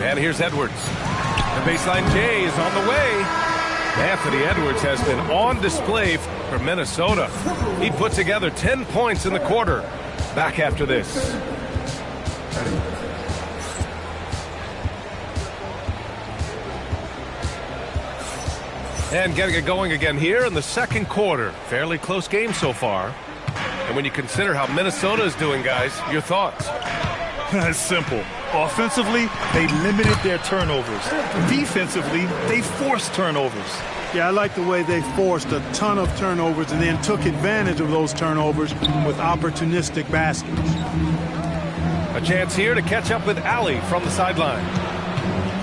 H: And here's Edwards. The baseline J is on the way. Anthony Edwards has been on display for Minnesota. He put together 10 points in the quarter. Back after this. And getting it going again here in the second quarter. Fairly close game so far. And when you consider how Minnesota is doing, guys, your thoughts?
I: It's simple. Offensively, they limited their turnovers. Defensively, they forced turnovers.
D: Yeah, I like the way they forced a ton of turnovers and then took advantage of those turnovers with opportunistic baskets.
H: A chance here to catch up with Allie from the sideline.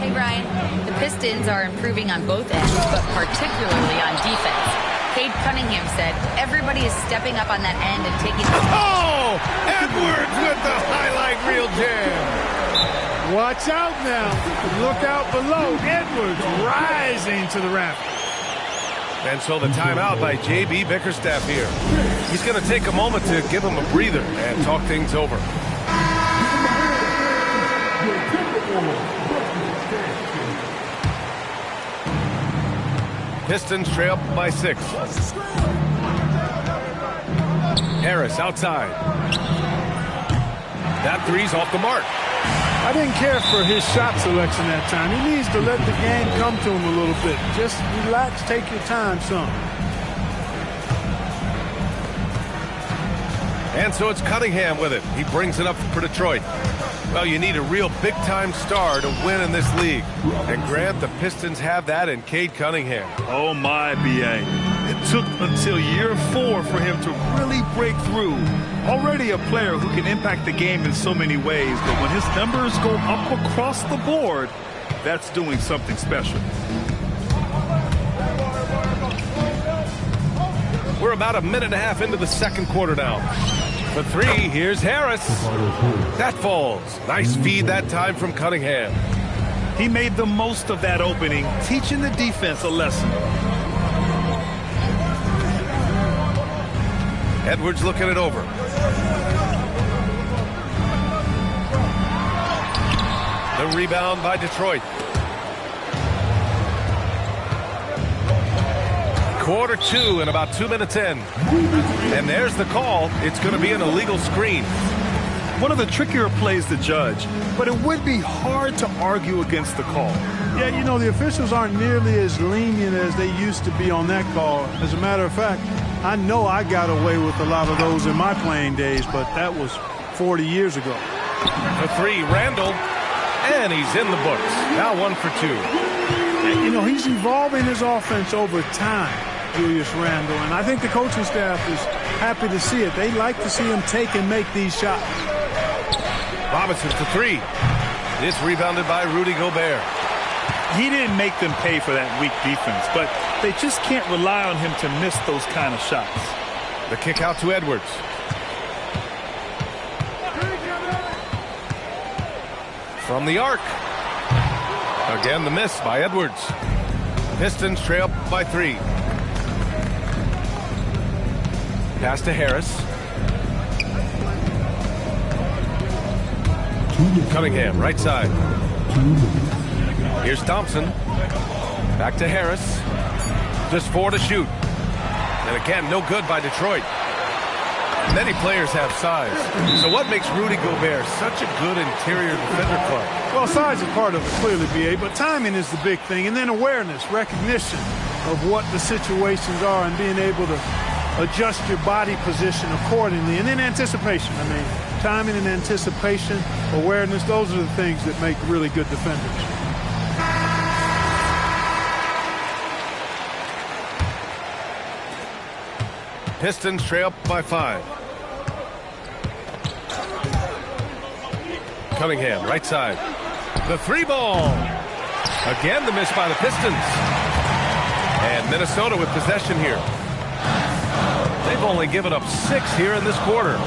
C: Hey, Brian. The Pistons are improving on both ends, but particularly on defense. Cade Cunningham said everybody is stepping up on that end and taking the...
H: Oh! Edwards with the highlight reel jam.
D: Watch out now. Look out below. Edwards rising to the rafters.
H: And so the timeout by J.B. Bickerstaff here. He's going to take a moment to give him a breather and talk things over. Pistons trail by 6. Harris outside. That three's off the mark.
D: I didn't care for his shot selection that time. He needs to let the game come to him a little bit. Just relax, take your time some.
H: And so it's Cunningham with it. He brings it up for Detroit. Well, you need a real big-time star to win in this league. And Grant, the Pistons have that in Cade Cunningham.
I: Oh, my, B.A. It took until year 4 for him to really break through. Already a player who can impact the game in so many ways, but when his numbers go up across the board, that's doing something special.
H: We're about a minute and a half into the second quarter now. For three, here's Harris. That falls. Nice feed that time from Cunningham.
I: He made the most of that opening, teaching the defense a lesson.
H: Edwards looking it over. The rebound by Detroit. Quarter two and about 2 minutes in. And there's the call. It's going to be an illegal screen.
I: One of the trickier plays to judge, but it would be hard to argue against the call.
D: Yeah, you know, the officials aren't nearly as lenient as they used to be on that call. As a matter of fact, I know I got away with a lot of those in my playing days, but that was 40 years ago.
H: The three, Randall, and he's in the books. Now 1 for 2.
D: You know, he's evolving his offense over time, Julius Randle, and I think the coaching staff is happy to see it. They like to see him take and make these shots.
H: Robinson for three. It's rebounded by Rudy Gobert.
I: He didn't make them pay for that weak defense, but they just can't rely on him to miss those kind of shots.
H: The kick out to Edwards. From the arc. Again, the miss by Edwards. Pistons trail by 3. Pass to Harris. Cunningham, right side. Here's Thompson. Back to Harris. Just 4 to shoot. And again, no good by Detroit. Many players have size. So what makes Rudy Gobert such a good interior defender, Clark?
D: Well, size is part of it, clearly, B.A., but timing is the big thing. And then awareness, recognition of what the situations are and being able to adjust your body position accordingly. And then anticipation. I mean, timing and anticipation, awareness, those are the things that make really good defenders.
H: Pistons trail by 5. Cunningham, right side. The 3 ball. Again, the miss by the Pistons. And Minnesota with possession here. They've only given up 6 here in this quarter.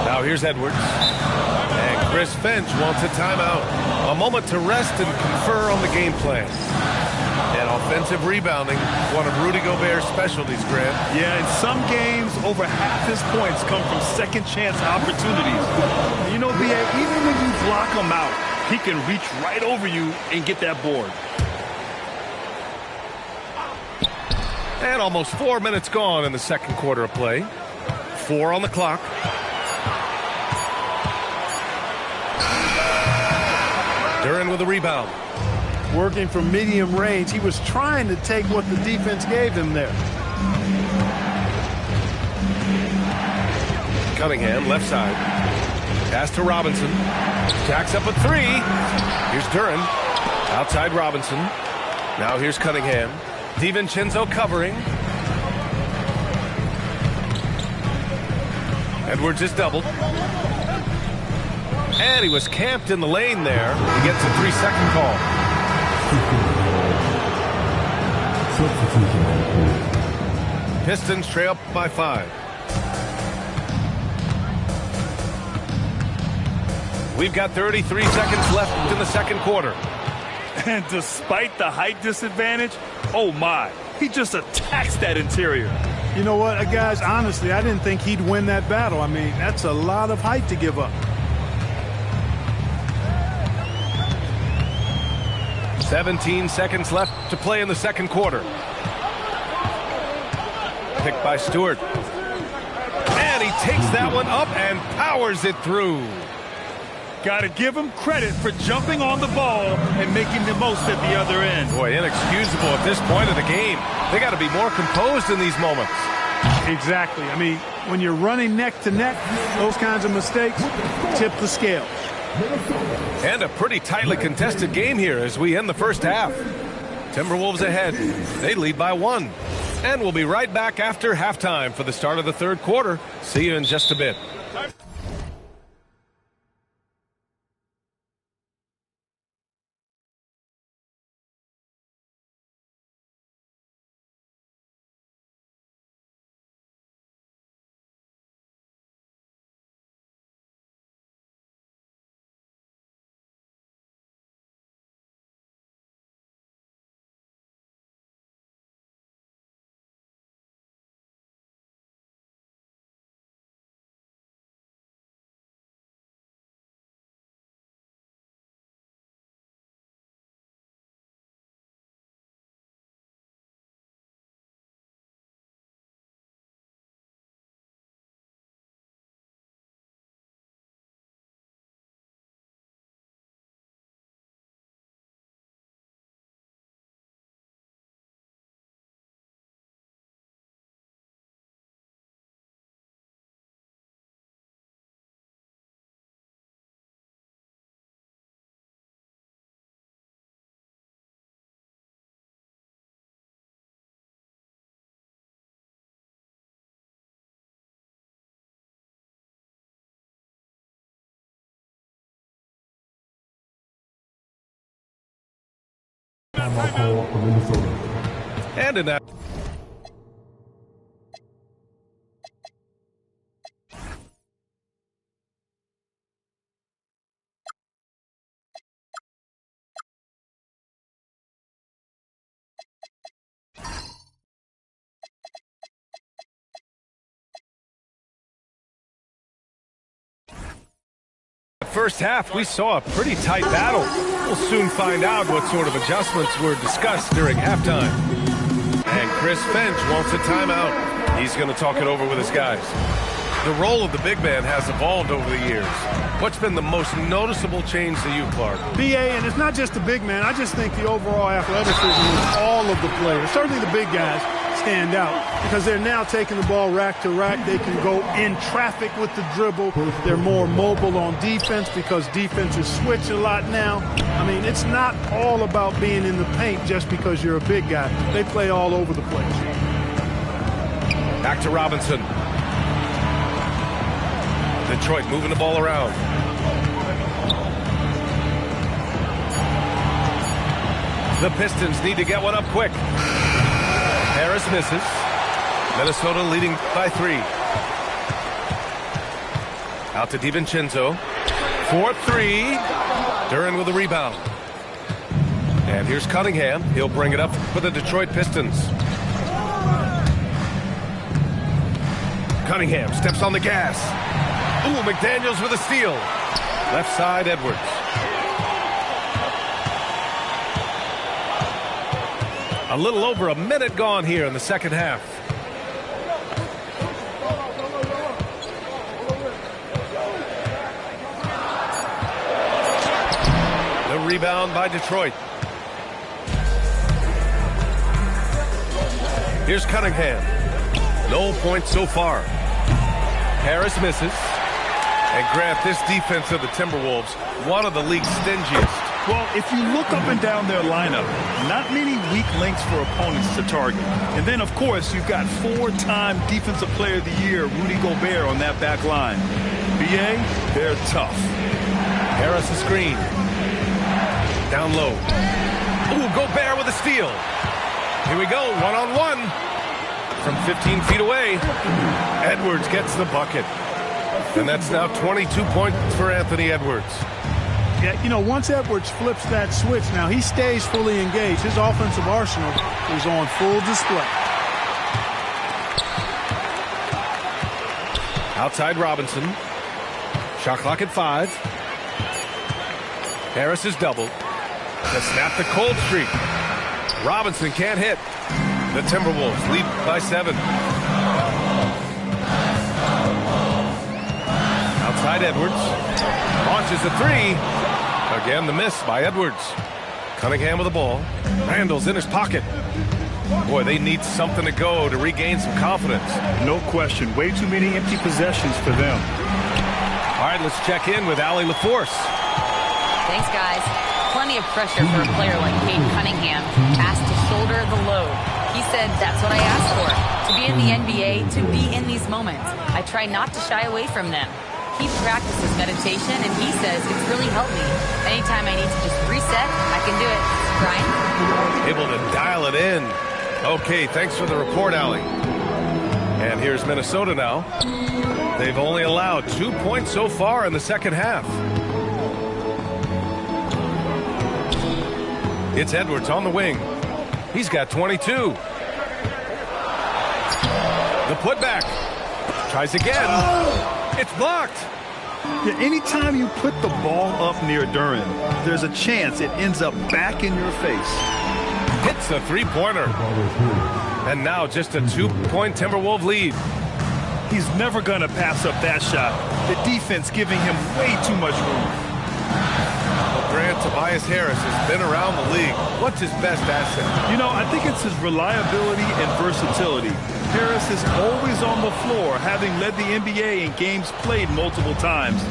H: Now here's Edwards. And Chris Finch wants a timeout. A moment to rest and confer on the game plan. And offensive rebounding, one of Rudy Gobert's specialties, Grant.
I: Yeah, in some games, over half his points come from second chance opportunities. You know, B.A., even when you block him out, he can reach right over you and get that board.
H: And almost 4 minutes gone in the second quarter of play. 4 on the clock. Duren with a rebound.
D: Working from medium range, he was trying to take what the defense gave him there.
H: Cunningham, left side. Pass to Robinson. Jacks up a 3. Here's Duren. Outside Robinson. Now here's Cunningham. DiVincenzo covering. Edwards is doubled. And he was camped in the lane there. He gets a 3-second call. Pistons trail by 5. We've got 33 seconds left in the second quarter.
I: And despite the height disadvantage, oh my, he just attacks that interior.
D: You know what, guys, honestly, I didn't think he'd win that battle. I mean, that's a lot of height to give up.
H: 17 seconds left to play in the second quarter. Picked by Stewart. And he takes that one up and powers it through.
I: Got to give him credit for jumping on the ball and making the most at the other end.
H: Boy, inexcusable at this point of the game. They got to be more composed in these moments.
D: Exactly. I mean, when you're running neck to neck, those kinds of mistakes tip the scale.
H: And a pretty tightly contested game here as we end the first half. Timberwolves ahead. They lead by 1. And we'll be right back after halftime for the start of the third quarter. See you in just a bit.
E: timeout call for Minnesota.
H: And in that. First half, we saw a pretty tight battle. We'll soon find out what sort of adjustments were discussed during halftime. And Chris Finch wants a timeout. He's going to talk it over with his guys. The role of the big man has evolved over the years. What's been the most noticeable change to you, Clark?
D: BA, and it's not just the big man. I just think the overall athleticism of all of the players, certainly the big guys, stand out because they're now taking the ball rack to rack. They can go in traffic with the dribble. They're more mobile on defense because defenses switch a lot now. I mean, it's not all about being in the paint just because you're a big guy. They play all over the place.
H: Back to Robinson. Detroit moving the ball around. The Pistons need to get one up quick. Harris misses. Minnesota leading by 3. Out to DiVincenzo. 4-3. Duran with a rebound. And here's Cunningham. He'll bring it up for the Detroit Pistons. Cunningham steps on the gas. Ooh, McDaniels with a steal. Left side, Edwards. A little over a minute gone here in the second half. The rebound by Detroit. Here's Cunningham. No points so far. Harris misses. And Grant, this defense of the Timberwolves, one of the league's stingiest.
I: Well, if you look up and down their lineup, not many weak links for opponents to target. And then, of course, you've got 4-time Defensive Player of the Year, Rudy Gobert, on that back line. BA, they're tough.
H: Harris a screen. Down low. Ooh, Gobert with a steal. Here we go, one-on-one. From 15 feet away, Edwards gets the bucket. And that's now 22 points for Anthony Edwards.
D: Yeah, you know, once Edwards flips that switch, now he stays fully engaged. His offensive arsenal is on full display.
H: Outside Robinson. Shot clock at 5. Harris is doubled. To snap the cold streak. Robinson can't hit. The Timberwolves lead by 7. Outside Edwards. Launches a 3. Again, the miss by Edwards. Cunningham with the ball. Randall's in his pocket. Boy, they need something to go to regain some confidence.
I: No question. Way too many empty possessions for them.
H: All right, let's check in with Allie LaForce.
C: Thanks, guys. Plenty of pressure for a player like Cade Cunningham, asked to shoulder the load. He said, that's what I asked for, to be in the NBA, to be in these moments. I try not to shy away from them. He practices meditation, and he says it's really helped me. Anytime I need to just reset, I can do it. Brian?
H: Able to dial it in. Okay, thanks for the report, Allie. And here's Minnesota now. They've only allowed 2 points so far in the second half. It's Edwards on the wing. He's got 22. The putback. Tries again. It's blocked.
I: Yeah, anytime you put the ball up near Duran, there's a chance it ends up back in your face.
H: Hits a three-pointer. And now just a 2-point Timberwolves lead.
I: He's never going to pass up that shot. The defense giving him way too much room.
H: Well, Grant, Tobias Harris has been around the league. What's his best asset?
I: You know, I think it's his reliability and versatility. Harris is always on the floor, having led the NBA in games played multiple times.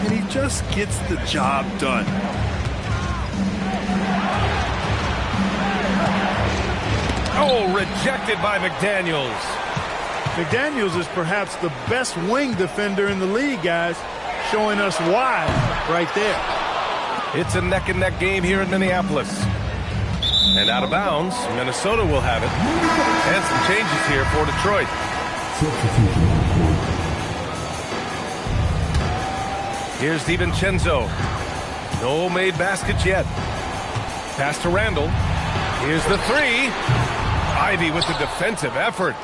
I: And he just gets the job done.
H: Oh, rejected by McDaniels.
D: McDaniels is perhaps the best wing defender in the league, guys, showing us why right there.
H: It's a neck-and-neck game here in Minneapolis. And out of bounds, Minnesota will have it. And some changes here for Detroit. Here's DiVincenzo. No made baskets yet. Pass to Randall. Here's the three. Ivey with the defensive effort.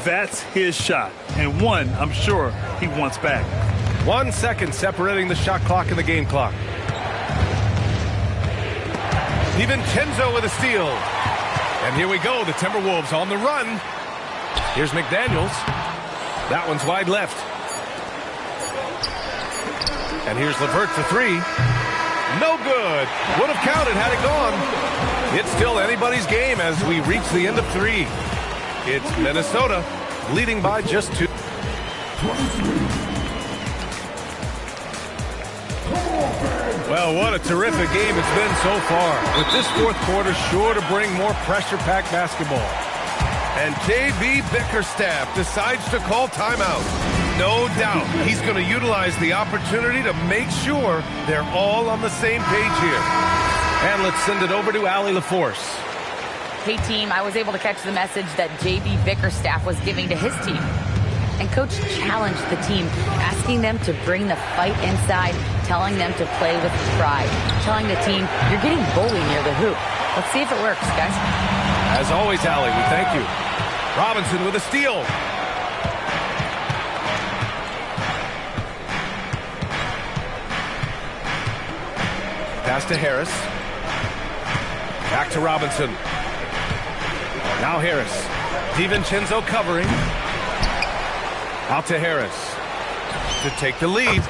I: That's his shot, and one I'm sure he wants back.
H: 1 second separating the shot clock and the game clock. DiVincenzo with a steal. And here we go, the Timberwolves on the run. Here's McDaniels. That one's wide left. And here's LeVert for three. No good. Would have counted had it gone. It's still anybody's game as we reach the end of three. It's Minnesota leading by just 2. Well, what a terrific game it's been so far. With this fourth quarter sure to bring more pressure-packed basketball. And J.B. Bickerstaff decides to call timeout. No doubt he's going to utilize the opportunity to make sure they're all on the same page here. And let's send it over to Allie LaForce.
C: Hey, team, I was able to catch the message that J.B. Bickerstaff was giving to his team. And Coach challenged the team, asking them to bring the fight inside, telling them to play with pride, telling the team, you're getting bullied near the hoop. Let's see if it works, guys.
H: As always, Allie, we thank you. Robinson with a steal. Pass to Harris. Back to Robinson. Now Harris. DiVincenzo covering. Out to Harris. To take the lead.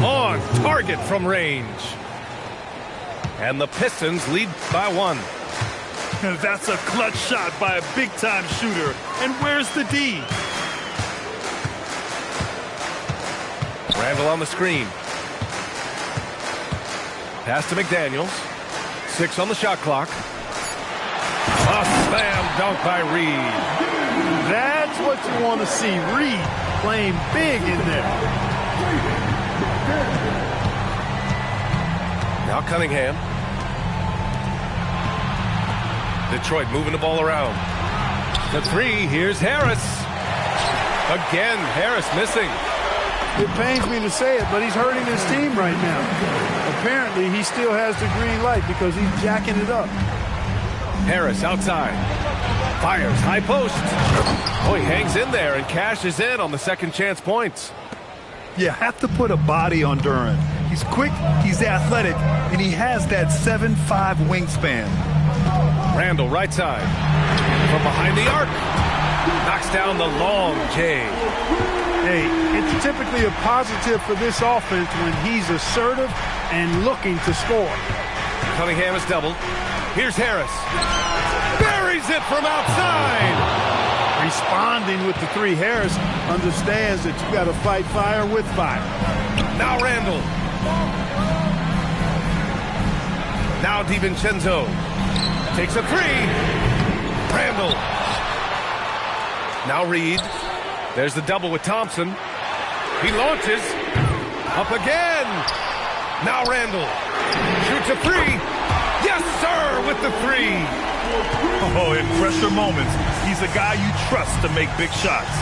H: On target from range. And the Pistons lead by 1.
I: That's a clutch shot by a big-time shooter. And where's the D?
H: Randall on the screen. Pass to McDaniels. 6 on the shot clock. A slam dunk by Reed.
D: That's what you want to see. Reed playing big in there.
H: Now Cunningham. Detroit moving the ball around. The three, here's Harris. Again, Harris missing.
D: It pains me to say it, but he's hurting his team right now. Apparently, he still has the green light because he's jacking it up.
H: Harris outside. Fires, high post. Oh, he hangs in there and cashes in on the second chance points.
I: You have to put a body on Duren. He's quick, he's athletic, and he has that 7'5" wingspan.
H: Randall, right side. From behind the arc. Knocks down the long J.
D: Hey, it's typically a positive for this offense when he's assertive and looking to score.
H: Cunningham is doubled. Here's Harris. Buries it from outside.
D: Responding with the three. Harris understands that you got to fight fire with fire.
H: Now Randall. Now DiVincenzo. Takes a three. Randall. Now Reed. There's the double with Thompson. He launches. Up again. Now Randall. Shoots a three. Yes, sir, with the three.
I: Oh, in pressure moments, he's a guy you trust to make big shots.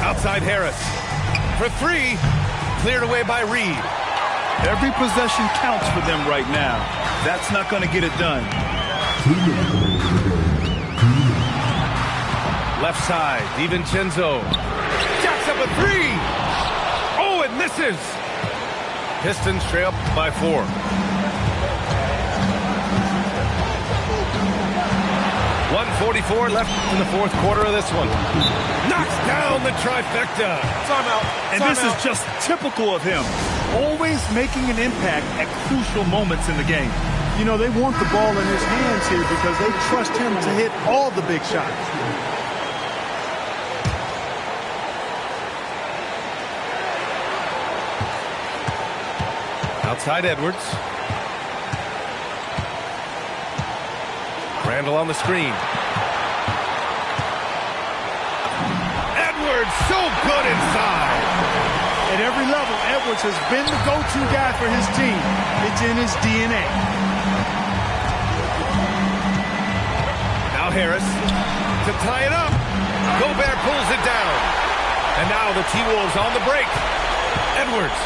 H: Outside Harris. For three. Cleared away by Reed.
I: Every possession counts for them right now. That's not going to get it done.
H: Left side, DiVincenzo. Jacks up a three. Oh, it misses. Pistons trail by 4. .144 left in the fourth quarter of this one. Knocks down the trifecta.
I: Timeout. And this is just typical of him. Always making an impact at crucial moments in the game.
D: You know, they want the ball in his hands here because they trust him to hit all the big shots.
H: Outside Edwards. Randall on the screen. Edwards so good inside.
D: At every level, Edwards has been the go-to guy for his team. It's in his DNA.
H: to tie it up. Gobert pulls it down. And now the T-Wolves on the break. Edwards.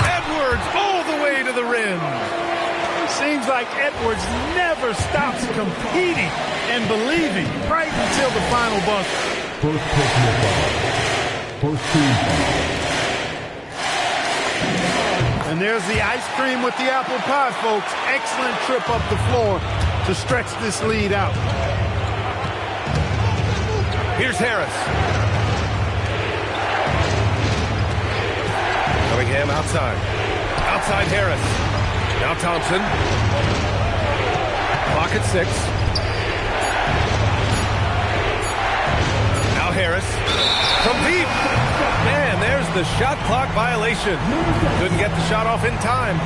H: Edwards all the way to the rim.
D: It seems like Edwards never stops competing and believing right until the final buzzer.
E: First personal foul. First team foul.
D: And there's the ice cream with the apple pie, folks. Excellent trip up the floor to stretch this lead out.
H: Here's Harris. Cunningham outside. Outside Harris. Now Thompson. Clock at 6. Now Harris. From deep. Man, there's the shot clock violation. Couldn't get the shot off in time.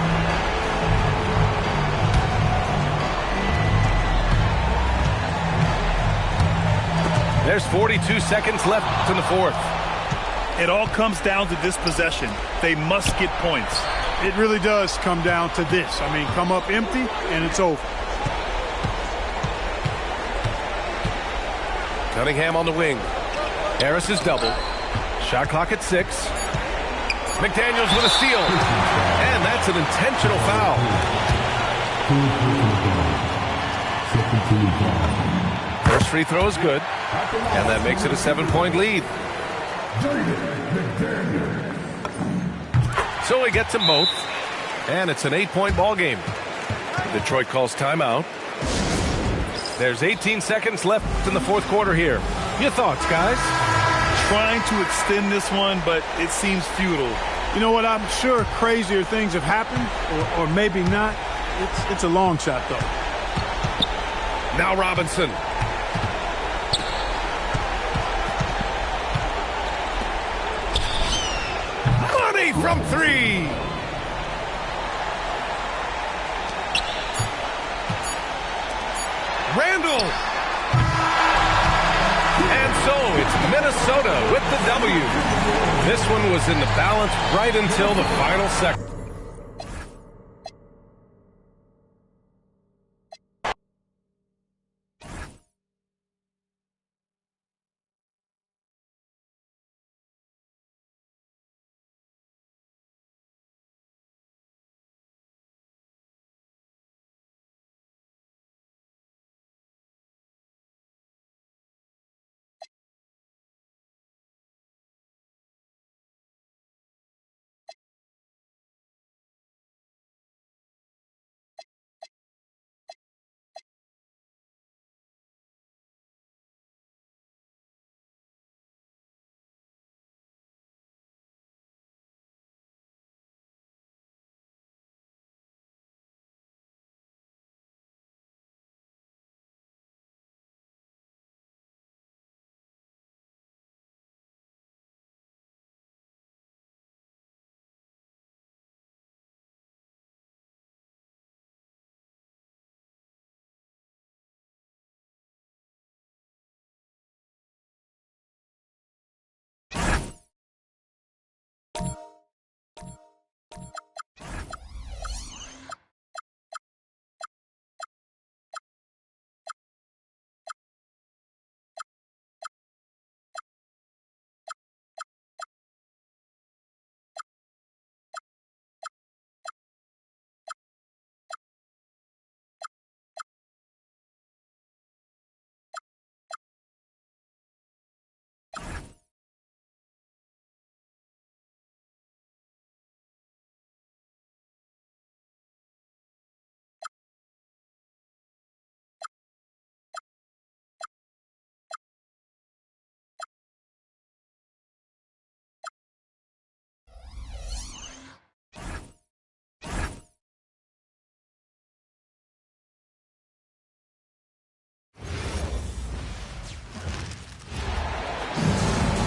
H: There's 42 seconds left in the fourth.
I: It all comes down to this possession. They must get points.
D: It really does come down to this. I mean, come up empty, and it's over.
H: Cunningham on the wing. Harris is double. Shot clock at 6. McDaniels with a steal. And that's an intentional foul. First free throw is good. And that makes it a 7-point lead. So he gets them both. And it's an 8-point ball game. Detroit calls timeout. There's 18 seconds left in the fourth quarter here. Your thoughts, guys?
I: Trying to extend this one, but it seems futile.
D: You know what? I'm sure crazier things have happened, or maybe not. It's a long shot, though.
H: Now Robinson. Money from 3. Randall. And so it's Minnesota with the W. This one was in the balance right until the final second.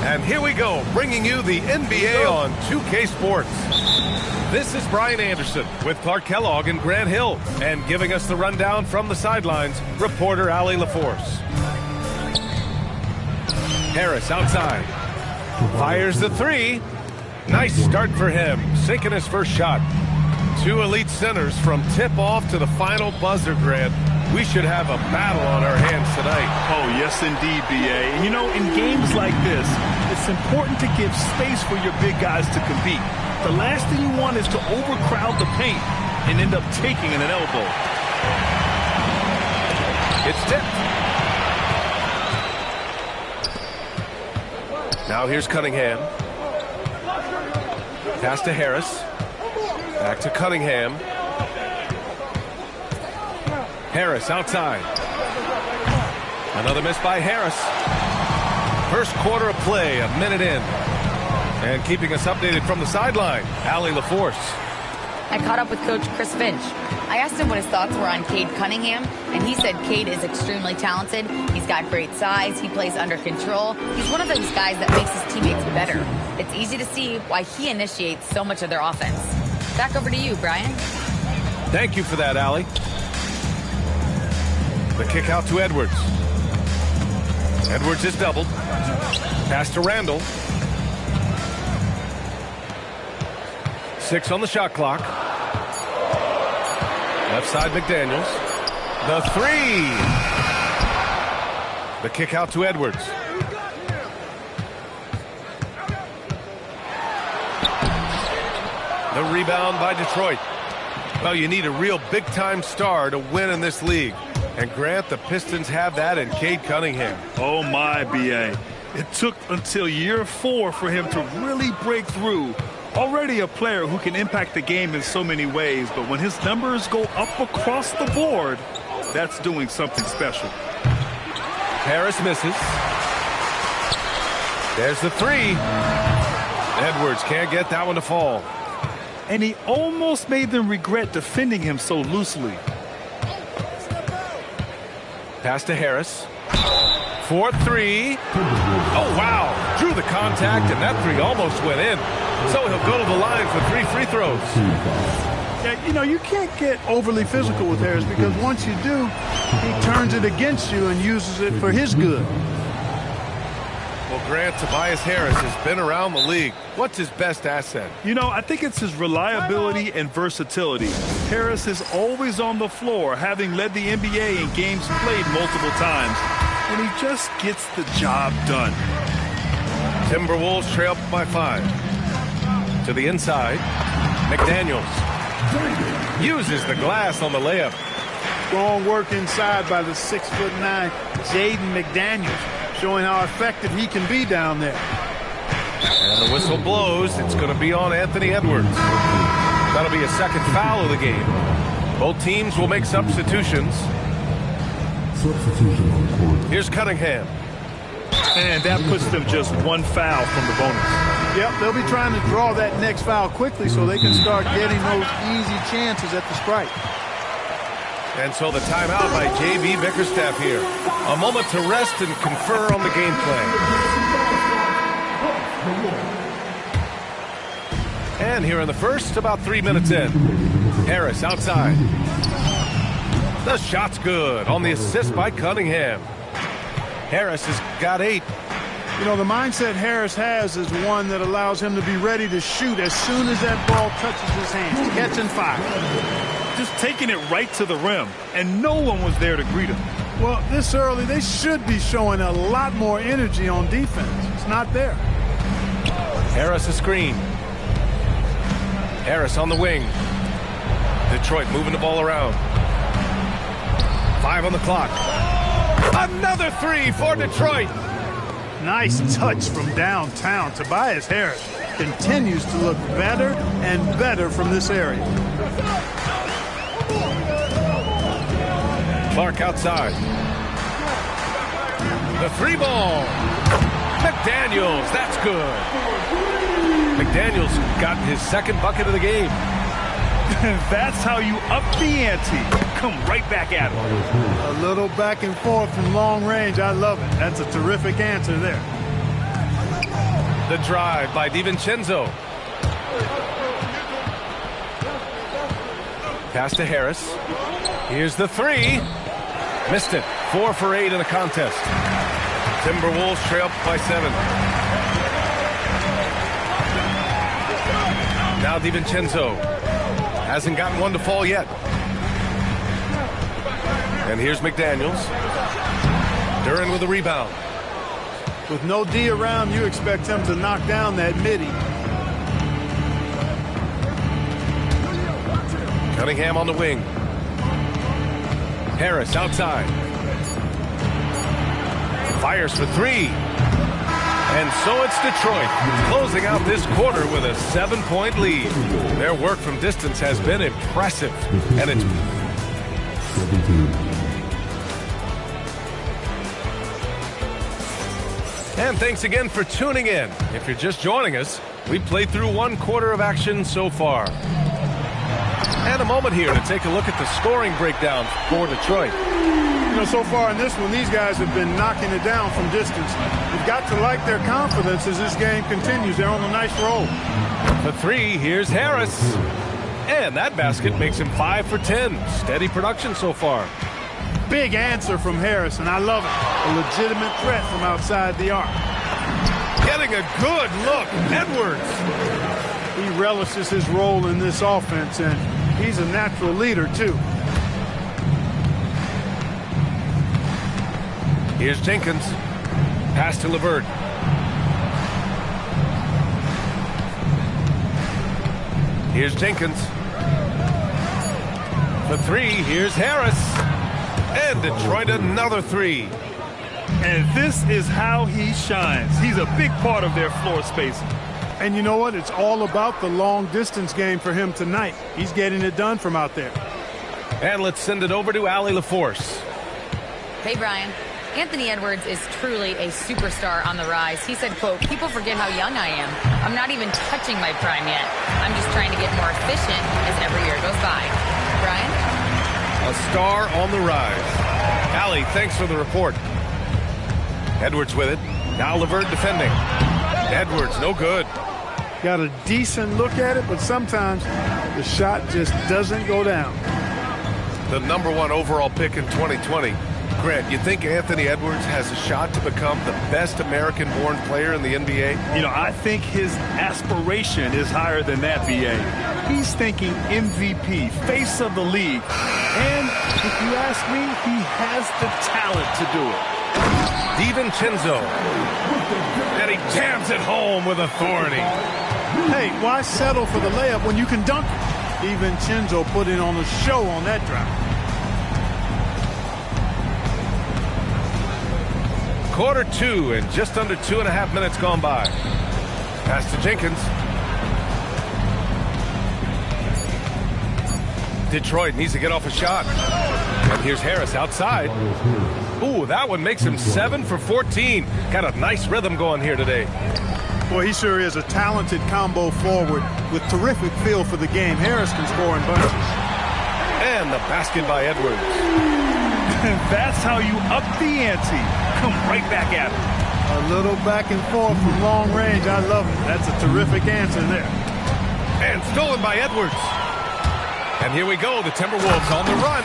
H: And here we go, bringing you the NBA on 2K Sports. This is Brian Anderson with Clark Kellogg and Grant Hill. And giving us the rundown from the sidelines, reporter Allie LaForce. Harris outside. Fires the 3. Nice start for him, sinking his first shot. 2 elite centers from tip-off to the final buzzer, Grant. We should have a battle on our hands tonight.
I: Oh, yes, indeed, B.A. And, you know, in games like this, it's important to give space for your big guys to compete. The last thing you want is to overcrowd the paint and end up taking an elbow.
H: It's tipped. Now here's Cunningham. Pass to Harris. Back to Cunningham. Harris outside. Another miss by Harris. First quarter of play, a minute in. And keeping us updated from the sideline, Allie LaForce.
C: I caught up with Coach Chris Finch. I asked him what his thoughts were on Cade Cunningham, and he said Cade is extremely talented. He's got great size. He plays under control. He's one of those guys that makes his teammates better. It's easy to see why he initiates so much of their offense. Back over to you, Brian.
H: Thank you for that, Allie. The kick out to Edwards. Edwards is doubled. Pass to Randall. 6 on the shot clock. Left side, McDaniels. The 3. The kick out to Edwards. The rebound by Detroit. Well, you need a real big-time star to win in this league. And Grant, the Pistons have that in Cade Cunningham.
I: Oh, my, B.A. It took until year 4 for him to really break through. Already a player who can impact the game in so many ways, but when his numbers go up across the board, that's doing something special.
H: Harris misses. There's the 3. Edwards can't get that one to fall.
I: And he almost made them regret defending him so loosely.
H: Pass to Harris. 4-3. Oh, wow. Drew the contact, and that 3 almost went in. So he'll go to the line for 3 free throws.
D: Yeah, you know, you can't get overly physical with Harris because once you do, he turns it against you and uses it for his good.
H: Well, Grant, Tobias Harris has been around the league. What's his best asset?
I: You know, I think it's his reliability and versatility. Harris is always on the floor, having led the NBA in games played multiple times. And he just gets the job done.
H: Timberwolves trail by 5. To the inside. McDaniels uses the glass on the layup.
D: Strong work inside by the 6'9" Jaden McDaniels, showing how effective he can be down there.
H: And the whistle blows. It's going to be on Anthony Edwards. That'll be a second foul of the game. Both teams will make substitutions. Here's Cunningham.
I: And that puts them just 1 foul from the bonus.
D: Yep, they'll be trying to draw that next foul quickly so they can start getting those easy chances at the strike.
H: And so the timeout by J.B. Bickerstaff here. A moment to rest and confer on the game plan. And here in the first, about 3 minutes in. Harris outside. The shot's good on the assist by Cunningham. Harris has got 8.
D: You know, the mindset Harris has is one that allows him to be ready to shoot as soon as that ball touches his hands. Catch and fire.
I: Just taking it right to the rim, and no one was there to greet him.
D: Well, this early, they should be showing a lot more energy on defense. It's not there.
H: Harris a screen. Harris on the wing. Detroit moving the ball around. 5 on the clock. Another 3 for Detroit.
D: Nice touch from downtown. Tobias Harris continues to look better and better from this area.
H: Clark outside. The 3 ball. McDaniels, that's good. McDaniels got his second bucket of the game.
I: That's how you up the ante. Come right back at him.
D: A little back and forth from long range. I love it. That's a terrific answer there.
H: The drive by DiVincenzo. Pass to Harris. Here's the 3. Missed it. 4 for 8 in the contest. Timberwolves trail by 7. Now DiVincenzo. Hasn't gotten one to fall yet. And here's McDaniels. Duren with a rebound.
D: With no D around, you expect him to knock down that midi.
H: Cunningham on the wing. Harris outside. Fires for three. And so it's Detroit closing out this quarter with a 7-point lead. Their work from distance has been impressive. And it's... And thanks again for tuning in. If you're just joining us, we've played through one quarter of action so far. And a moment here to take a look at the scoring breakdown for Detroit.
D: You know, so far in this one, these guys have been knocking it down from distance. You've got to like their confidence as this game continues. They're on a nice roll.
H: For three, here's Harris. And that basket makes him 5 for 10. Steady production so far.
D: Big answer from Harris, and I love it. A legitimate threat from outside the arc.
H: Getting a good look. Edwards.
D: He relishes his role in this offense, and he's a natural leader, too.
H: Here's Jenkins. Pass to LeVert. Here's Jenkins. For three, here's Harris. And Detroit another three.
I: And this is how he shines. He's a big part of their floor spacing.
D: And you know what? It's all about the long distance game for him tonight. He's getting it done from out there.
H: And let's send it over to Allie LaForce.
C: Hey, Brian. Anthony Edwards is truly a superstar on the rise. He said, quote, "People forget how young I am. I'm not even touching my prime yet. I'm just trying to get more efficient as every year goes by." Brian?
H: A star on the rise. Allie, thanks for the report. Edwards with it. Now LeVert defending. Edwards, no good.
D: Got a decent look at it, but sometimes the shot just doesn't go down.
H: The #1 overall pick in 2020. Grant, you think Anthony Edwards has a shot to become the best American-born player in the NBA?
I: You know, I think his aspiration is higher than that, B.A. He's thinking MVP, face of the league. And if you ask me, he has the talent to do it.
H: DiVincenzo. And he jams it home with authority.
D: Hey, why settle for the layup when you can dunk it? DiVincenzo put in on a show on that drive.
H: Quarter two and just under 2.5 minutes gone by. Pass to Jenkins. Detroit needs to get off a shot. And here's Harris outside. Ooh, that one makes him 7 for 14. Got a nice rhythm going here today.
D: Boy, he sure is a talented combo forward with terrific feel for the game. Harris can score in bunches.
H: And the basket by Edwards.
I: That's how you up the ante. Come right back at him.
D: A little back and forth from long range. I love it. That's a terrific answer there.
H: And stolen by Edwards. And here we go. The Timberwolves on the run.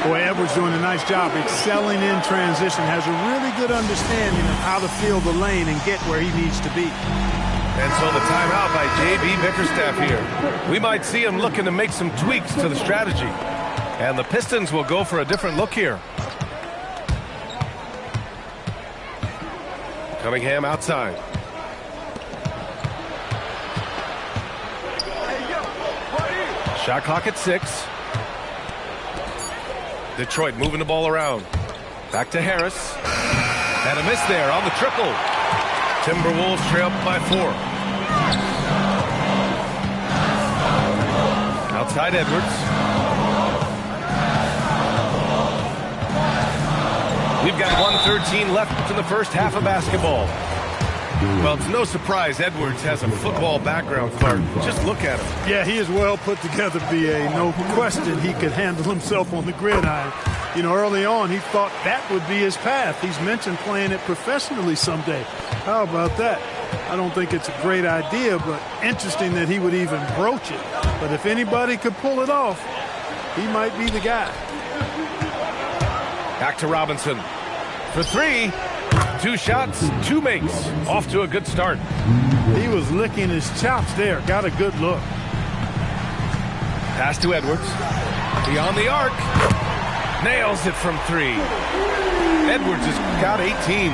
D: Boy, Edwards doing a nice job excelling in transition. Has a really good understanding of how to field the lane and get where he needs to be.
H: And so the timeout by J.B. Bickerstaff here. We might see him looking to make some tweaks to the strategy. And the Pistons will go for a different look here. Cunningham outside. Shot clock at 6. Detroit moving the ball around. Back to Harris. And a miss there on the triple. Timberwolves trail by 4. Outside Edwards. We've got 1:13 left in the first half of basketball. Well, it's no surprise Edwards has a football background, Clark. Just look at him.
D: Yeah, he is well put together, B.A. No question he could handle himself on the gridiron. You know, early on, he thought that would be his path. He's mentioned playing it professionally someday. How about that? I don't think it's a great idea, but interesting that he would even broach it. But if anybody could pull it off, he might be the guy.
H: Back to Robinson. For 3. 2 shots, 2 makes. Off to a good start.
D: He was licking his chops there. Got a good look.
H: Pass to Edwards. Beyond the arc. Nails it from 3. Edwards has got 18.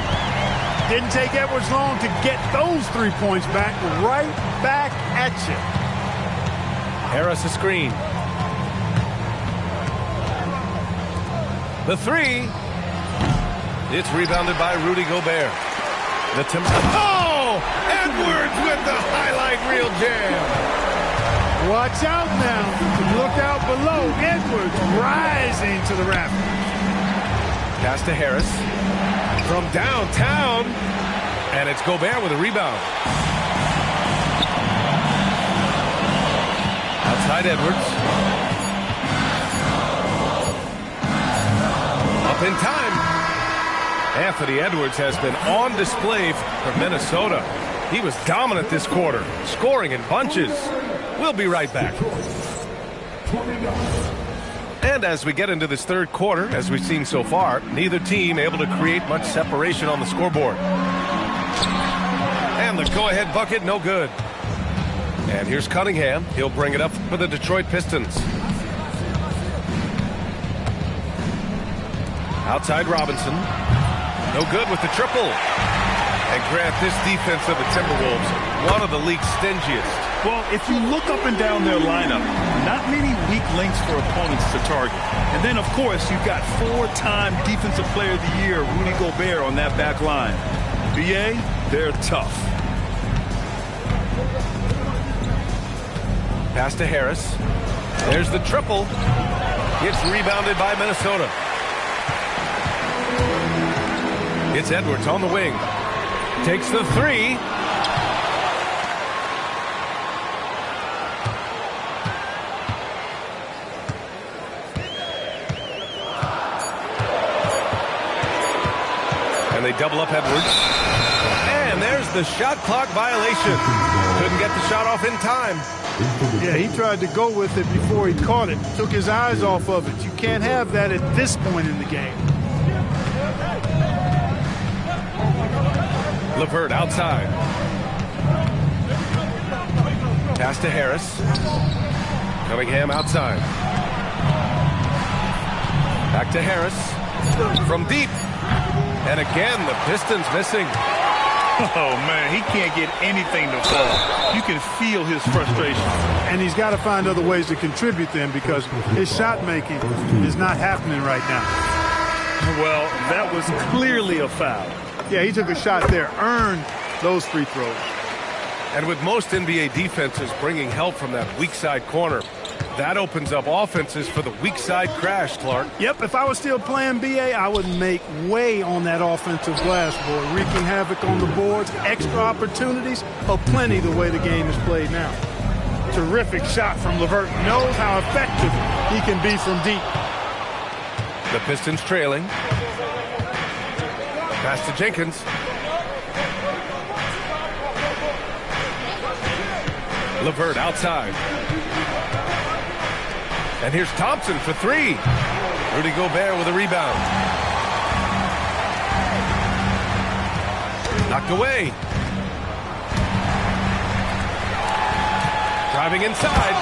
D: Didn't take Edwards long to get those 3 points back. Right back at you.
H: Harris a screen. The 3. It's rebounded by Rudy Gobert. The Oh! Edwards with the highlight reel jam.
D: Watch out now. Look out below. Edwards rising to the rafters.
H: Pass to Harris. From downtown. And it's Gobert with a rebound. Outside Edwards. Up in time. Anthony Edwards has been on display for Minnesota. He was dominant this quarter, scoring in bunches. We'll be right back. And as we get into this third quarter, as we've seen so far, neither team able to create much separation on the scoreboard. And the go-ahead bucket, no good. And here's Cunningham. He'll bring it up for the Detroit Pistons. Outside Robinson. No good with the triple. And Grant, this defense of the Timberwolves, one of the league's stingiest.
I: Well, if you look up and down their lineup, not many weak links for opponents to target. And then, of course, you've got 4-time Defensive Player of the Year, Rudy Gobert, on that back line. BA, they're tough.
H: Pass to Harris. There's the triple. It's rebounded by Minnesota. It's Edwards on the wing. Takes the 3. And they double up Edwards. And there's the shot clock violation. Couldn't get the shot off in time.
D: Yeah, he tried to go with it before he caught it. Took his eyes off of it. You can't have that at this point in the game.
H: LeVert outside. Pass to Harris. Cunningham outside. Back to Harris. From deep. And again, the Pistons missing.
I: Oh, man, he can't get anything to fall. You can feel his frustration.
D: And he's got to find other ways to contribute then because his shot making is not happening right now.
I: Well, that was clearly a foul.
D: Yeah, he took a shot there, earned those free throws.
H: And with most NBA defenses bringing help from that weak side corner, that opens up offenses for the weak side crash, Clark.
D: Yep, if I was still playing BA, I would make way on that offensive glass board, wreaking havoc on the boards. Extra opportunities aplenty the way the game is played now. Terrific shot from LeVert. Knows how effective he can be from deep.
H: The Pistons trailing. Pass to Jenkins. LeVert outside. And here's Thompson for 3. Rudy Gobert with a rebound. Knocked away. Driving inside.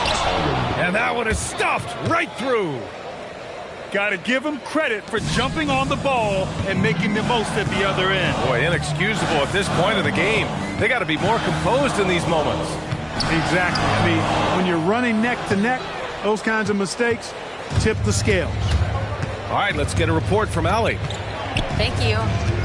H: And that one is stuffed right through.
I: Got to give him credit for jumping on the ball and making the most at the other end.
H: Boy, inexcusable at this point of the game. They got to be more composed in these moments.
D: Exactly. I mean, when you're running neck to neck, those kinds of mistakes tip the scales.
H: All right, let's get a report from Allie.
C: Thank you.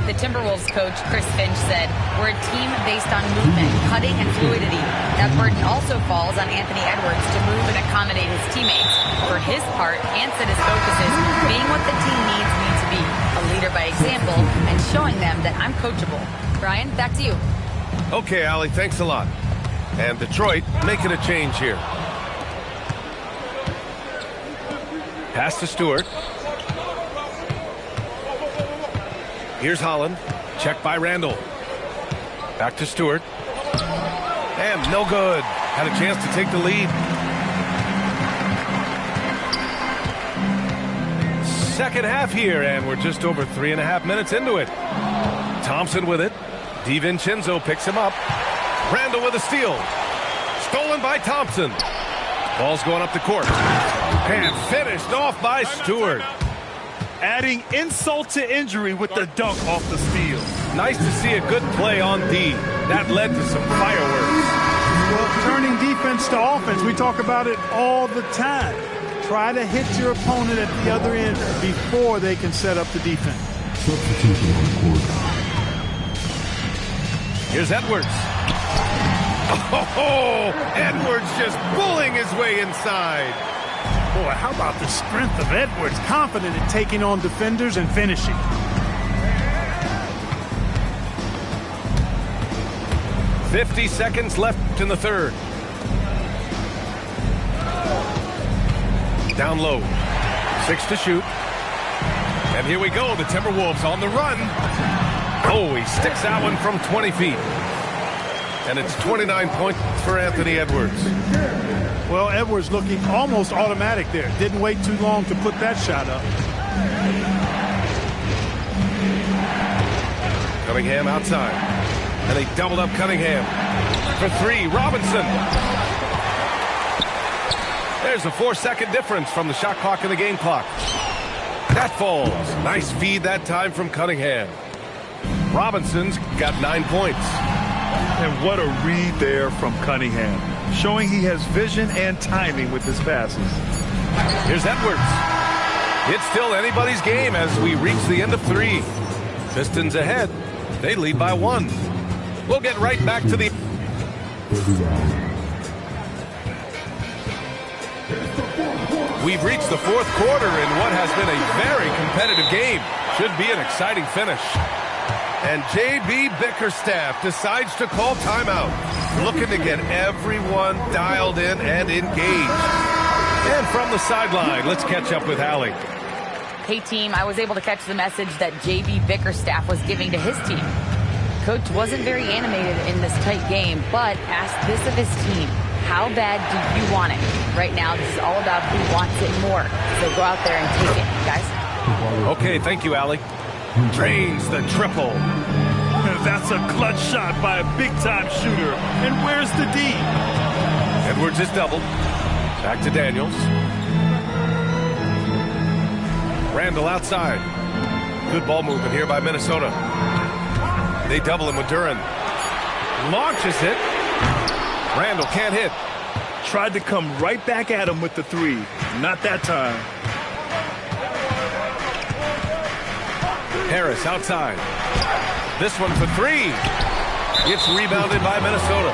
C: The Timberwolves coach, Chris Finch, said, "We're a team based on movement, cutting, and fluidity. That burden also falls on Anthony Edwards to move and accommodate his teammates. For his part, Ant said his focus is being what the team needs me to be, a leader by example, and showing them that I'm coachable." Brian, back to you.
H: Okay, Allie, thanks a lot. And Detroit making a change here. Pass to Stewart. Here's Holland. Check by Randall. Back to Stewart. And no good. Had a chance to take the lead. Second half here, and we're just over 3.5 minutes into it. Thompson with it. DiVincenzo picks him up. Randall with a steal. Stolen by Thompson. Ball's going up the court. And finished off by Stewart.
I: Adding insult to injury with the dunk off the steal.
H: Nice to see a good play on D. That led to some fireworks.
D: Well, turning defense to offense, we talk about it all the time. Try to hit your opponent at the other end before they can set up the defense.
E: Substitution on court.
H: Here's Edwards. Oh, Edwards just bullying his way inside.
D: Boy, how about the strength of Edwards? Confident in taking on defenders and finishing.
H: "50 seconds left in the third. Down low. 6 to shoot. And here we go. The Timberwolves on the run. Oh, he sticks that one from 20 feet. And it's 29 points for Anthony Edwards.
D: Well, Edwards looking almost automatic there. Didn't wait too long to put that shot up.
H: Cunningham outside. And they doubled up Cunningham. For 3, Robinson. There's a 4-second difference from the shot clock and the game clock. That falls. Nice feed that time from Cunningham. Robinson's got 9 points.
I: And what a read there from Cunningham, showing he has vision and timing with his passes.
H: Here's Edwards. It's still anybody's game as we reach the end of 3. Pistons ahead. They lead by 1. We'll get right back to the... We've reached the 4th quarter in what has been a very competitive game. Should be an exciting finish. And J.B. Bickerstaff decides to call timeout, looking to get everyone dialed in and engaged. And from the sideline, let's catch up with Allie.
C: Hey, team, I was able to catch the message that J.B. Bickerstaff was giving to his team. Coach wasn't very animated in this tight game, but asked this of his team. How bad do you want it? Right now, this is all about who wants it more. So go out there and take it, guys.
H: Okay, thank you, Allie. Drains the triple.
I: That's a clutch shot by a big-time shooter. And where's the D?
H: Edwards is doubled. Back to Daniels. Randall outside. Good ball movement here by Minnesota. They double him with Duren. Launches it. Randall can't hit.
I: Tried to come right back at him with the 3. Not that time.
H: Harris outside. This one for 3. It's rebounded by Minnesota.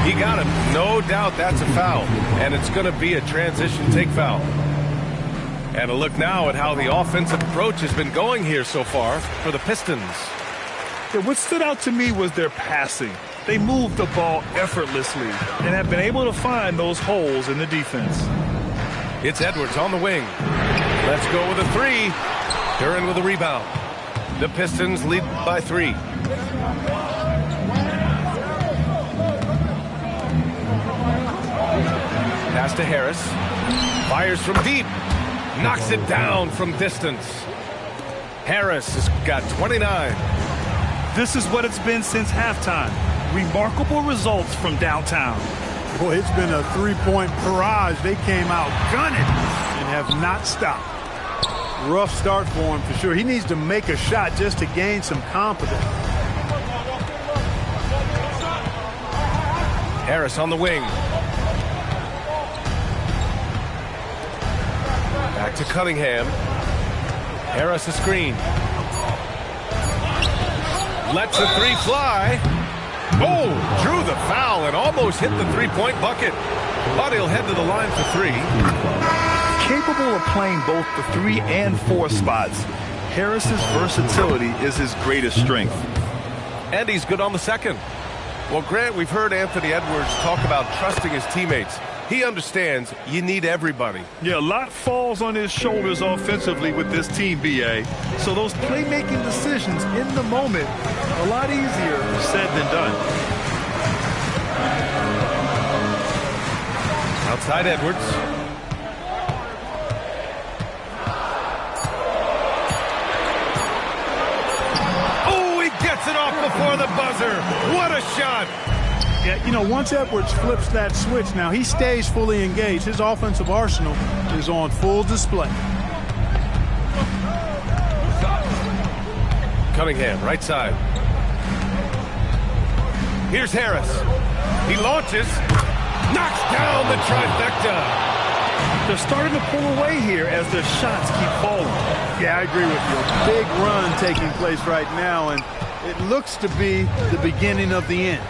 H: He got him. No doubt that's a foul. And it's going to be a transition take foul. And a look now at how the offensive approach has been going here so far for the Pistons.
I: Yeah, what stood out to me was their passing. They moved the ball effortlessly and have been able to find those holes in the defense.
H: It's Edwards on the wing. Let's go with a 3. Duren with a rebound. The Pistons lead by 3. Pass to Harris. Fires from deep. Knocks it down from distance. Harris has got 29.
I: This is what it's been since halftime. Remarkable results from downtown.
D: Boy, it's been a 3-point barrage. They came out gunning and have not stopped. Rough start for him for sure. He needs to make a shot just to gain some confidence.
H: Harris on the wing. Back to Cunningham. Harris a screen. Lets a 3 fly. Oh, drew the foul and almost hit the 3-point bucket. But he'll head to the line for 3.
I: Capable of playing both the 3 and 4 spots, Harris's versatility is his greatest strength.
H: And he's good on the second. Well, Grant, we've heard Anthony Edwards talk about trusting his teammates. He understands you need everybody.
I: Yeah, a lot falls on his shoulders offensively with this team, B.A. So those playmaking decisions in the moment, a lot easier said than done.
H: Outside Edwards. Oh, he gets it off before the buzzer. What a shot.
D: Yeah, you know, once Edwards flips that switch, now he stays fully engaged. His offensive arsenal is on full display.
H: Cunningham, right side. Here's Harris. He launches, knocks down the trifecta.
I: They're starting to pull away here as their shots keep falling.
D: Yeah, I agree with you. A big run taking place right now, and it looks to be the beginning of the end.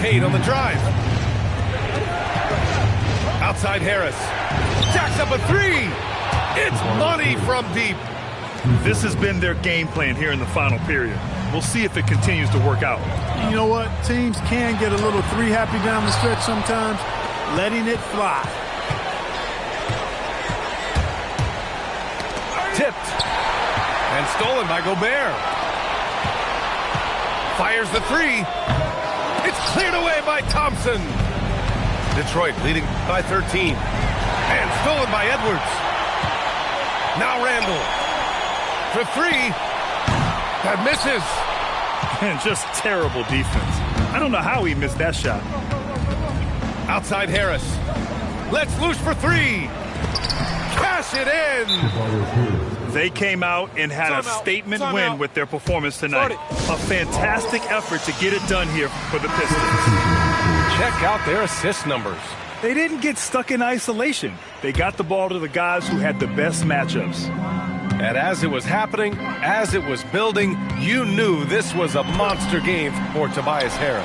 H: Cade on the drive. Outside Harris. Jacks up a three. It's money from deep.
I: This has been their game plan here in the final period. We'll see if it continues to work out.
D: You know what? Teams can get a little three happy down the stretch sometimes, letting it fly.
H: Tipped. And stolen by Gobert. Fires the three. It's cleared away by Thompson. Detroit leading by 13. And stolen by Edwards. Now Randall. For three. That misses.
I: And just terrible defense. I don't know how he missed that shot.
H: Outside Harris. Let's loose for three. Cash it in.
I: They came out and had a statement win with their performance tonight. A fantastic effort to get it done here for the Pistons.
H: Check out their assist numbers.
I: They didn't get stuck in isolation. They got the ball to the guys who had the best matchups.
H: And as it was happening, as it was building, you knew this was a monster game for Tobias Harris.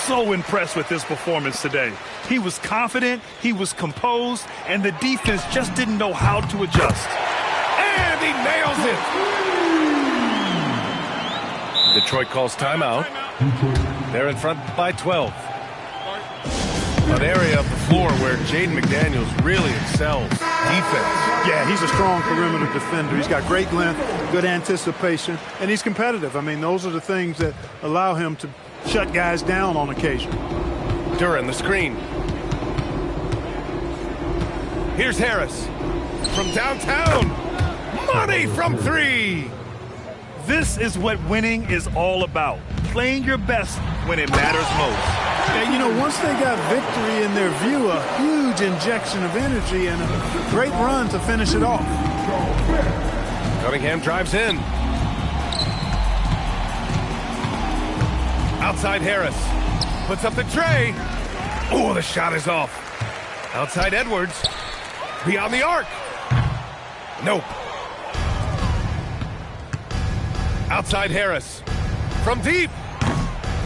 I: So impressed with his performance today. He was confident, he was composed, and the defense just didn't know how to adjust.
H: And he nails it! Detroit calls timeout. They're in front by 12. An area of the floor where Jaden McDaniels really excels. Defense.
D: Yeah, he's a strong perimeter defender. He's got great length, good anticipation, and he's competitive. I mean, those are the things that allow him to shut guys down on occasion.
H: Duran, the screen. Here's Harris. From downtown. Money from three.
I: This is what winning is all about. Playing your best when it matters most.
D: And, you know, once they got victory in their view, a huge injection of energy and a great run to finish it off.
H: Cunningham drives in. Outside Harris. Puts up the tray. Oh, the shot is off. Outside Edwards. Beyond the arc. Nope. Outside Harris. From deep.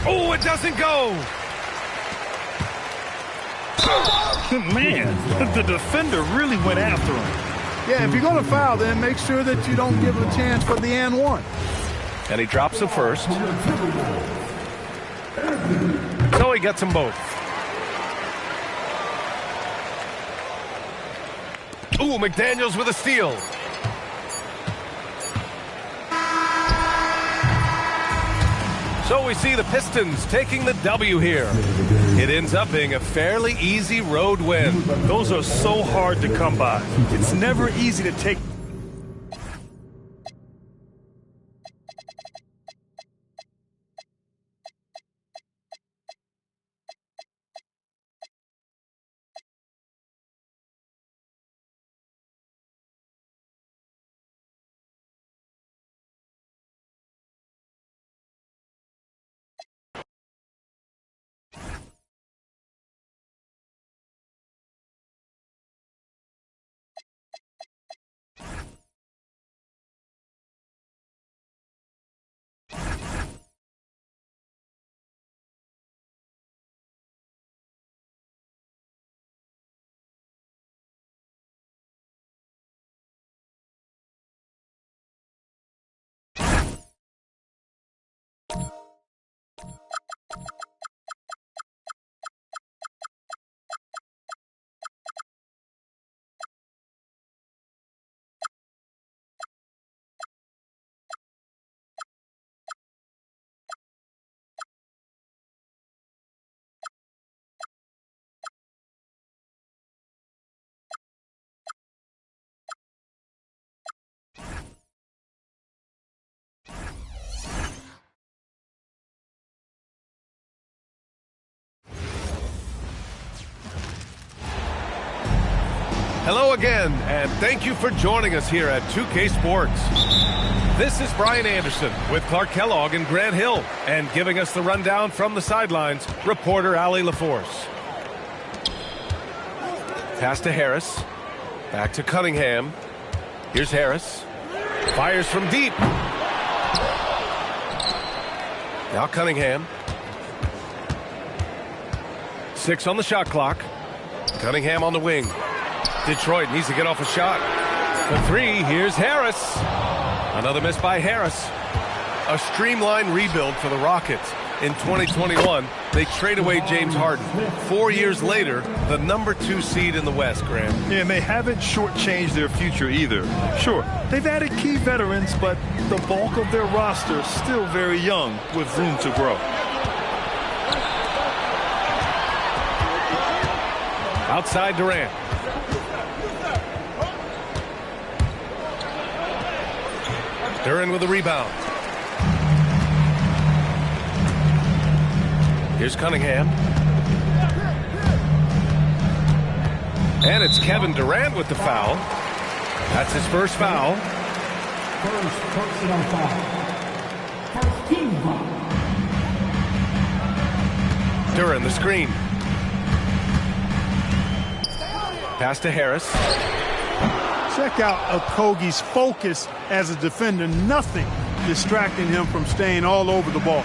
H: Oh, it doesn't go.
I: Man, the defender really went after him.
D: Yeah, if you're going to foul, then make sure that you don't give him a chance for the and one.
H: And he drops the first. So he gets them both. Ooh, McDaniels with a steal. So we see the Pistons taking the W here. It ends up being a fairly easy road win.
I: Those are so hard to come by. It's never easy to take.
H: Hello again, and thank you for joining us here at 2K Sports. This is Brian Anderson with Clark Kellogg and Grant Hill, and giving us the rundown from the sidelines, reporter Allie LaForce. Pass to Harris, back to Cunningham. Here's Harris, fires from deep. Now Cunningham. 6 on the shot clock. Cunningham on the wing. Detroit needs to get off a shot. For 3, here's Harris. Another miss by Harris. A streamlined rebuild for the Rockets. In 2021, they trade away James Harden. 4 years later, the #2 seed in the West, Graham.
I: Yeah, and they haven't shortchanged their future either. Sure, they've added key veterans, but the bulk of their roster is still very young with room to grow.
H: Outside Durant. Duran with the rebound. Here's Cunningham. And it's Kevin Durant with the foul. That's his first foul.
E: First personal foul. First team foul.
H: Duran, the screen. Pass to Harris.
D: Check out Okogie's focus as a defender. Nothing distracting him from staying all over the ball.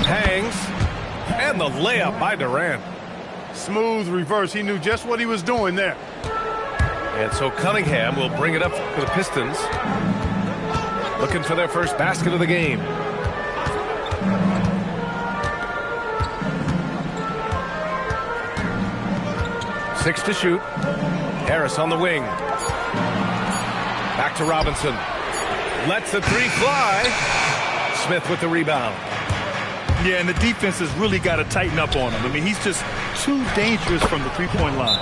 H: Hangs. And the layup by Durant.
D: Smooth reverse. He knew just what he was doing there.
H: And so Cunningham will bring it up for the Pistons. Looking for their first basket of the game. Six to shoot. Harris on the wing. Back to Robinson. Lets the 3 fly. Smith with the rebound.
I: Yeah, and the defense has really got to tighten up on him. I mean, he's just too dangerous from the three-point line.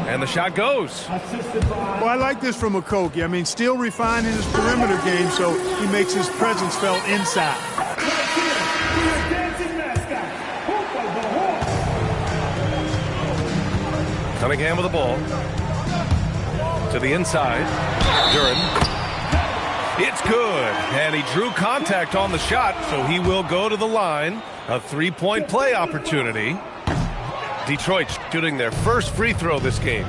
H: And the shot goes.
D: Well, I like this from Okogie. I mean, still refining his perimeter game so he makes his presence felt inside.
H: Cunningham with the ball. To the inside. Duran. It's good. And he drew contact on the shot, so he will go to the line. A 3-point play opportunity. Detroit shooting their first free throw this game.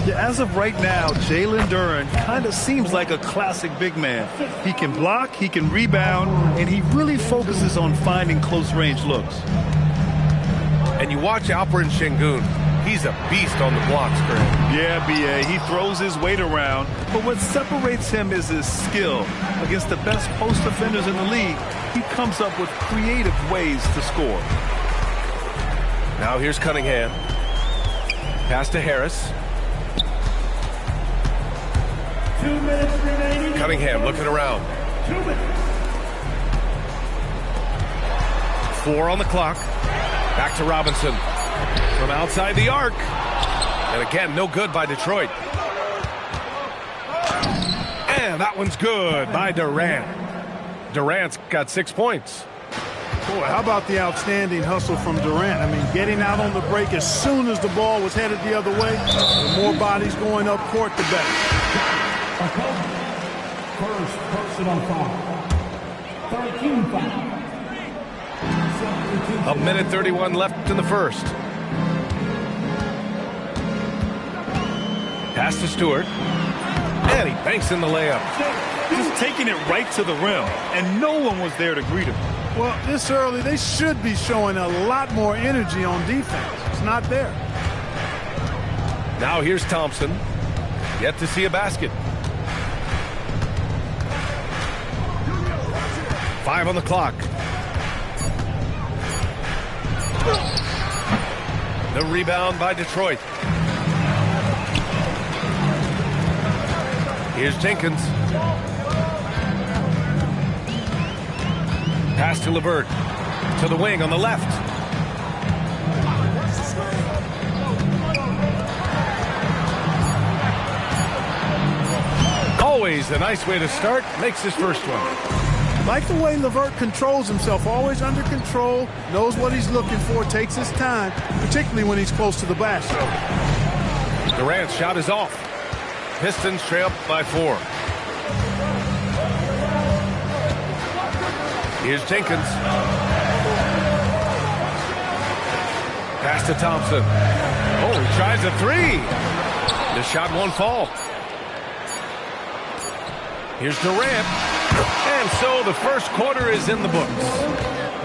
I: Yeah, as of right now, Jalen Duran kind of seems like a classic big man. He can block, he can rebound, and he really focuses on finding close-range looks.
H: And you watch Alperen Sengun. He's a beast on the blocks, Graham.
I: Yeah, B.A., he throws his weight around, but what separates him is his skill. Against the best post defenders in the league, he comes up with creative ways to score.
H: Now here's Cunningham. Pass to Harris.
E: 2 minutes remaining.
H: Cunningham looking around.
E: 2 minutes.
H: 4 on the clock. Back to Robinson. From outside the arc. And again, no good by Detroit. And that one's good by Durant. Durant's got 6 points.
D: Boy, how about the outstanding hustle from Durant? I mean, getting out on the break as soon as the ball was headed the other way. The more bodies going up court, the better.
E: First personal foul. 13 foul.
H: 1:31 left in the first. Pass to Stewart. And he banks in the layup.
I: Just taking it right to the rim, and no one was there to greet him.
D: Well, this early, they should be showing a lot more energy on defense. It's not there.
H: Now here's Thompson. Yet to see a basket. 5 on the clock. The rebound by Detroit. Here's Jenkins. Pass to LeVert. To the wing on the left. Always a nice way to start. Makes his first one.
D: Like the way LeVert controls himself, always under control, knows what he's looking for, takes his time, particularly when he's close to the basket.
H: Durant's shot is off. Pistons trail by 4. Here's Jenkins. Pass to Thompson. Oh, he tries a 3. The shot won't fall. Here's Durant. And so the first quarter is in the books.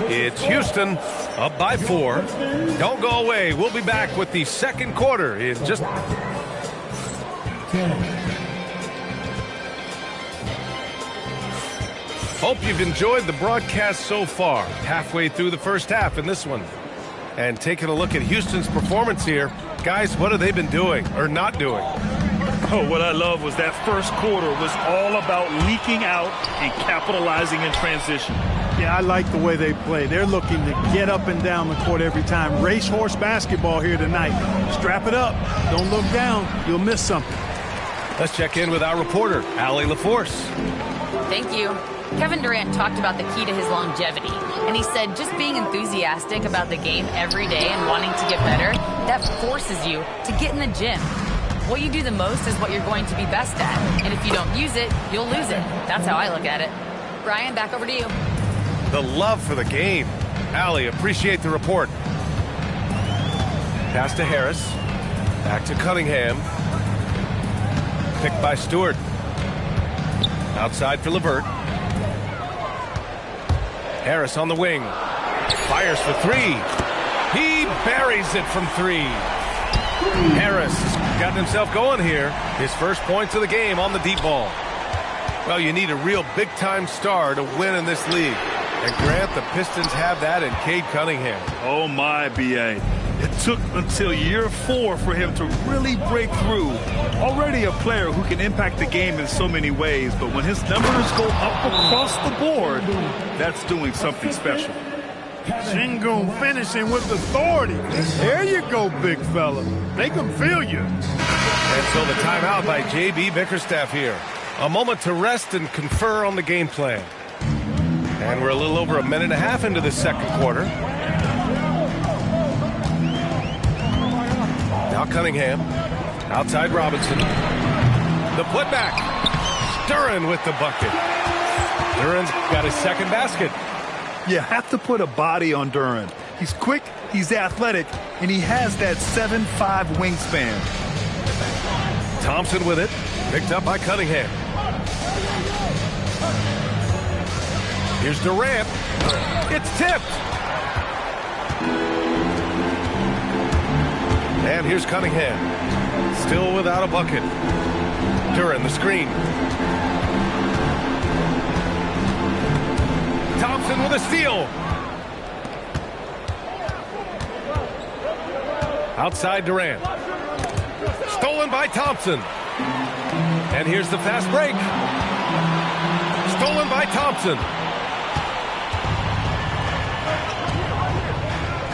H: It's Houston up by 4. Don't go away. We'll be back with the second quarter in just... Hope you've enjoyed the broadcast so far. Halfway through the first half in this one. And taking a look at Houston's performance here. Guys, what have they been doing or not doing?
I: Oh, what I love was that first quarter was all about leaking out and capitalizing in transition.
D: Yeah, I like the way they play. They're looking to get up and down the court every time. Racehorse basketball here tonight. Strap it up. Don't look down. You'll miss something.
H: Let's check in with our reporter, Allie LaForce.
C: Thank you. Kevin Durant talked about the key to his longevity, and he said just being enthusiastic about the game every day and wanting to get better, that forces you to get in the gym. What you do the most is what you're going to be best at, and if you don't use it, you'll lose it. That's how I look at it. Brian, back over to you.
H: The love for the game. Allie, appreciate the report. Pass to Harris. Back to Cunningham. Picked by Stewart. Outside for LeVert. Harris on the wing. Fires for 3. He buries it from 3. Harris got himself going here. His first points of the game on the deep ball. Well, you need a real big-time star to win in this league. And Grant, the Pistons have that in Cade Cunningham.
I: Oh, my, B.A. It took until year 4 for him to really break through. Already a player who can impact the game in so many ways, but when his numbers go up across the board, that's doing something special.
D: Sengun finishing with authority. There you go, big fella. They can feel you.
H: And so the timeout by J.B. Bickerstaff here. A moment to rest and confer on the game plan. And we're a little over a minute and a half into the second quarter. Now Cunningham. Outside Robinson. The putback. Duren with the bucket. Duren's got his second basket.
I: You have to put a body on Duren. He's quick, he's athletic, and he has that 7'5" wingspan.
H: Thompson with it. Picked up by Cunningham. Here's Durant. It's tipped. And here's Cunningham. Still without a bucket. Duren, the screen. Thompson with a steal. Outside Durant. Stolen by Thompson. And here's the fast break. Stolen by Thompson.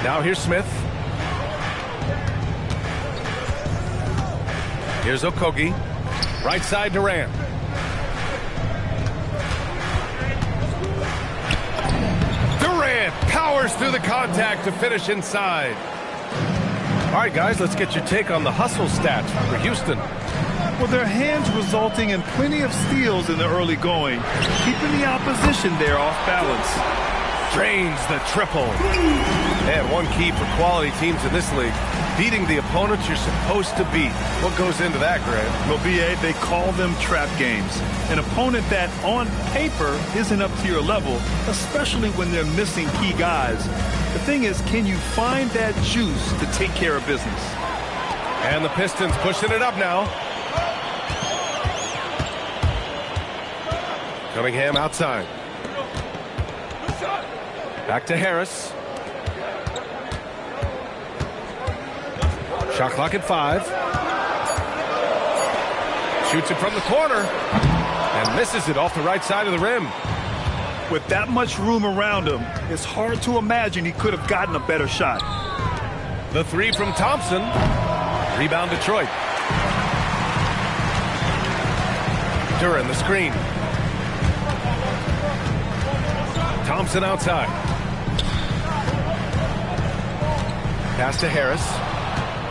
H: Now here's Smith. Here's Okogie. Right side Durant. Durant powers through the contact to finish inside. All right, guys, let's get your take on the hustle stats for Houston.
I: Well, their hands resulting in plenty of steals in the early going, keeping the opposition there off balance.
H: Drains the triple. And one key for quality teams in this league, beating the opponents you're supposed to beat. What goes into that, Grant?
I: Well, B.A., they call them trap games. An opponent that, on paper, isn't up to your level, especially when they're missing key guys. The thing is, can you find that juice to take care of business?
H: And the Pistons pushing it up now. Cunningham outside. Back to Harris. Shot clock at 5. Shoots it from the corner. And misses it off the right side of the rim.
I: With that much room around him, it's hard to imagine he could have gotten a better shot.
H: The 3 from Thompson. Rebound Detroit. Duren, the screen. Thompson outside. Pass to Harris.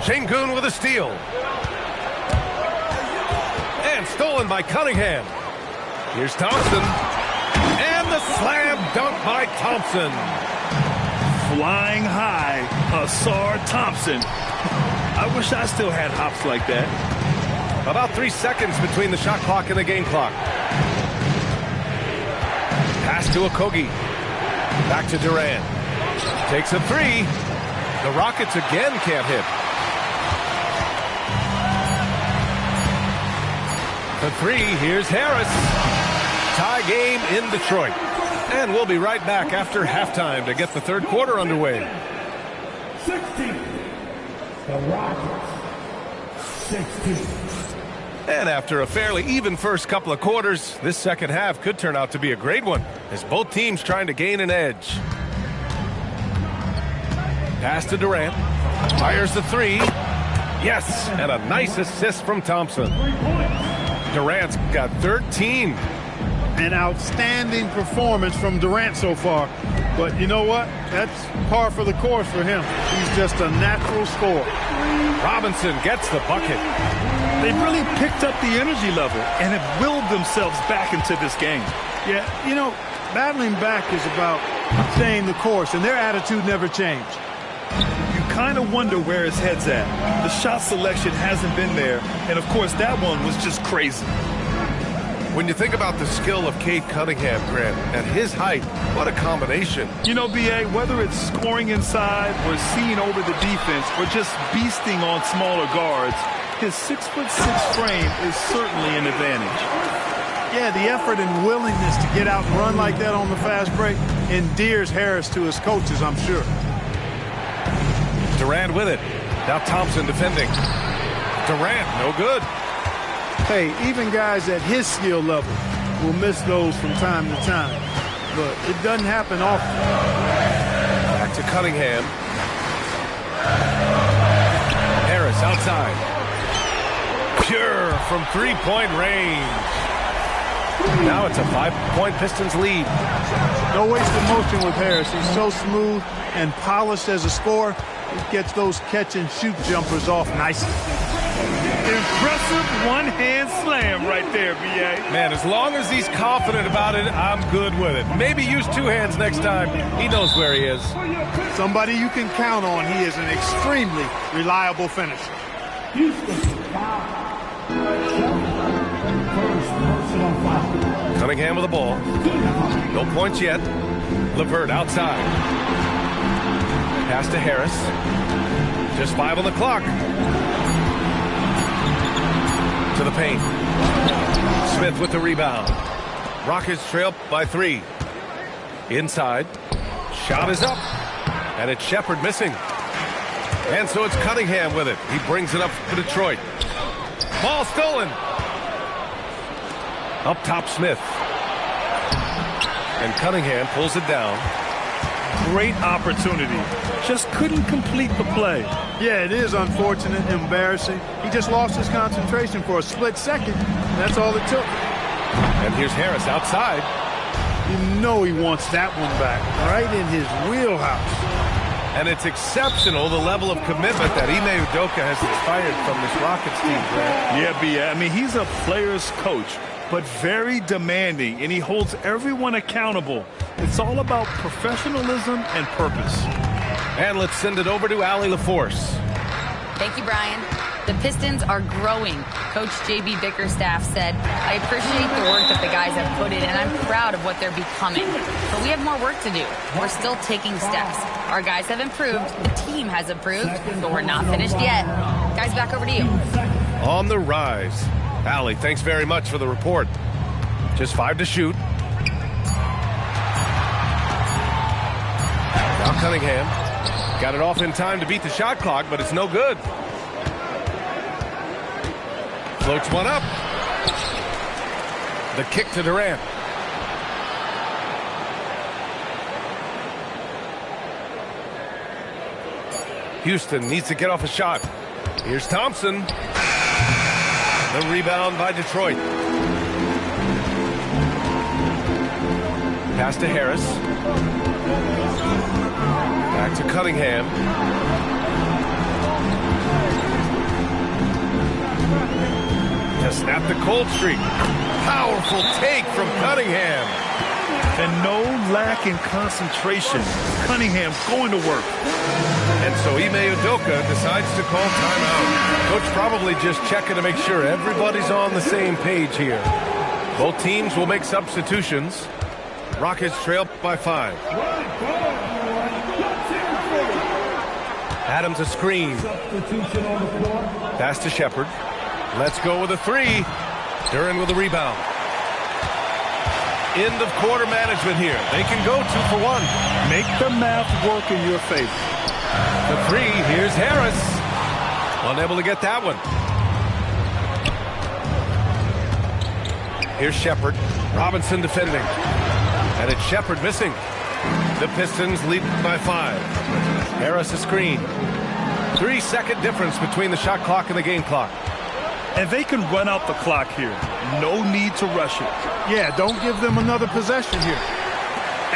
H: Sengun with a steal. rebound stolen by Cunningham. Here's Thompson. And the slam dunk by Thompson.
I: Flying high, Ausar Thompson. I wish I still had hops like that.
H: About 3 seconds between the shot clock and the game clock. Pass to Okogie. Back to Durant. Takes a three. The Rockets again can't hit. The three, here's Harris. Tie game in Detroit. And we'll be right back after halftime to get the third quarter underway.
E: 16. The Rockets. 16.
H: And after a fairly even first couple of quarters, this second half could turn out to be a great one, as both teams trying to gain an edge. Pass to Durant. Fires the three. Yes, and a nice assist from Thompson. Durant's got 13.
D: An outstanding performance from Durant so far. But you know what? That's par for the course for him. He's just a natural scorer.
H: Robinson gets the bucket.
I: They've really picked up the energy level and have willed themselves back into this game.
D: Yeah, you know, battling back is about staying the course, and their attitude never changed.
I: You kind of wonder where his head's at. The shot selection hasn't been there, and of course that one was just crazy.
H: When you think about the skill of Cade Cunningham, Grant, and his height, what a combination.
I: You know, B.A., whether it's scoring inside or seeing over the defense or just beasting on smaller guards, his 6'6" frame is certainly an advantage.
D: Yeah, the effort and willingness to get out and run like that on the fast break endears Harris to his coaches, I'm sure.
H: Durant with it. Now Thompson defending. Durant, no good.
D: Hey, even guys at his skill level will miss those from time to time. But it doesn't happen often.
H: Back to Cunningham. Harris outside. Pure from three-point range. Now it's a 5-point Pistons lead.
D: No wasted motion with Harris. He's so smooth and polished as a scorer. He gets those catch-and-shoot jumpers off nicely.
I: Impressive one-hand slam right there, B.A.
H: Man, as long as he's confident about it, I'm good with it. Maybe use two hands next time. He knows where he is.
D: Somebody you can count on. He is an extremely reliable finisher.
H: Cunningham with the ball. No points yet. LeVert outside. Pass to Harris. Just 5 on the clock. To the paint. Smith with the rebound. Rockets trail by 3. Inside. Shot is up. And it's Shepherd missing. And so it's Cunningham with it. He brings it up for Detroit. Ball stolen. Up top, Smith. And Cunningham pulls it down.
I: Great opportunity. Just couldn't complete the play.
D: Yeah, it is unfortunate, embarrassing. He just lost his concentration for a split second. That's all it took.
H: And here's Harris outside.
D: You know he wants that one back, right in his wheelhouse.
H: And it's exceptional, the level of commitment that Ime Udoka has inspired from this Rockets team, Grant.
I: Yeah, B.A. I mean, he's a player's coach, but very demanding, and he holds everyone accountable. It's all about professionalism and purpose.
H: And let's send it over to Allie LaForce.
C: Thank you, Brian. The Pistons are growing. Coach J.B. Bickerstaff said, I appreciate the work that the guys have put in, and I'm proud of what they're becoming. But we have more work to do. We're still taking steps. Our guys have improved. The team has improved, but we're not finished yet. Guys, back over to you.
H: On the rise. Allie, thanks very much for the report. Just 5 to shoot. Now Cunningham. Got it off in time to beat the shot clock, but it's no good. Floats one up. The kick to Durant. Houston needs to get off a shot. Here's Thompson. The rebound by Detroit. Pass to Harris. Back to Cunningham. to snap the cold streak. Powerful take from Cunningham.
I: And no lack in concentration. Cunningham going to work.
H: And so Ime Udoka decides to call timeout. Coach probably just checking to make sure everybody's on the same page here. Both teams will make substitutions. Rockets trail by 5. Adams a screen. Pass to Shepard. Let's go with a 3. Duren with a rebound. End of quarter management here. They can go 2 for 1.
I: Make the math work in your favor.
H: The 3, here's Harris. Unable to get that one. Here's Shepard. Robinson defending. And it's Shepard missing. The Pistons lead by 5. Harris a screen. 3-second difference between the shot clock and the game clock.
I: And they can run out the clock here. No need to rush it.
D: Yeah, don't give them another possession here.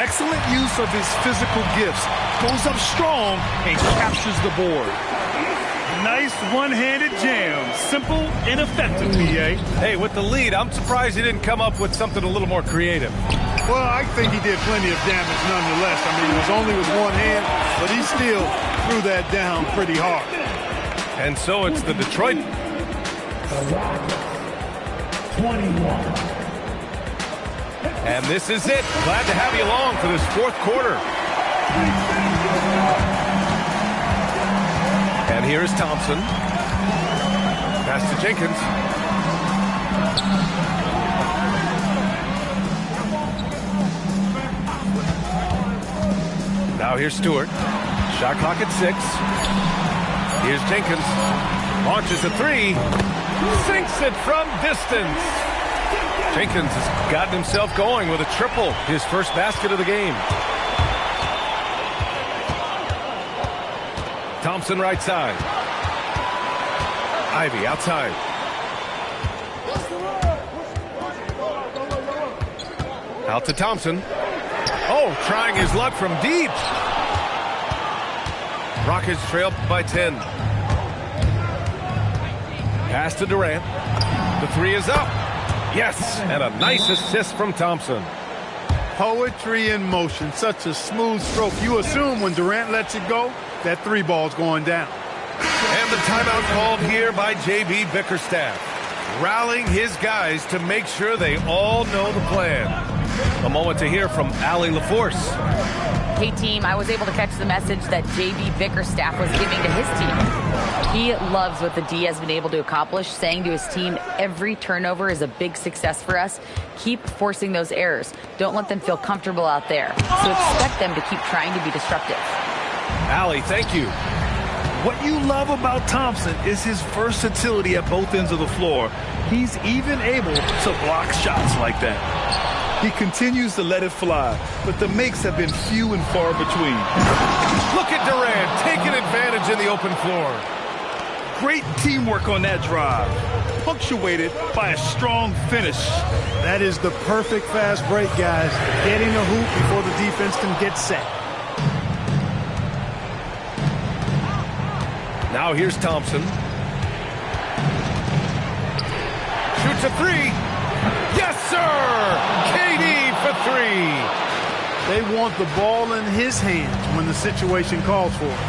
I: Excellent use of his physical gifts. Goes up strong and captures the board. Nice one-handed jam. Simple and effective, PA.
H: Hey, with the lead, I'm surprised he didn't come up with something a little more creative.
D: Well, I think he did plenty of damage nonetheless. I mean, it was only with one hand, but he still threw that down pretty hard.
H: And so it's the Detroit
E: 21.
H: And this is it. Glad to have you along for this 4th quarter. And here's Thompson. Pass to Jenkins. Now here's Stewart. Shot clock at 6. Here's Jenkins. Launches a 3. Sinks it from distance. Jenkins has gotten himself going with a triple. His first basket of the game. Thompson right side. Ivy outside. Out to Thompson. Oh, trying his luck from deep. Rockets trail by 10. Pass to Durant. The 3 is up. Yes, and a nice assist from Thompson.
D: Poetry in motion. Such a smooth stroke. You assume when Durant lets it go, that 3 ball's going down.
H: And the timeout called here by J.B. Bickerstaff. Rallying his guys to make sure they all know the plan. A moment to hear from Allie LaForce.
C: Hey, team, I was able to catch the message that J.B. Bickerstaff was giving to his team. He loves what the D has been able to accomplish, saying to his team, every turnover is a big success for us. Keep forcing those errors. Don't let them feel comfortable out there. So expect them to keep trying to be disruptive.
H: Allie, thank you.
I: What you love about Thompson is his versatility at both ends of the floor. He's even able to block shots like that. He continues to let it fly, but the makes have been few and far between.
H: Look at Durant taking advantage in the open floor.
I: Great teamwork on that drive, punctuated by a strong finish.
D: That is the perfect fast break, guys. Getting a hoop before the defense can get set.
H: Now here's Thompson. Shoots a 3. Yes, sir! KD for 3.
D: They want the ball in his hands when the situation calls for it.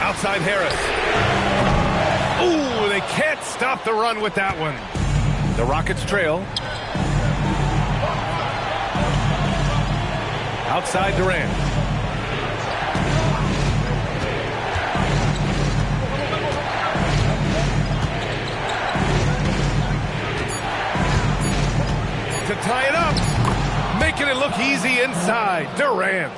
H: Outside Harris. Ooh, they can't stop the run with that one. The Rockets trail. Outside Durant. To tie it up, making it look easy inside. Durant.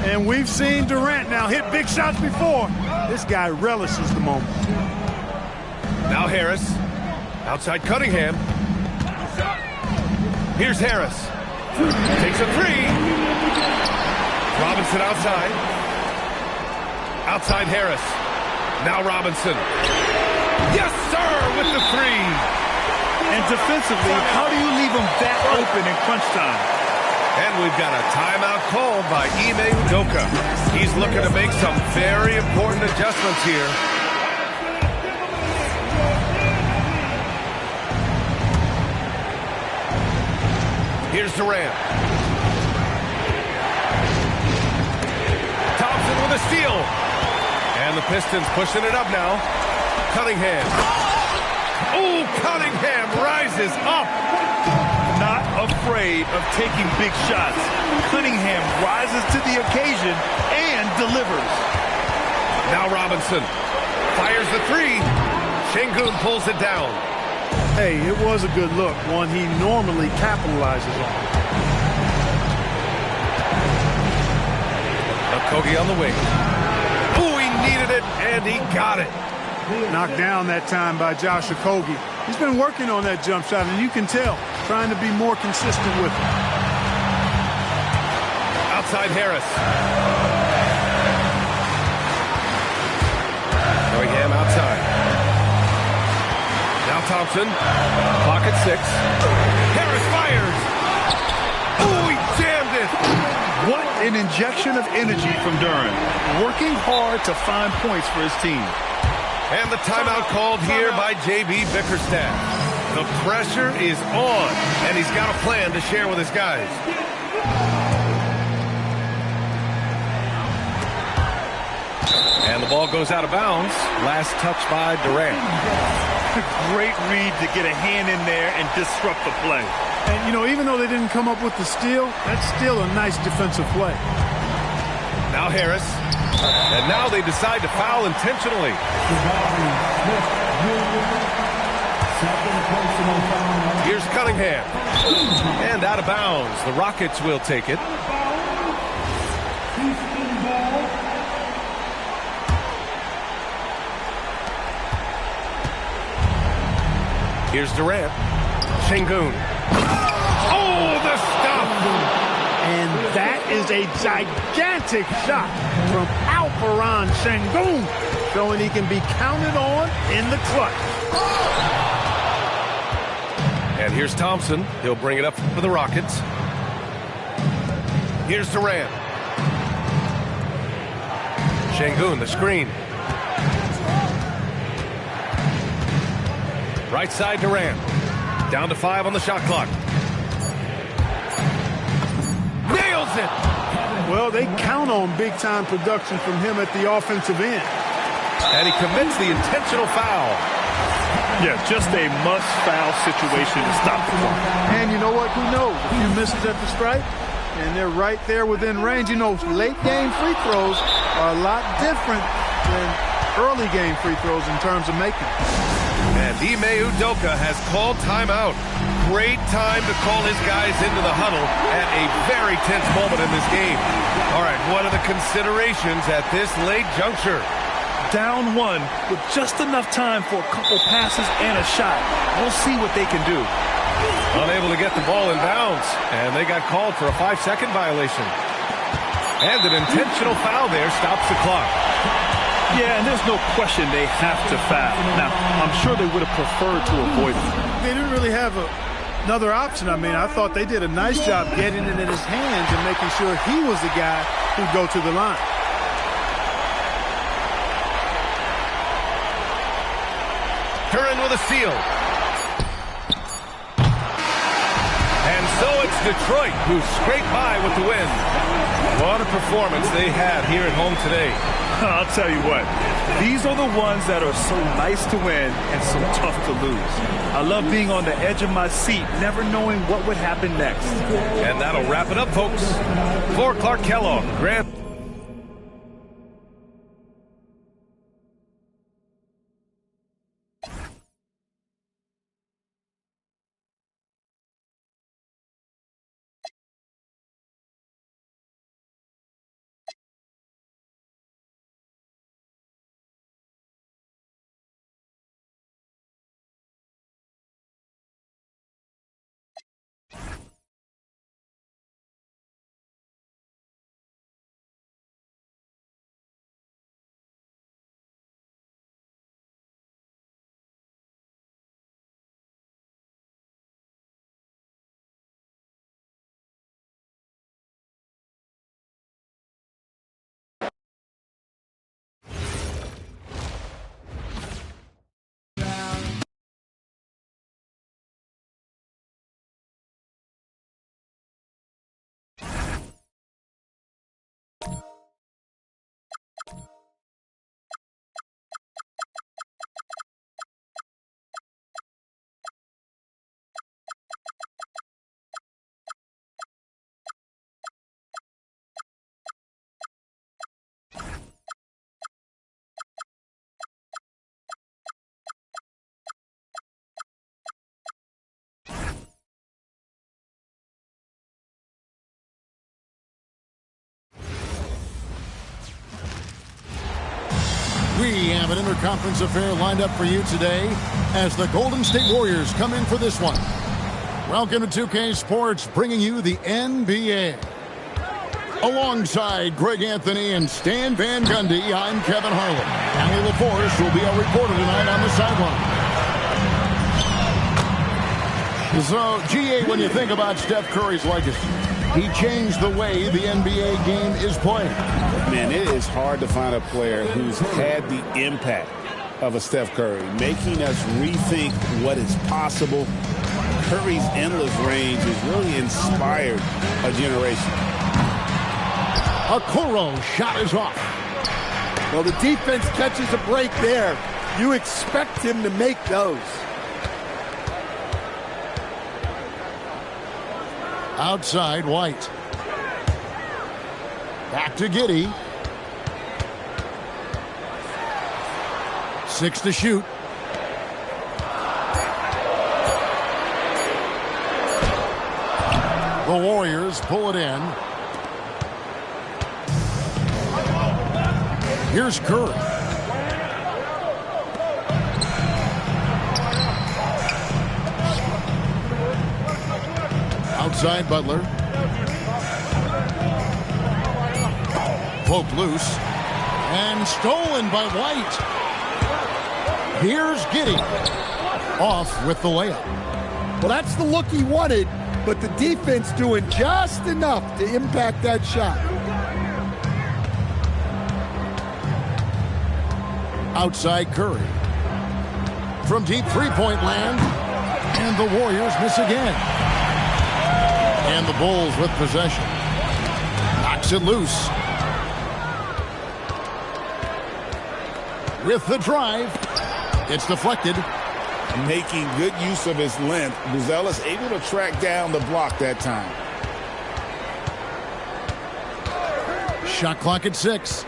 D: And we've seen Durant now hit big shots before. This guy relishes the moment.
H: Now Harris. Outside Cunningham. Here's Harris. Takes a 3. Robinson outside. Outside Harris. Now Robinson. Yes, sir, with the 3.
I: And defensively, how do you leave him that open in crunch time?
H: And we've got a timeout called by Ime Udoka. He's looking to make some very important adjustments here. Here's Durant. Thompson with a steal. And the Pistons pushing it up now. Cunningham. Oh, Cunningham rises up.
I: Not afraid of taking big shots. Cunningham rises to the occasion and delivers.
H: Now Robinson fires the three. Şengün pulls it down.
D: Hey, it was a good look, one he normally capitalizes on.
H: Okogie on the wing. Oh, he needed it, and he got it.
D: Knocked down that time by Josh Okogie. He's been working on that jump shot, and you can tell, trying to be more consistent with it.
H: Outside Harris. Cunningham outside. Now Thompson. Clock at 6. Harris fires. Oh, he jammed it.
I: What an injection of energy from Duren. Working hard to find points for his team.
H: And the timeout called here by J.B. Bickerstaff. The pressure is on, and he's got a plan to share with his guys. And the ball goes out of bounds. Last touch by Durant.
I: Great read to get a hand in there and disrupt the play.
D: And, you know, even though they didn't come up with the steal, that's still a nice defensive play.
H: Now Harris. And now they decide to foul intentionally. Here's Cunningham. And out of bounds. The Rockets will take it. Here's Durant. Şengün. Oh, the stop!
D: And that is a gigantic shot from Alperen Şengün, showing he can be counted on in the clutch.
H: And here's Thompson. He'll bring it up for the Rockets. Here's Durant. Şengün, the screen. Right side Durant. Down to 5 on the shot clock. Nails it!
D: Well, they count on big-time production from him at the offensive end.
H: And he commits the intentional foul.
I: Yeah, just a must-foul situation to stop the clock.
D: And you know what? Who knows? A few misses at the stripe, and they're right there within range. You know, late-game free throws are a lot different than early-game free throws in terms of making.
H: And Ime Udoka has called timeout. Great time to call his guys into the huddle at a very tense moment in this game. All right, what are the considerations at this late juncture?
I: Down 1 with just enough time for a couple passes and a shot. We'll see what they can do.
H: Unable to get the ball in bounds, and they got called for a 5-second violation. And an intentional foul there stops the clock.
I: Yeah, and there's no question they have to foul. Now, I'm sure they would have preferred to avoid it.
D: They didn't really have another option. I mean, I thought they did a nice job getting it in his hands and making sure he was the guy who'd go to the line.
H: Duren with a steal. And so it's Detroit who scraped by with the win. What a performance they had here at home today.
I: I'll tell you what, these are the ones that are so nice to win and so tough to lose. I love being on the edge of my seat, never knowing what would happen next.
H: And that'll wrap it up, folks. For Clark Kellogg, Grant.
A: We have an interconference affair lined up for you today as the Golden State Warriors come in for this one. Welcome to 2K Sports, bringing you the NBA. Alongside Greg Anthony and Stan Van Gundy, I'm Kevin Harlan. Allie LaForce will be our reporter tonight on the sideline. So, GA, when you think about Steph Curry's legacy, he changed the way the NBA game is played.
B: Man, it is hard to find a player who's had the impact of a Steph Curry, making us rethink what is possible. Curry's endless range has really inspired a generation.
A: Okoro shot is off.
K: Well, the defense catches a break there. You expect him to make those.
A: Outside, White. Back to Giddey. 6 to shoot. The Warriors pull it in. Here's Curry. Outside Butler. Poked loose. And stolen by White. Here's Giddey. Off with the layup.
K: Well, that's the look he wanted, but the defense doing just enough to impact that shot.
A: Outside Curry. From deep three-point land. And the Warriors miss again. And the Bulls with possession. Knocks it loose. With the drive. It's deflected.
B: Making good use of his length. Buzelis able to track down the block that time.
A: Shot clock at 6.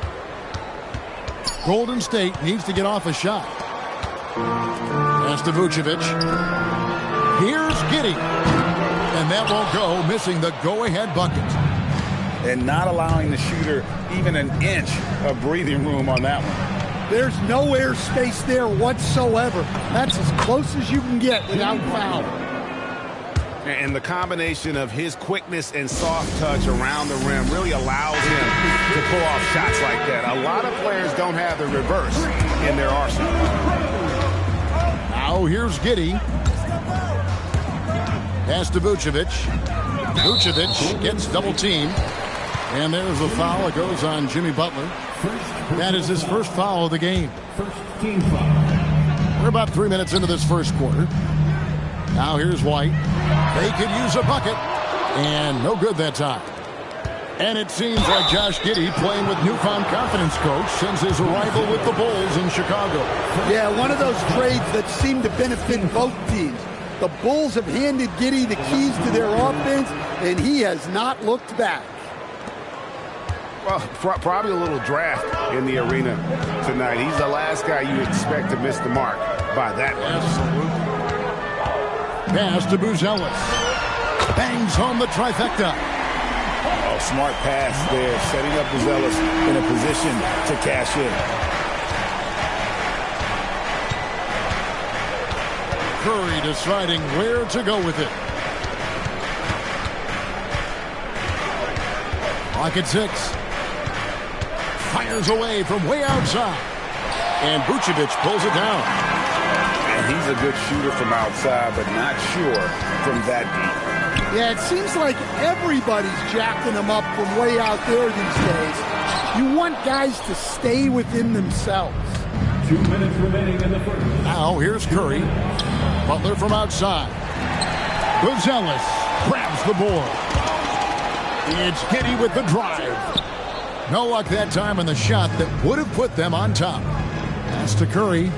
A: Golden State needs to get off a shot. Pass to Vucevic. Here's Giddey. And that won't go, missing the go-ahead bucket.
B: And not allowing the shooter even an inch of breathing room on that one.
K: There's no air space there whatsoever. That's as close as you can get without foul.
G: And the combination of his quickness and soft touch around the rim really allows him to pull off shots like that. A lot of players don't have the reverse in their arsenal.
A: Now here's Giddey. Pass to Vucevic. Vucevic gets double teamed. And there's a foul. It goes on Jimmy Butler. That is his first foul of the game. We're about 3 minutes into this first quarter. Now here's White. They could use a bucket. And no good that time. And it seems like Josh Giddey playing with newfound confidence, coach, since his arrival with the Bulls in Chicago.
K: Yeah, one of those trades that seem to benefit both teams. The Bulls have handed Giddey the keys to their offense, and he has not looked back.
G: Well, probably a little draft in the arena tonight. He's the last guy you expect to miss the mark by that much.
A: Absolutely. Pass to Buzelis. Bangs home the trifecta.
B: Oh, smart pass there, setting up Buzelis in a position to cash in.
A: Curry deciding where to go with it. Clock at 6. Fires away from way outside. And Vucevic pulls it down.
B: And he's a good shooter from outside, but not sure from that deep.
K: Yeah, it seems like everybody's jacking them up from way out there these days. You want guys to stay within themselves.
E: 2 minutes remaining in the first.
A: Now here's Curry. Butler from outside. Buzelis grabs the board. It's Giddey with the drive. No luck that time on the shot that would have put them on top. Pass to Curry.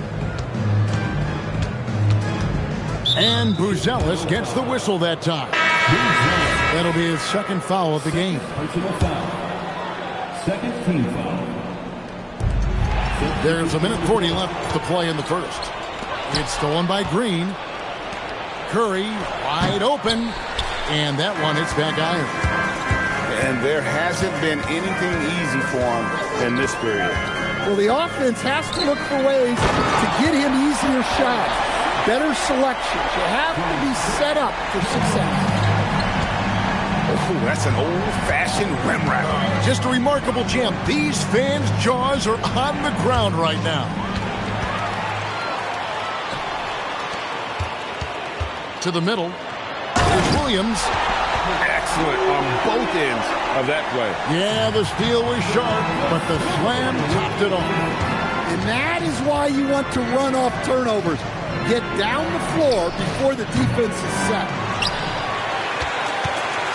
A: And Buzelis gets the whistle that time. That'll be his second foul of the game.
E: Personal foul. Second team foul.
A: There's 1:40 left to play in the first. It's stolen by Green. Curry wide open. And that one hits back iron.
B: And there hasn't been anything easy for him in this period.
K: Well, the offense has to look for ways to get him easier shots, better selections. You have to be set up for success.
F: Oh, that's an old-fashioned rim rack.
A: Just a remarkable jam. These fans' jaws are on the ground right now. To the middle. Here's Williams.
F: Excellent on both ends of that play.
A: Yeah, the steal was sharp, but the slam topped it off.
K: And that is why you want to run off turnovers. Get down the floor before the defense is set.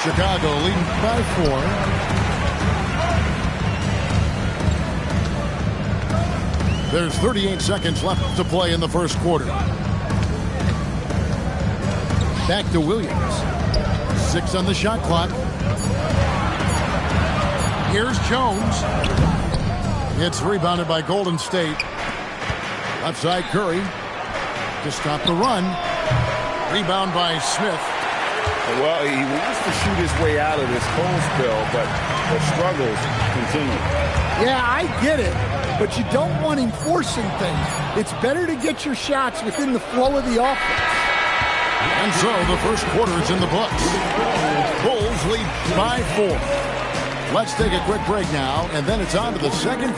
A: Chicago leading by 4. There's 38 seconds left to play in the first quarter. Back to Williams. 6 on the shot clock. Here's Jones. It's rebounded by Golden State. Left side Curry to stop the run. Rebound by Smith.
F: Well, he wants to shoot his way out of this cold spell, but the struggles continue.
K: Yeah, I get it, but you don't want him forcing things. It's better to get your shots within the flow of the offense.
A: And so the first quarter is in the books. Bulls lead by 4. Let's take a quick break now, and then it's on to the second.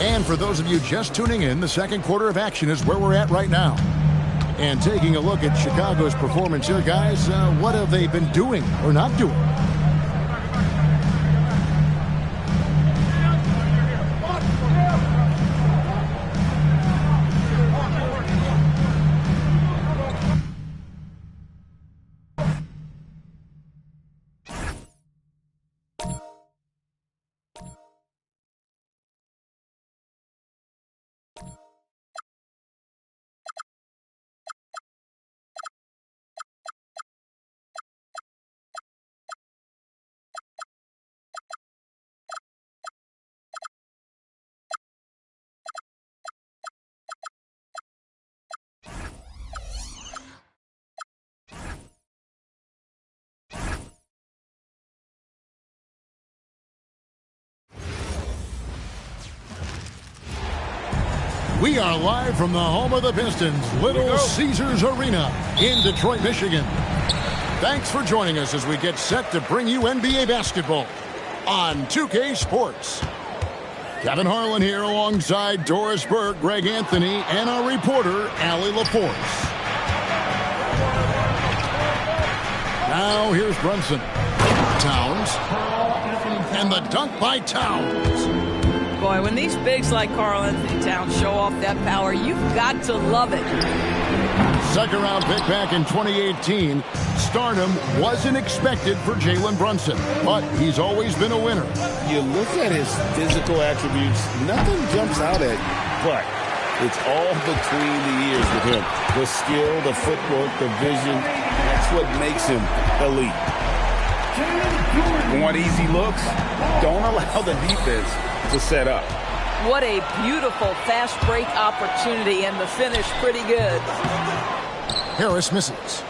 A: And for those of you just tuning in, the second quarter of action is where we're at right now. And taking a look at Chicago's performance here, guys, what have they been doing or not doing? We are live from the home of the Pistons, Little Caesars Arena in Detroit, Michigan. Thanks for joining us as we get set to bring you NBA basketball on 2K Sports. Kevin Harlan here alongside Doris Burke, Greg Anthony, and our reporter, Allie LaForce. Now here's Brunson. Towns. And the dunk by Towns.
L: Boy, when these bigs like Karl Anthony Towns show off that power, you've got to love it.
A: Second round pick back in 2018. Stardom wasn't expected for Jalen Brunson, but he's always been a winner.
B: You look at his physical attributes, nothing jumps out at you, but it's all between the ears with him. The skill, the footwork, the vision, that's what makes him elite.
F: Want easy looks? Don't allow the defense to set up.
L: What a beautiful fast break opportunity, and the finish pretty good.
A: Harris misses.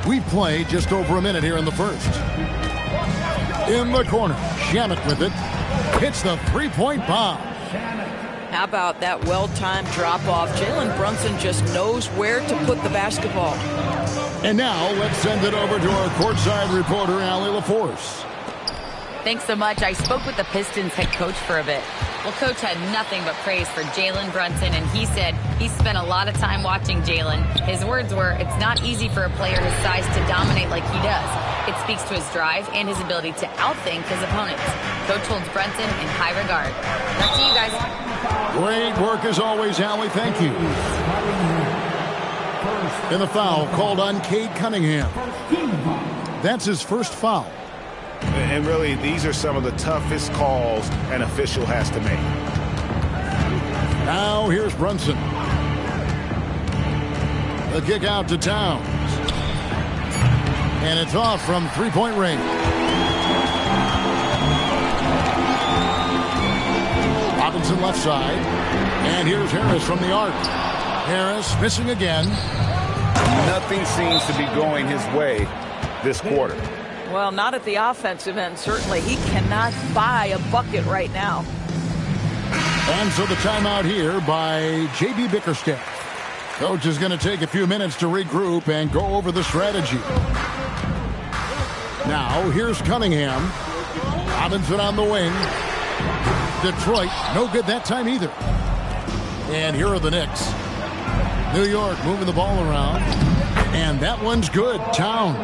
A: We play just over a minute here in the first. In the corner, Shamet with it. Hits the three-point bomb.
L: How about that well-timed drop-off? Jalen Brunson just knows where to put the basketball.
A: And now let's send it over to our courtside reporter, Allie LaForce.
C: Thanks so much. I spoke with the Pistons head coach for a bit. Well, Coach had nothing but praise for Jalen Brunson, and he said he spent a lot of time watching Jalen. His words were, it's not easy for a player his size to dominate like he does. It speaks to his drive and his ability to outthink his opponents. Coach holds Brunson in high regard. Back to you guys.
A: Great work as always, Allie. Thank you. And the foul called on Cade Cunningham. That's his first foul.
G: And really, these are some of the toughest calls an official has to make.
A: Now here's Brunson. The kick out to Towns. And it's off from three-point range. Robinson left side. And here's Harris from the arc. Harris missing again.
F: Nothing seems to be going his way this quarter.
L: Well, not at the offensive end, certainly. He cannot buy a bucket right now.
A: And so the timeout here by J.B. Bickerstaff. Coach is going to take a few minutes to regroup and go over the strategy. Now, here's Cunningham. Robinson on the wing. Detroit, no good that time either. And here are the Knicks. New York moving the ball around. And that one's good. Towns.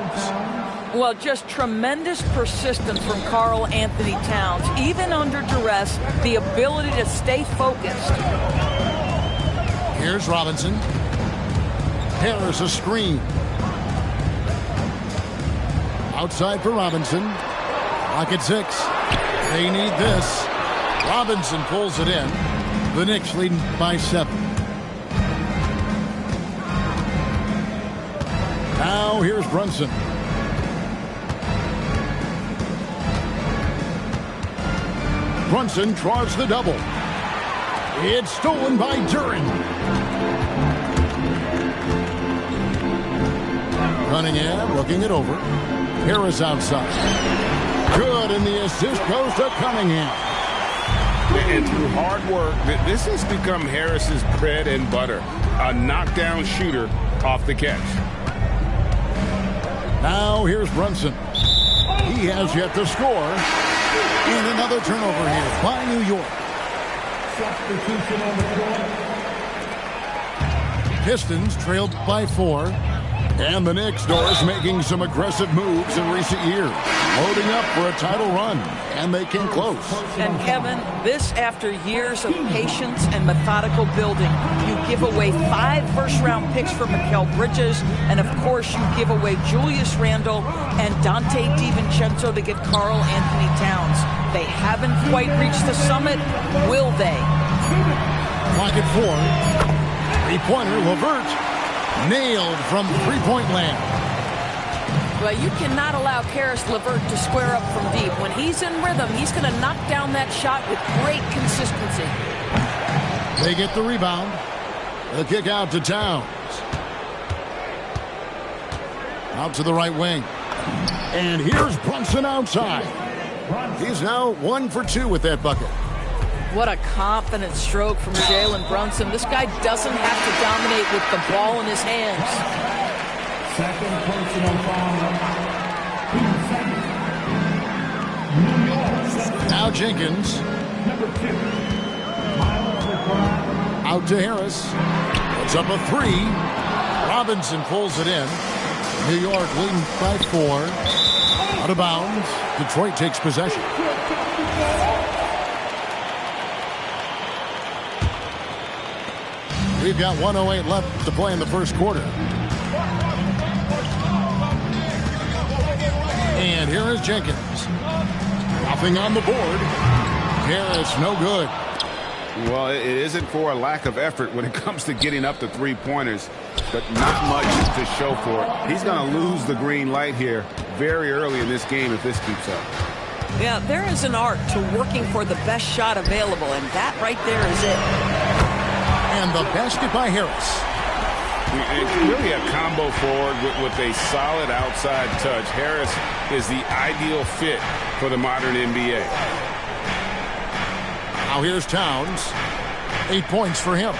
L: Well, just tremendous persistence from Karl Anthony Towns. Even under duress, the ability to stay focused.
A: Here's Robinson. Harris a screen. Outside for Robinson. Clock at 6. They need this. Robinson pulls it in. The Knicks leading by 7. Now here's Brunson. Brunson draws the double. It's stolen by Duren. Cunningham looking it over. Harris outside. Good, and the assist goes to Cunningham.
F: And through hard work, this has become Harris's bread and butter. A knockdown shooter off the catch.
A: Now here's Brunson. He has yet to score. And another turnover here by New York.
E: Substitution on the floor.
A: Pistons trailed by 4. And the Knicks, Doris, making some aggressive moves in recent years. Loading up for a title run. And they came close.
L: And Kevin, this after years of patience and methodical building. You give away 5 first-round picks for Mikal Bridges. And, of course, you give away Julius Randle and Dante DiVincenzo to get Karl Anthony Towns. They haven't quite reached the summit. Will they?
A: Clock at 4. Three-pointer, LeVert. Nailed from three-point land.
M: Well, you cannot allow Caris LeVert to square up from deep. When he's in rhythm, he's going to knock down that shot with great consistency.
A: They get the rebound. The kick out to Towns. Out to the right wing. And here's Brunson outside. He's now 1 for 2 with that bucket.
M: What a confident stroke from Jalen Brunson. This guy doesn't have to dominate with the ball in his hands.
E: Second personal foul.
A: Now Jenkins.
E: Number 2.
A: Out to Harris. Puts up a 3. Robinson pulls it in. New York leading by 4. Out of bounds. Detroit takes possession. We've got 1:08 left to play in the first quarter. And here is Jenkins. Nothing on the board. Harris, no good.
F: Well, it isn't for a lack of effort when it comes to getting up the three-pointers, but not much to show for it. He's going to lose the green light here very early in this game if this keeps up.
L: Yeah, there is an art to working for the best shot available, and that right there is it.
A: And the basket by Harris.
F: It's really a combo forward with a solid outside touch. Harris is the ideal fit for the modern NBA.
A: Now here's Towns. 8 points for him.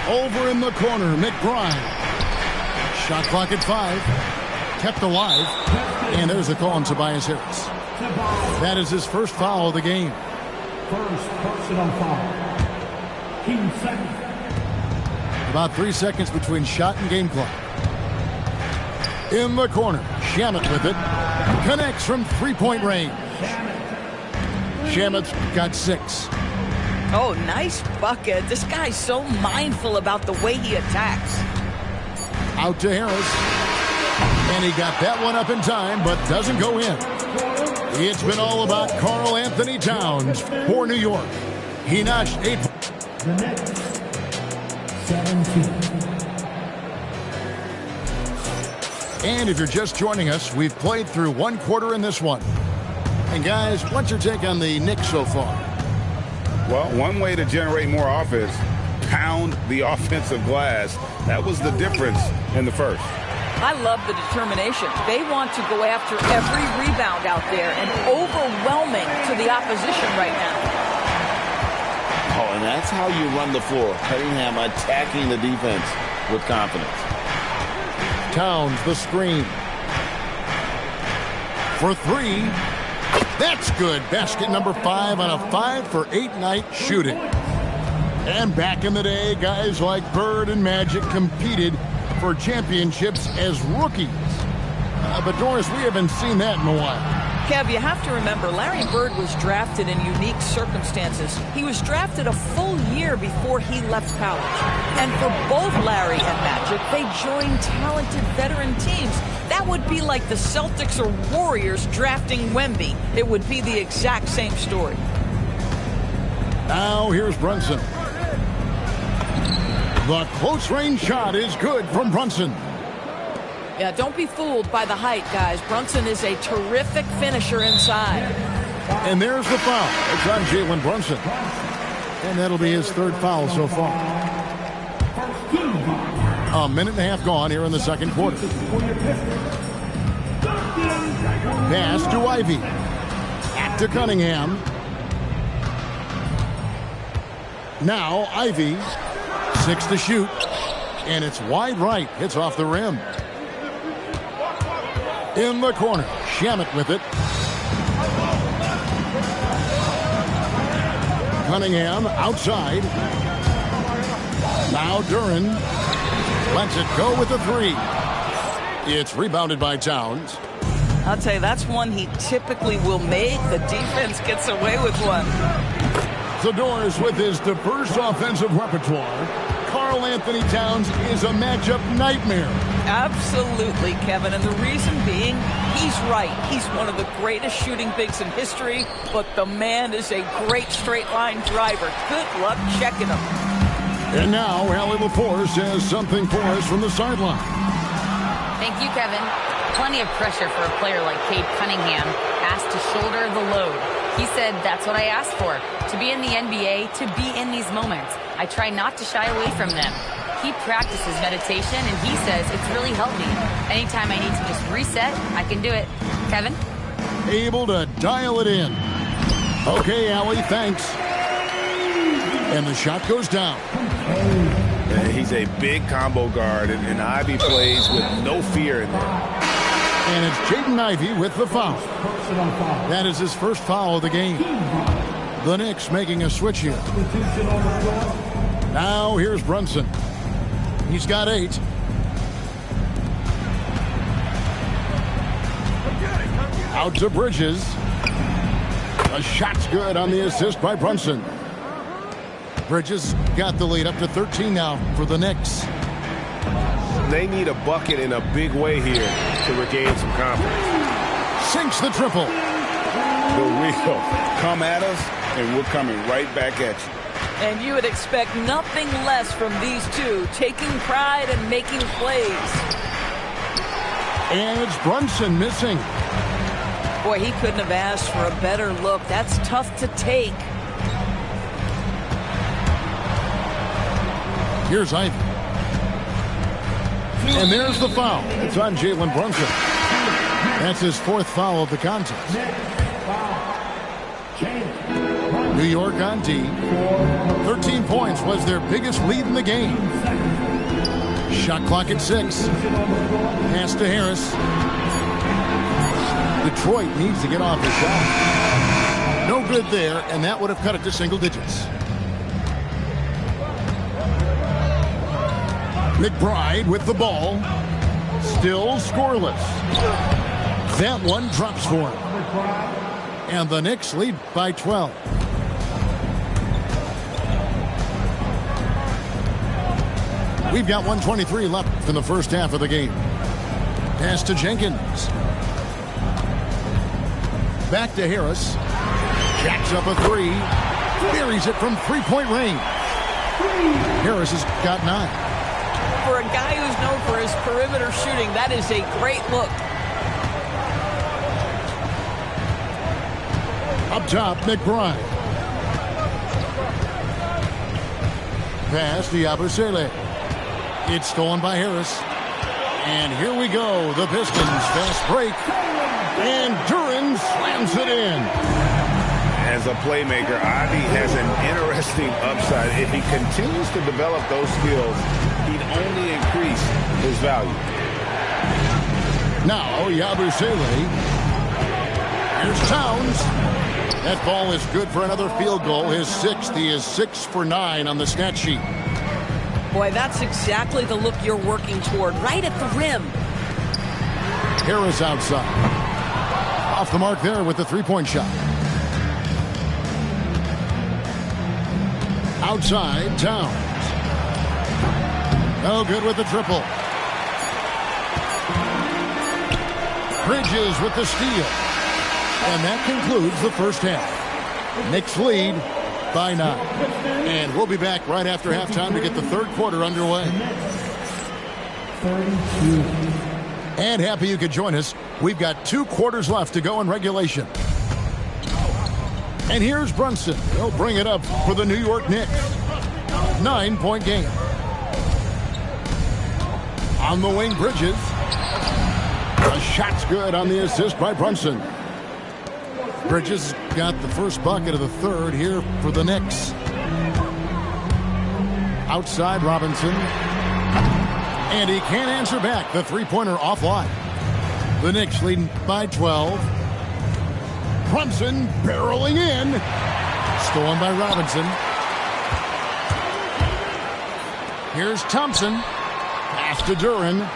A: Over in the corner, McBride. Shot clock at 5. Kept alive. And there's a call on Tobias Harris. That is his first foul of the game.
E: First personal foul. Team second.
A: About 3 seconds between shot and game clock. In the corner, Shamet with it. Connects from three-point range. Shamet's got 6.
L: Oh, nice bucket. This guy's so mindful about the way he attacks.
A: Out to Harris. And he got that one up in time, but doesn't go in. It's been all about Karl Anthony Towns for New York. He notched 8.
E: The Knicks, 17.
A: And if you're just joining us, we've played through 1 quarter in this one. And guys, what's your take on the Knicks so far?
F: Well, one way to generate more offense, pound the offensive glass. That was the difference in the first.
L: I love the determination. They want to go after every rebound out there and overwhelming to the opposition right now.
B: Oh, and that's how you run the floor. Cunningham attacking the defense with confidence.
A: Towns the screen. For three. That's good. Basket number 5 on a 5-for-8 night shooting. And back in the day, guys like Bird and Magic competed for championships as rookies. But Doris, we haven't seen that in a while.
L: Kev, you have to remember, Larry Bird was drafted in unique circumstances. He was drafted a full year before he left college. And for both Larry and Magic, they joined talented veteran teams. That would be like the Celtics or Warriors drafting Wemby. It would be the exact same story.
A: Now here's Brunson. The close-range shot is good from Brunson.
M: Yeah, don't be fooled by the height, guys. Brunson is a terrific finisher inside.
A: And there's the foul. It's on Jalen Brunson. And that'll be his 3rd foul so far. A minute and a half gone here in the second quarter. Pass to Ivy. Back to Cunningham. Now Ivy. 6 to shoot. And it's wide right. Hits off the rim. In the corner. Shamet with it. Cunningham outside. Now Duren lets it go with the 3. It's rebounded by Towns.
L: I'll tell you, that's one he typically will make. The defense gets away with one.
A: Zador's with his diverse offensive repertoire. Karl Anthony Towns is a matchup nightmare.
L: Absolutely, Kevin. And the reason being, he's right. He's one of the greatest shooting bigs in history, but the man is a great straight-line driver. Good luck checking him.
A: And now, Allie LaForce has something for us from the sideline.
C: Thank you, Kevin. Plenty of pressure for a player like Cade Cunningham, asked to shoulder the load. He said, that's what I asked for, to be in the NBA, to be in these moments. I try not to shy away from them. He practices meditation, and he says it's really healthy. Anytime I need to just reset, I can do it. Kevin?
A: Able to dial it in. Okay, Allie, thanks. And the shot goes down.
G: He's a big combo guard, and Ivy plays with no fear in there.
A: And it's Jaden Ivey with the foul. That is his first foul of the game. The Knicks making a switch here. Now here's Brunson. He's got 8. Out to Bridges. A shot's good on the assist by Brunson. Bridges got the lead up to 13 now for the Knicks.
G: They need a bucket in a big way here to regain some confidence.
A: Sinks the triple.
B: The wheel. Come at us, and we're coming right back at you.
L: And you would expect nothing less from these two, taking pride and making plays.
A: And it's Brunson missing.
L: Boy, he couldn't have asked for a better look. That's tough to take.
A: Here's Ivy. And there's the foul. It's on Jalen Brunson. That's his 4th foul of the contest. New York on D. 13 points was their biggest lead in the game. Shot clock at 6. Pass to Harris. Detroit needs to get off the shot. No good there, and that would have cut it to single digits. McBride with the ball. Still scoreless. That one drops for him. And the Knicks lead by 12. We've got 1:23 left in the first half of the game. Pass to Jenkins. Back to Harris. Jacks up a 3. Buries it from 3-point range. Harris has got 9.
L: For a guy who's known for his perimeter shooting, that is a great look.
A: Up top, McBride. Pass to Yabusele. It's stolen by Harris. And here we go. The Pistons fast break. And Duren slams it in.
G: As a playmaker, Ivy has an interesting upside. If he continues to develop those skills, he'd only increase his value.
A: Now, Yabusele. Here's Towns. That ball is good for another field goal. His sixth. He is 6 for 9 on the stat sheet.
L: Boy, that's exactly the look you're working toward, right at the rim.
A: Harris outside. Off the mark there with the three-point shot. Outside, Towns. No good with the triple. Bridges with the steal. And that concludes the first half. Knicks lead by 9. And we'll be back right after halftime to get the third quarter underway. And happy you could join us. We've got 2 quarters left to go in regulation. And here's Brunson. He'll bring it up for the New York Knicks. 9-point game. On the wing, Bridges. A shot's good on the assist by Brunson. Bridges got the first bucket of the third here for the Knicks. Outside, Robinson. And he can't answer back. The three-pointer offline. The Knicks leading by 12. Brunson barreling in. Stolen by Robinson. Here's Thompson. Pass to Duren.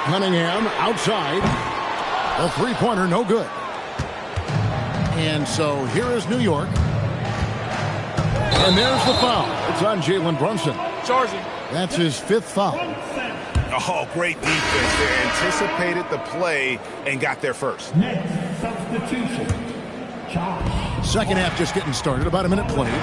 A: Cunningham outside. The three-pointer no good. And so here is New York. And there's the foul. It's on Jalen Brunson.
I: Charging.
A: That's his 5th foul.
G: Oh, great defense there. Anticipated the play and got there first.
E: Next substitution, Josh.
A: Second half just getting started. About a minute played.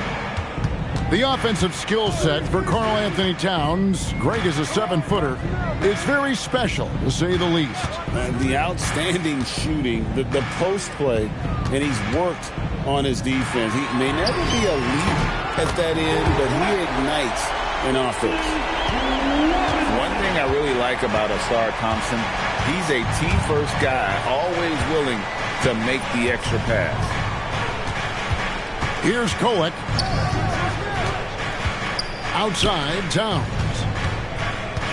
A: The offensive skill set for Karl Anthony Towns, Greg is a 7-footer, is very special, to say the least.
B: The outstanding shooting, the post play, and he's worked on his defense. He may never be elite at that end, but he ignites an offense.
F: One thing I really like about Ausar Thompson, he's a team-first guy, always willing to make the extra pass.
A: Here's Kolek. Outside, Towns.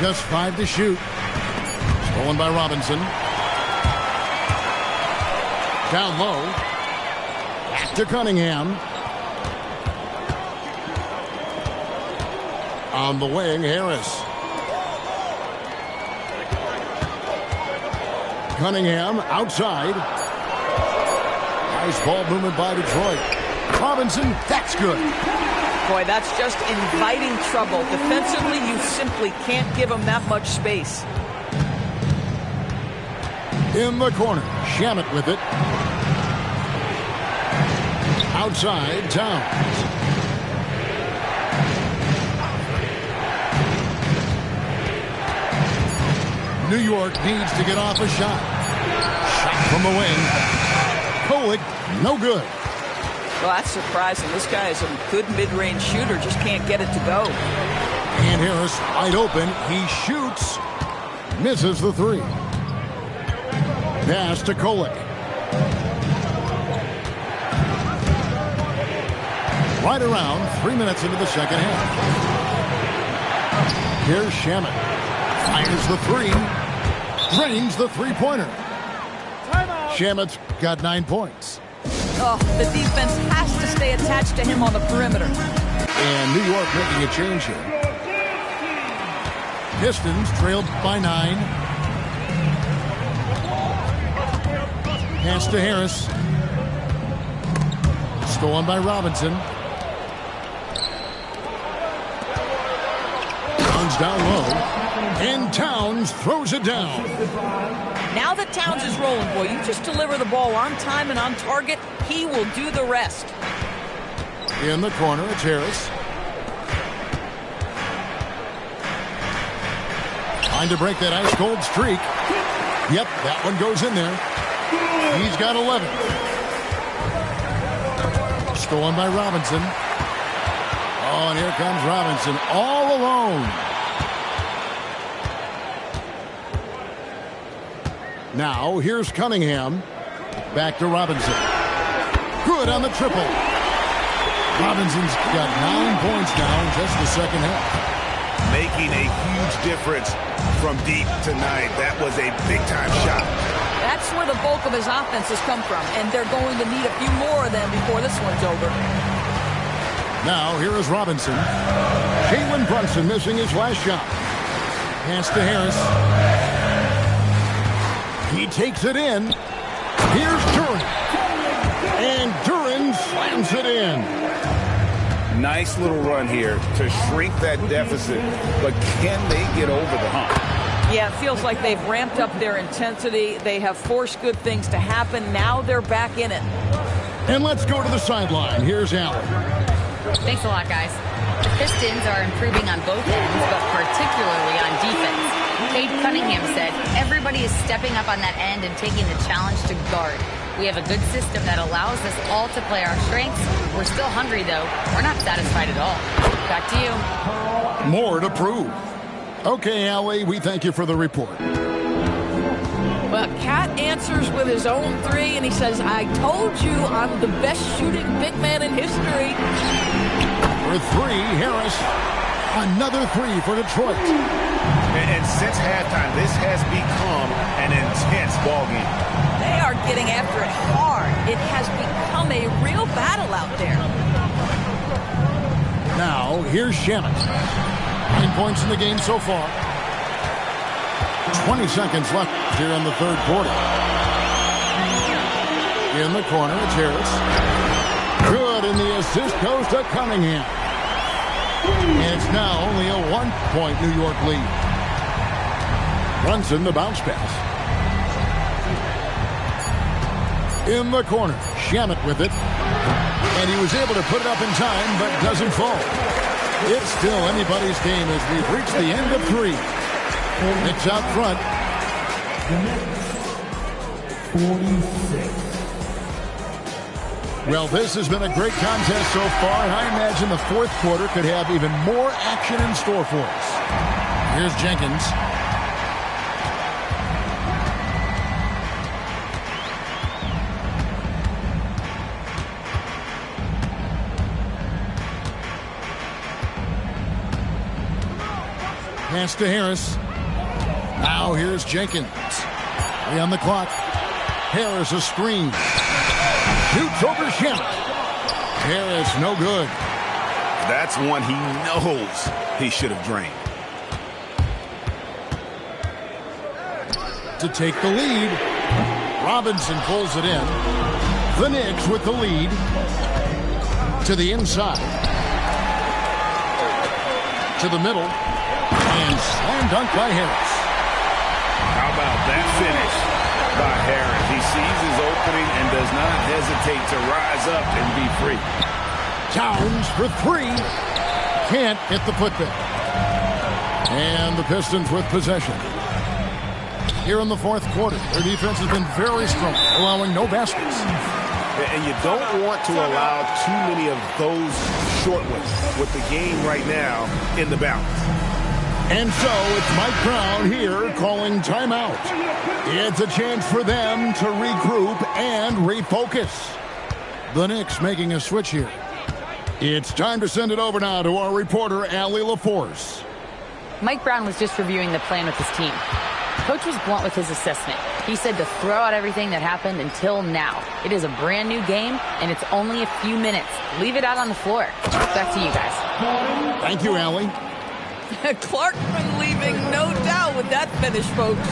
A: Just 5 to shoot. Stolen by Robinson. Down low. Back to Cunningham. On the wing, Harris. Cunningham outside. Nice ball movement by Detroit. Robinson, that's good.
L: Boy, that's just inviting trouble. Defensively, you simply can't give him that much space.
A: In the corner, Shamet with it. Outside, Towns. New York needs to get off a shot. Shot from the wing. Kolek, no good.
L: Well, that's surprising. This guy is a good mid-range shooter, just can't get it to go.
A: And Harris wide open. He shoots. Misses the three. Pass to Kolek. Right around 3 minutes into the second half. Here's Shamet. Fires the three. Drains the three-pointer. Shamet's got 9 points.
L: Oh, the defense has to stay attached to him on the perimeter.
A: And New York making a change here. Pistons trailed by 9. Pass to Harris. Stolen by Robinson. Towns down low. And Towns throws it down.
L: Now that Towns is rolling, boy, you just deliver the ball on time and on target, he will do the rest.
A: In the corner, it's Harris. Trying to break that ice-cold streak. Yep, that one goes in there. He's got 11. Stolen by Robinson. Oh, and here comes Robinson all alone. Now, here's Cunningham. Back to Robinson. Good on the triple. Robinson's got 9 points now in just the second half.
G: Making a huge difference from deep tonight. That was a big-time shot.
M: That's where the bulk of his offense has come from, and they're going to need a few more of them before this one's over.
A: Now, here is Robinson. Jalen Brunson missing his last shot. Pass to Harris. He takes it in. Here's Duren. And Duren slams it in.
F: Nice little run here to shrink that deficit, but can they get over the hump?
L: Yeah, it feels like they've ramped up their intensity. They have forced good things to happen. Now they're back in it.
A: And let's go to the sideline. Here's Allen.
C: Thanks a lot, guys. The Pistons are improving on both ends, but particularly on defense. Cade Cunningham said, everybody is stepping up on that end and taking the challenge to guard. We have a good system that allows us all to play our strengths. We're still hungry, though. We're not satisfied at all. Back to you.
A: More to prove. Okay, Allie, we thank you for the report.
M: Well, Cat answers with his own three, and he says, I told you I'm the best shooting big man in history.
A: For three, Harris. Another three for Detroit.
G: And since halftime, this has become an intense ballgame.
L: They are getting after it hard. It has become a real battle out there.
A: Now, here's Shamet. 9 points in the game so far. 20 seconds left here in the third quarter. In the corner, it's Harris. Good, and the assist goes to Cunningham. And it's now only a 1-point New York lead. Brunson, the bounce pass. In the corner, Shamet with it. And he was able to put it up in time, but doesn't fall. It's still anybody's game as we've reached the end of three. Knicks out front.
E: 46.
A: Well, this has been a great contest so far, and I imagine the fourth quarter could have even more action in store for us. Here's Jenkins. Pass to Harris. Now here's Jenkins. 3 on the clock. Harris a screen. Shoots over Shamet. Harris no good.
G: That's one he knows he should have drained.
A: To take the lead. Robinson pulls it in. The Knicks with the lead. To the inside. To the middle. And slam dunk by Harris.
F: How about that finish by Harris? He sees his opening and does not hesitate to rise up and be free.
A: Towns for three. Can't hit the putback. And the Pistons with possession. Here in the fourth quarter, their defense has been very strong, allowing no baskets.
G: And you don't want to allow too many of those short ones with the game right now in the balance.
A: And so it's Mike Brown here calling timeout. It's a chance for them to regroup and refocus. The Knicks making a switch here. It's time to send it over now to our reporter, Allie LaForce.
C: Mike Brown was just reviewing the plan with his team. Coach was blunt with his assessment. He said to throw out everything that happened until now. It is a brand new game, and it's only a few minutes. Leave it out on the floor. Back to you guys.
A: Thank you, Allie.
L: Clarkman leaving, no doubt, with that finish, folks.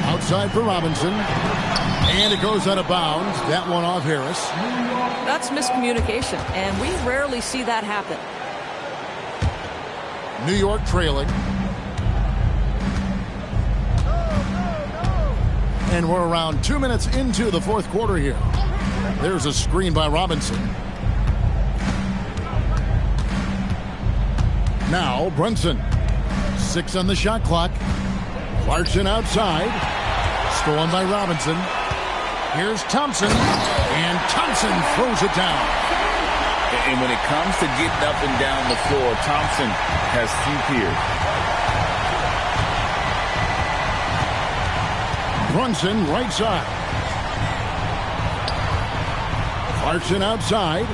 A: Outside for Robinson. And it goes out of bounds. That one off Harris.
L: That's miscommunication, and we rarely see that happen.
A: New York trailing. And we're around 2 minutes into the fourth quarter here. There's a screen by Robinson. Now Brunson. 6 on the shot clock. Clarkson outside. Stolen by Robinson. Here's Thompson. And Thompson throws it down.
F: And when it comes to getting up and down the floor, Thompson has few peers.
A: Brunson right side. Clarkson outside.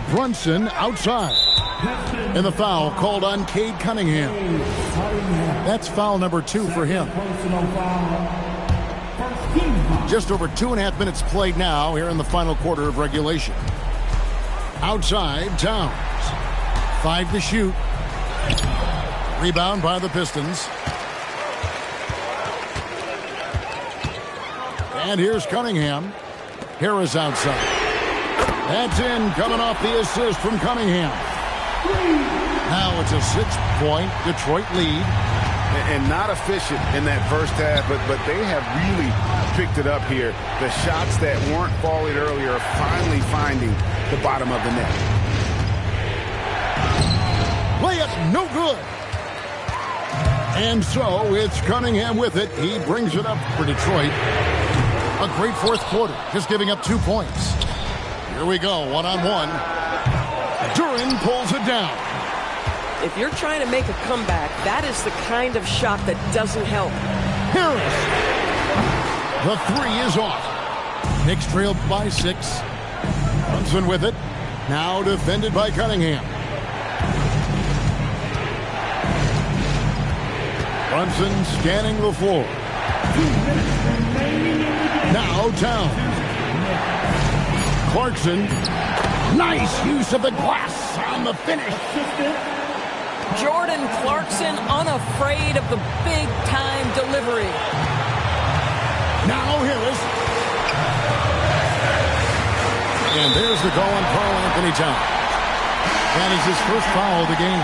A: Brunson outside. And the foul called on Cade Cunningham. That's foul number 2 for him. Just over 2.5 minutes played now here in the final quarter of regulation. Outside, Towns. 5 to shoot. Rebound by the Pistons. And here's Cunningham. Harris outside. That's in, coming off the assist from Cunningham. Now it's a 6-point Detroit lead.
G: And not efficient in that first half, but they have really picked it up here. The shots that weren't falling earlier are finally finding the bottom of the net.
A: Layup no good. And so it's Cunningham with it. He brings it up for Detroit. A great fourth quarter, just giving up 2 points. Here we go, one-on-one. Duren pulls it down.
M: If you're trying to make a comeback, that is the kind of shot that doesn't help.
A: Harris. The 3 is off. Knicks trailed by 6. Brunson with it. Now defended by Cunningham. Brunson scanning the floor. Now Towns. Clarkson. Nice use of the glass on the finish.
M: Jordan Clarkson unafraid of the big-time delivery.
A: Now Harris. And there's the call on Karl-Anthony Towns. That is his first foul of the game.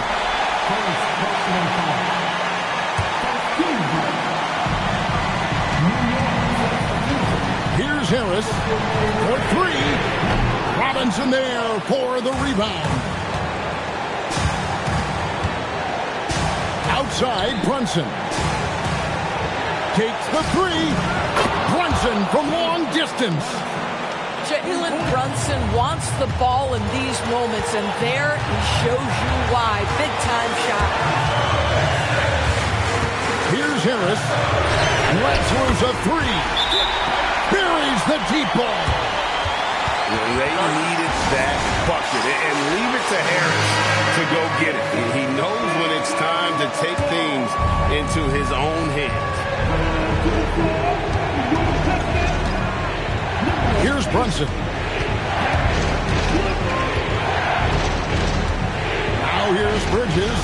A: Here's Harris for 3. Robinson there for the rebound. Outside, Brunson. Takes the 3. Brunson from long distance.
M: Jalen Brunson wants the ball in these moments, and there he shows you why. Big-time shot.
A: Here's Harris. Lets loose a 3. Buries the deep ball.
G: They needed that bucket, and leave it to Harris to go get it. He knows when it's time to take things into his own hands.
A: Here's Brunson. Now here's Bridges.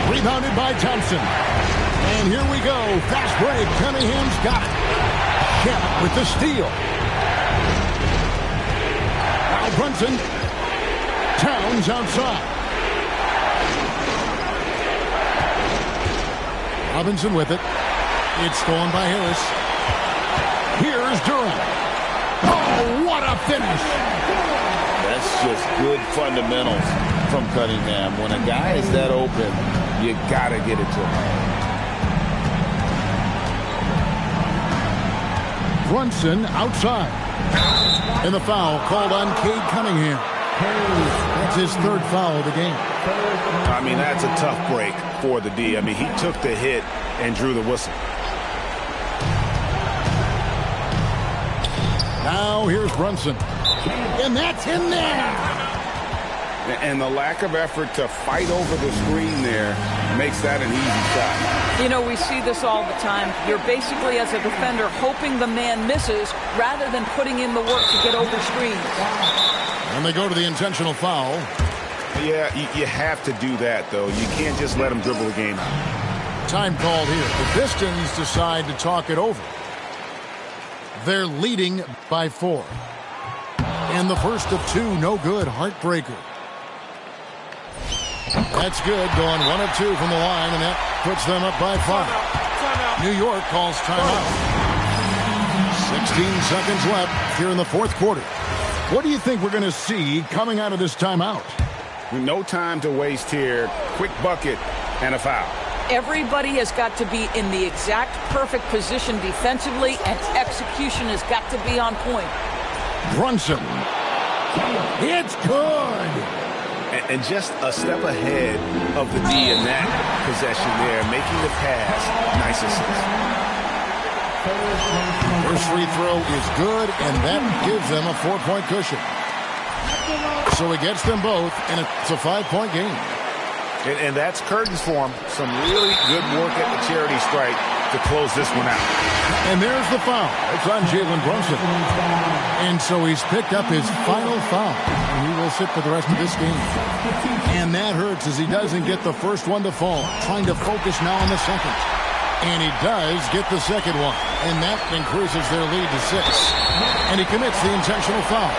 A: Rebounded by Thompson. And here we go. Fast break. Cunningham's got it. Shannon with the steal. Now Brunson. Towns outside. Robinson with it. It's stolen by Harris. Here's Duren. Oh, what a finish.
F: That's just good fundamentals from Cunningham. When a guy is that open, you got to get it to him.
A: Brunson outside. And the foul called on Cade Cunningham. That's his third foul of the game.
G: I mean, that's a tough break for the D. I mean, he took the hit and drew the whistle.
A: Now here's Brunson. And that's in there.
G: And the lack of effort to fight over the screen there makes that an easy shot.
L: You know, we see this all the time. You're basically, as a defender, hoping the man misses rather than putting in the work to get over screens.
A: And they go to the intentional foul.
G: Yeah, you have to do that, though. You can't just let him dribble the game out.
A: Time called here. The Pistons decide to talk it over. They're leading by 4. And the first of 2, no good. Heartbreaker. That's good. Going 1 of 2 from the line, and that puts them up by 5. New York calls timeout. 16 seconds left here in the fourth quarter. What do you think we're going to see coming out of this timeout?
G: No time to waste here. Quick bucket and a foul.
L: Everybody has got to be in the exact perfect position defensively, and execution has got to be on point.
A: Brunson. It's good.
G: And just a step ahead of the D in that possession there, making the pass. Nice assist.
A: First free throw is good, and that gives them a 4-point cushion. So he gets them both, and it's a 5-point game.
F: And that's curtains for him. Some really good work at the charity stripe to close this one out.
A: And there's the foul. It's on Jalen Brunson. And so he's picked up his final foul. And he will sit for the rest of this game. And that hurts as he doesn't get the first one to fall. Trying to focus now on the second. And he does get the second one. And that increases their lead to 6. And he commits the intentional foul.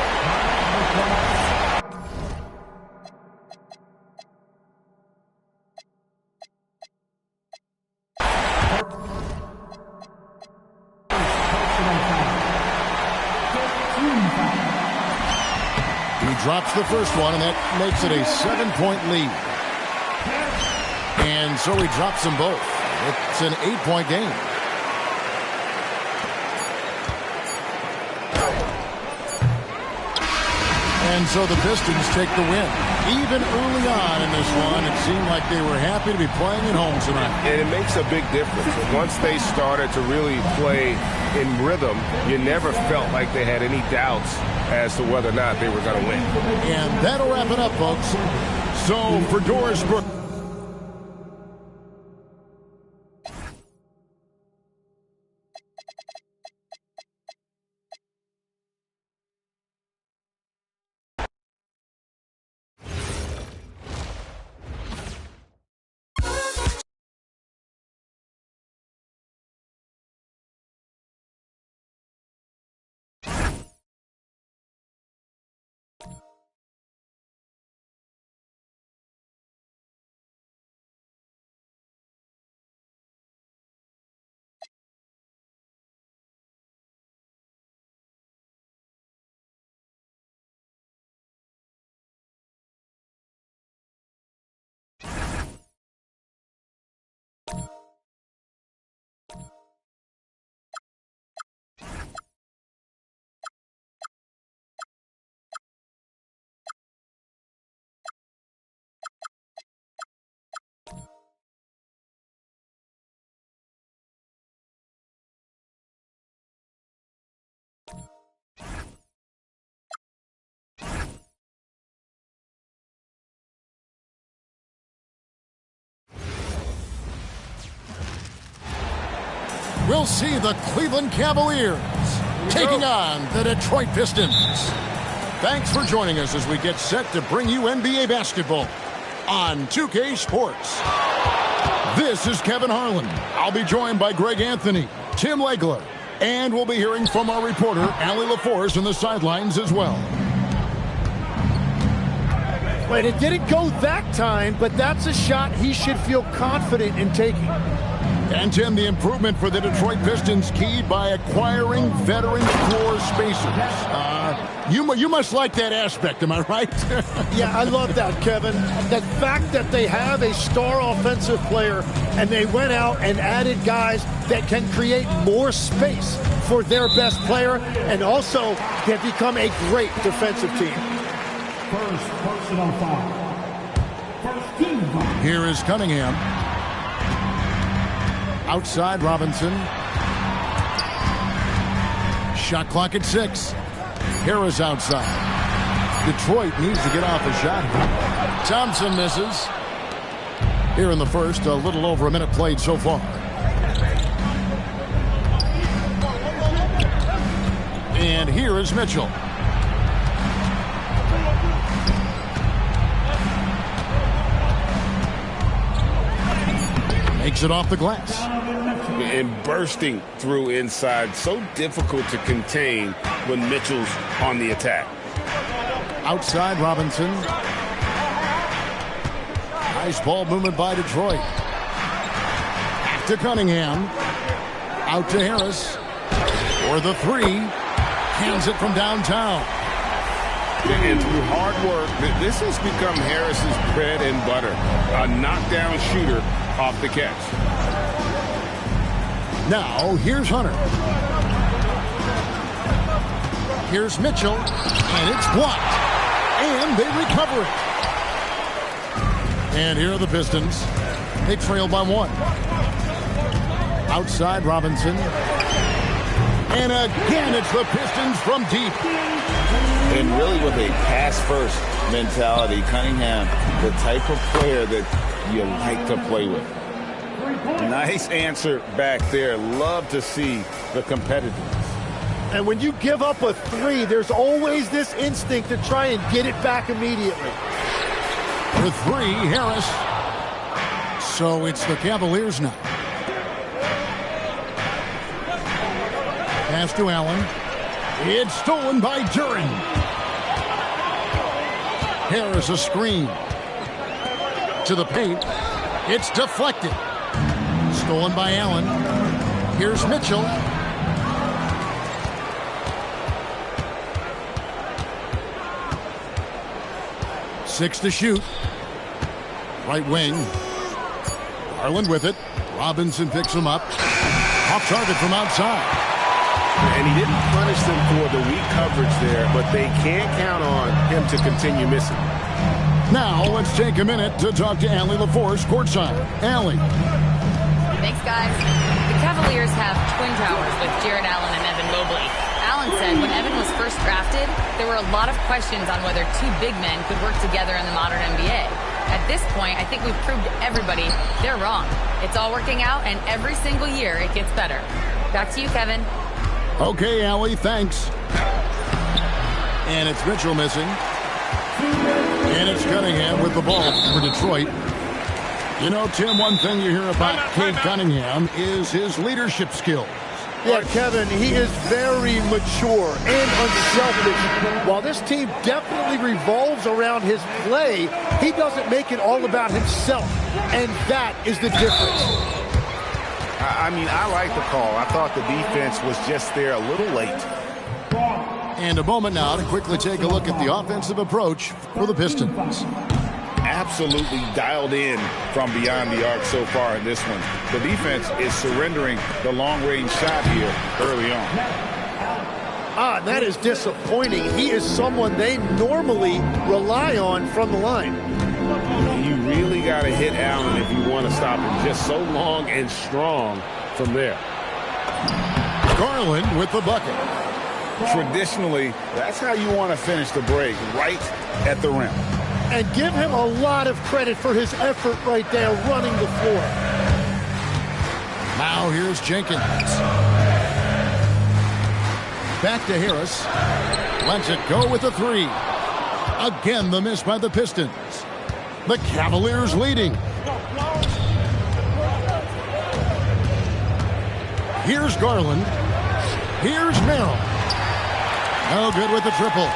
A: Drops the first one, and that makes it a 7-point lead. And so he drops them both. It's an 8-point game. And so the Pistons take the win. Even early on in this one, it seemed like they were happy to be playing at home tonight.
G: And it makes a big difference. Once they started to really play in rhythm, you never felt like they had any doubts as to whether or not they were going to win.
A: And that'll wrap it up, folks. So for Doris Brooke. We'll see the Cleveland Cavaliers taking on the Detroit Pistons. Thanks for joining us as we get set to bring you NBA basketball on 2K Sports. This is Kevin Harlan. I'll be joined by Greg Anthony, Tim Legler, and we'll be hearing from our reporter, Allie LaForce, on the sidelines as well.
K: Wait, it didn't go that time, but that's a shot he should feel confident in taking.
A: And Tim, the improvement for the Detroit Pistons keyed by acquiring veteran floor spacers. You must like that aspect, am I right?
K: Yeah, I love that, Kevin. The fact that they have a star offensive player and they went out and added guys that can create more space for their best player, and also they've become a great defensive team.
E: First personal foul. First team foul.
A: Here is Cunningham. Outside Robinson. Shot clock at 6. Harris outside. Detroit needs to get off a shot. Thompson misses. Here in the first, a little over a minute played so far. And here is Mitchell. Makes it off the glass.
G: And bursting through inside. So difficult to contain when Mitchell's on the attack.
A: Outside Robinson. Nice ball movement by Detroit. Back to Cunningham. Out to Harris. For the 3. Hands it from downtown.
G: And through hard work, this has become Harris's bread and butter. A knockdown shooter off the catch.
A: Now, here's Hunter. Here's Mitchell, and it's blocked. And they recover it. And here are the Pistons. They trail by 1. Outside Robinson. And again, it's the Pistons from deep.
F: And really with a pass-first mentality, Cunningham, the type of player that you like to play with. Nice answer back there. Love to see the competitiveness.
K: And when you give up a 3, there's always this instinct to try and get it back immediately.
A: For 3, Harris. So it's the Cavaliers now. Pass to Allen. It's stolen by Duren. Harris a screen. To the paint. It's deflected. Stolen by Allen. Here's Mitchell. Six to shoot. Right wing. Garland with it. Robinson picks him up. Off target from outside.
G: And he didn't punish them for the weak coverage there, but they can't count on him to continue missing.
A: Now let's take a minute to talk to Allie LaForce courtside. Allie.
C: Thanks, guys. The Cavaliers have twin towers with Jared Allen and Evan Mobley. Allen said when Evan was first drafted, there were a lot of questions on whether two big men could work together in the modern NBA. At this point, I think we've proved to everybody they're wrong. It's all working out, and every single year it gets better. Back to you, Kevin.
A: Okay, Allie, thanks. And it's Mitchell missing. And it's Cunningham with the ball for Detroit. You know, Tim, one thing you hear about Cade Cunningham is his leadership skills.
K: Yeah, Kevin, he is very mature and unselfish. While this team definitely revolves around his play, he doesn't make it all about himself. And that is the difference.
G: I mean, I like the call. I thought the defense was just there a little late.
A: And a moment now to quickly take a look at the offensive approach for the Pistons.
F: Absolutely dialed in from beyond the arc so far in this one. The defense is surrendering the long-range shot here early on.
K: That is disappointing. He is someone they normally rely on from the line.
G: You really got to hit Allen if you want to stop him. Just so long and strong from there.
A: Garland with the bucket.
F: Traditionally, that's how you want to finish the break, right at the rim.
K: And give him a lot of credit for his effort right there running the floor.
A: Now here's Jenkins. Back to Harris. Lets it go with a 3. Again, the miss by the Pistons. The Cavaliers leading. Here's Garland. Here's Merrill. No good with the triple.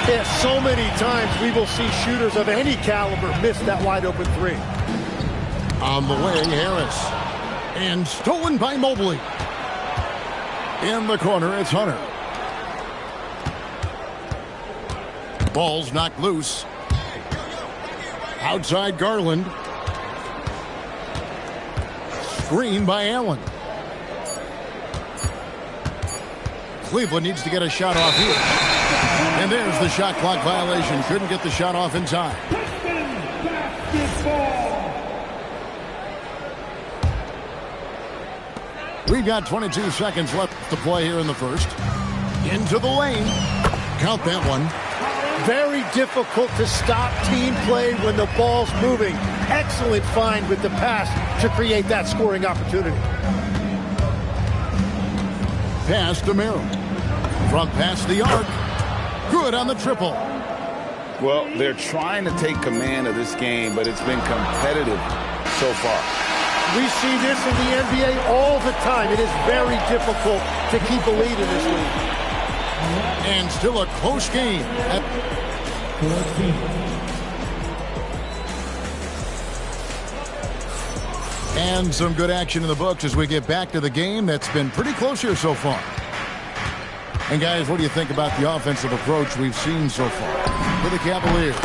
K: Yeah, so many times we will see shooters of any caliber miss that wide open 3.
A: On the way, Harris. And stolen by Mobley. In the corner, it's Hunter. Ball's knocked loose. Outside Garland. Screen by Allen. Cleveland needs to get a shot off here. And there's the shot clock violation. Couldn't get the shot off in time. We've got 22 seconds left to play here in the first. Into the lane. Count that one.
K: Very difficult to stop team play when the ball's moving. Excellent find with the pass to create that scoring opportunity.
A: Pass to Merrill. From past the arc. Good on the triple.
F: Well, they're trying to take command of this game, but it's been competitive so far.
K: We see this in the NBA all the time. It is very difficult to keep a lead in this league.
A: And still a close game. And some good action in the books as we get back to the game that's been pretty close here so far. And guys, what do you think about the offensive approach we've seen so far for the Cavaliers?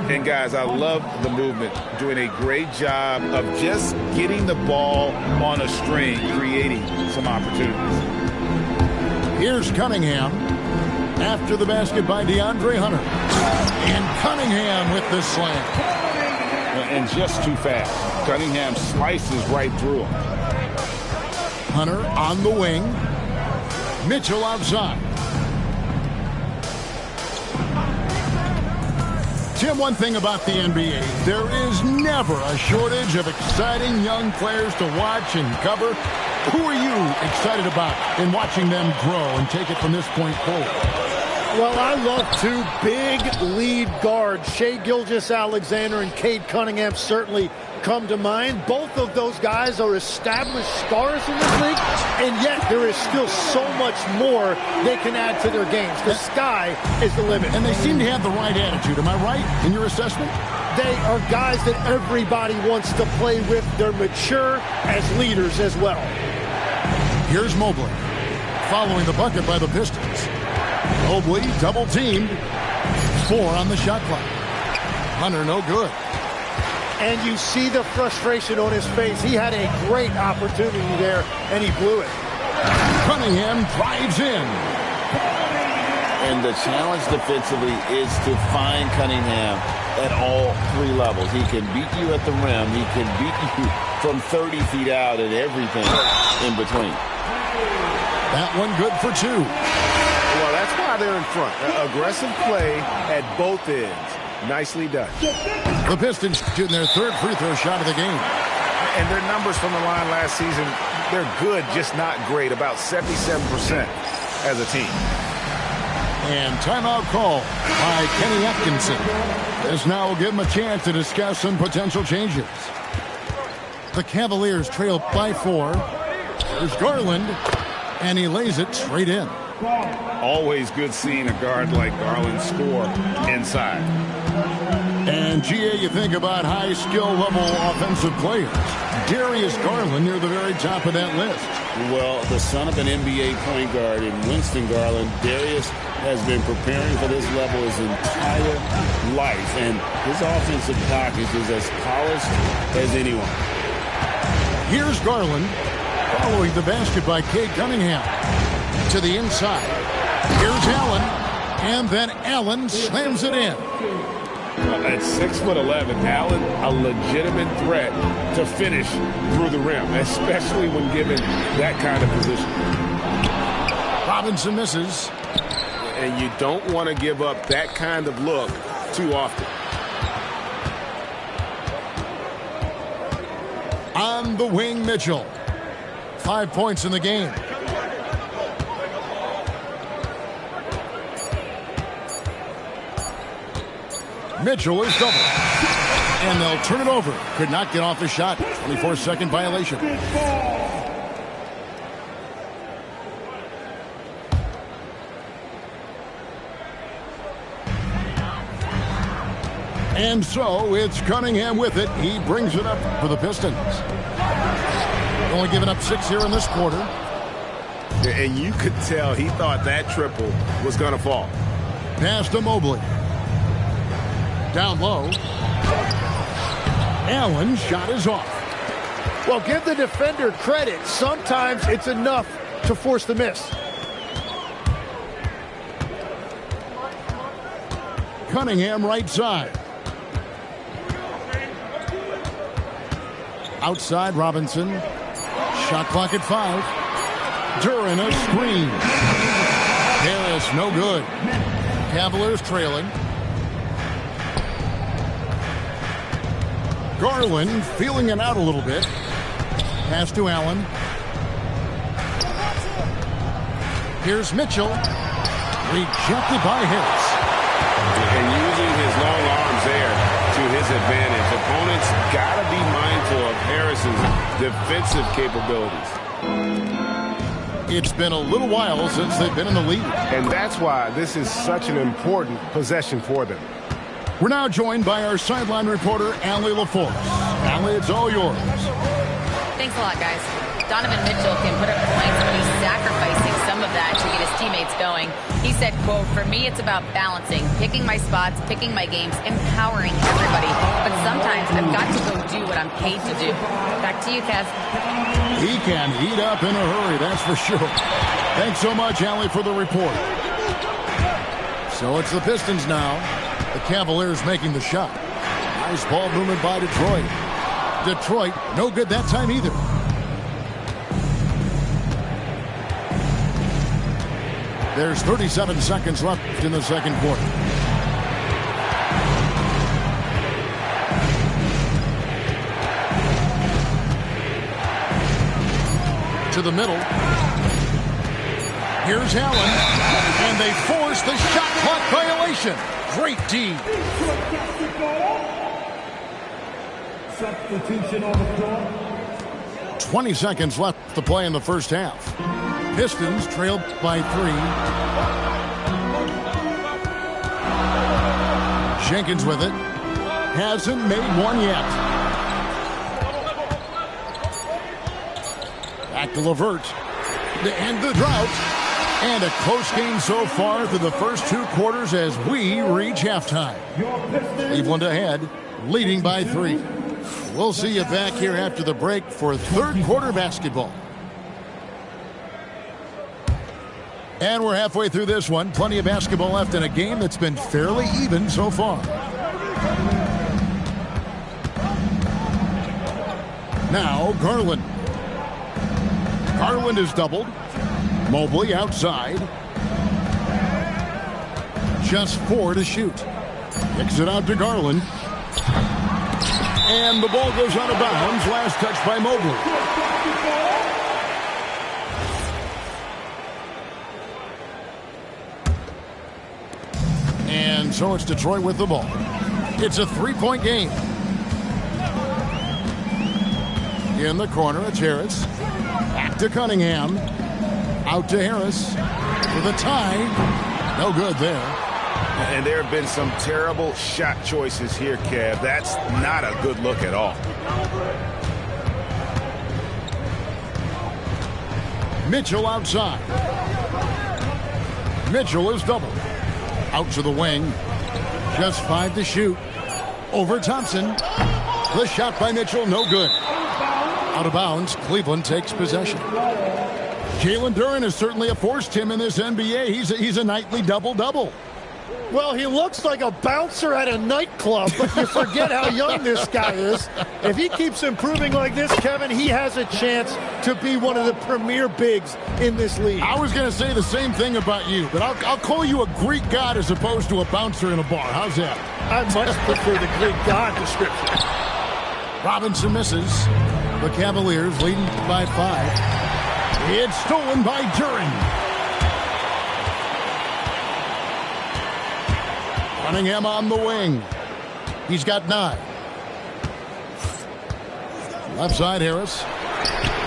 F: And guys, I love the movement, doing a great job of just getting the ball on a string, creating some opportunities.
A: Here's Cunningham after the basket by DeAndre Hunter. And Cunningham with the slam.
F: and just too fast. Cunningham slices right through him.
A: Hunter on the wing. Mitchell outside. Tim, one thing about the NBA, there is never a shortage of exciting young players to watch and cover. Who are you excited about in watching them grow and take it from this point forward?
K: Well, I love two big lead guards. Shai Gilgeous-Alexander and Cade Cunningham certainly come to mind. Both of those guys are established stars in this league, and yet there is still so much more they can add to their games. The sky is the limit.
A: And they seem to have the right attitude. Am I right in your assessment?
K: They are guys that everybody wants to play with. They're mature as leaders as well.
A: Here's Mobley, following the bucket by the Pistons. Mobley double-teamed. 4 on the shot clock. Hunter no good.
K: And you see the frustration on his face. He had a great opportunity there, and he blew it.
A: Cunningham drives in.
B: And the challenge defensively is to find Cunningham at all 3 levels. He can beat you at the rim. He can beat you from 30 feet out and everything in between.
A: That one good for 2.
G: Well, that's why they're in front. Aggressive play at both ends. Nicely done.
A: The Pistons shooting their 3rd free throw shot of the game.
F: And their numbers from the line last season, they're good, just not great. About 77% as a team.
A: And timeout call by Kenny Atkinson. This now will give him a chance to discuss some potential changes. The Cavaliers trail by 4. There's Garland, and he lays it straight in.
F: Always good seeing a guard like Garland score inside.
A: And, GA, you think about high skill level offensive players. Darius Garland near the very top of that list.
B: Well, the son of an NBA point guard in Winston Garland, Darius has been preparing for this level his entire life. And his offensive package is as polished as anyone.
A: Here's Garland following the basket by Cade Cunningham. To the inside. Here's Allen. And then Allen slams it in.
F: At 6'11", Allen, a legitimate threat to finish through the rim, especially when given that kind of position.
A: Robinson misses.
G: And you don't want to give up that kind of look too often.
A: On the wing, Mitchell. 5 points in the game. Mitchell is double. And they'll turn it over. Could not get off the shot. 24-second violation. And so it's Cunningham with it. He brings it up for the Pistons. Only giving up 6 here in this quarter.
G: And you could tell he thought that triple was going to fall.
A: Pass to Mobley. Down low. Allen's shot is off.
K: Well, give the defender credit. Sometimes it's enough to force the miss.
A: Cunningham right side. Outside Robinson. Shot clock at 5. Duran a screen. Harris no good. Cavaliers trailing. Garland feeling it out a little bit. Pass to Allen. Here's Mitchell. Rejected by Harris.
G: And using his long arms there to his advantage. Opponents got to be mindful of Harris's defensive capabilities.
A: It's been a little while since they've been in the lead.
G: And that's why this is such an important possession for them.
A: We're now joined by our sideline reporter, Allie LaForce. Allie, it's all yours.
C: Thanks a lot, guys. Donovan Mitchell can put up points, but he's sacrificing some of that to get his teammates going. He said, quote, "For me, it's about balancing, picking my spots, picking my games, empowering everybody. But sometimes I've got to go do what I'm paid to do." Back to you, Kev.
A: He can heat up in a hurry, that's for sure. Thanks so much, Allie, for the report. So it's the Pistons now. The Cavaliers making the shot. Nice ball movement by Detroit. Detroit, no good that time either. There's 37 seconds left in the second quarter. To the middle. Here's Allen. And they force the shot clock violation. Great D.
E: Substitution on the floor.
A: 20 seconds left to play in the first half. Pistons trailed by 3. Jenkins with it. Hasn't made one yet. Back to LeVert. To end the drought. And a close game so far through the first 2 quarters as we reach halftime. Cleveland ahead, leading by 3. We'll see you back here after the break for third quarter basketball. And we're halfway through this one. Plenty of basketball left in a game that's been fairly even so far. Now Garland. Garland is doubled. Mobley outside. Just 4 to shoot. Kicks it out to Garland. And the ball goes out of bounds. Last touch by Mobley. And so it's Detroit with the ball. It's a 3-point game. In the corner, it's Harris. Back to Cunningham. Out to Harris. For the tie. No good there.
G: And there have been some terrible shot choices here, Kev. That's not a good look at all.
A: Mitchell outside. Mitchell is doubled. Out to the wing. Just 5 to shoot. Over Thompson. The shot by Mitchell, no good. Out of bounds, Cleveland takes possession. Jalen Duren has certainly forced him in this NBA. He's a nightly double-double.
N: Well, he looks like a bouncer at a nightclub, but you forget how young this guy is. If he keeps improving like this, Kevin, he has a chance to be one of the premier bigs in this league.
A: I was going to say the same thing about you, but I'll call you a Greek god as opposed to a bouncer in a bar. How's that?
N: I much prefer the Greek god description.
A: Robinson misses. The Cavaliers leading by 5. It's stolen by Duren. Cunningham on the wing. He's got 9. Left side, Harris.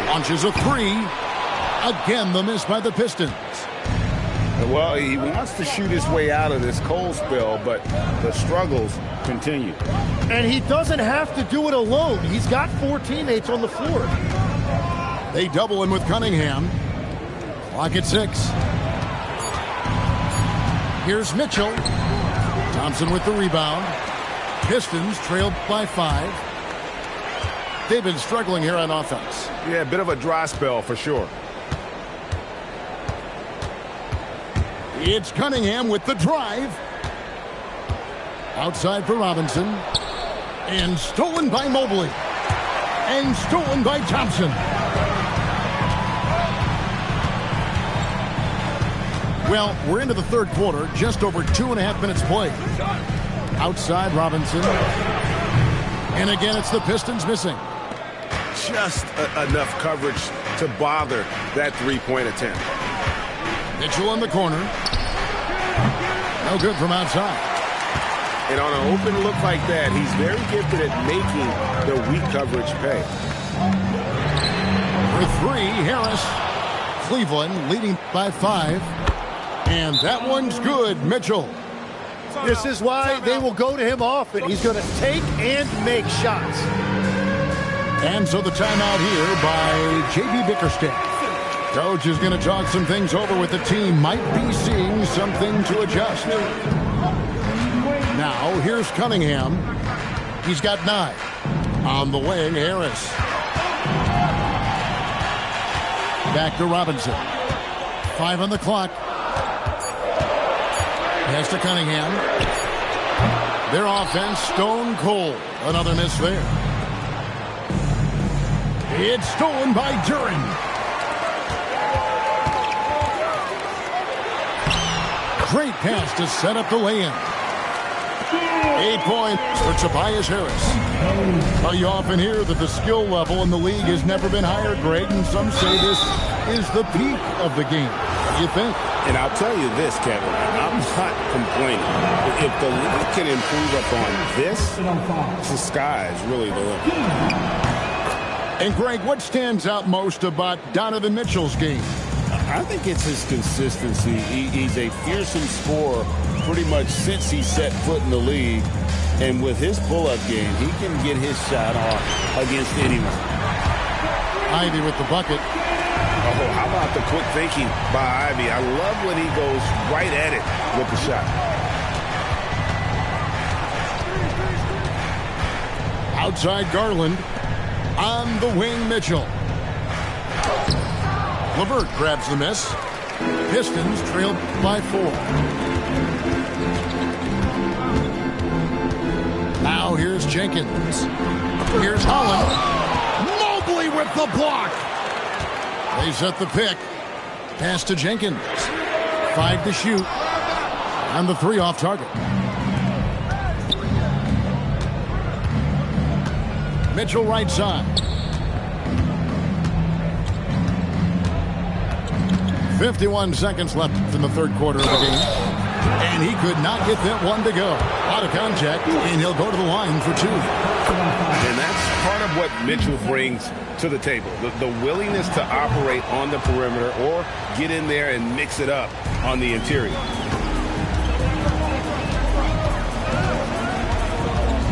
A: Launches a 3. Again, the miss by the Pistons.
F: Well, he wants to shoot his way out of this cold spell, but the struggles continue.
N: And he doesn't have to do it alone. He's got 4 teammates on the floor.
A: They double him with Cunningham. Clock at 6. Here's Mitchell. Thompson with the rebound. Pistons trailed by 5. They've been struggling here on offense.
G: Yeah, a bit of a dry spell for sure.
A: It's Cunningham with the drive. Outside for Robinson. And stolen by Mobley. And stolen by Thompson. Well, we're into the third quarter, just over 2.5 minutes played. Outside, Robinson. And again, it's the Pistons missing.
G: Just enough coverage to bother that 3-point attempt.
A: Mitchell in the corner. No good from outside.
G: And on an open look like that, he's very gifted at making the weak coverage pay.
A: For 3, Harris. Cleveland leading by 5. And that one's good, Mitchell.
N: This is why they will go to him often. He's going to take and make shots.
A: And so the timeout here by J.B. Bickerstaff. Coach is going to talk some things over with the team. Might be seeing something to adjust. Now, here's Cunningham. He's got 9. On the wing, Harris. Back to Robinson. 5 on the clock. Pass to Cunningham. Their offense stone cold. Another miss there. It's stolen by Duren. Great pass to set up the lay-in. 8 points for Tobias Harris. Well, you often hear that the skill level in the league has never been higher, Greg, and some say this is the peak of the game. What do you think?
B: And I'll tell you this, Kevin, I'm not complaining. If the league can improve upon this, the sky is really the limit.
A: And, Greg, what stands out most about Donovan Mitchell's game?
B: I think it's his consistency. He's a fearsome scorer pretty much since he set foot in the league. And with his pull-up game, he can get his shot off against anyone.
A: Ivy with the bucket.
G: Oh, how about the quick thinking by Ivy? I love when he goes right at it with the shot.
A: Outside Garland. On the wing, Mitchell. LeVert grabs the miss. Pistons trailed by 4. Now here's Jenkins. Here's Holland. Mobley with the block. They set the pick. Pass to Jenkins. 5 to shoot. And the 3 off target. Mitchell right side. 51 seconds left in the third quarter of the game. And he could not get that one to go. Out of contact, and he'll go to the line for 2.
G: And that's part of what Mitchell brings to the table. The willingness to operate on the perimeter or get in there and mix it up on the interior.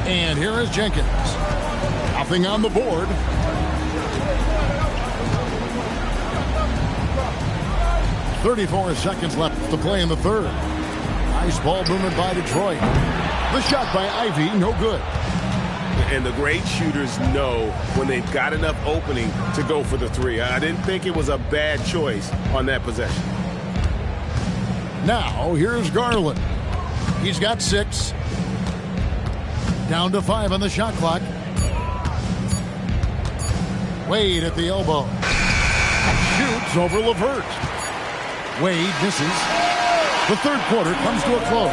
A: And here is Jenkins. Nothing on the board. .34 seconds left to play in the third. Nice ball movement by Detroit. The shot by Ivy, no good.
G: And the great shooters know when they've got enough opening to go for the 3. I didn't think it was a bad choice on that possession.
A: Now, here's Garland. He's got 6. Down to 5 on the shot clock. Wade at the elbow. Shoots over LeVert. Wade misses. The third quarter comes to a close.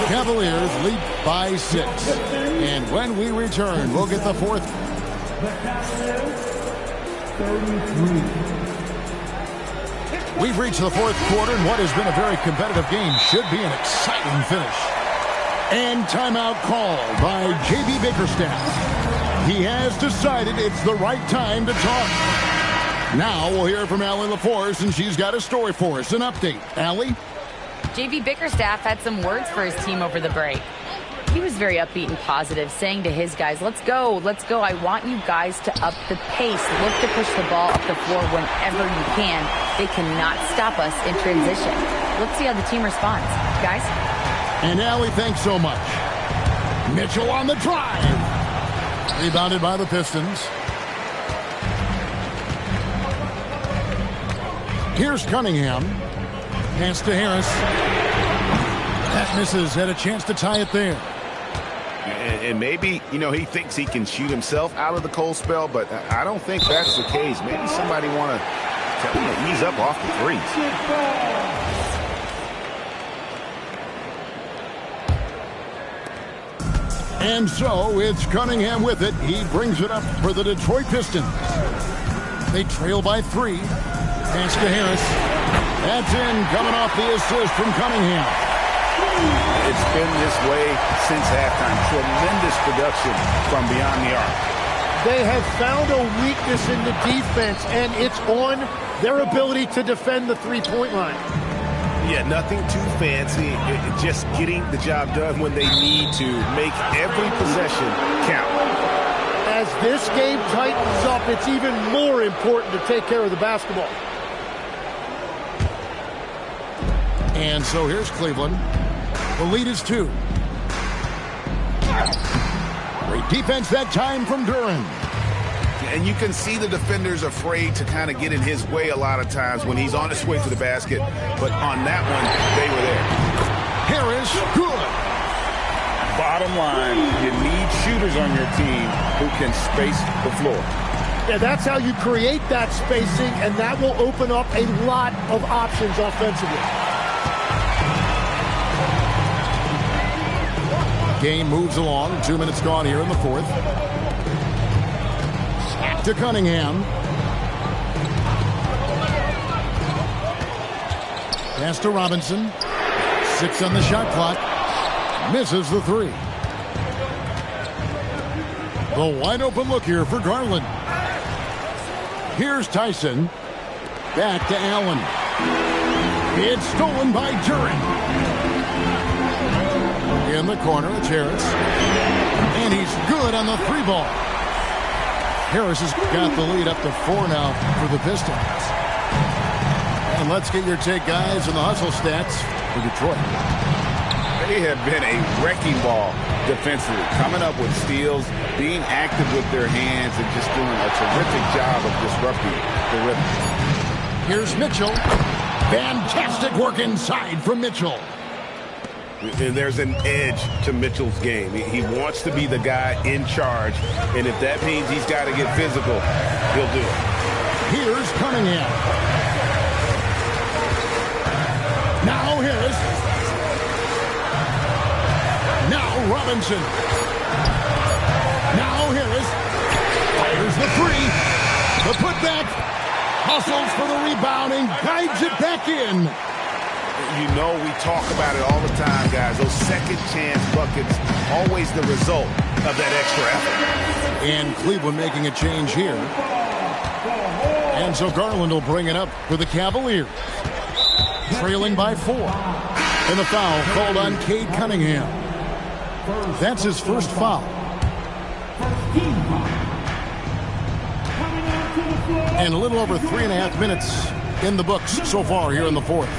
A: Cavaliers lead by 6. And when we return, we'll get the fourth. We've reached the fourth quarter, and what has been a very competitive game should be an exciting finish. And timeout called by J.B. Bickerstaff. He has decided it's the right time to talk. Now we'll hear from Allie LaForce, and she's got a story for us. An update. Allie?
C: J.B. Bickerstaff had some words for his team over the break. He was very upbeat and positive, saying to his guys, let's go, let's go. I want you guys to up the pace. Look to push the ball up the floor whenever you can. They cannot stop us in transition. Let's see how the team responds. Guys?
A: And Allie, thanks so much. Mitchell on the drive. Rebounded by the Pistons. Here's Cunningham. Pass to Harris. That misses. Had a chance to tie it there.
G: And maybe, he thinks he can shoot himself out of the cold spell, but I don't think that's the case. Maybe somebody want to ease up off the threes.
A: And so it's Cunningham with it. He brings it up for the Detroit Pistons. They trail by 3. Pass to Harris. That's in, coming off the assist from Cunningham.
F: It's been this way since halftime. Tremendous production from beyond the arc.
N: They have found a weakness in the defense, and it's on their ability to defend the three-point line.
G: Yeah, nothing too fancy. Just getting the job done when they need to. Make every possession count.
N: As this game tightens up, it's even more important to take care of the basketball.
A: And so here's Cleveland. The lead is 2. Great defense that time from Duren.
G: And you can see the defenders afraid to kind of get in his way a lot of times when he's on his way to the basket. But on that one, they were there.
A: Harris, good.
F: Bottom line, you need shooters on your team who can space the floor.
N: Yeah, that's how you create that spacing, and that will open up a lot of options offensively.
A: Game moves along. 2 minutes gone here in the fourth. To Cunningham. Pass to Robinson. 6 on the shot clock. Misses the 3. The wide open look here for Garland. Here's Tyson. Back to Allen. It's stolen by Duren. In the corner, it's Harris. And he's good on the 3 ball. Harris has got the lead up to 4 now for the Pistons. And let's get your take, guys, on the hustle stats for Detroit.
F: They have been a wrecking ball defensively, coming up with steals, being active with their hands, and just doing a terrific job of disrupting the rhythm.
A: Here's Mitchell. Fantastic work inside from Mitchell.
G: And there's an edge to Mitchell's game. He wants to be the guy in charge, and if that means he's got to get physical, he'll do it.
A: Here's Cunningham. Now Harris. Now Robinson. Now Harris. Fires the 3. The putback. Hustles for the rebound and guides it back in.
G: You know, we talk about it all the time, guys. Those second chance buckets, always the result of that extra effort.
A: And Cleveland making a change here. And so Garland will bring it up for the Cavaliers. Trailing by 4. And the foul called on Cade Cunningham. That's his first foul. And a little over 3.5 minutes in the books so far here in the fourth.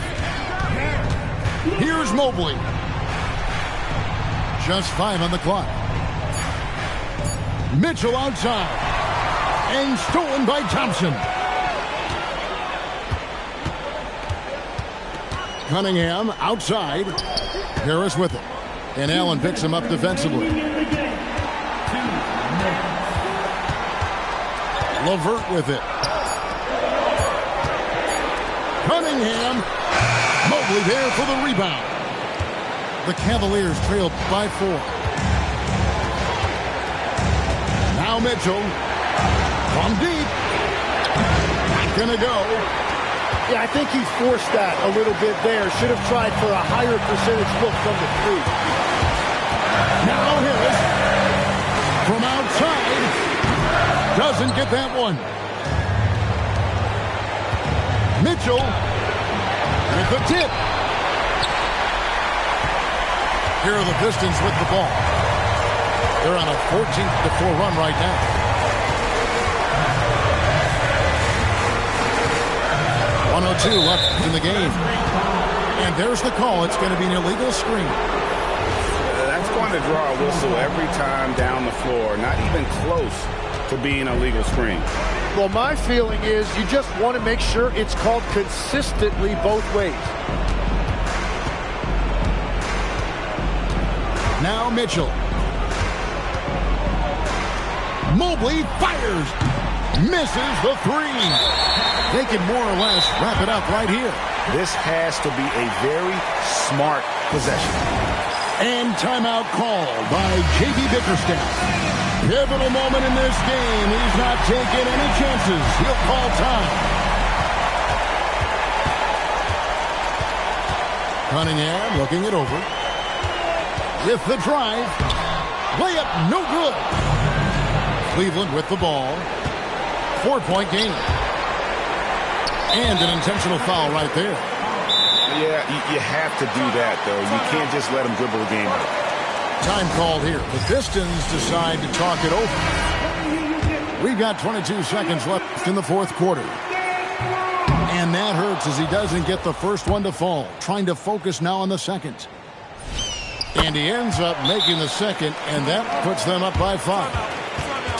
A: Here's Mobley. Just 5 on the clock. Mitchell outside. And stolen by Thompson. Cunningham outside. Harris with it. And Allen picks him up defensively. LeVert with it. Cunningham. Mobley there for the rebound. The Cavaliers trail by 4. Now Mitchell. From deep. Gonna go.
N: Yeah, I think he forced that a little bit there. Should have tried for a higher percentage look from the 3.
A: Now Harris. From outside. Doesn't get that one. Mitchell. With the tip. Here are the Pistons with the ball. They're on a 14-4 run right now. .102 left in the game. And there's the call. It's going to be an illegal screen.
F: That's going to draw a whistle every time down the floor. Not even close to being a legal screen.
N: Well, my feeling is you just want to make sure it's called consistently both ways.
A: Now Mitchell. Mobley fires. Misses the 3. They can more or less wrap it up right here.
F: This has to be a very smart possession.
A: And timeout called by J.B. Bickerstaff. Pivotal moment in this game. He's not taking any chances. He'll call time. Cunningham looking it over. With the drive. Layup no good. Cleveland with the ball. 4-point game. And an intentional foul right there.
F: Yeah, you have to do that, though. You can't just let them dribble the game out.
A: Time called here. The Pistons decide to talk it over. We've got 22 seconds left in the fourth quarter. And that hurts as he doesn't get the first one to fall. Trying to focus now on the second. And he ends up making the second, and that puts them up by 5.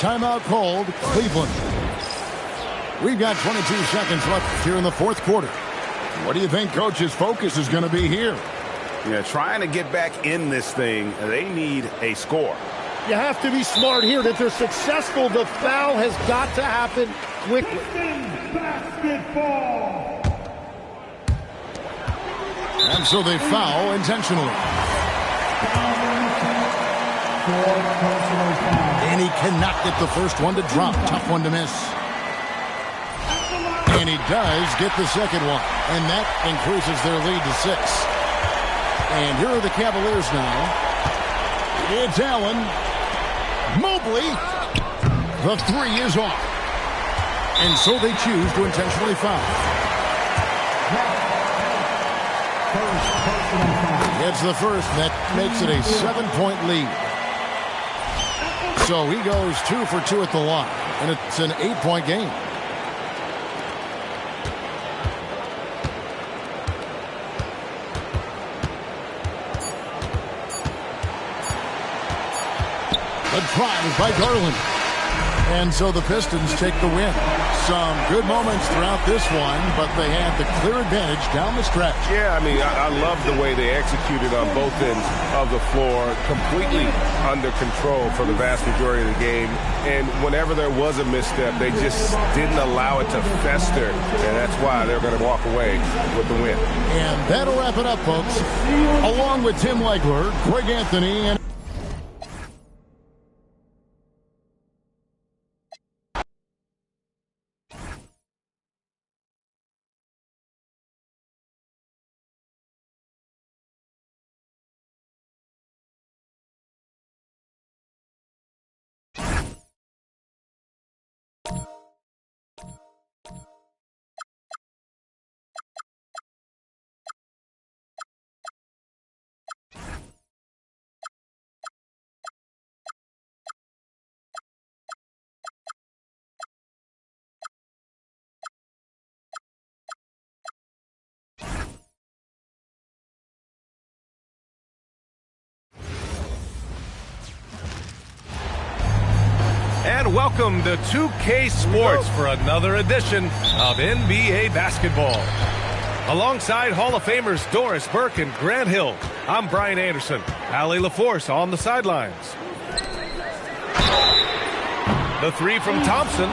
A: Timeout called, Cleveland. We've got 22 seconds left here in the fourth quarter. What do you think Coach's focus is going to be here?
G: Yeah, trying to get back in this thing, they need a score.
N: You have to be smart here. If they're successful, the foul has got to happen quickly.
A: And so they foul intentionally. And he cannot get the first one to drop. Tough one to miss. And he does get the second one. And that increases their lead to 6. And here are the Cavaliers now. It's Allen. Mobley. The 3 is off. And so they choose to intentionally foul. It's the first. That makes it a 7-point lead. So he goes 2 for 2 at the line. And it's an 8-point game. A drive by Garland. And so the Pistons take the win. Some good moments throughout this one, but they had the clear advantage down the stretch.
G: Yeah, I mean, I love the way they executed on both ends of the floor, completely under control for the vast majority of the game. And whenever there was a misstep, they just didn't allow it to fester. And that's why they're going to walk away with the win.
A: And that'll wrap it up, folks. Along with Tim Legler, Greg Anthony, and
H: And welcome to 2K Sports for another edition of NBA basketball. Alongside Hall of Famers Doris Burke and Grant Hill, I'm Brian Anderson. Allie LaForce on the sidelines. The 3 from Thompson.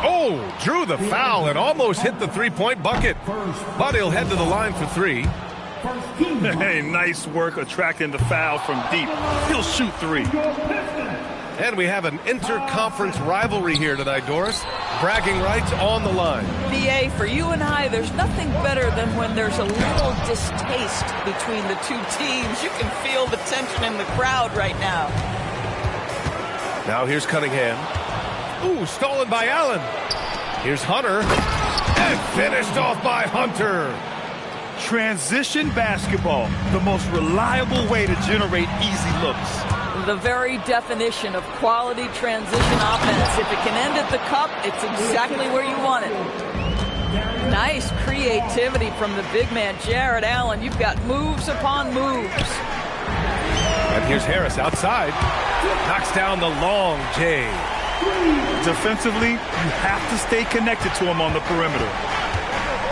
H: Oh, drew the foul and almost hit the three-point bucket. But he'll head to the line for 3.
I: Hey, nice work attracting the foul from deep. He'll shoot 3.
H: And we have an interconference rivalry here tonight, Doris. Bragging rights on the line.
L: BA, for you and I, there's nothing better than when there's a little distaste between the two teams. You can feel the tension in the crowd right now.
H: Now here's Cunningham. Ooh, stolen by Allen. Here's Hunter. And finished off by Hunter.
I: Transition basketball, the most reliable way to generate easy looks.
L: The very definition of quality transition offense. If it can end at the cup, it's exactly where you want it. Nice creativity from the big man, Jared Allen. You've got moves upon moves.
H: And here's Harris outside. Knocks down the long J.
I: Defensively, you have to stay connected to him on the perimeter.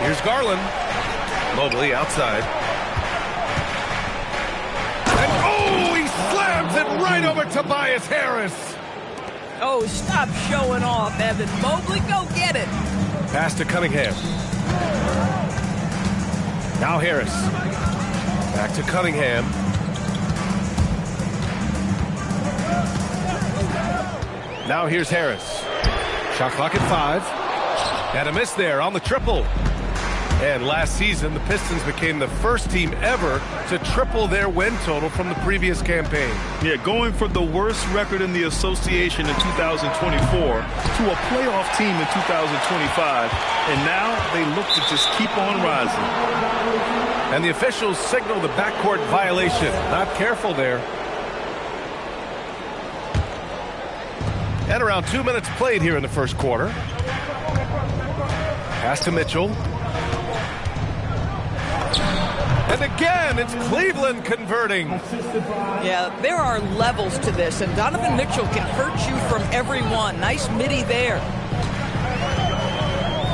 H: Here's Garland. Mobley outside. And oh, he slams it right over Tobias Harris.
L: Oh, stop showing off, Evan Mobley. Go get it.
H: Pass to Cunningham. Now Harris. Back to Cunningham. Now here's Harris. Shot clock at 5. And a miss there on the triple. And last season, the Pistons became the first team ever to triple their win total from the previous campaign.
I: Yeah, going from the worst record in the association in 2024 to a playoff team in 2025. And now they look to just keep on rising.
H: And the officials signal the backcourt violation. Not careful there. And around 2 minutes played here in the first quarter. Pass to Mitchell. And again, it's Cleveland converting.
L: Yeah, there are levels to this, and Donovan Mitchell can hurt you from every one. Nice midi there.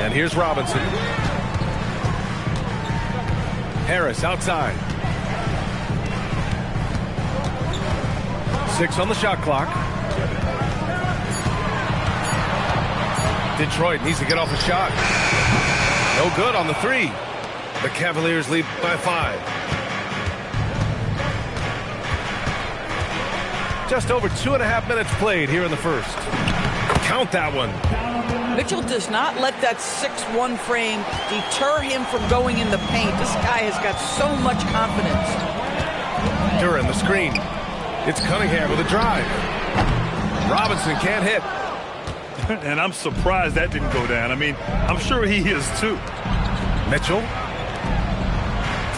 H: And here's Robinson. Harris outside. 6 on the shot clock. Detroit needs to get off a shot. No good on the 3. The Cavaliers lead by 5. Just over 2.5 minutes played here in the first. Count that one.
L: Mitchell does not let that 6'1" frame deter him from going in the paint. This guy has got so much confidence.
H: Duran, the screen. It's Cunningham with a drive. Robinson can't hit.
I: And I'm surprised that didn't go down. I mean, I'm sure he is too.
H: Mitchell.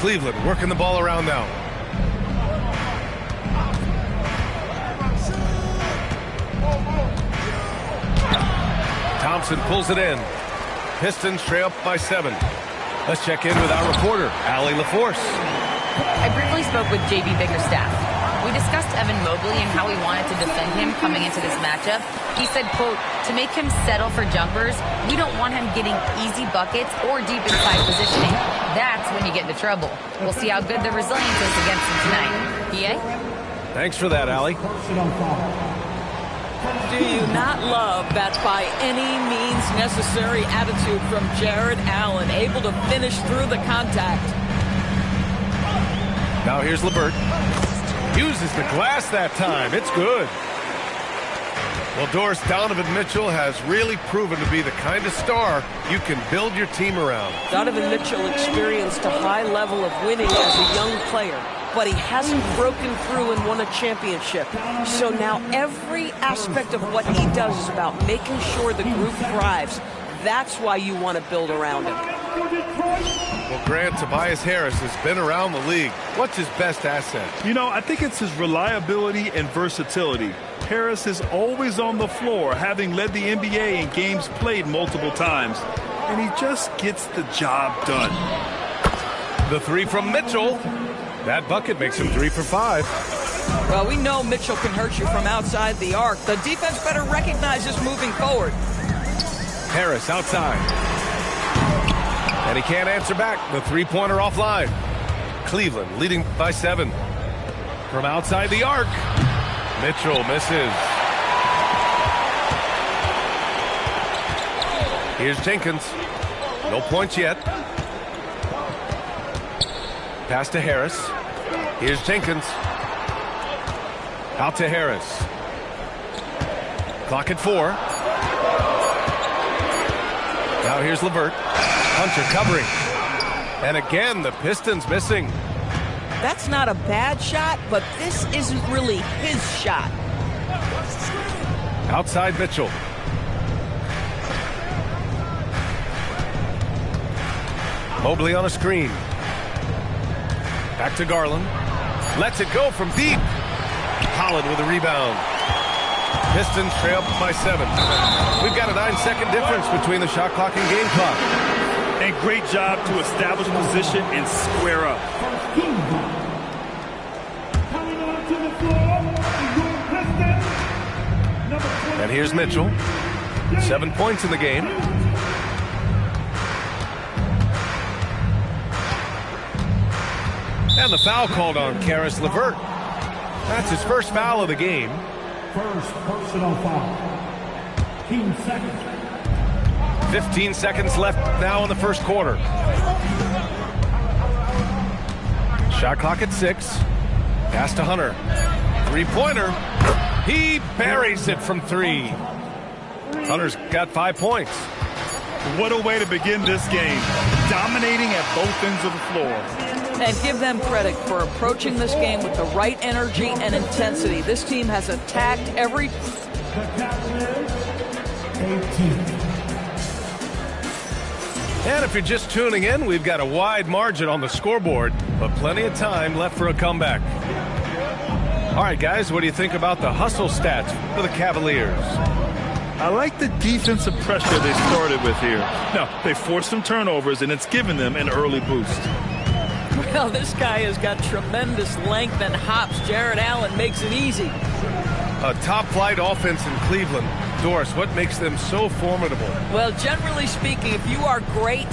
H: Cleveland working the ball around now. Thompson pulls it in. Pistons trail up by 7. Let's check in with our reporter, Allie LaForce.
C: I briefly spoke with J.B. Bickerstaff. We discussed Evan Mobley and how we wanted to defend him coming into this matchup. He said, quote, to make him settle for jumpers, we don't want him getting easy buckets or deep inside positioning. That's when you get into trouble. We'll see how good the resilience is against him tonight. PA?
H: Thanks for that, Allie.
L: Do you not love that by any means necessary attitude from Jared Allen, able to finish through the contact?
H: Now here's LeVert. Uses the glass that time. It's good. Well, Doris, Donovan Mitchell has really proven to be the kind of star you can build your team around.
M: Donovan Mitchell experienced a high level of winning as a young player, but he hasn't broken through and won a championship. So now every aspect of what he does is about making sure the group thrives. That's why you want to build around him.
H: Well, Grant, Tobias Harris has been around the league. What's his best asset?
I: You know, I think it's his reliability and versatility. Harris is always on the floor, having led the NBA in games played multiple times. And he just gets the job done.
H: The 3 from Mitchell. That bucket makes him 3 for 5.
L: Well, we know Mitchell can hurt you from outside the arc. The defense better recognize this moving forward.
H: Harris outside. And he can't answer back. The 3-pointer offline. Cleveland leading by 7. From outside the arc. Mitchell misses. Here's Jenkins. No points yet. Pass to Harris. Here's Jenkins. Out to Harris. Clock at 4. Now here's LeVert. Hunter covering. And again, the Pistons missing.
L: That's not a bad shot, but this isn't really his shot.
H: Outside Mitchell. Mobley on a screen. Back to Garland. Lets it go from deep. Holland with a rebound. Pistons trail by 7. We've got a 9-second difference between the shot clock and game clock.
I: And great job to establish position and square up.
H: And here's Mitchell. 7 points in the game. And the foul called on Caris LeVert. That's his first foul of the game.
E: First personal foul. 15 seconds.
H: 15 seconds left now in the first quarter. Shot clock at 6. Pass to Hunter. 3-pointer. He buries it from 3. Hunter's got 5 points.
I: What a way to begin this game. Dominating at both ends of the floor.
L: And give them credit for approaching this game with the right energy and intensity. This team has attacked every...
H: And if you're just tuning in, we've got a wide margin on the scoreboard, but plenty of time left for a comeback. All right, guys, what do you think about the hustle stats for the Cavaliers?
I: I like the defensive pressure they started with here. Now, they forced some turnovers, and it's given them an early boost.
L: Well, this guy has got tremendous length and hops. Jared Allen makes it easy.
H: A top-flight offense in Cleveland Doris, what makes them so formidable?
L: Well, generally speaking, if you are great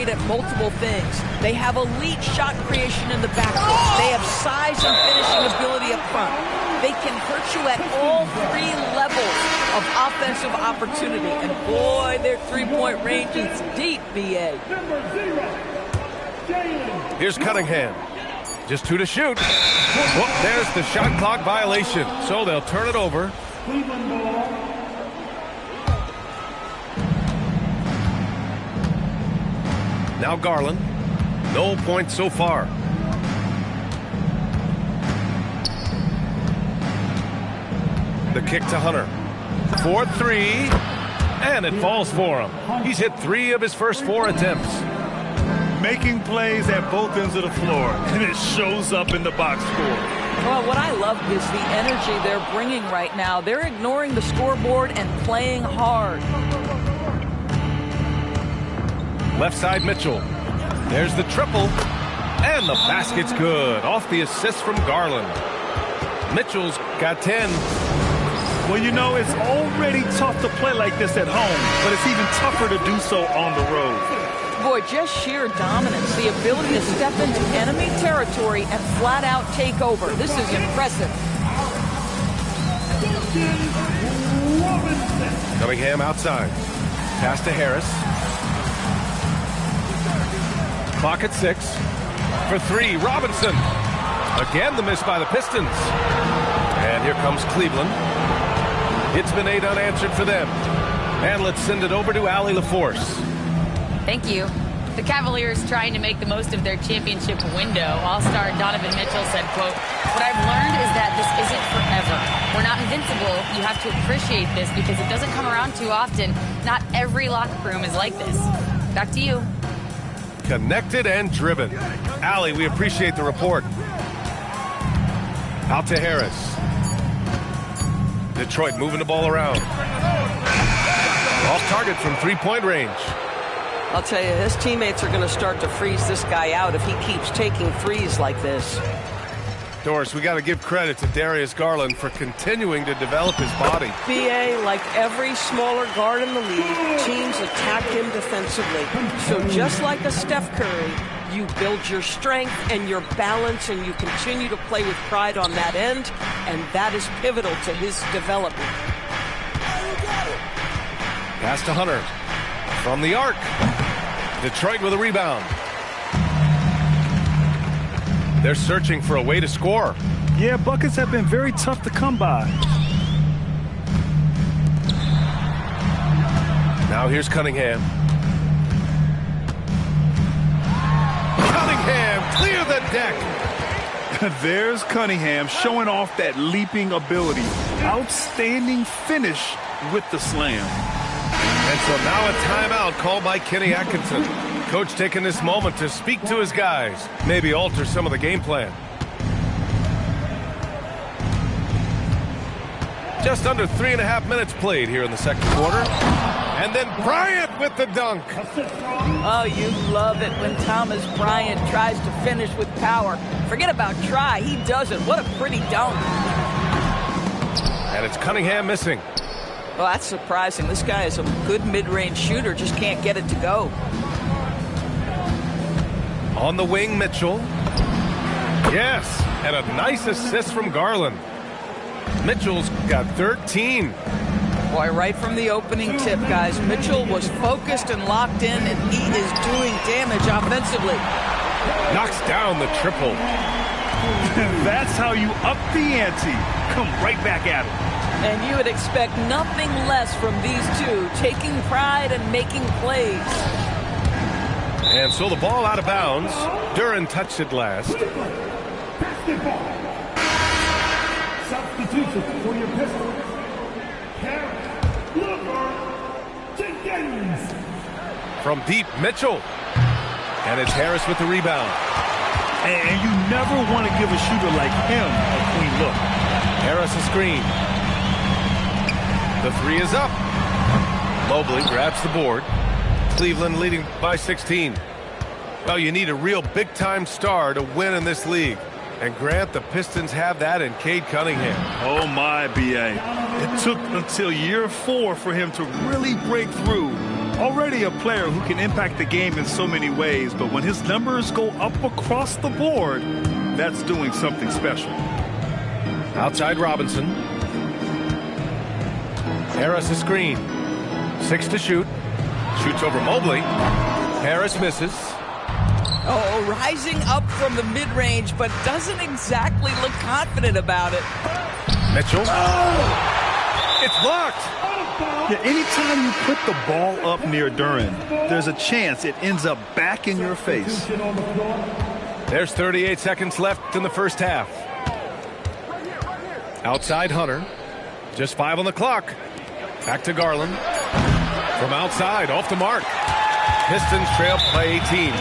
L: at multiple things. They have elite shot creation in the backcourt. They have size and finishing ability up front. They can hurt you at all 3 levels of offensive opportunity. And boy, their three-point range is deep, BA.
H: Here's Cunningham. Just 2 to shoot. Oh, there's the shot clock violation. So they'll turn it over. Now Garland. No points so far. The kick to Hunter. 4-3. And it falls for him. He's hit 3 of his first 4 attempts.
I: Making plays at both ends of the floor, and it shows up in the box score.
L: Well, what I love is the energy they're bringing right now. They're ignoring the scoreboard and playing hard.
H: Left side Mitchell. There's the triple. And the basket's good. Off the assist from Garland. Mitchell's got 10.
I: Well, you know, it's already tough to play like this at home, but it's even tougher to do so on the road.
L: Boy, just sheer dominance, the ability to step into enemy territory and flat out take over. This is impressive.
H: Cunningham outside. Pass to Harris. Clock at 6. For 3, Robinson. Again, the miss by the Pistons. And here comes Cleveland. It's been 8 unanswered for them. And let's send it over to Allie LaForce.
C: Thank you. The Cavaliers trying to make the most of their championship window. All-star Donovan Mitchell said, quote, "What I've learned is that this isn't forever. We're not invincible. You have to appreciate this because it doesn't come around too often. Not every locker room is like this." Back to you.
H: Connected and driven. Allie, we appreciate the report. Out to Harris. Detroit moving the ball around. Off target from three-point range.
M: I'll tell you, his teammates are going to start to freeze this guy out if he keeps taking threes like this.
H: Doris, we got to give credit to Darius Garland for continuing to develop his body.
M: BA, like every smaller guard in the league, teams attack him defensively. So just like a Steph Curry, you build your strength and your balance, and you continue to play with pride on that end, and that is pivotal to his development.
H: Pass to Hunter. From the arc. Detroit with a rebound. They're searching for a way to score.
I: Yeah, buckets have been very tough to come by.
H: Now here's Cunningham. Cunningham, clear the deck.
I: There's Cunningham showing off that leaping ability. Outstanding finish with the slam.
H: And so now a timeout called by Kenny Atkinson. Coach taking this moment to speak to his guys, maybe alter some of the game plan. Just under 3.5 minutes played here in the second quarter. And then Bryant with the dunk.
L: Oh, you love it when Thomas Bryant tries to finish with power. Forget about try, he does it. What a pretty dunk.
H: And it's Cunningham missing.
L: Well, that's surprising. This guy is a good mid-range shooter, just can't get it to go.
H: On the wing, Mitchell. Yes, and a nice assist from Garland. Mitchell's got 13.
L: Boy, right from the opening tip, guys, Mitchell was focused and locked in, and he is doing damage offensively.
H: Knocks down the triple.
I: That's how you up the ante. Come right back at it.
L: And you would expect nothing less from these two, taking pride and making plays.
H: And so the ball out of bounds. Duren touched it last.
E: Substitution for your Pistons. Jenkins.
H: From deep, Mitchell. And it's Harris with the rebound.
I: And you never want to give a shooter like him a clean look.
H: Harris a screen. The three is up. Mobley grabs the board. Cleveland leading by 16. Well, you need a real big-time star to win in this league. And Grant, the Pistons have that in Cade Cunningham.
I: Oh my, B.A. It took until year 4 for him to really break through. Already a player who can impact the game in so many ways, but when his numbers go up across the board, that's doing something special.
H: Outside Robinson. Harris a screen. 6 to shoot. Shoots over Mobley. Harris misses.
L: Oh, rising up from the mid-range, but doesn't exactly look confident about it.
H: Mitchell. Oh! It's blocked.
I: Yeah, anytime you put the ball up near Duren, there's a chance it ends up back in your face.
H: There's 38 seconds left in the first half. Outside Hunter. Just 5 on the clock. Back to Garland. From outside, off the mark. Pistons trail by 18.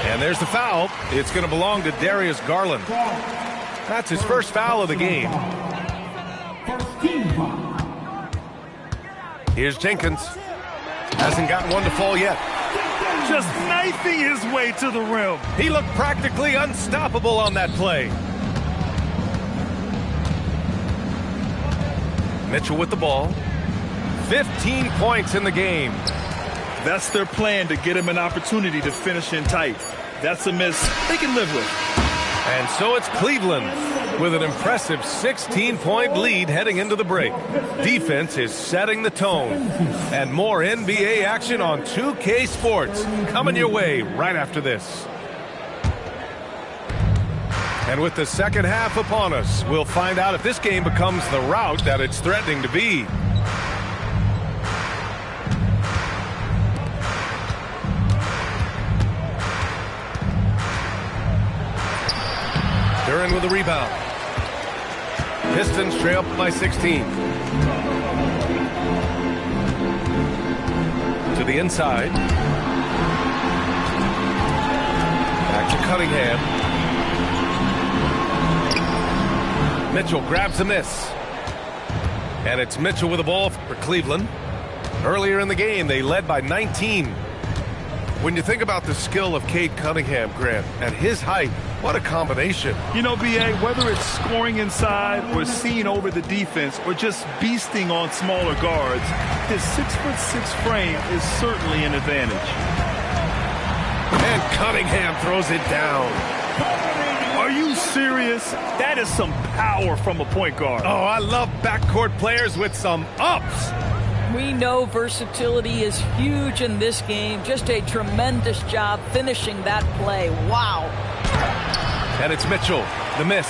H: And there's the foul. It's going to belong to Darius Garland. That's his first foul of the game. Here's Jenkins. Hasn't gotten one to fall yet.
I: Just knifing his way to the rim.
H: He looked practically unstoppable on that play. Mitchell with the ball. 15 points in the game.
I: That's their plan, to get him an opportunity to finish in tight. That's a miss they can live with.
H: And so it's Cleveland with an impressive 16-point lead heading into the break. Defense is setting the tone. And more NBA action on 2K Sports coming your way right after this. And with the second half upon us, we'll find out if this game becomes the rout that it's threatening to be. Duren with a rebound. Pistons trail by 16. To the inside. Back to Cunningham. Mitchell grabs a miss. And it's Mitchell with the ball for Cleveland. Earlier in the game, they led by 19. When you think about the skill of Cade Cunningham, Grant, at his height, what a combination.
I: You know, B.A., whether it's scoring inside or seeing over the defense or just beasting on smaller guards, his 6'6" frame is certainly an advantage.
H: And Cunningham throws it down.
I: Are you serious? That is some power from a point guard.
H: Oh, I love backcourt players with some ups.
L: We know versatility is huge in this game. Just a tremendous job finishing that play. Wow.
H: And it's Mitchell, the miss.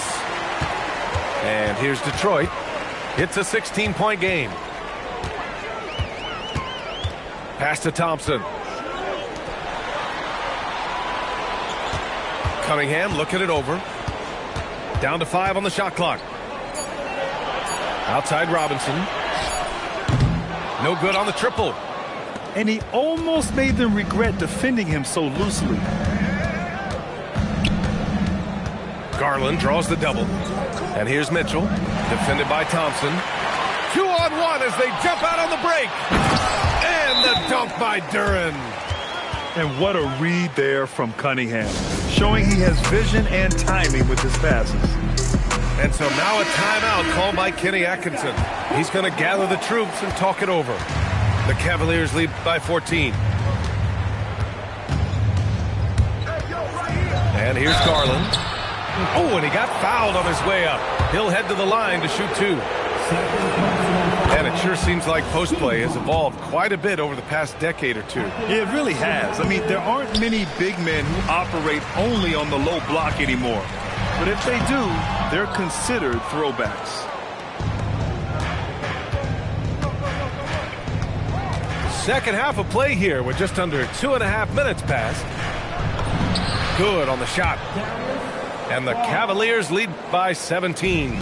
H: And here's Detroit. It's a 16-point game. Pass to Thompson. Cunningham looking it over. Down to 5 on the shot clock. Outside Robinson. No good on the triple.
I: And he almost made them regret defending him so loosely.
H: Garland draws the double. And here's Mitchell, defended by Thompson. 2-on-1 as they jump out on the break. And the dunk by Duren.
I: And what a read there from Cunningham, showing he has vision and timing with his passes.
H: And so now a timeout called by Kenny Atkinson. He's going to gather the troops and talk it over. The Cavaliers lead by 14. And here's Garland. Oh, and he got fouled on his way up. He'll head to the line to shoot 2. And it sure seems like post play has evolved quite a bit over the past decade or two.
I: It really has. I mean, there aren't many big men who operate only on the low block anymore. But if they do, they're considered throwbacks.
H: Second half of play here with just under 2.5 minutes passed. Good on the shot. And the Cavaliers lead by 17.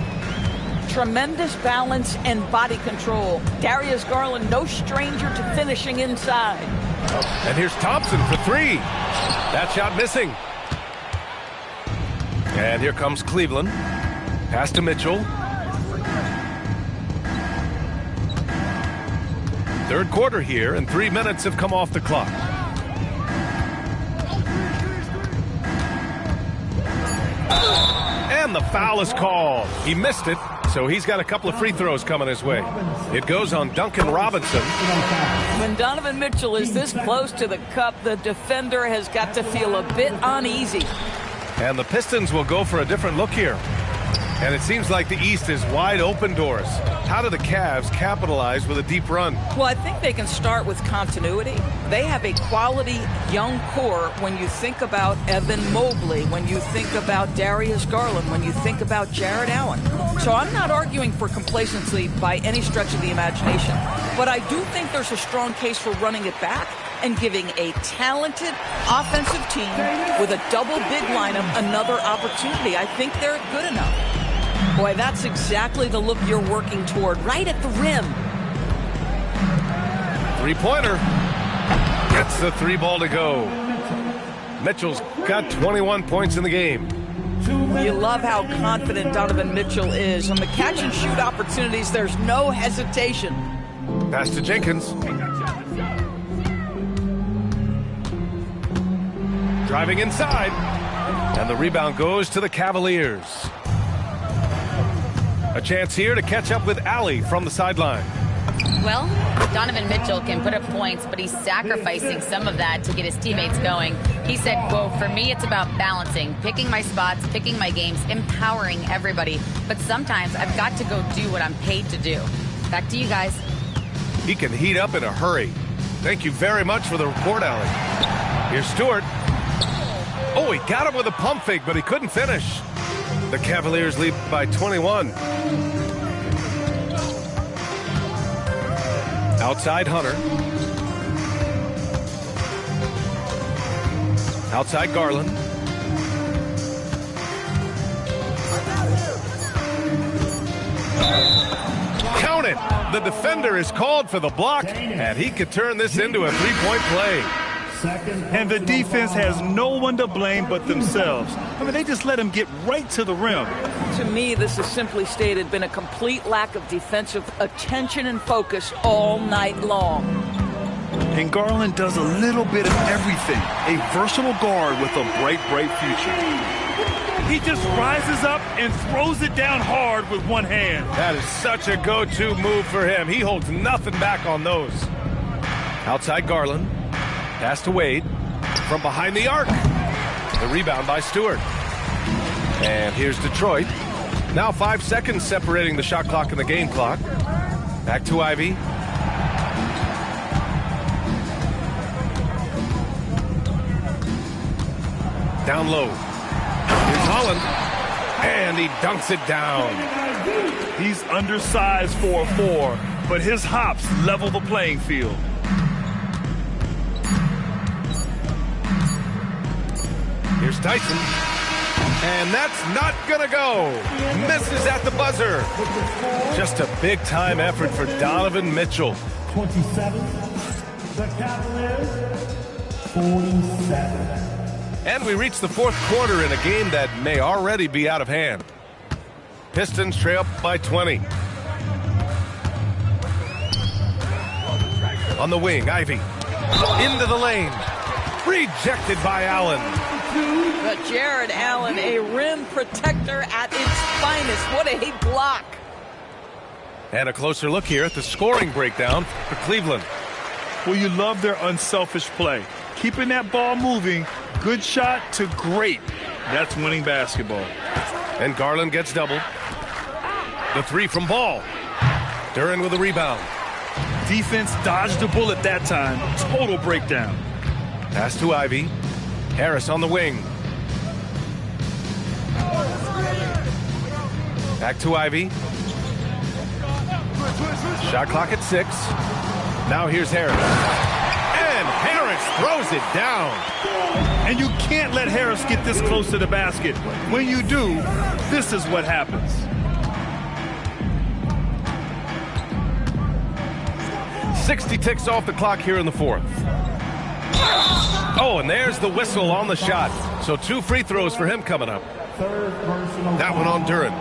L: Tremendous balance and body control. Darius Garland, no stranger to finishing inside.
H: And here's Thompson for 3. That shot missing. And here comes Cleveland. Pass to Mitchell. Third quarter here, and 3 minutes have come off the clock. And And the foul is called. He missed it, so he's got a couple of free throws coming his way. It goes on Duncan Robinson.
L: When Donovan Mitchell is this close to the cup, the defender has got to feel a bit uneasy.
H: And the Pistons will go for a different look here. And it seems like the East is wide open doors. How do the Cavs capitalize with a deep run?
L: Well, I think they can start with continuity. They have a quality young core when you think about Evan Mobley, when you think about Darius Garland, when you think about Jared Allen. So I'm not arguing for complacency by any stretch of the imagination. But I do think there's a strong case for running it back and giving a talented offensive team with a double big lineup another opportunity. I think they're good enough. Boy, that's exactly the look you're working toward, right at the rim.
H: Three-pointer. Gets the three ball to go. Mitchell's got 21 points in the game.
L: You love how confident Donovan Mitchell is. On the catch-and-shoot opportunities, there's no hesitation.
H: Pass to Jenkins. Driving inside. And the rebound goes to the Cavaliers. A chance here to catch up with Allie from the sideline.
C: Well, Donovan Mitchell can put up points, but he's sacrificing some of that to get his teammates going. He said, quote, "For me, it's about balancing, picking my spots, picking my games, empowering everybody. But sometimes I've got to go do what I'm paid to do." Back to you guys.
H: He can heat up in a hurry. Thank you very much for the report, Allie. Here's Stewart. Oh, he got him with a pump fake, but he couldn't finish. The Cavaliers lead by 21. Outside Hunter. Outside Garland. Count it! The defender is called for the block, and he could turn this into a three-point play.
I: And the defense has no one to blame but themselves. I mean, they just let him get right to the rim.
L: To me, this is simply stated been a complete lack of defensive attention and focus all night long.
I: And Garland does a little bit of everything. A versatile guard with a bright, bright future. He just rises up and throws it down hard with one hand.
H: That is such a go-to move for him. He holds nothing back on those. Outside Garland. Pass to Wade from behind the arc. The rebound by Stewart. And here's Detroit. Now 5 seconds separating the shot clock and the game clock. Back to Ivy. Down low. Here's Holland. And he dunks it down.
I: He's undersized for a 4, but his hops level the playing field.
H: Here's Tyson. And that's not going to go. Misses at the buzzer. Just a big-time effort for Donovan Mitchell.
E: 27. The Cavaliers, 47.
H: And we reach the fourth quarter in a game that may already be out of hand. Pistons trail up by 20. On the wing, Ivy. Into the lane. Rejected by Allen.
L: But Jared Allen, a rim protector at its finest. What a block.
H: And a closer look here at the scoring breakdown for Cleveland.
I: Well, you love their unselfish play. Keeping that ball moving, good shot to great. That's winning basketball.
H: And Garland gets doubled. The three from Ball. Duren with a rebound.
I: Defense dodged the bullet that time. Total breakdown.
H: Pass to Ivy. Harris on the wing. Back to Ivy. Shot clock at 6. Now here's Harris. And Harris throws it down.
I: And you can't let Harris get this close to the basket. When you do, this is what happens.
H: .60 ticks off the clock here in the fourth. Oh, and there's the whistle on the shot. So 2 free throws for him coming up. That one on Duren.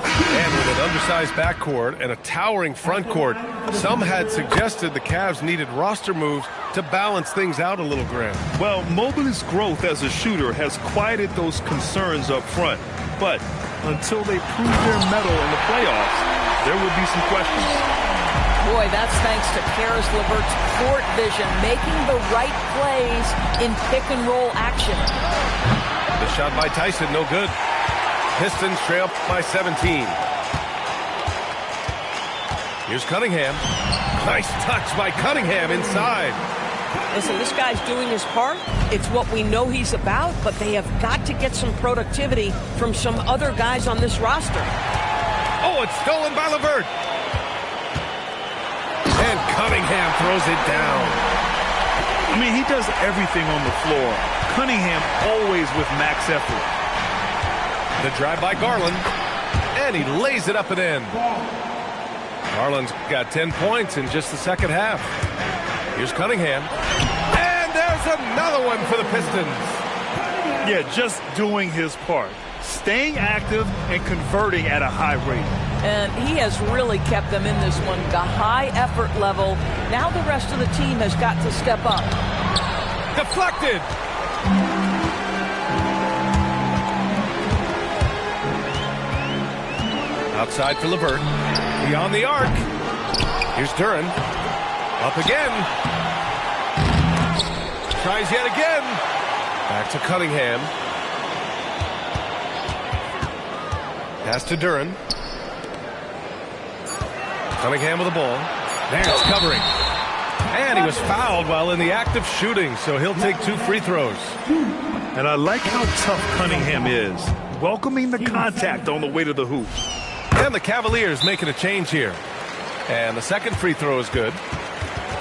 H: And with an undersized backcourt and a towering front court, some had suggested the Cavs needed roster moves to balance things out a little, Graham.
I: Well, Mobley's growth as a shooter has quieted those concerns up front. But until they prove their mettle in the playoffs, there will be some questions.
L: Boy, that's thanks to Karis LeVert's court vision, making the right plays in pick-and-roll action.
H: The shot by Tyson, no good. Pistons trail by 17. Here's Cunningham. Nice touch by Cunningham inside.
M: Listen, this guy's doing his part. It's what we know he's about, but they have got to get some productivity from some other guys on this roster.
H: Oh, it's stolen by LeVert. And Cunningham throws it down.
I: I mean, he does everything on the floor. Cunningham always with max effort.
H: The drive by Garland, and he lays it up and in. Garland's got 10 points in just the second half. Here's Cunningham, and there's another one for the Pistons.
I: Yeah, just doing his part. Staying active and converting at a high rate.
L: And he has really kept them in this one, the high effort level. Now the rest of the team has got to step up.
H: Deflected. Outside for LeVert. Beyond the arc. Here's Duren. Up again. Tries yet again. Back to Cunningham. Pass to Duren. Cunningham with the ball. There's covering. And he was fouled while in the act of shooting, so he'll take 2 free throws.
I: And I like how tough Cunningham is, welcoming the contact on the way to the hoop.
H: And the Cavaliers making a change here. And the second free throw is good.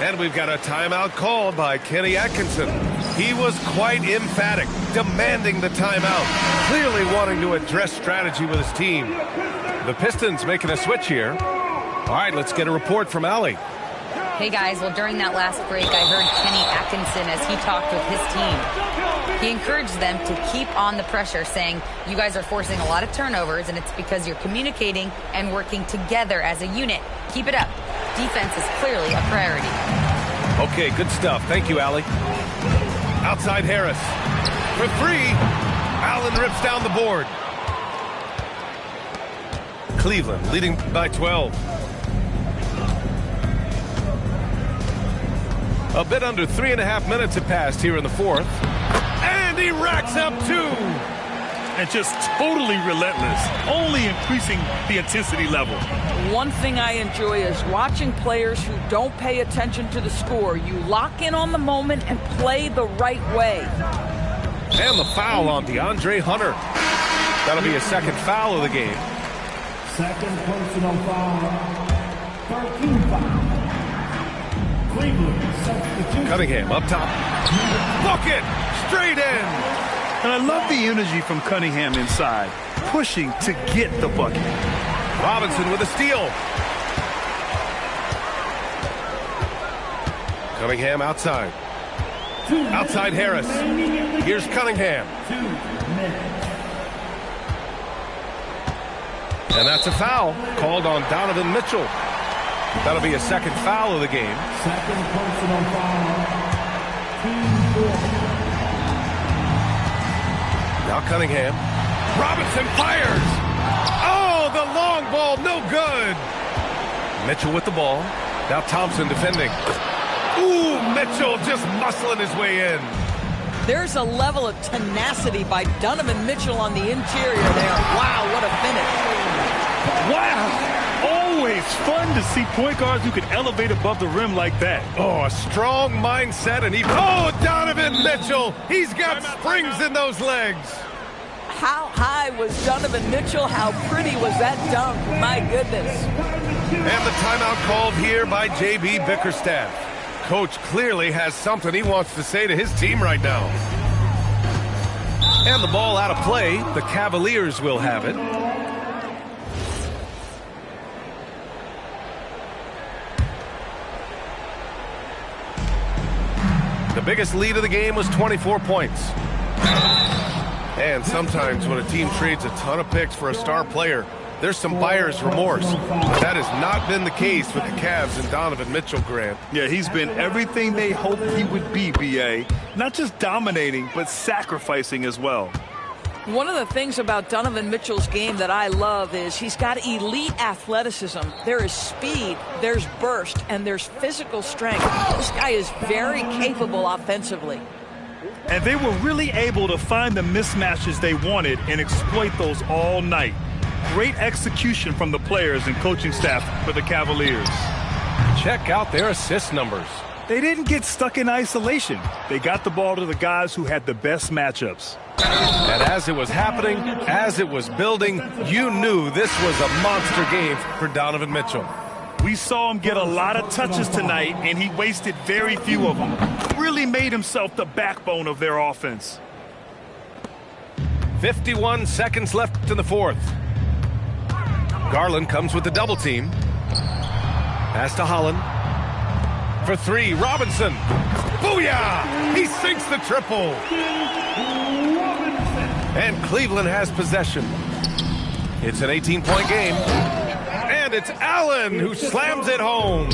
H: And we've got a timeout called by Kenny Atkinson. He was quite emphatic, demanding the timeout, clearly wanting to address strategy with his team. The Pistons making a switch here. All right, let's get a report from Allie.
C: Hey guys, well during that last break I heard Kenny Atkinson as he talked with his team. He encouraged them to keep on the pressure, saying you guys are forcing a lot of turnovers and it's because you're communicating and working together as a unit. Keep it up. Defense is clearly a priority.
H: Okay, good stuff. Thank you, Allie. Outside Harris. For 3. Allen rips down the board. Cleveland leading by 12. A bit under 3.5 minutes have passed here in the fourth. And he racks up 2.
I: And just totally relentless, only increasing the intensity level.
L: One thing I enjoy is watching players who don't pay attention to the score. You lock in on the moment and play the right way.
H: And the foul on DeAndre Hunter. That'll be a second foul of the game.
E: Second personal foul. 13 foul. Cleveland substitution.
H: Cunningham up top. Bucket! Straight in!
I: And I love the energy from Cunningham inside, pushing to get the bucket.
H: Robinson with a steal. Cunningham outside. Outside Harris. Here's Cunningham. And that's a foul called on Donovan Mitchell. That'll be a second foul of the game.
E: Second personal foul. Team 4.
H: Now Cunningham. Robinson fires. Oh, the long ball, no good. Mitchell with the ball. Now Thompson defending. Ooh, Mitchell just muscling his way in.
L: There's a level of tenacity by Donovan Mitchell on the interior there. Wow, what a finish.
I: Wow. Always fun to see point guards who can elevate above the rim like that.
H: Oh, a strong mindset, and oh, Donovan Mitchell. He's got springs in those legs.
L: How high was Donovan Mitchell? How pretty was that dunk? My goodness.
H: And the timeout called here by J.B. Bickerstaff. Coach clearly has something he wants to say to his team right now. And the ball out of play. The Cavaliers will have it. The biggest lead of the game was 24 points. And sometimes when a team trades a ton of picks for a star player, there's some buyer's remorse. But that has not been the case with the Cavs and Donovan Mitchell, Grant.
I: Yeah, he's been everything they hoped he would be, B.A. Not just dominating, but sacrificing as well.
L: One of the things about Donovan Mitchell's game that I love is he's got elite athleticism. There is speed, there's burst, and there's physical strength. This guy is very capable offensively.
I: And they were really able to find the mismatches they wanted and exploit those all night. Great execution from the players and coaching staff for the Cavaliers.
H: Check out their assist numbers.
I: They didn't get stuck in isolation. They got the ball to the guys who had the best matchups.
H: And as it was happening, as it was building, you knew this was a monster game for Donovan Mitchell.
I: We saw him get a lot of touches tonight, and he wasted very few of them. Really made himself the backbone of their offense.
H: 51 seconds left in the fourth. Garland comes with the double team. Pass to Holland. For three, Robinson. Booyah! He sinks the triple. And Cleveland has possession. It's an 18-point game. And it's Allen who slams it home.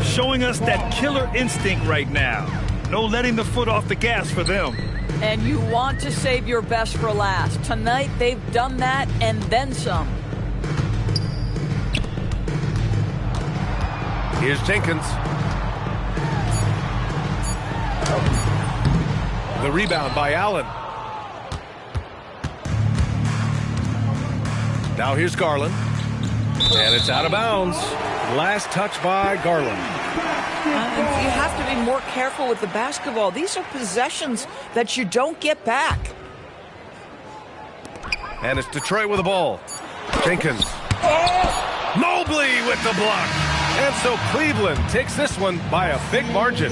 I: Showing us that killer instinct right now. No letting the foot off the gas for them.
L: And you want to save your best for last. Tonight, they've done that and then some.
H: Here's Jenkins. The rebound by Allen. Now here's Garland. And it's out of bounds. Last touch by Garland.
L: You have to be more careful with the basketball. These are possessions that you don't get back.
H: And it's Detroit with the ball. Jenkins. Mobley with the block. And so Cleveland takes this one by a big margin.